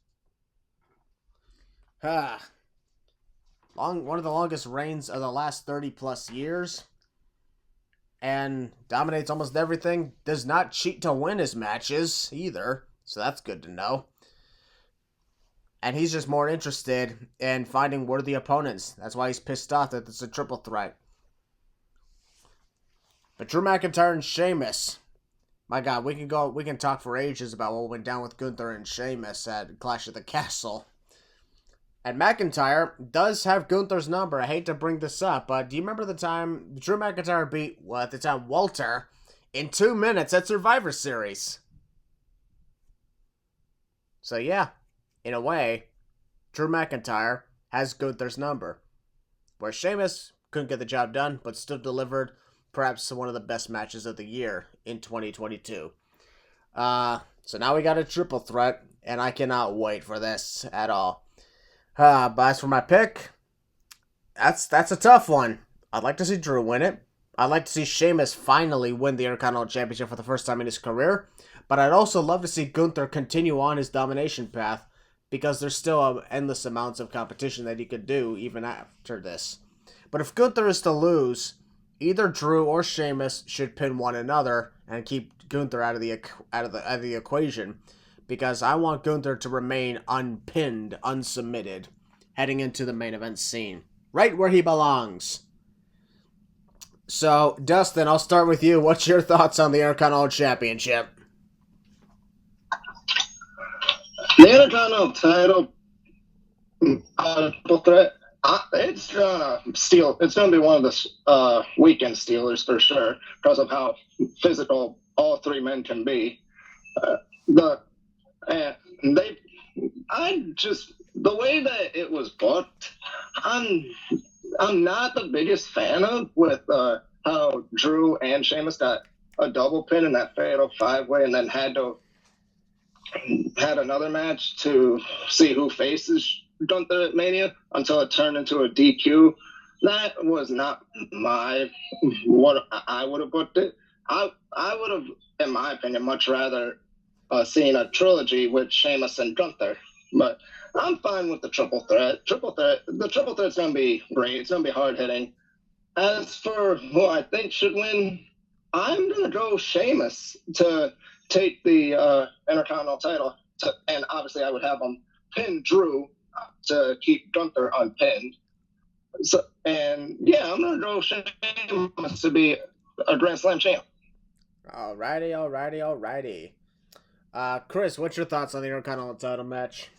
A: One of the longest reigns of the last 30 plus years. And dominates almost everything. Does not cheat to win his matches either. So that's good to know. And he's just more interested in finding worthy opponents. That's why he's pissed off that it's a triple threat. But Drew McIntyre and Sheamus. My God, we can talk for ages about what went down with Gunther and Sheamus at Clash of the Castle. And McIntyre does have Gunther's number. I hate to bring this up, but do you remember the time Drew McIntyre beat, at the time, Walter in 2 minutes at Survivor Series? So yeah, in a way, Drew McIntyre has Gunther's number. Where Sheamus couldn't get the job done, but still delivered perhaps one of the best matches of the year in 2022. So now we got a triple threat, and I cannot wait for this at all. But as for my pick, that's a tough one. I'd like to see Drew win it. I'd like to see Sheamus finally win the Intercontinental Championship for the first time in his career. But I'd also love to see Gunther continue on his domination path, because there's still endless amounts of competition that he could do even after this. But if Gunther is to lose, either Drew or Sheamus should pin one another and keep Gunther out of the equation. Because I want Gunther to remain unpinned, unsubmitted, heading into the main event scene. Right where he belongs. So, Dustin, I'll start with you. What's your thoughts on the Intercontinental Championship?
D: The Intercontinental title triple threat, it's gonna steal. It's gonna be one of the weekend stealers for sure, because of how physical all 3 men can be. The way that it was booked, I'm not the biggest fan of, with how Drew and Sheamus got a double pin in that fatal 5-way, and then had another match to see who faces Gunther at Mania until it turned into a DQ. That was not what I would have booked it. I would have, in my opinion, much rather seen a trilogy with Sheamus and Gunther. But I'm fine with the triple threat. The triple threat's going to be great. It's going to be hard-hitting. As for who I think should win, I'm going to go Sheamus to take the Intercontinental title. And obviously I would have him pin Drew to keep Gunther unpinned. So, and yeah, I'm gonna go Sheamus to be a Grand Slam champ.
A: Alrighty. Chris, what's your thoughts on the Intercontinental title match?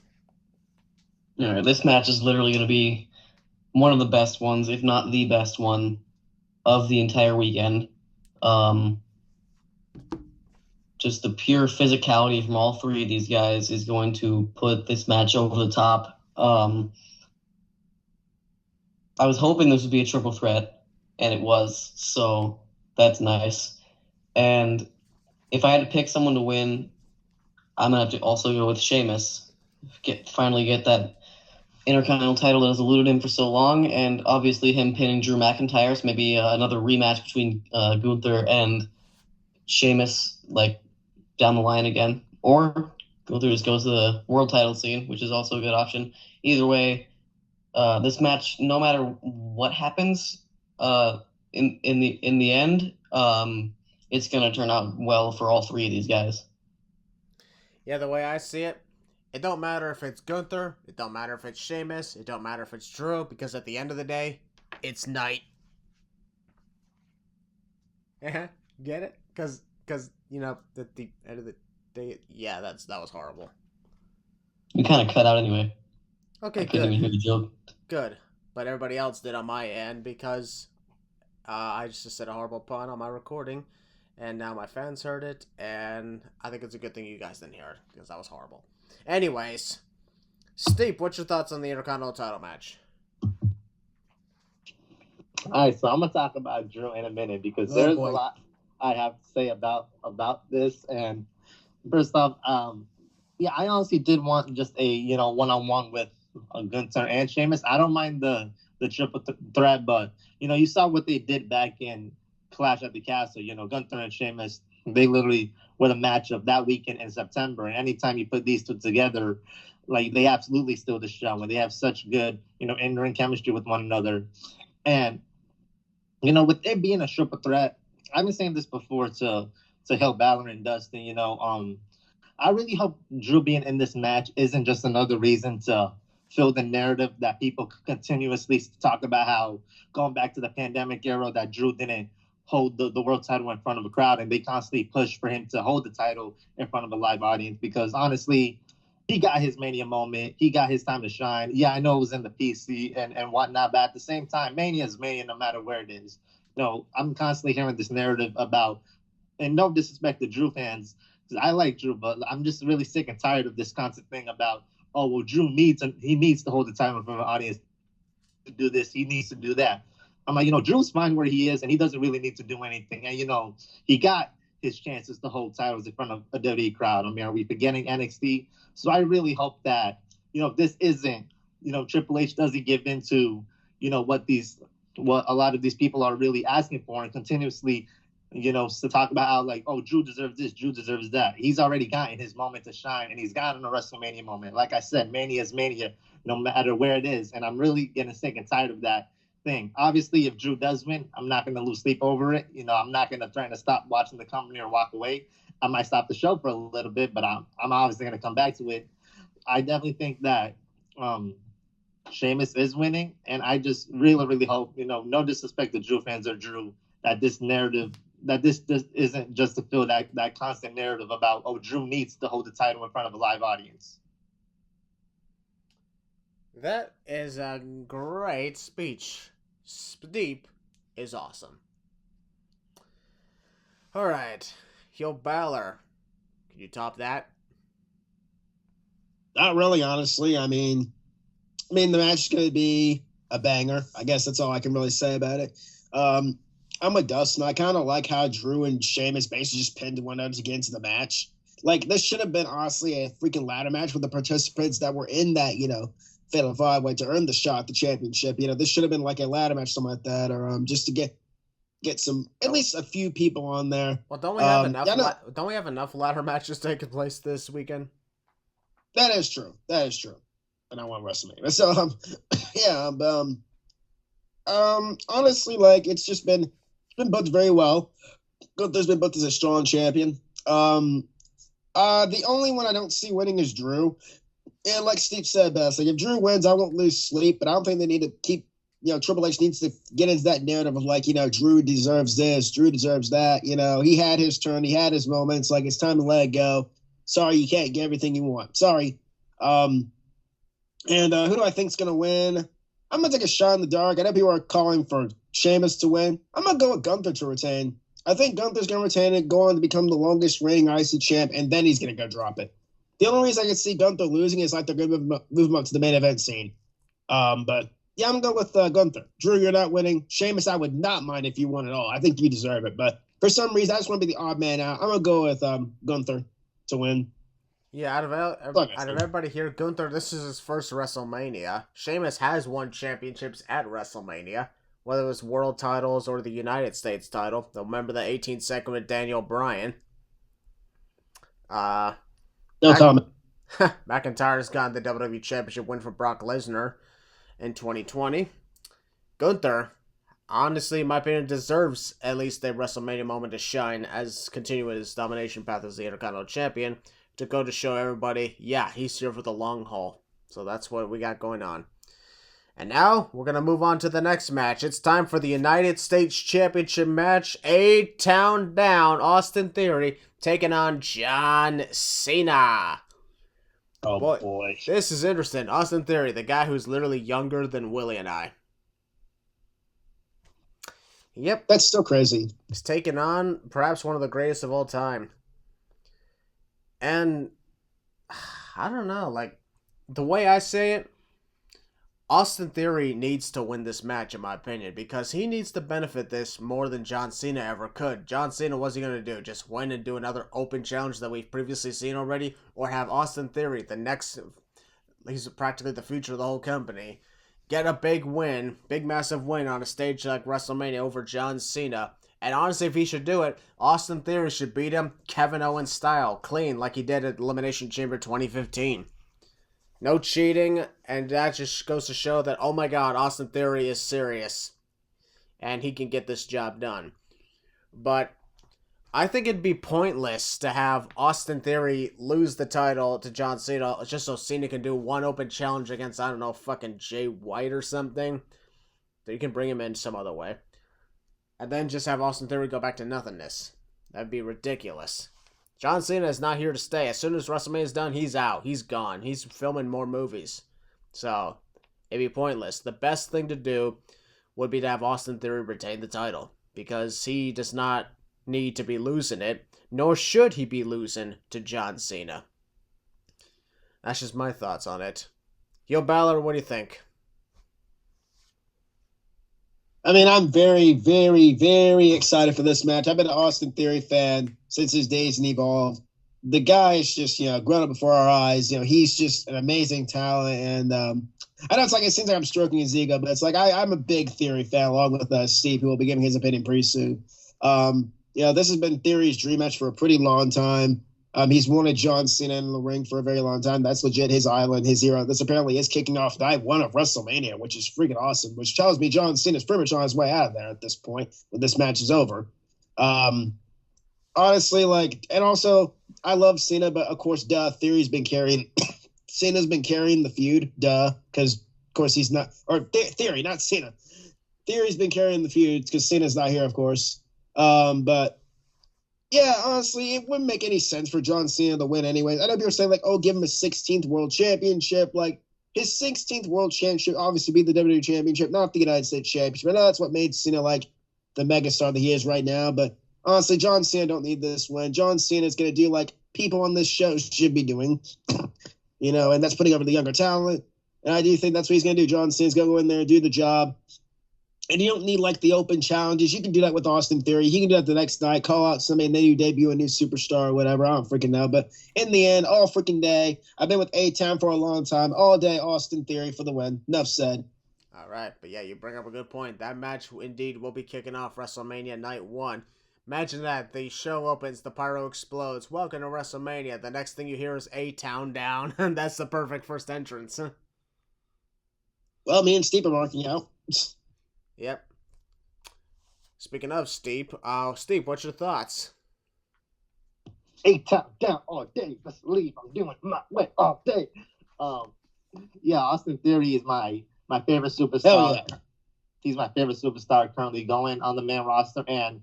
E: All right, this match is literally going to be one of the best ones, if not the best one, of the entire weekend. Just the pure physicality from all three of these guys is going to put this match over the top. I was hoping this would be a triple threat, and it was, so that's nice. And if I had to pick someone to win, I'm going to have to also go with Sheamus. Finally get that Intercontinental title that has eluded him for so long, and obviously him pinning Drew McIntyre, so maybe another rematch between Gunther and Sheamus, like, down the line again. Or Gunther just goes to the world title scene, which is also a good option. Either way, this match, no matter what happens in the end, it's going to turn out well for all three of these guys.
A: Yeah, the way I see it, it don't matter if it's Gunther, it don't matter if it's Sheamus, it don't matter if it's Drew, because at the end of the day, it's night. Get it? Because you know, at the end of the day, yeah, that was horrible.
E: You kind of cut out anyway.
A: Okay,
E: I couldn't even hear the joke.
A: Good. But everybody else did on my end because I just said a horrible pun on my recording, and now my fans heard it, and I think it's a good thing you guys didn't hear it, because that was horrible. Anyways, Steve, what's your thoughts on the Intercontinental title match?
C: All right, so I'm gonna talk about Drew in a minute because there's a lot I have to say about this. And first off, yeah, I honestly did want just a one-on-one with Gunther and Sheamus. I don't mind the triple threat, but you saw what they did back in Clash at the Castle. Gunther and Sheamus, they literally were the match of that weekend in September. And anytime you put these two together, like, they absolutely steal the show, and they have such good in-ring chemistry with one another. And with it being a triple threat, I've been saying this before to help Balor and Dustin. I really hope Drew being in this match isn't just another reason to fill the narrative that people continuously talk about, how going back to the pandemic era that Drew didn't hold the world title in front of a crowd, and they constantly push for him to hold the title in front of a live audience. Because honestly, he got his Mania moment. He got his time to shine. Yeah, I know it was in the PC and whatnot, but at the same time, Mania is Mania no matter where it is. I'm constantly hearing this narrative about, and no disrespect to Drew fans, because I like Drew, but I'm just really sick and tired of this constant thing about, oh, well, Drew needs to hold the title in front of an audience to do this. He needs to do that. I'm like, Drew's fine where he is, and he doesn't really need to do anything. And, he got his chances to hold titles in front of a WWE crowd. I mean, are we forgetting NXT? So I really hope that, this isn't, Triple H doesn't give into, what a lot of these people are really asking for, and continuously, to talk about how, like, oh, Drew deserves this, Drew deserves that. He's already gotten his moment to shine, and he's gotten a WrestleMania moment. Like I said, Mania is Mania, no matter where it is. And I'm really getting sick and tired of that thing. Obviously, if Drew does win, I'm not going to lose sleep over it. I'm not going to threaten to stop watching the company or walk away. I might stop the show for a little bit, but I'm obviously going to come back to it. I definitely think that Sheamus is winning, and I just really, really hope, no disrespect to Drew fans or Drew, that this narrative, that this isn't just to fill that constant narrative about, oh, Drew needs to hold the title in front of a live audience.
A: That is a great speech. Steep is awesome. All right, Yo Balor, can you top that?
F: Not really, honestly. I mean, the match is going to be a banger. I guess that's all I can really say about it. I'm with Dustin. I kind of like how Drew and Sheamus basically just pinned one another to get into the match. Like, this should have been, honestly, a freaking ladder match with the participants that were in that, Fatal 5-Way to earn the shot at the championship. This should have been like a ladder match, something like that, or just to get some, at least a few people on there.
A: Well, don't we have enough? Don't we have enough ladder matches taking place this weekend?
F: That is true. And I want WrestleMania. So, yeah. Honestly, like, it's been booked very well. Gunther's been booked as a strong champion. The only one I don't see winning is Drew. And like Steve said best, like, if Drew wins, I won't lose sleep, but I don't think they need to keep
B: Triple H needs to get into that narrative of like, Drew deserves this, Drew deserves that. He had his turn, he had his moments. Like, it's time to let it go. Sorry, you can't get everything you want. Sorry. And who do I think is going to win? I'm going to take a shot in the dark. I know people are calling for Sheamus to win. I'm going to go with Gunther to retain. I think Gunther's going to retain it, go on to become the longest reigning IC champ, and then he's going to go drop it. The only reason I can see Gunther losing is like they're going to move him up to the main event scene. But yeah, I'm going to go with Gunther. Drew, you're not winning. Sheamus, I would not mind if you won at all. I think you deserve it. But for some reason, I just want to be the odd man out. I'm going to go with Gunther to win.
A: Yeah, out of everybody here, Gunther, this is his first WrestleMania. Sheamus has won championships at WrestleMania, whether it was world titles or the United States title. Remember the 18-second with Daniel Bryan.
B: No comment.
A: McIntyre's gotten the WWE Championship win for Brock Lesnar in 2020. Gunther, honestly, in my opinion, deserves at least a WrestleMania moment to shine as continuing his domination path as the Intercontinental Champion, to go to show everybody, yeah, he's here for the long haul. So that's what we got going on. And now, we're going to move on to the next match. It's time for the United States Championship match. A-Town Down, Austin Theory, taking on John Cena.
B: Oh, boy.
A: This is interesting. Austin Theory, the guy who's literally younger than Willie and I. Yep.
B: That's still crazy.
A: He's taking on perhaps one of the greatest of all time. And I don't know, like, the way I say it, Austin Theory needs to win this match, in my opinion, because he needs to benefit this more than John Cena ever could. John Cena, what's he going to do? Just win and do another open challenge that we've previously seen already? Or have Austin Theory, he's practically the future of the whole company, get a big win, big massive win on a stage like WrestleMania over John Cena? And honestly, if he should do it, Austin Theory should beat him Kevin Owens style, clean, like he did at Elimination Chamber 2015. No cheating, and that just goes to show that, oh my god, Austin Theory is serious. And he can get this job done. But I think it'd be pointless to have Austin Theory lose the title to John Cena just so Cena can do one open challenge against, I don't know, fucking Jay White or something. So you can bring him in some other way. And then just have Austin Theory go back to nothingness. That'd be ridiculous. John Cena is not here to stay. As soon as WrestleMania is done, he's out. He's gone. He's filming more movies. So, it'd be pointless. The best thing to do would be to have Austin Theory retain the title. Because he does not need to be losing it. Nor should he be losing to John Cena. That's just my thoughts on it. Yo, Balor, what do you think?
B: I mean, I'm very, very, very excited for this match. I've been an Austin Theory fan since his days in Evolve. The guy is just, grown up before our eyes. He's just an amazing talent. And I know it seems like I'm stroking his ego, but it's like I'm a big Theory fan along with Steve, who will be giving his opinion pretty soon. This has been Theory's dream match for a pretty long time. He's wanted John Cena in the ring for a very long time. That's legit his island, his hero. This apparently is kicking off night one of WrestleMania, which is freaking awesome, which tells me John Cena's pretty much on his way out of there at this point when this match is over. Honestly, and also, I love Cena, but of course, Theory's been carrying, Cena's been carrying the feud, because of course he's not, or Theory, not Cena. Theory's been carrying the feud because Cena's not here, of course. But yeah, honestly, it wouldn't make any sense for John Cena to win anyways. I know people are saying, give him a 16th World Championship. His 16th World Championship obviously be the WWE Championship, not the United States Championship. I know that's what made Cena, the megastar that he is right now. But honestly, John Cena don't need this win. John Cena is going to do, people on this show should be doing. And that's putting over the younger talent. And I do think that's what he's going to do. John Cena's going to go in there and do the job. And you don't need, the open challenges. You can do that with Austin Theory. He can do that the next night, call out somebody, and then you debut a new superstar or whatever. I don't freaking know. But in the end, all freaking day, I've been with A-Town for a long time. All day, Austin Theory for the win. Enough said.
A: All right. But yeah, you bring up a good point. That match, indeed, will be kicking off WrestleMania Night 1. Imagine that. The show opens, the pyro explodes. Welcome to WrestleMania. The next thing you hear is A-Town Down. And that's the perfect first entrance.
B: Well, me and Steve are marking out.
A: Yep. Speaking of Steve, what's your thoughts?
C: A-Town down all day. Let's leave. I'm doing my way all day. Yeah, Austin Theory is my favorite superstar.
B: Hell yeah.
C: he's my favorite superstar currently going on the main roster. And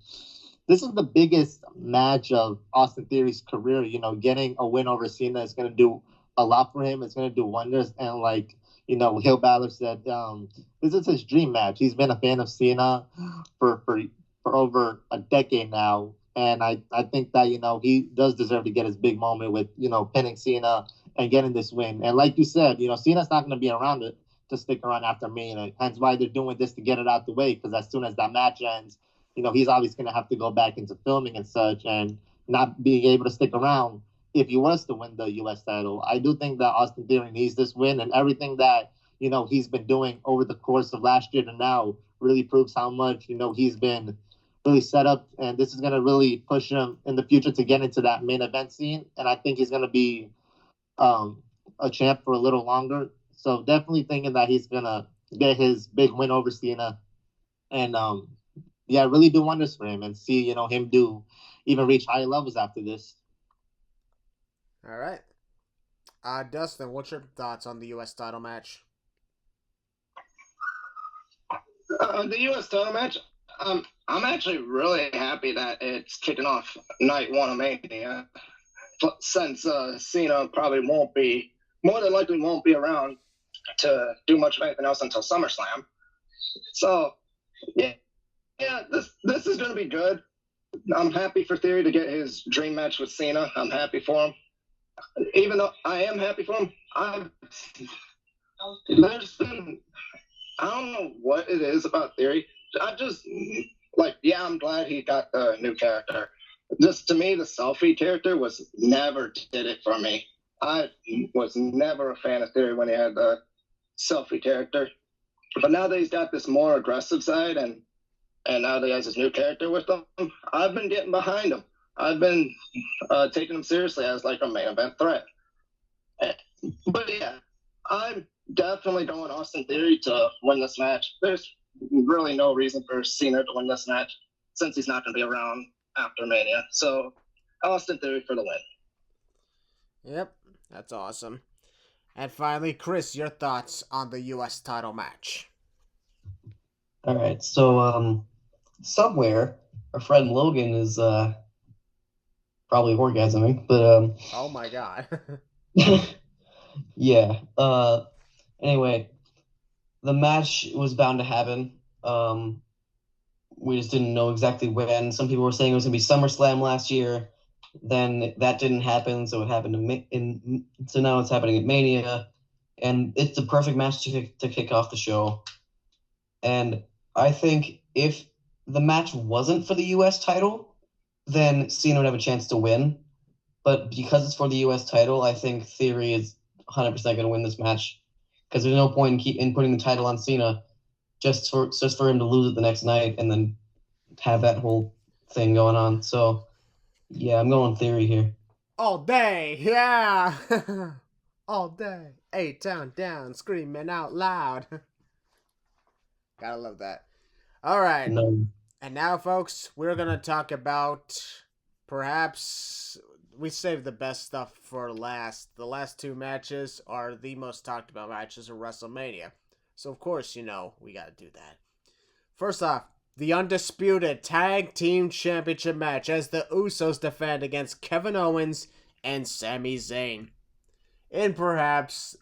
C: this is the biggest match of Austin Theory's career. You know, getting a win over Cena is going to do a lot for him. It's going to do wonders. And like, you know, Hill Balor said, this is his dream match. He's been a fan of Cena for over a decade now. And I think that, you know, he does deserve to get his big moment with, you know, pinning Cena and getting this win. And like you said, you know, Cena's not going to be around to stick around after Mania. Hence why they're doing this, to get it out the way, because as soon as that match ends, you know, he's always going to have to go back into filming and such, and not being able to stick around if he was to win the U.S. title. I do think that Austin Theory needs this win, and everything that, you know, he's been doing over the course of last year to now really proves how much, you know, he's been really set up, and this is going to really push him in the future to get into that main event scene. And I think he's going to be a champ for a little longer. So definitely thinking that he's going to get his big win over Cena and, yeah, really do wonders for him, and see, you know, him even reach higher levels after this.
A: All right. Dustin, what's your thoughts on the U.S. title match?
D: The U.S. title match, I'm actually really happy that it's kicking off night one of Mania, since Cena probably more than likely won't be around to do much of anything else until SummerSlam. So, yeah, this is going to be good. I'm happy for Theory to get his dream match with Cena. I'm happy for him. Even though I am happy for him, there's been, I don't know what it is about Theory. I just, I'm glad he got the new character. Just, to me, the selfie character never did it for me. I was never a fan of Theory when he had the selfie character. But now that he's got this more aggressive side, and now that he has his new character with him, I've been getting behind him. I've been taking him seriously as like a main event threat. But yeah, I'm definitely going Austin Theory to win this match. There's really no reason for Cena to win this match, since he's not going to be around after Mania. So Austin Theory for the win.
A: Yep, that's awesome. And finally, Chris, your thoughts on the U.S. title match.
E: All right, so somewhere our friend Logan is probably orgasming, but
A: oh my god.
E: yeah. Anyway, the match was bound to happen. We just didn't know exactly when. Some people were saying it was gonna be SummerSlam last year. Then that didn't happen, so it happened so now it's happening at Mania, and it's the perfect match to kick off the show. And I think if the match wasn't for the U.S. title, then Cena would have a chance to win. But because it's for the U.S. title, I think Theory is 100% going to win this match, because there's no point in putting the title on Cena just for him to lose it the next night and then have that whole thing going on. So, yeah, I'm going Theory here.
A: All day, yeah. All day. A-Town down, screaming out loud. Gotta love that. All right.
E: No.
A: And now, folks, we're going to talk about, perhaps, we saved the best stuff for last. The last two matches are the most talked about matches of WrestleMania. So, of course, you know, we got to do that. First off, the Undisputed Tag Team Championship match as the Usos defend against Kevin Owens and Sami Zayn. In perhaps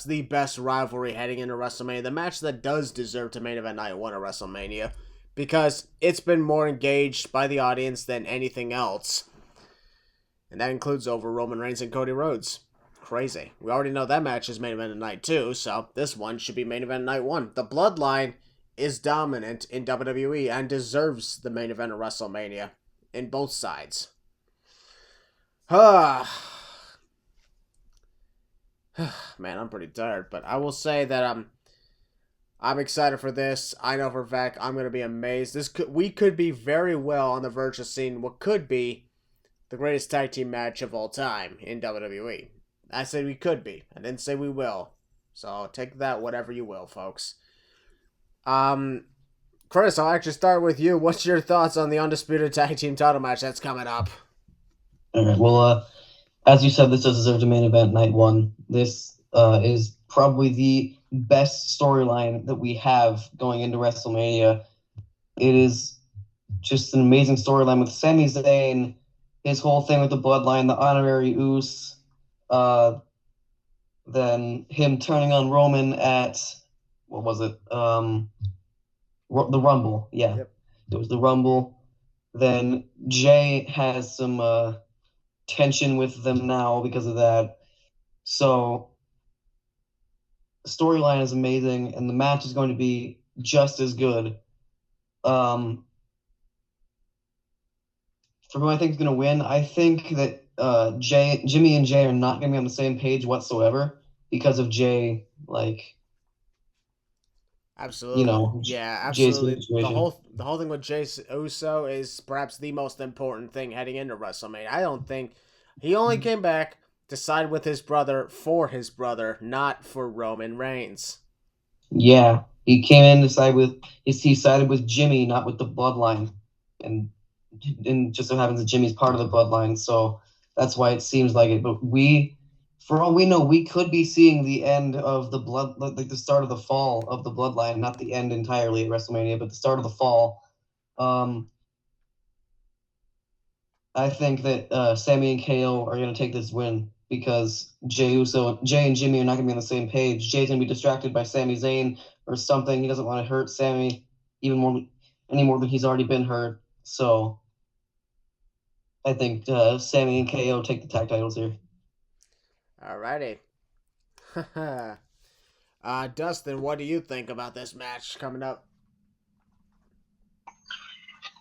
A: the best rivalry heading into WrestleMania. The match that does deserve to main event night one of WrestleMania, because it's been more engaged by the audience than anything else. And that includes over Roman Reigns and Cody Rhodes. Crazy. We already know that match is main event night 2, so this one should be main event night 1. The Bloodline is dominant in WWE and deserves the main event of WrestleMania in both sides. Man, I'm pretty tired, but I will say that I'm excited for this. I know for a fact I'm going to be amazed. We could be very well on the verge of seeing what could be the greatest tag team match of all time in WWE. I said we could be. I didn't say we will. So take that whatever you will, folks. Chris, I'll actually start with you. What's your thoughts on the Undisputed Tag Team title match that's coming up?
E: All right. Well, as you said, this does deserve to main event night 1. This is probably the best storyline that we have going into WrestleMania. It is just an amazing storyline with Sami Zayn, his whole thing with the bloodline, the honorary Uce, then him turning on Roman at, what was it? The Rumble. Yeah,
A: Yep.
E: It was the Rumble. Then Jay has some tension with them now because of that. So the storyline is amazing, and the match is going to be just as good. For who I think is going to win, I think that Jimmy and Jay are not going to be on the same page whatsoever because of Jay, like,
A: Absolutely.
E: you know,
A: Yeah,
E: Jay's
A: absolutely.
E: situation.
A: The whole thing with Jay Uso is perhaps the most important thing heading into WrestleMania. I don't think he only came back to side with his brother for his brother, not for Roman Reigns.
E: Yeah, he came in to side with he sided with Jimmy, not with the bloodline, and just so happens that Jimmy's part of the bloodline, so that's why it seems like it. But for all we know, we could be seeing the end of the like the start of the fall of the bloodline, not the end entirely at WrestleMania, but the start of the fall. I think that Sammy and KO are going to take this win because Jay and Jimmy are not going to be on the same page. Jay's going to be distracted by Sami Zayn or something. He doesn't want to hurt Sammy any more than he's already been hurt. So I think Sammy and KO take the tag titles here.
A: Alrighty. Dustin, what do you think about this match coming up?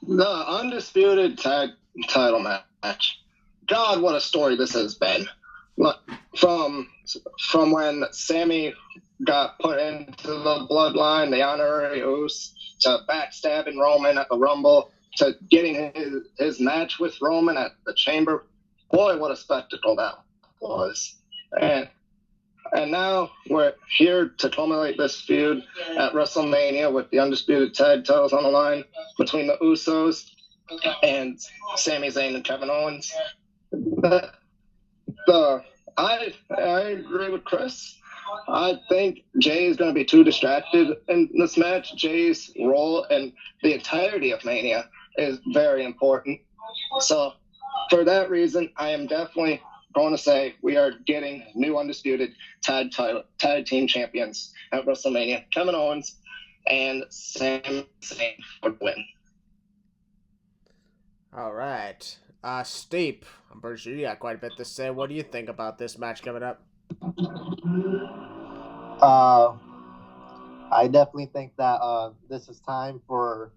D: The Undisputed Tag Title Match. God, what a story this has been. From when Sammy got put into the bloodline, the honorary Uce, to backstabbing Roman at the Rumble, to getting his match with Roman at the Chamber. Boy, what a spectacle that was. And now we're here to culminate this feud at WrestleMania with the Undisputed Tag Titles on the line between the Usos and Sami Zayn and Kevin Owens. I agree with Chris. I think Jay is going to be too distracted in this match. Jay's role in the entirety of Mania is very important. So for that reason, I am definitely going to say we are getting new Undisputed tag team champions at WrestleMania. Kevin Owens and Sami Zayn for the win.
A: All right. Steep, I'm pretty sure you got quite a bit to say. What do you think about this match coming up?
C: I definitely think that this is time for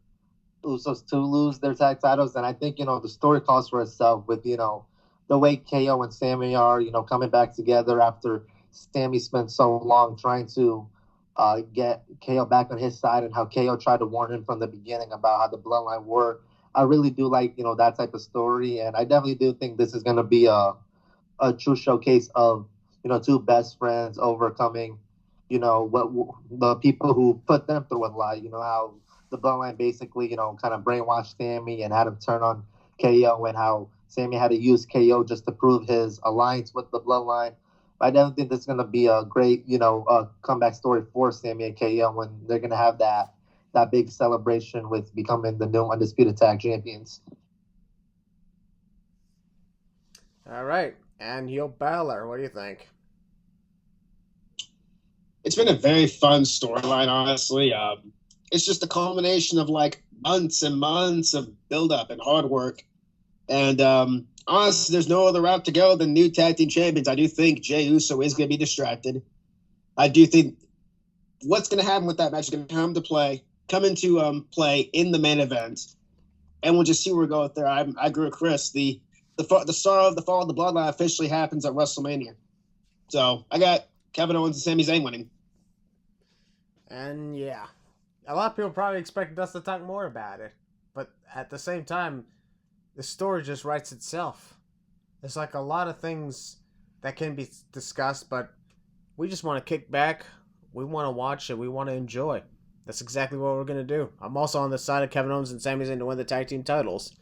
C: Usos to lose their tag titles, and I think the story calls for itself with the way KO and Sammy are coming back together after Sammy spent so long trying to get KO back on his side, and how KO tried to warn him from the beginning about how the bloodline were. I really do like that type of story, and I definitely do think this is going to be a true showcase of two best friends overcoming what the people who put them through in life. How the bloodline basically kind of brainwashed Sammy and had him turn on KO, and how Sammy had to use KO just to prove his alliance with the bloodline. I definitely think this is going to be a great comeback story for Sammy and KO when they're going to have that big celebration with becoming the new Undisputed Tag Champions.
A: All right. And Balor, what do you think?
B: It's been a very fun storyline, honestly. It's just a culmination of months and months of build-up and hard work. And honestly, there's no other route to go than new tag team champions. I do think Jey Uso is going to be distracted. I do think what's going to happen with that match is going to come into play in the main event, and we'll just see where we go with there. I agree with Chris. The start of the fall of the bloodline officially happens at WrestleMania. So I got Kevin Owens and Sami Zayn winning.
A: And yeah, a lot of people probably expected us to talk more about it, but at the same time, the story just writes itself. There's a lot of things that can be discussed, but we just want to kick back. We want to watch it. We want to enjoy. That's exactly what we're going to do. I'm also on the side of Kevin Owens and Sami Zayn to win the tag team titles.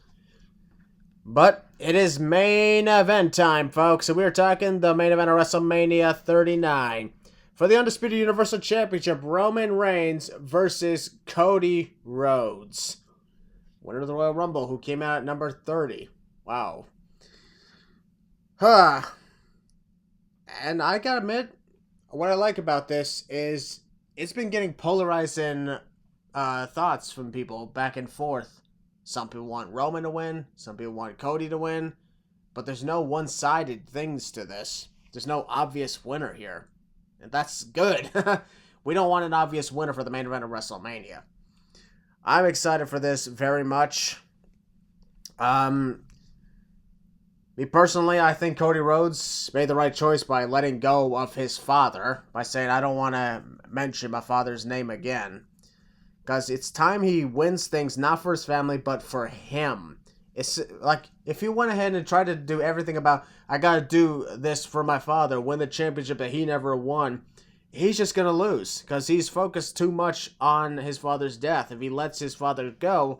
A: But it is main event time, folks. So we're talking the main event of WrestleMania 39. For the Undisputed Universal Championship, Roman Reigns versus Cody Rhodes. Winner of the Royal Rumble, who came out at number 30. Wow. And I gotta admit, what I like about this is it's been getting polarizing thoughts from people back and forth. Some people want Roman to win, some people want Cody to win, but there's no one-sided things to this. There's no obvious winner here. And that's good. We don't want an obvious winner for the main event of WrestleMania. I'm excited for this very much. Me personally, I think Cody Rhodes made the right choice by letting go of his father, by saying, I don't want to mention my father's name again. Because it's time he wins things, not for his family, but for him. It's like, if he went ahead and tried to do everything about, I got to do this for my father, win the championship that he never won, he's just going to lose. Because he's focused too much on his father's death. If he lets his father go,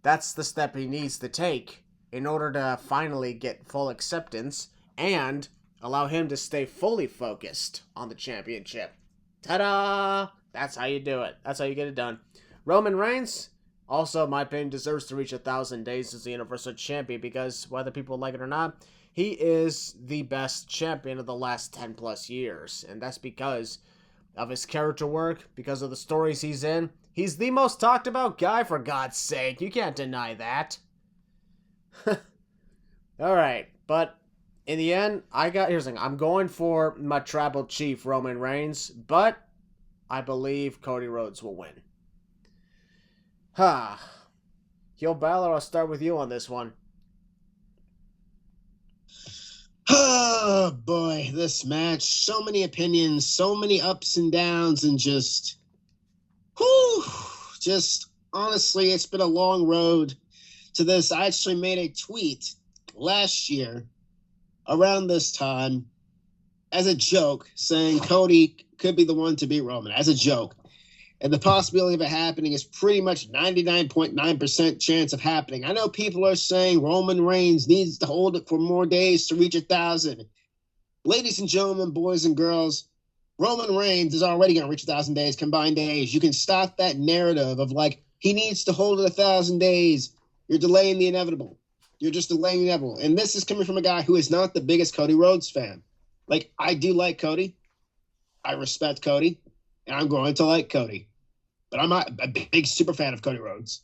A: that's the step he needs to take in order to finally get full acceptance and allow him to stay fully focused on the championship. Ta-da! That's how you do it. That's how you get it done. Roman Reigns, also, in my opinion, deserves to reach 1,000 days as the Universal Champion because, whether people like it or not, he is the best champion of the last 10 plus years. And that's because of his character work, because of the stories he's in. He's the most talked about guy, for God's sake. You can't deny that. Alright, but in the end, here's the thing. I'm going for my tribal chief, Roman Reigns, but I believe Cody Rhodes will win. Yo, Balor, I'll start with you on this one.
F: Oh, boy, this match. So many opinions, so many ups and downs, and just honestly, it's been a long road to this. I actually made a tweet last year around this time as a joke saying Cody could be the one to beat Roman, as a joke. And the possibility of it happening is pretty much 99.9% chance of happening. I know people are saying Roman Reigns needs to hold it for more days to reach 1,000. Ladies and gentlemen, boys and girls, Roman Reigns is already going to reach 1,000 days, combined days. You can stop that narrative of like, he needs to hold it 1,000 days. You're delaying the inevitable. You're just delaying the inevitable. And this is coming from a guy who is not the biggest Cody Rhodes fan. Like, I do like Cody. I respect Cody. And I'm going to like Cody. But I'm not a big super fan of Cody Rhodes.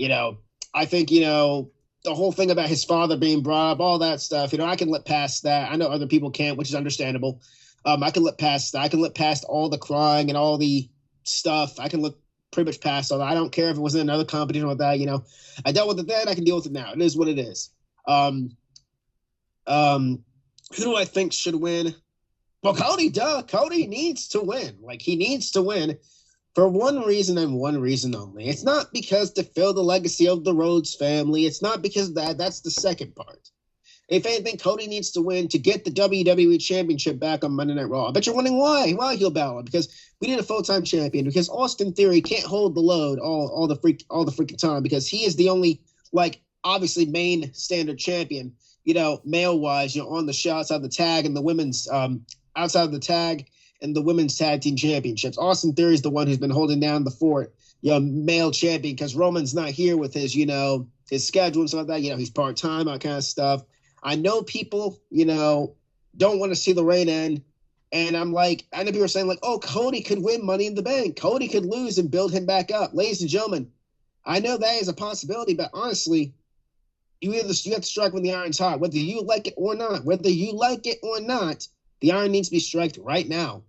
F: I think, the whole thing about his father being brought up, all that stuff, I can let past that. I know other people can't, which is understandable. I can let past that. I can let past all the crying and all the stuff. I can look pretty much past all that. I don't care if it was in another company or that, I dealt with it then, I can deal with it now. It is what it is. Who do I think should win? Well, Cody, Cody needs to win. Like, he needs to win for one reason and one reason only. It's not because to fill the legacy of the Rhodes family. It's not because of that. That's the second part. If anything, Cody needs to win to get the WWE Championship back on Monday Night Raw. I bet you're wondering why. Why heel Balor? Because we need a full-time champion. Because Austin Theory can't hold the load all the freaking time. Because he is the only, obviously main standard champion, male-wise, on the show outside the tag and the women's outside of the tag and the women's tag team championships. Austin Theory is the one who's been holding down the fort, male champion. Because Roman's not here with his, his schedule and stuff like that. He's part-time, that kind of stuff. I know people, don't want to see the reign end. And I'm like, I know people are saying oh, Cody could win Money in the Bank. Cody could lose and build him back up. Ladies and gentlemen, I know that is a possibility, but honestly, you have to strike when the iron's hot, whether you like it or not. Whether you like it or not, the iron needs to be struck right now.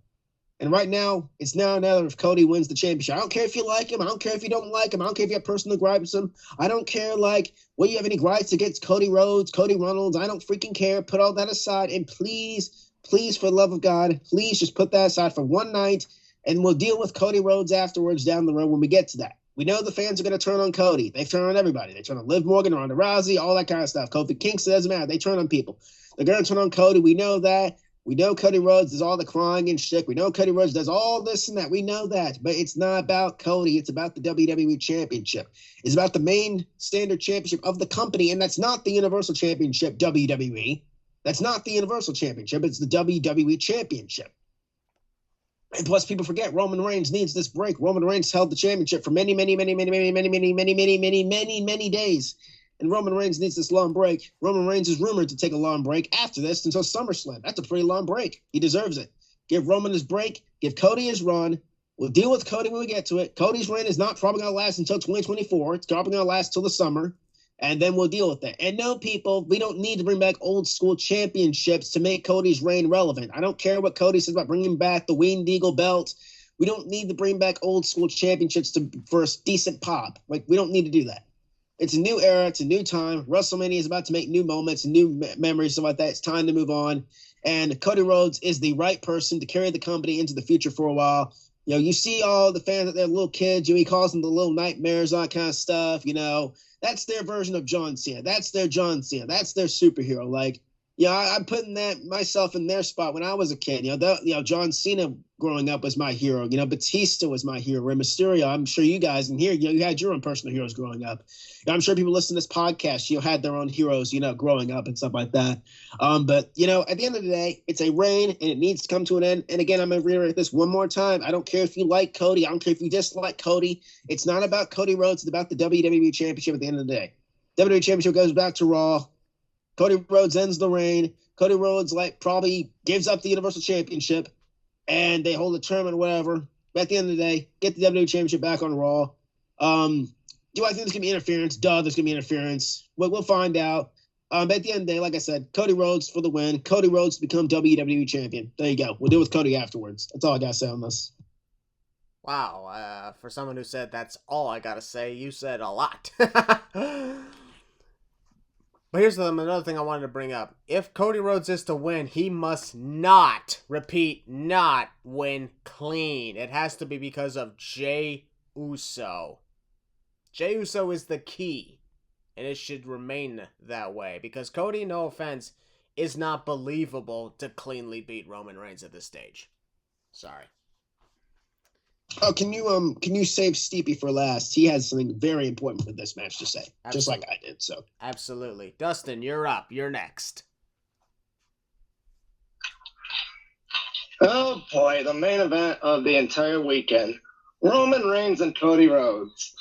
F: And right now, it's now or never if Cody wins the championship. I don't care if you like him. I don't care if you don't like him. I don't care if you have personal gripes with him. I don't care, whether you have any gripes against Cody Rhodes, Cody Reynolds. I don't freaking care. Put all that aside. And please, for the love of God, please just put that aside for one night. And we'll deal with Cody Rhodes afterwards down the road when we get to that. We know the fans are going to turn on Cody. They turn on everybody. They turn on Liv Morgan, Ronda Rousey, all that kind of stuff. Kofi Kingston, doesn't matter. They turn on people. They're going to turn on Cody. We know that. We know Cody Rhodes does all the crying and shit. We know Cody Rhodes does all this and that. We know that. But it's not about Cody. It's about the WWE Championship. It's about the main standard championship of the company. And that's not the Universal Championship, WWE. That's not the Universal Championship. It's the WWE Championship. And plus, people forget Roman Reigns needs this break. Roman Reigns held the championship for many days. And Roman Reigns needs this long break. Roman Reigns is rumored to take a long break after this until SummerSlam. That's a pretty long break. He deserves it. Give Roman his break. Give Cody his run. We'll deal with Cody when we get to it. Cody's reign is not probably going to last until 2024. It's probably going to last till the summer. And then we'll deal with it. And no, people, we don't need to bring back old school championships to make Cody's reign relevant. I don't care what Cody says about bringing back the Winged Eagle belt. We don't need to bring back old school championships for a decent pop. Like, we don't need to do that. It's a new era. It's a new time. WrestleMania is about to make new moments, new memories, stuff like that. It's time to move on. And Cody Rhodes is the right person to carry the company into the future for a while. You know, you see all the fans that they're little kids. You know, he calls them the little nightmares, all that kind of stuff. You know, that's their version of John Cena. That's their John Cena. That's their superhero. Like, yeah, I'm putting that myself in their spot when I was a kid. You know, John Cena growing up was my hero. You know, Batista was my hero. Rey Mysterio. I'm sure you guys in here, you know, you had your own personal heroes growing up. And I'm sure people listening to this podcast, you know, had their own heroes, you know, growing up and stuff like that. But you know, at the end of the day, it's a reign and it needs to come to an end. And again, I'm gonna reiterate this one more time. I don't care if you like Cody. I don't care if you dislike Cody. It's not about Cody Rhodes. It's about the WWE Championship at the end of the day. WWE Championship goes back to Raw. Cody Rhodes ends the reign. Cody Rhodes probably gives up the Universal Championship, and they hold a tournament or whatever. But at the end of the day, get the WWE Championship back on Raw. Do I think there's gonna be interference? Duh, there's gonna be interference. We'll find out. But at the end of the day, like I said, Cody Rhodes for the win. Cody Rhodes to become WWE Champion. There you go. We'll deal with Cody afterwards. That's all I gotta say on this.
A: Wow, for someone who said that's all I gotta say, you said a lot. But here's another thing I wanted to bring up. If Cody Rhodes is to win, he must not, repeat, not win clean. It has to be because of Jey Uso. Jey Uso is the key, and it should remain that way. Because Cody, no offense, is not believable to cleanly beat Roman Reigns at this stage. Sorry.
F: Oh, can you save Steepy for last? He has something very important for this match to say,
A: Absolutely.
F: Just like I did. So
A: absolutely, Dustin, you're up. You're next.
D: Oh boy, the main event of the entire weekend: Roman Reigns and Cody Rhodes.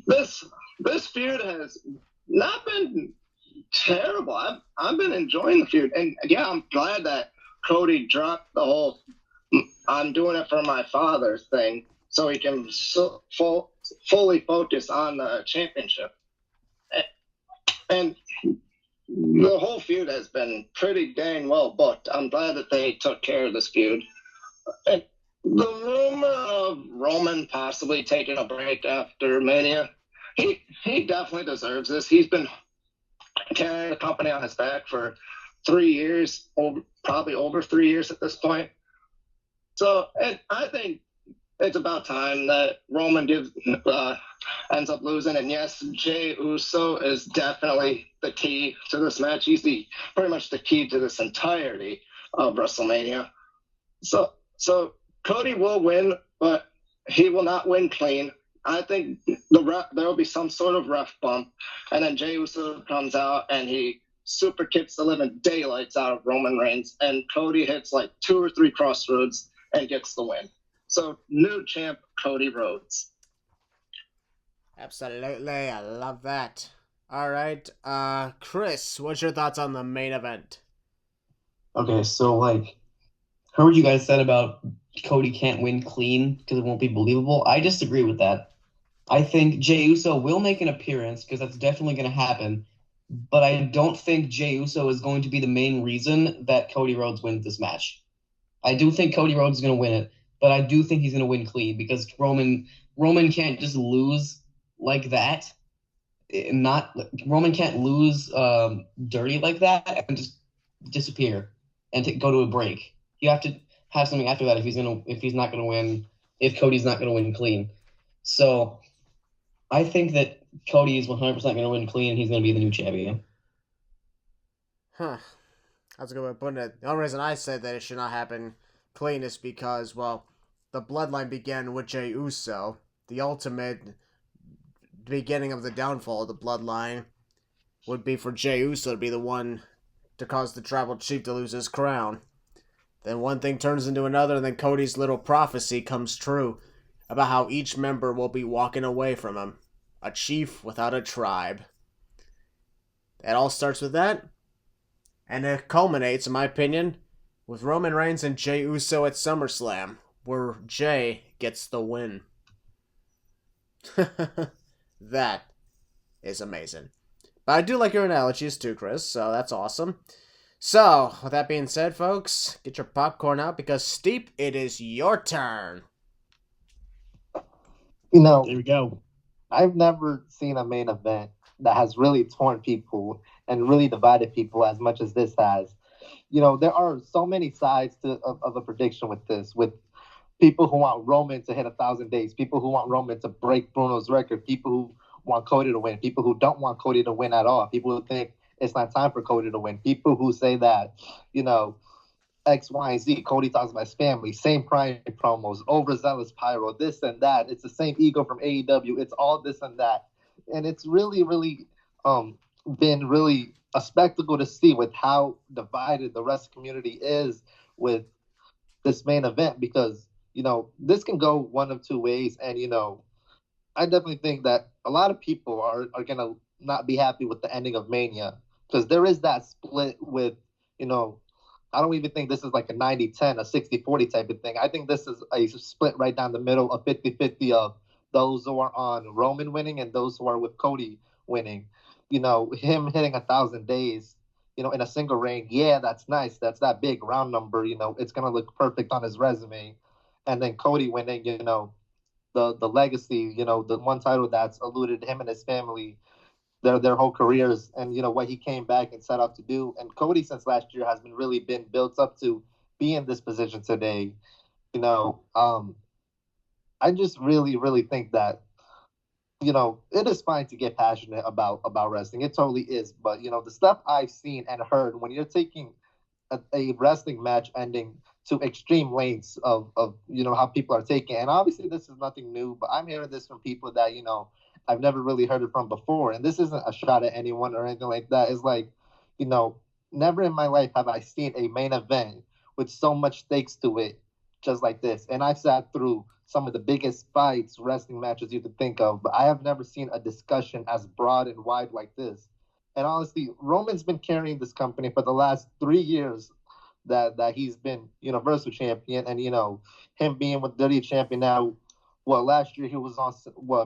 D: This feud has not been terrible. I've been enjoying the feud, and yeah, I'm glad that Cody dropped the whole "I'm doing it for my father" thing, so he can fully focus on the championship. And the whole feud has been pretty dang well booked. I'm glad that they took care of this feud. And the rumor of Roman possibly taking a break after Mania, he definitely deserves this. He's been carrying the company on his back for 3 years, probably over 3 years at this point. So, and I think it's about time that Roman ends up losing. And yes, Jey Uso is definitely the key to this match. He's pretty much the key to this entirety of WrestleMania. So Cody will win, but he will not win clean. I think there will be some sort of ref bump, and then Jey Uso comes out and he super kicks the living daylights out of Roman Reigns, and Cody hits like 2 or 3 crossroads and gets the win. So, new champ, Cody Rhodes.
A: Absolutely, I love that. All right, Chris, what's your thoughts on the main event?
E: Okay, so, heard what you guys said about Cody can't win clean because it won't be believable. I disagree with that. I think Jey Uso will make an appearance because that's definitely going to happen, but I don't think Jey Uso is going to be the main reason that Cody Rhodes wins this match. I do think Cody Rhodes is going to win it, but I do think he's going to win clean because Roman can't just lose like that. Roman can't lose dirty like that and just disappear and go to a break. You have to have something after that if Cody's not going to win clean. So I think that Cody is 100% going to win clean and he's going to be the new champion.
A: Huh. That's a good way of putting it. The only reason I said that it should not happen clean is because, well, the bloodline began with Jey Uso. The ultimate beginning of the downfall of the bloodline would be for Jey Uso to be the one to cause the tribal chief to lose his crown. Then one thing turns into another, and then Cody's little prophecy comes true about how each member will be walking away from him. A chief without a tribe. It all starts with that, and it culminates, in my opinion, with Roman Reigns and Jey Uso at SummerSlam, where Jey gets the win. That is amazing. But I do like your analogies too, Chris, so that's awesome. So, with that being said, folks, get your popcorn out because, Steep, it is your turn.
C: You know,
F: There we go.
C: I've never seen a main event that has really torn people and really divided people as much as this has. You know, there are so many sides of a prediction with this, with people who want Roman to hit 1,000 days, people who want Roman to break Bruno's record, people who want Cody to win, people who don't want Cody to win at all, people who think it's not time for Cody to win, people who say that, you know, X, Y, and Z. Cody talks about his family, same Prime promos, overzealous pyro, this and that. It's the same ego from AEW. It's all this and that. And it's really, really been really a spectacle to see with how divided the wrestling community is with this main event because, you know, this can go one of two ways. And, you know, I definitely think that a lot of people are going to not be happy with the ending of Mania because there is that split with, you know, I don't even think this is like a 90-10, a 60-40 type of thing. I think this is a split right down the middle, a 50-50 of those who are on Roman winning and those who are with Cody winning. You know, him hitting 1,000 days, you know, in a single reign, yeah, that's nice. That's that big round number, you know, it's going to look perfect on his resume. And then Cody winning, you know, the legacy, you know, the one title that's eluded him and his family their whole careers and, you know, what he came back and set out to do. And Cody, since last year, has really been built up to be in this position today. You know, I just really, really think that, you know, it is fine to get passionate about wrestling. It totally is. But, you know, the stuff I've seen and heard when you're taking a wrestling match ending to extreme lengths of, you know, how people are taking it. And obviously this is nothing new, but I'm hearing this from people that, you know, I've never really heard it from before. And this isn't a shot at anyone or anything like that. It's like, you know, never in my life have I seen a main event with so much stakes to it just like this. And I've sat through some of the biggest fights, wrestling matches you could think of, but I have never seen a discussion as broad and wide like this. And honestly, Roman's been carrying this company for the last 3 years that he's been Universal Champion, and, you know, him being with WWE Champion now. Well, last year he was on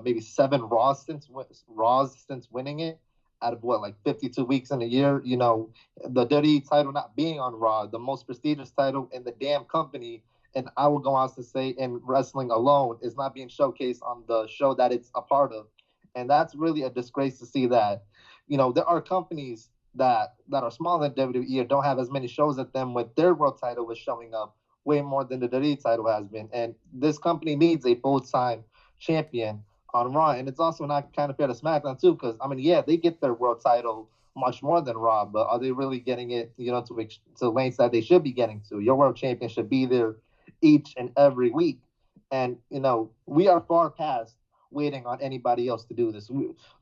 C: maybe 7 Raws since winning it out of like 52 weeks in a year. You know, the WWE title not being on Raw, the most prestigious title in the damn company, and I will go on to say in wrestling alone, is not being showcased on the show that it's a part of, and that's really a disgrace to see that. You know, there are companies that are smaller than WWE or don't have as many shows at them with their world title was showing up way more than the WWE title has been. And this company needs a full-time champion on Raw. And it's also not kind of fair to SmackDown too, because, I mean, yeah, they get their world title much more than Raw, but are they really getting it, you know, to lengths that they should be getting to? Your world champion should be there each and every week. And, you know, we are far past waiting on anybody else to do this.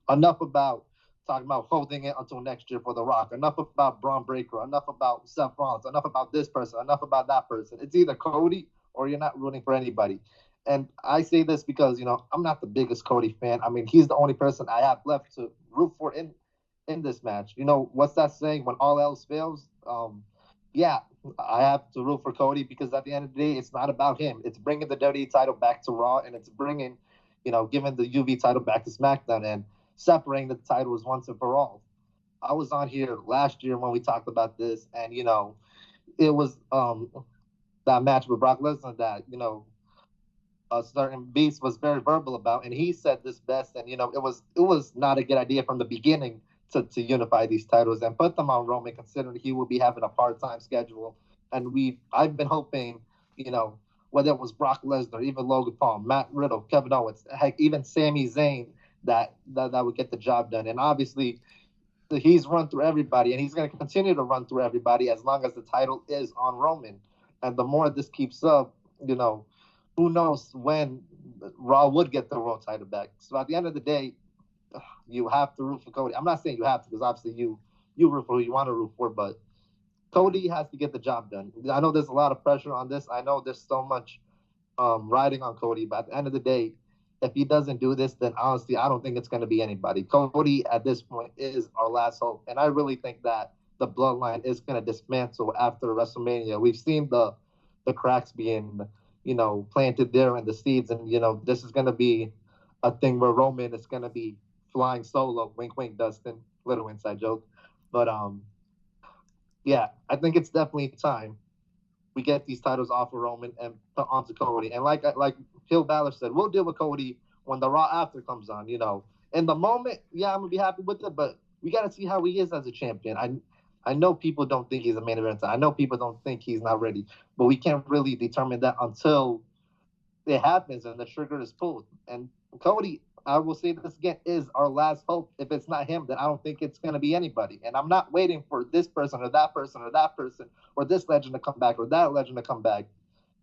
C: Enough about talking about holding it until next year for The Rock. Enough about Braun Breaker. Enough about Seth Rollins. Enough about this person. Enough about that person. It's either Cody or you're not rooting for anybody. And I say this because, you know, I'm not the biggest Cody fan. I mean, he's the only person I have left to root for in this match. You know, what's that saying? When all else fails, yeah, I have to root for Cody because at the end of the day, it's not about him. It's bringing the WWE title back to Raw, and it's bringing, you know, giving the UV title back to SmackDown and separating the titles once and for all. I was on here last year when we talked about this, and, you know, it was that match with Brock Lesnar that, you know, a certain beast was very verbal about, and he said this best. And, you know, it was not a good idea from the beginning to unify these titles and put them on Roman, considering he will be having a part-time schedule. And I've been hoping, you know, whether it was Brock Lesnar, even Logan Paul, Matt Riddle, Kevin Owens, heck, even Sami Zayn, that would get the job done. And obviously, he's run through everybody, and he's going to continue to run through everybody as long as the title is on Roman. And the more this keeps up, you know, who knows when Raw would get the world title back. So at the end of the day, you have to root for Cody. I'm not saying you have to, because obviously you root for who you want to root for, but Cody has to get the job done. I know there's a lot of pressure on this. I know there's so much riding on Cody, but at the end of the day, if he doesn't do this, then honestly, I don't think it's going to be anybody. Cody, at this point, is our last hope. And I really think that the bloodline is going to dismantle after WrestleMania. We've seen the cracks being, planted there in the seeds. And, this is going to be a thing where Roman is going to be flying solo. Wink, wink, Dustin. Little inside joke. But, yeah, I think it's definitely time we get these titles off of Roman and put onto Cody. And like Phil Balor said, we'll deal with Cody when the Raw after comes on. In the moment, yeah, I'm gonna be happy with it, but we got to see how he is as a champion. I know people don't think he's a main eventer. I know people don't think he's not ready, but we can't really determine that until it happens and the trigger is pulled. And Cody, I will say this again, is our last hope. If it's not him, then I don't think it's going to be anybody. And I'm not waiting for this person or that person or that person or this legend to come back or that legend to come back.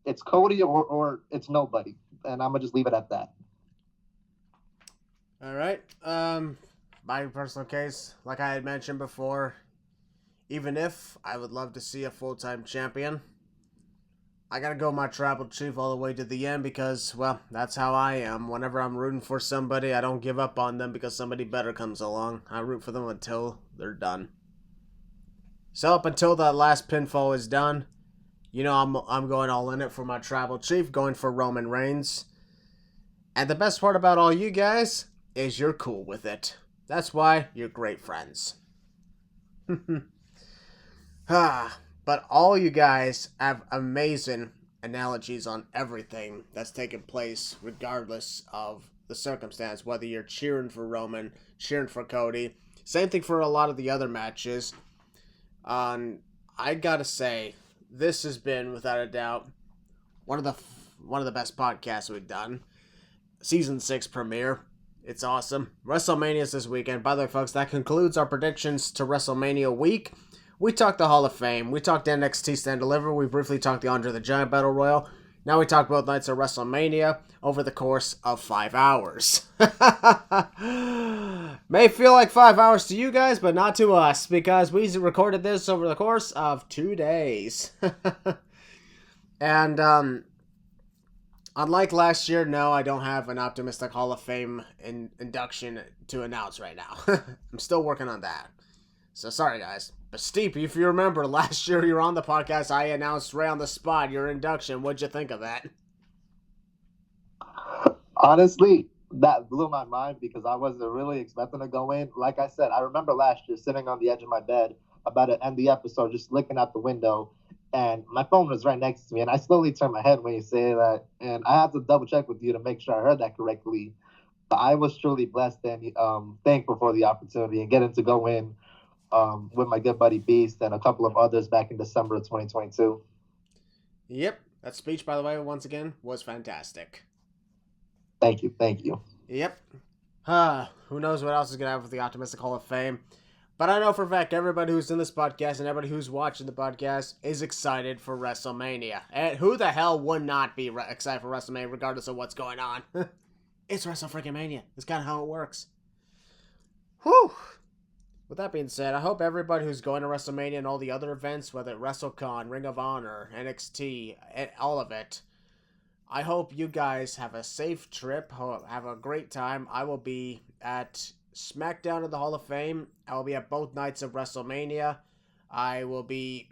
C: It's Cody or it's nobody. And I'm going to just leave it at that.
A: All right. My personal case, like I had mentioned before, even if I would love to see a full-time champion, I gotta go my tribal chief all the way to the end because, well, that's how I am. Whenever I'm rooting for somebody, I don't give up on them because somebody better comes along. I root for them until they're done. So up until that last pinfall is done, I'm going all in it for my tribal chief, going for Roman Reigns. And the best part about all you guys is you're cool with it. That's why you're great friends. But all you guys have amazing analogies on everything that's taken place, regardless of the circumstance, whether you're cheering for Roman, cheering for Cody. Same thing for a lot of the other matches. I gotta say, this has been, without a doubt, one of the best podcasts we've done. Season 6 premiere. It's awesome. WrestleMania's this weekend. By the way, folks, that concludes our predictions to WrestleMania week. We talked the Hall of Fame. We talked NXT Stand Deliver. We briefly talked the Andre the Giant Battle Royal. Now we talked both nights of WrestleMania over the course of 5 hours. May feel like 5 hours to you guys, but not to us, because we recorded this over the course of 2 days. And, unlike last year, no, I don't have an optimistic Hall of Fame induction to announce right now. I'm still working on that. So sorry, guys. But Steve, if you remember, last year you were on the podcast, I announced right on the spot your induction. What'd you think of that?
C: Honestly, that blew my mind because I wasn't really expecting to go in. Like I said, I remember last year sitting on the edge of my bed about to end the episode, just looking out the window, and my phone was right next to me, and I slowly turned my head when you say that, and I had to double check with you to make sure I heard that correctly. But I was truly blessed and thankful for the opportunity and getting to go in with my good buddy Beast and a couple of others back in December of 2022.
A: Yep. That speech, by the way, once again, was fantastic.
C: Thank you.
A: Yep. Who knows what else is going to happen with the Optimistic Hall of Fame. But I know for a fact everybody who's in this podcast and everybody who's watching the podcast is excited for WrestleMania. And who the hell would not be excited for WrestleMania regardless of what's going on? It's WrestleMania. It's kind of how it works. Whew. With that being said, I hope everybody who's going to WrestleMania and all the other events, whether WrestleCon, Ring of Honor, NXT, all of it, I hope you guys have a safe trip, have a great time. I will be at SmackDown at the Hall of Fame. I will be at both nights of WrestleMania. I will be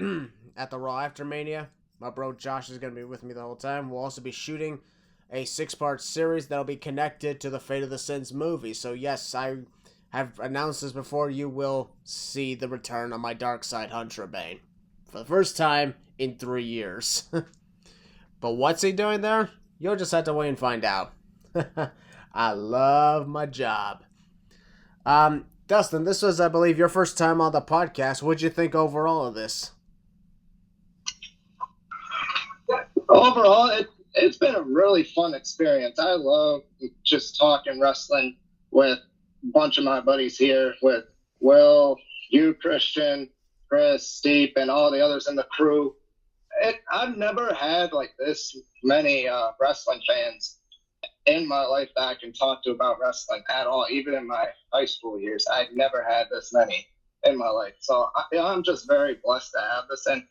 A: at the Raw after Mania. My bro Josh is going to be with me the whole time. We'll also be shooting a 6-part series that'll be connected to the Fate of the Sins movie. So yes, I have announced this before. You will see the return of my dark side Hunter Bane for the first time in 3 years. But what's he doing there? You'll just have to wait and find out. I love my job. Dustin, this was, I believe, your first time on the podcast. What'd you think overall of this?
D: Overall, it's been a really fun experience. I love just talking wrestling with a bunch of my buddies here, with Will, you, Christian, Chris, Steve, and all the others in the crew. I've never had like this many wrestling fans in my life that I can talk to about wrestling at all. Even in my high school years, I've never had this many. in my life. So I'm just very blessed to have this. And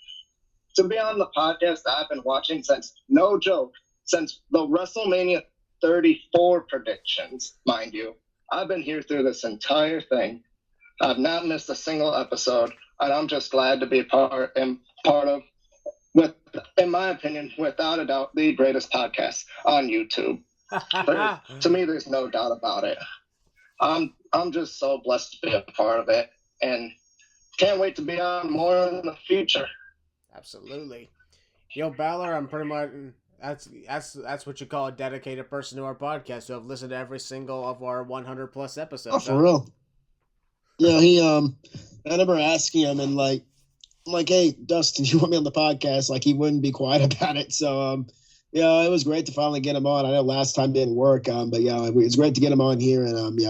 D: to be on the podcast I've been watching since, no joke, since the WrestleMania 34 predictions, mind you. I've been here through this entire thing. I've not missed a single episode, and I'm just glad to be part of, with, in my opinion, without a doubt, the greatest podcast on YouTube. To me, there's no doubt about it. I'm just so blessed to be a part of it, and can't wait to be on more in the future.
A: Absolutely. Yo, Balor, I'm pretty much that's what you call a dedicated person to our podcast who have listened to every single of our 100 plus episodes.
F: Oh, for real. Yeah, I remember asking him, and like, I'm like, hey, Dustin, you want me on the podcast? Like, he wouldn't be quiet about it. So, it was great to finally get him on. I know last time didn't work, but it's great to get him on here, and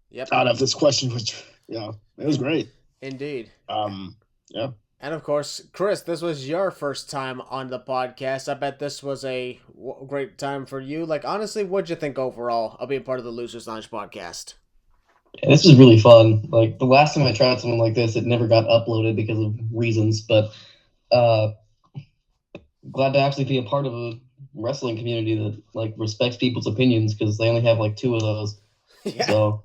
A: yep.
F: Out of this question, which, it was great.
A: Indeed.
F: Yeah.
A: And of course, Chris, this was your first time on the podcast. I bet this was a great time for you. Like, honestly, what'd you think overall of being part of the Losers Lounge podcast?
E: Yeah, this is really fun. Like, the last time I tried something like this, it never got uploaded because of reasons, but glad to actually be a part of a wrestling community that, like, respects people's opinions, because they only have, like, 2 of those.
A: Yeah.
E: So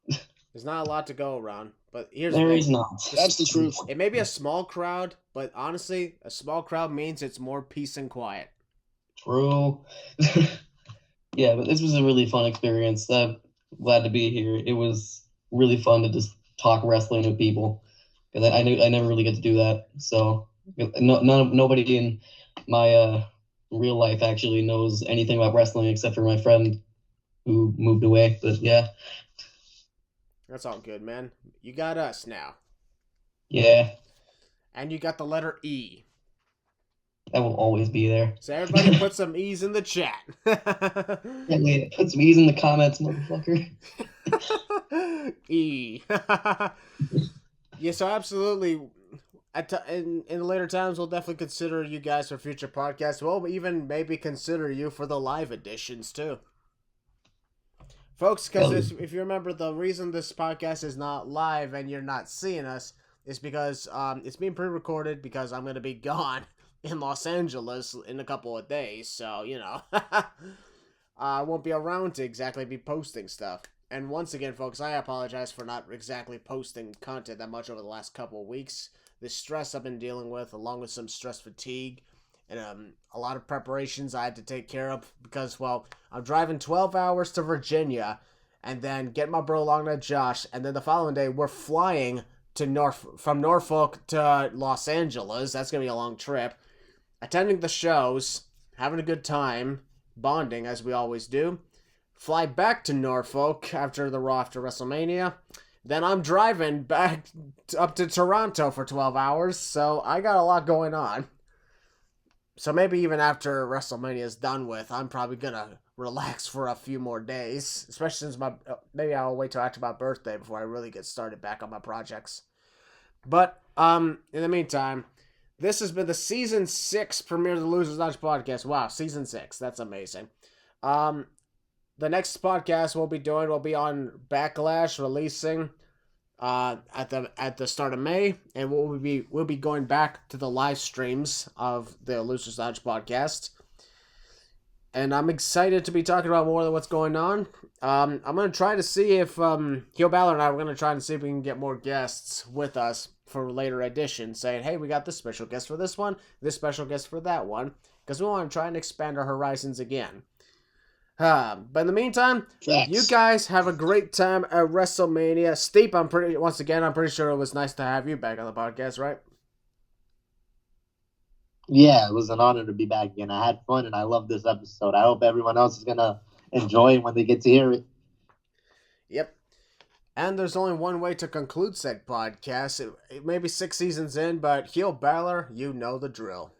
A: there's not a lot to go around, but here's
E: there
A: the
E: is
A: thing.
E: not.
F: That's the truth.
A: It may be a small crowd, but honestly, a small crowd means it's more peace and quiet.
E: True. Yeah, but this was a really fun experience. I'm glad to be here. It was really fun to just talk wrestling with people, because I never really get to do that. So nobody in my real life actually knows anything about wrestling except for my friend who moved away. But yeah.
A: That's all good, man. You got us now.
E: Yeah.
A: And you got the letter E.
E: That will always be there.
A: So everybody put some E's in the chat.
E: Yeah, wait, put some E's in the comments, motherfucker.
A: E. Yeah, so absolutely. In later times, we'll definitely consider you guys for future podcasts. We'll even maybe consider you for the live editions, too. Folks, because if you remember, the reason this podcast is not live and you're not seeing us is because it's being pre-recorded, because I'm going to be gone in Los Angeles in a couple of days. So, I won't be around to exactly be posting stuff. And once again, folks, I apologize for not exactly posting content that much over the last couple of weeks. The stress I've been dealing with, along with some stress fatigue, and a lot of preparations I had to take care of, because, well, I'm driving 12 hours to Virginia, and then get my bro along to Josh, and then the following day we're flying to from Norfolk to Los Angeles. That's going to be a long trip. Attending the shows, having a good time, bonding as we always do. Fly back to Norfolk after WrestleMania. Then I'm driving back up to Toronto for 12 hours, so I got a lot going on. So maybe even after WrestleMania is done with, I'm probably going to relax for a few more days. Especially since maybe I'll wait till after my birthday before I really get started back on my projects. But, in the meantime, this has been the Season 6 premiere of the Losers Lounge podcast. Wow, Season 6. That's amazing. The next podcast we'll be doing will be on Backlash, releasing at the start of May, and we'll be going back to the live streams of the Losers Lounge podcast. And I'm excited to be talking about more of what's going on. I'm going to try to see if Heel Balor and I, we're going to try and see if we can get more guests with us for later editions, saying, hey, we got this special guest for this one, this special guest for that one, because we want to try and expand our horizons again. But in the meantime, you guys have a great time at WrestleMania. Steep, I'm pretty sure it was nice to have you back on the podcast, right?
C: Yeah, it was an honor to be back again. I had fun and I love this episode. I hope everyone else is gonna enjoy it when they get to hear it.
A: Yep. And there's only one way to conclude said podcast. It may be 6 seasons in, but Heel Balor, you know the drill.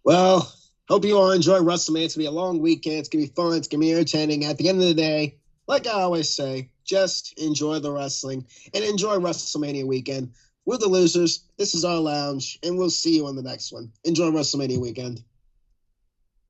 F: Well, hope you all enjoy WrestleMania. It's going to be a long weekend. It's going to be fun. It's going to be entertaining. At the end of the day, like I always say, just enjoy the wrestling and enjoy WrestleMania weekend. We're the Losers. This is our lounge, and we'll see you on the next one. Enjoy WrestleMania weekend.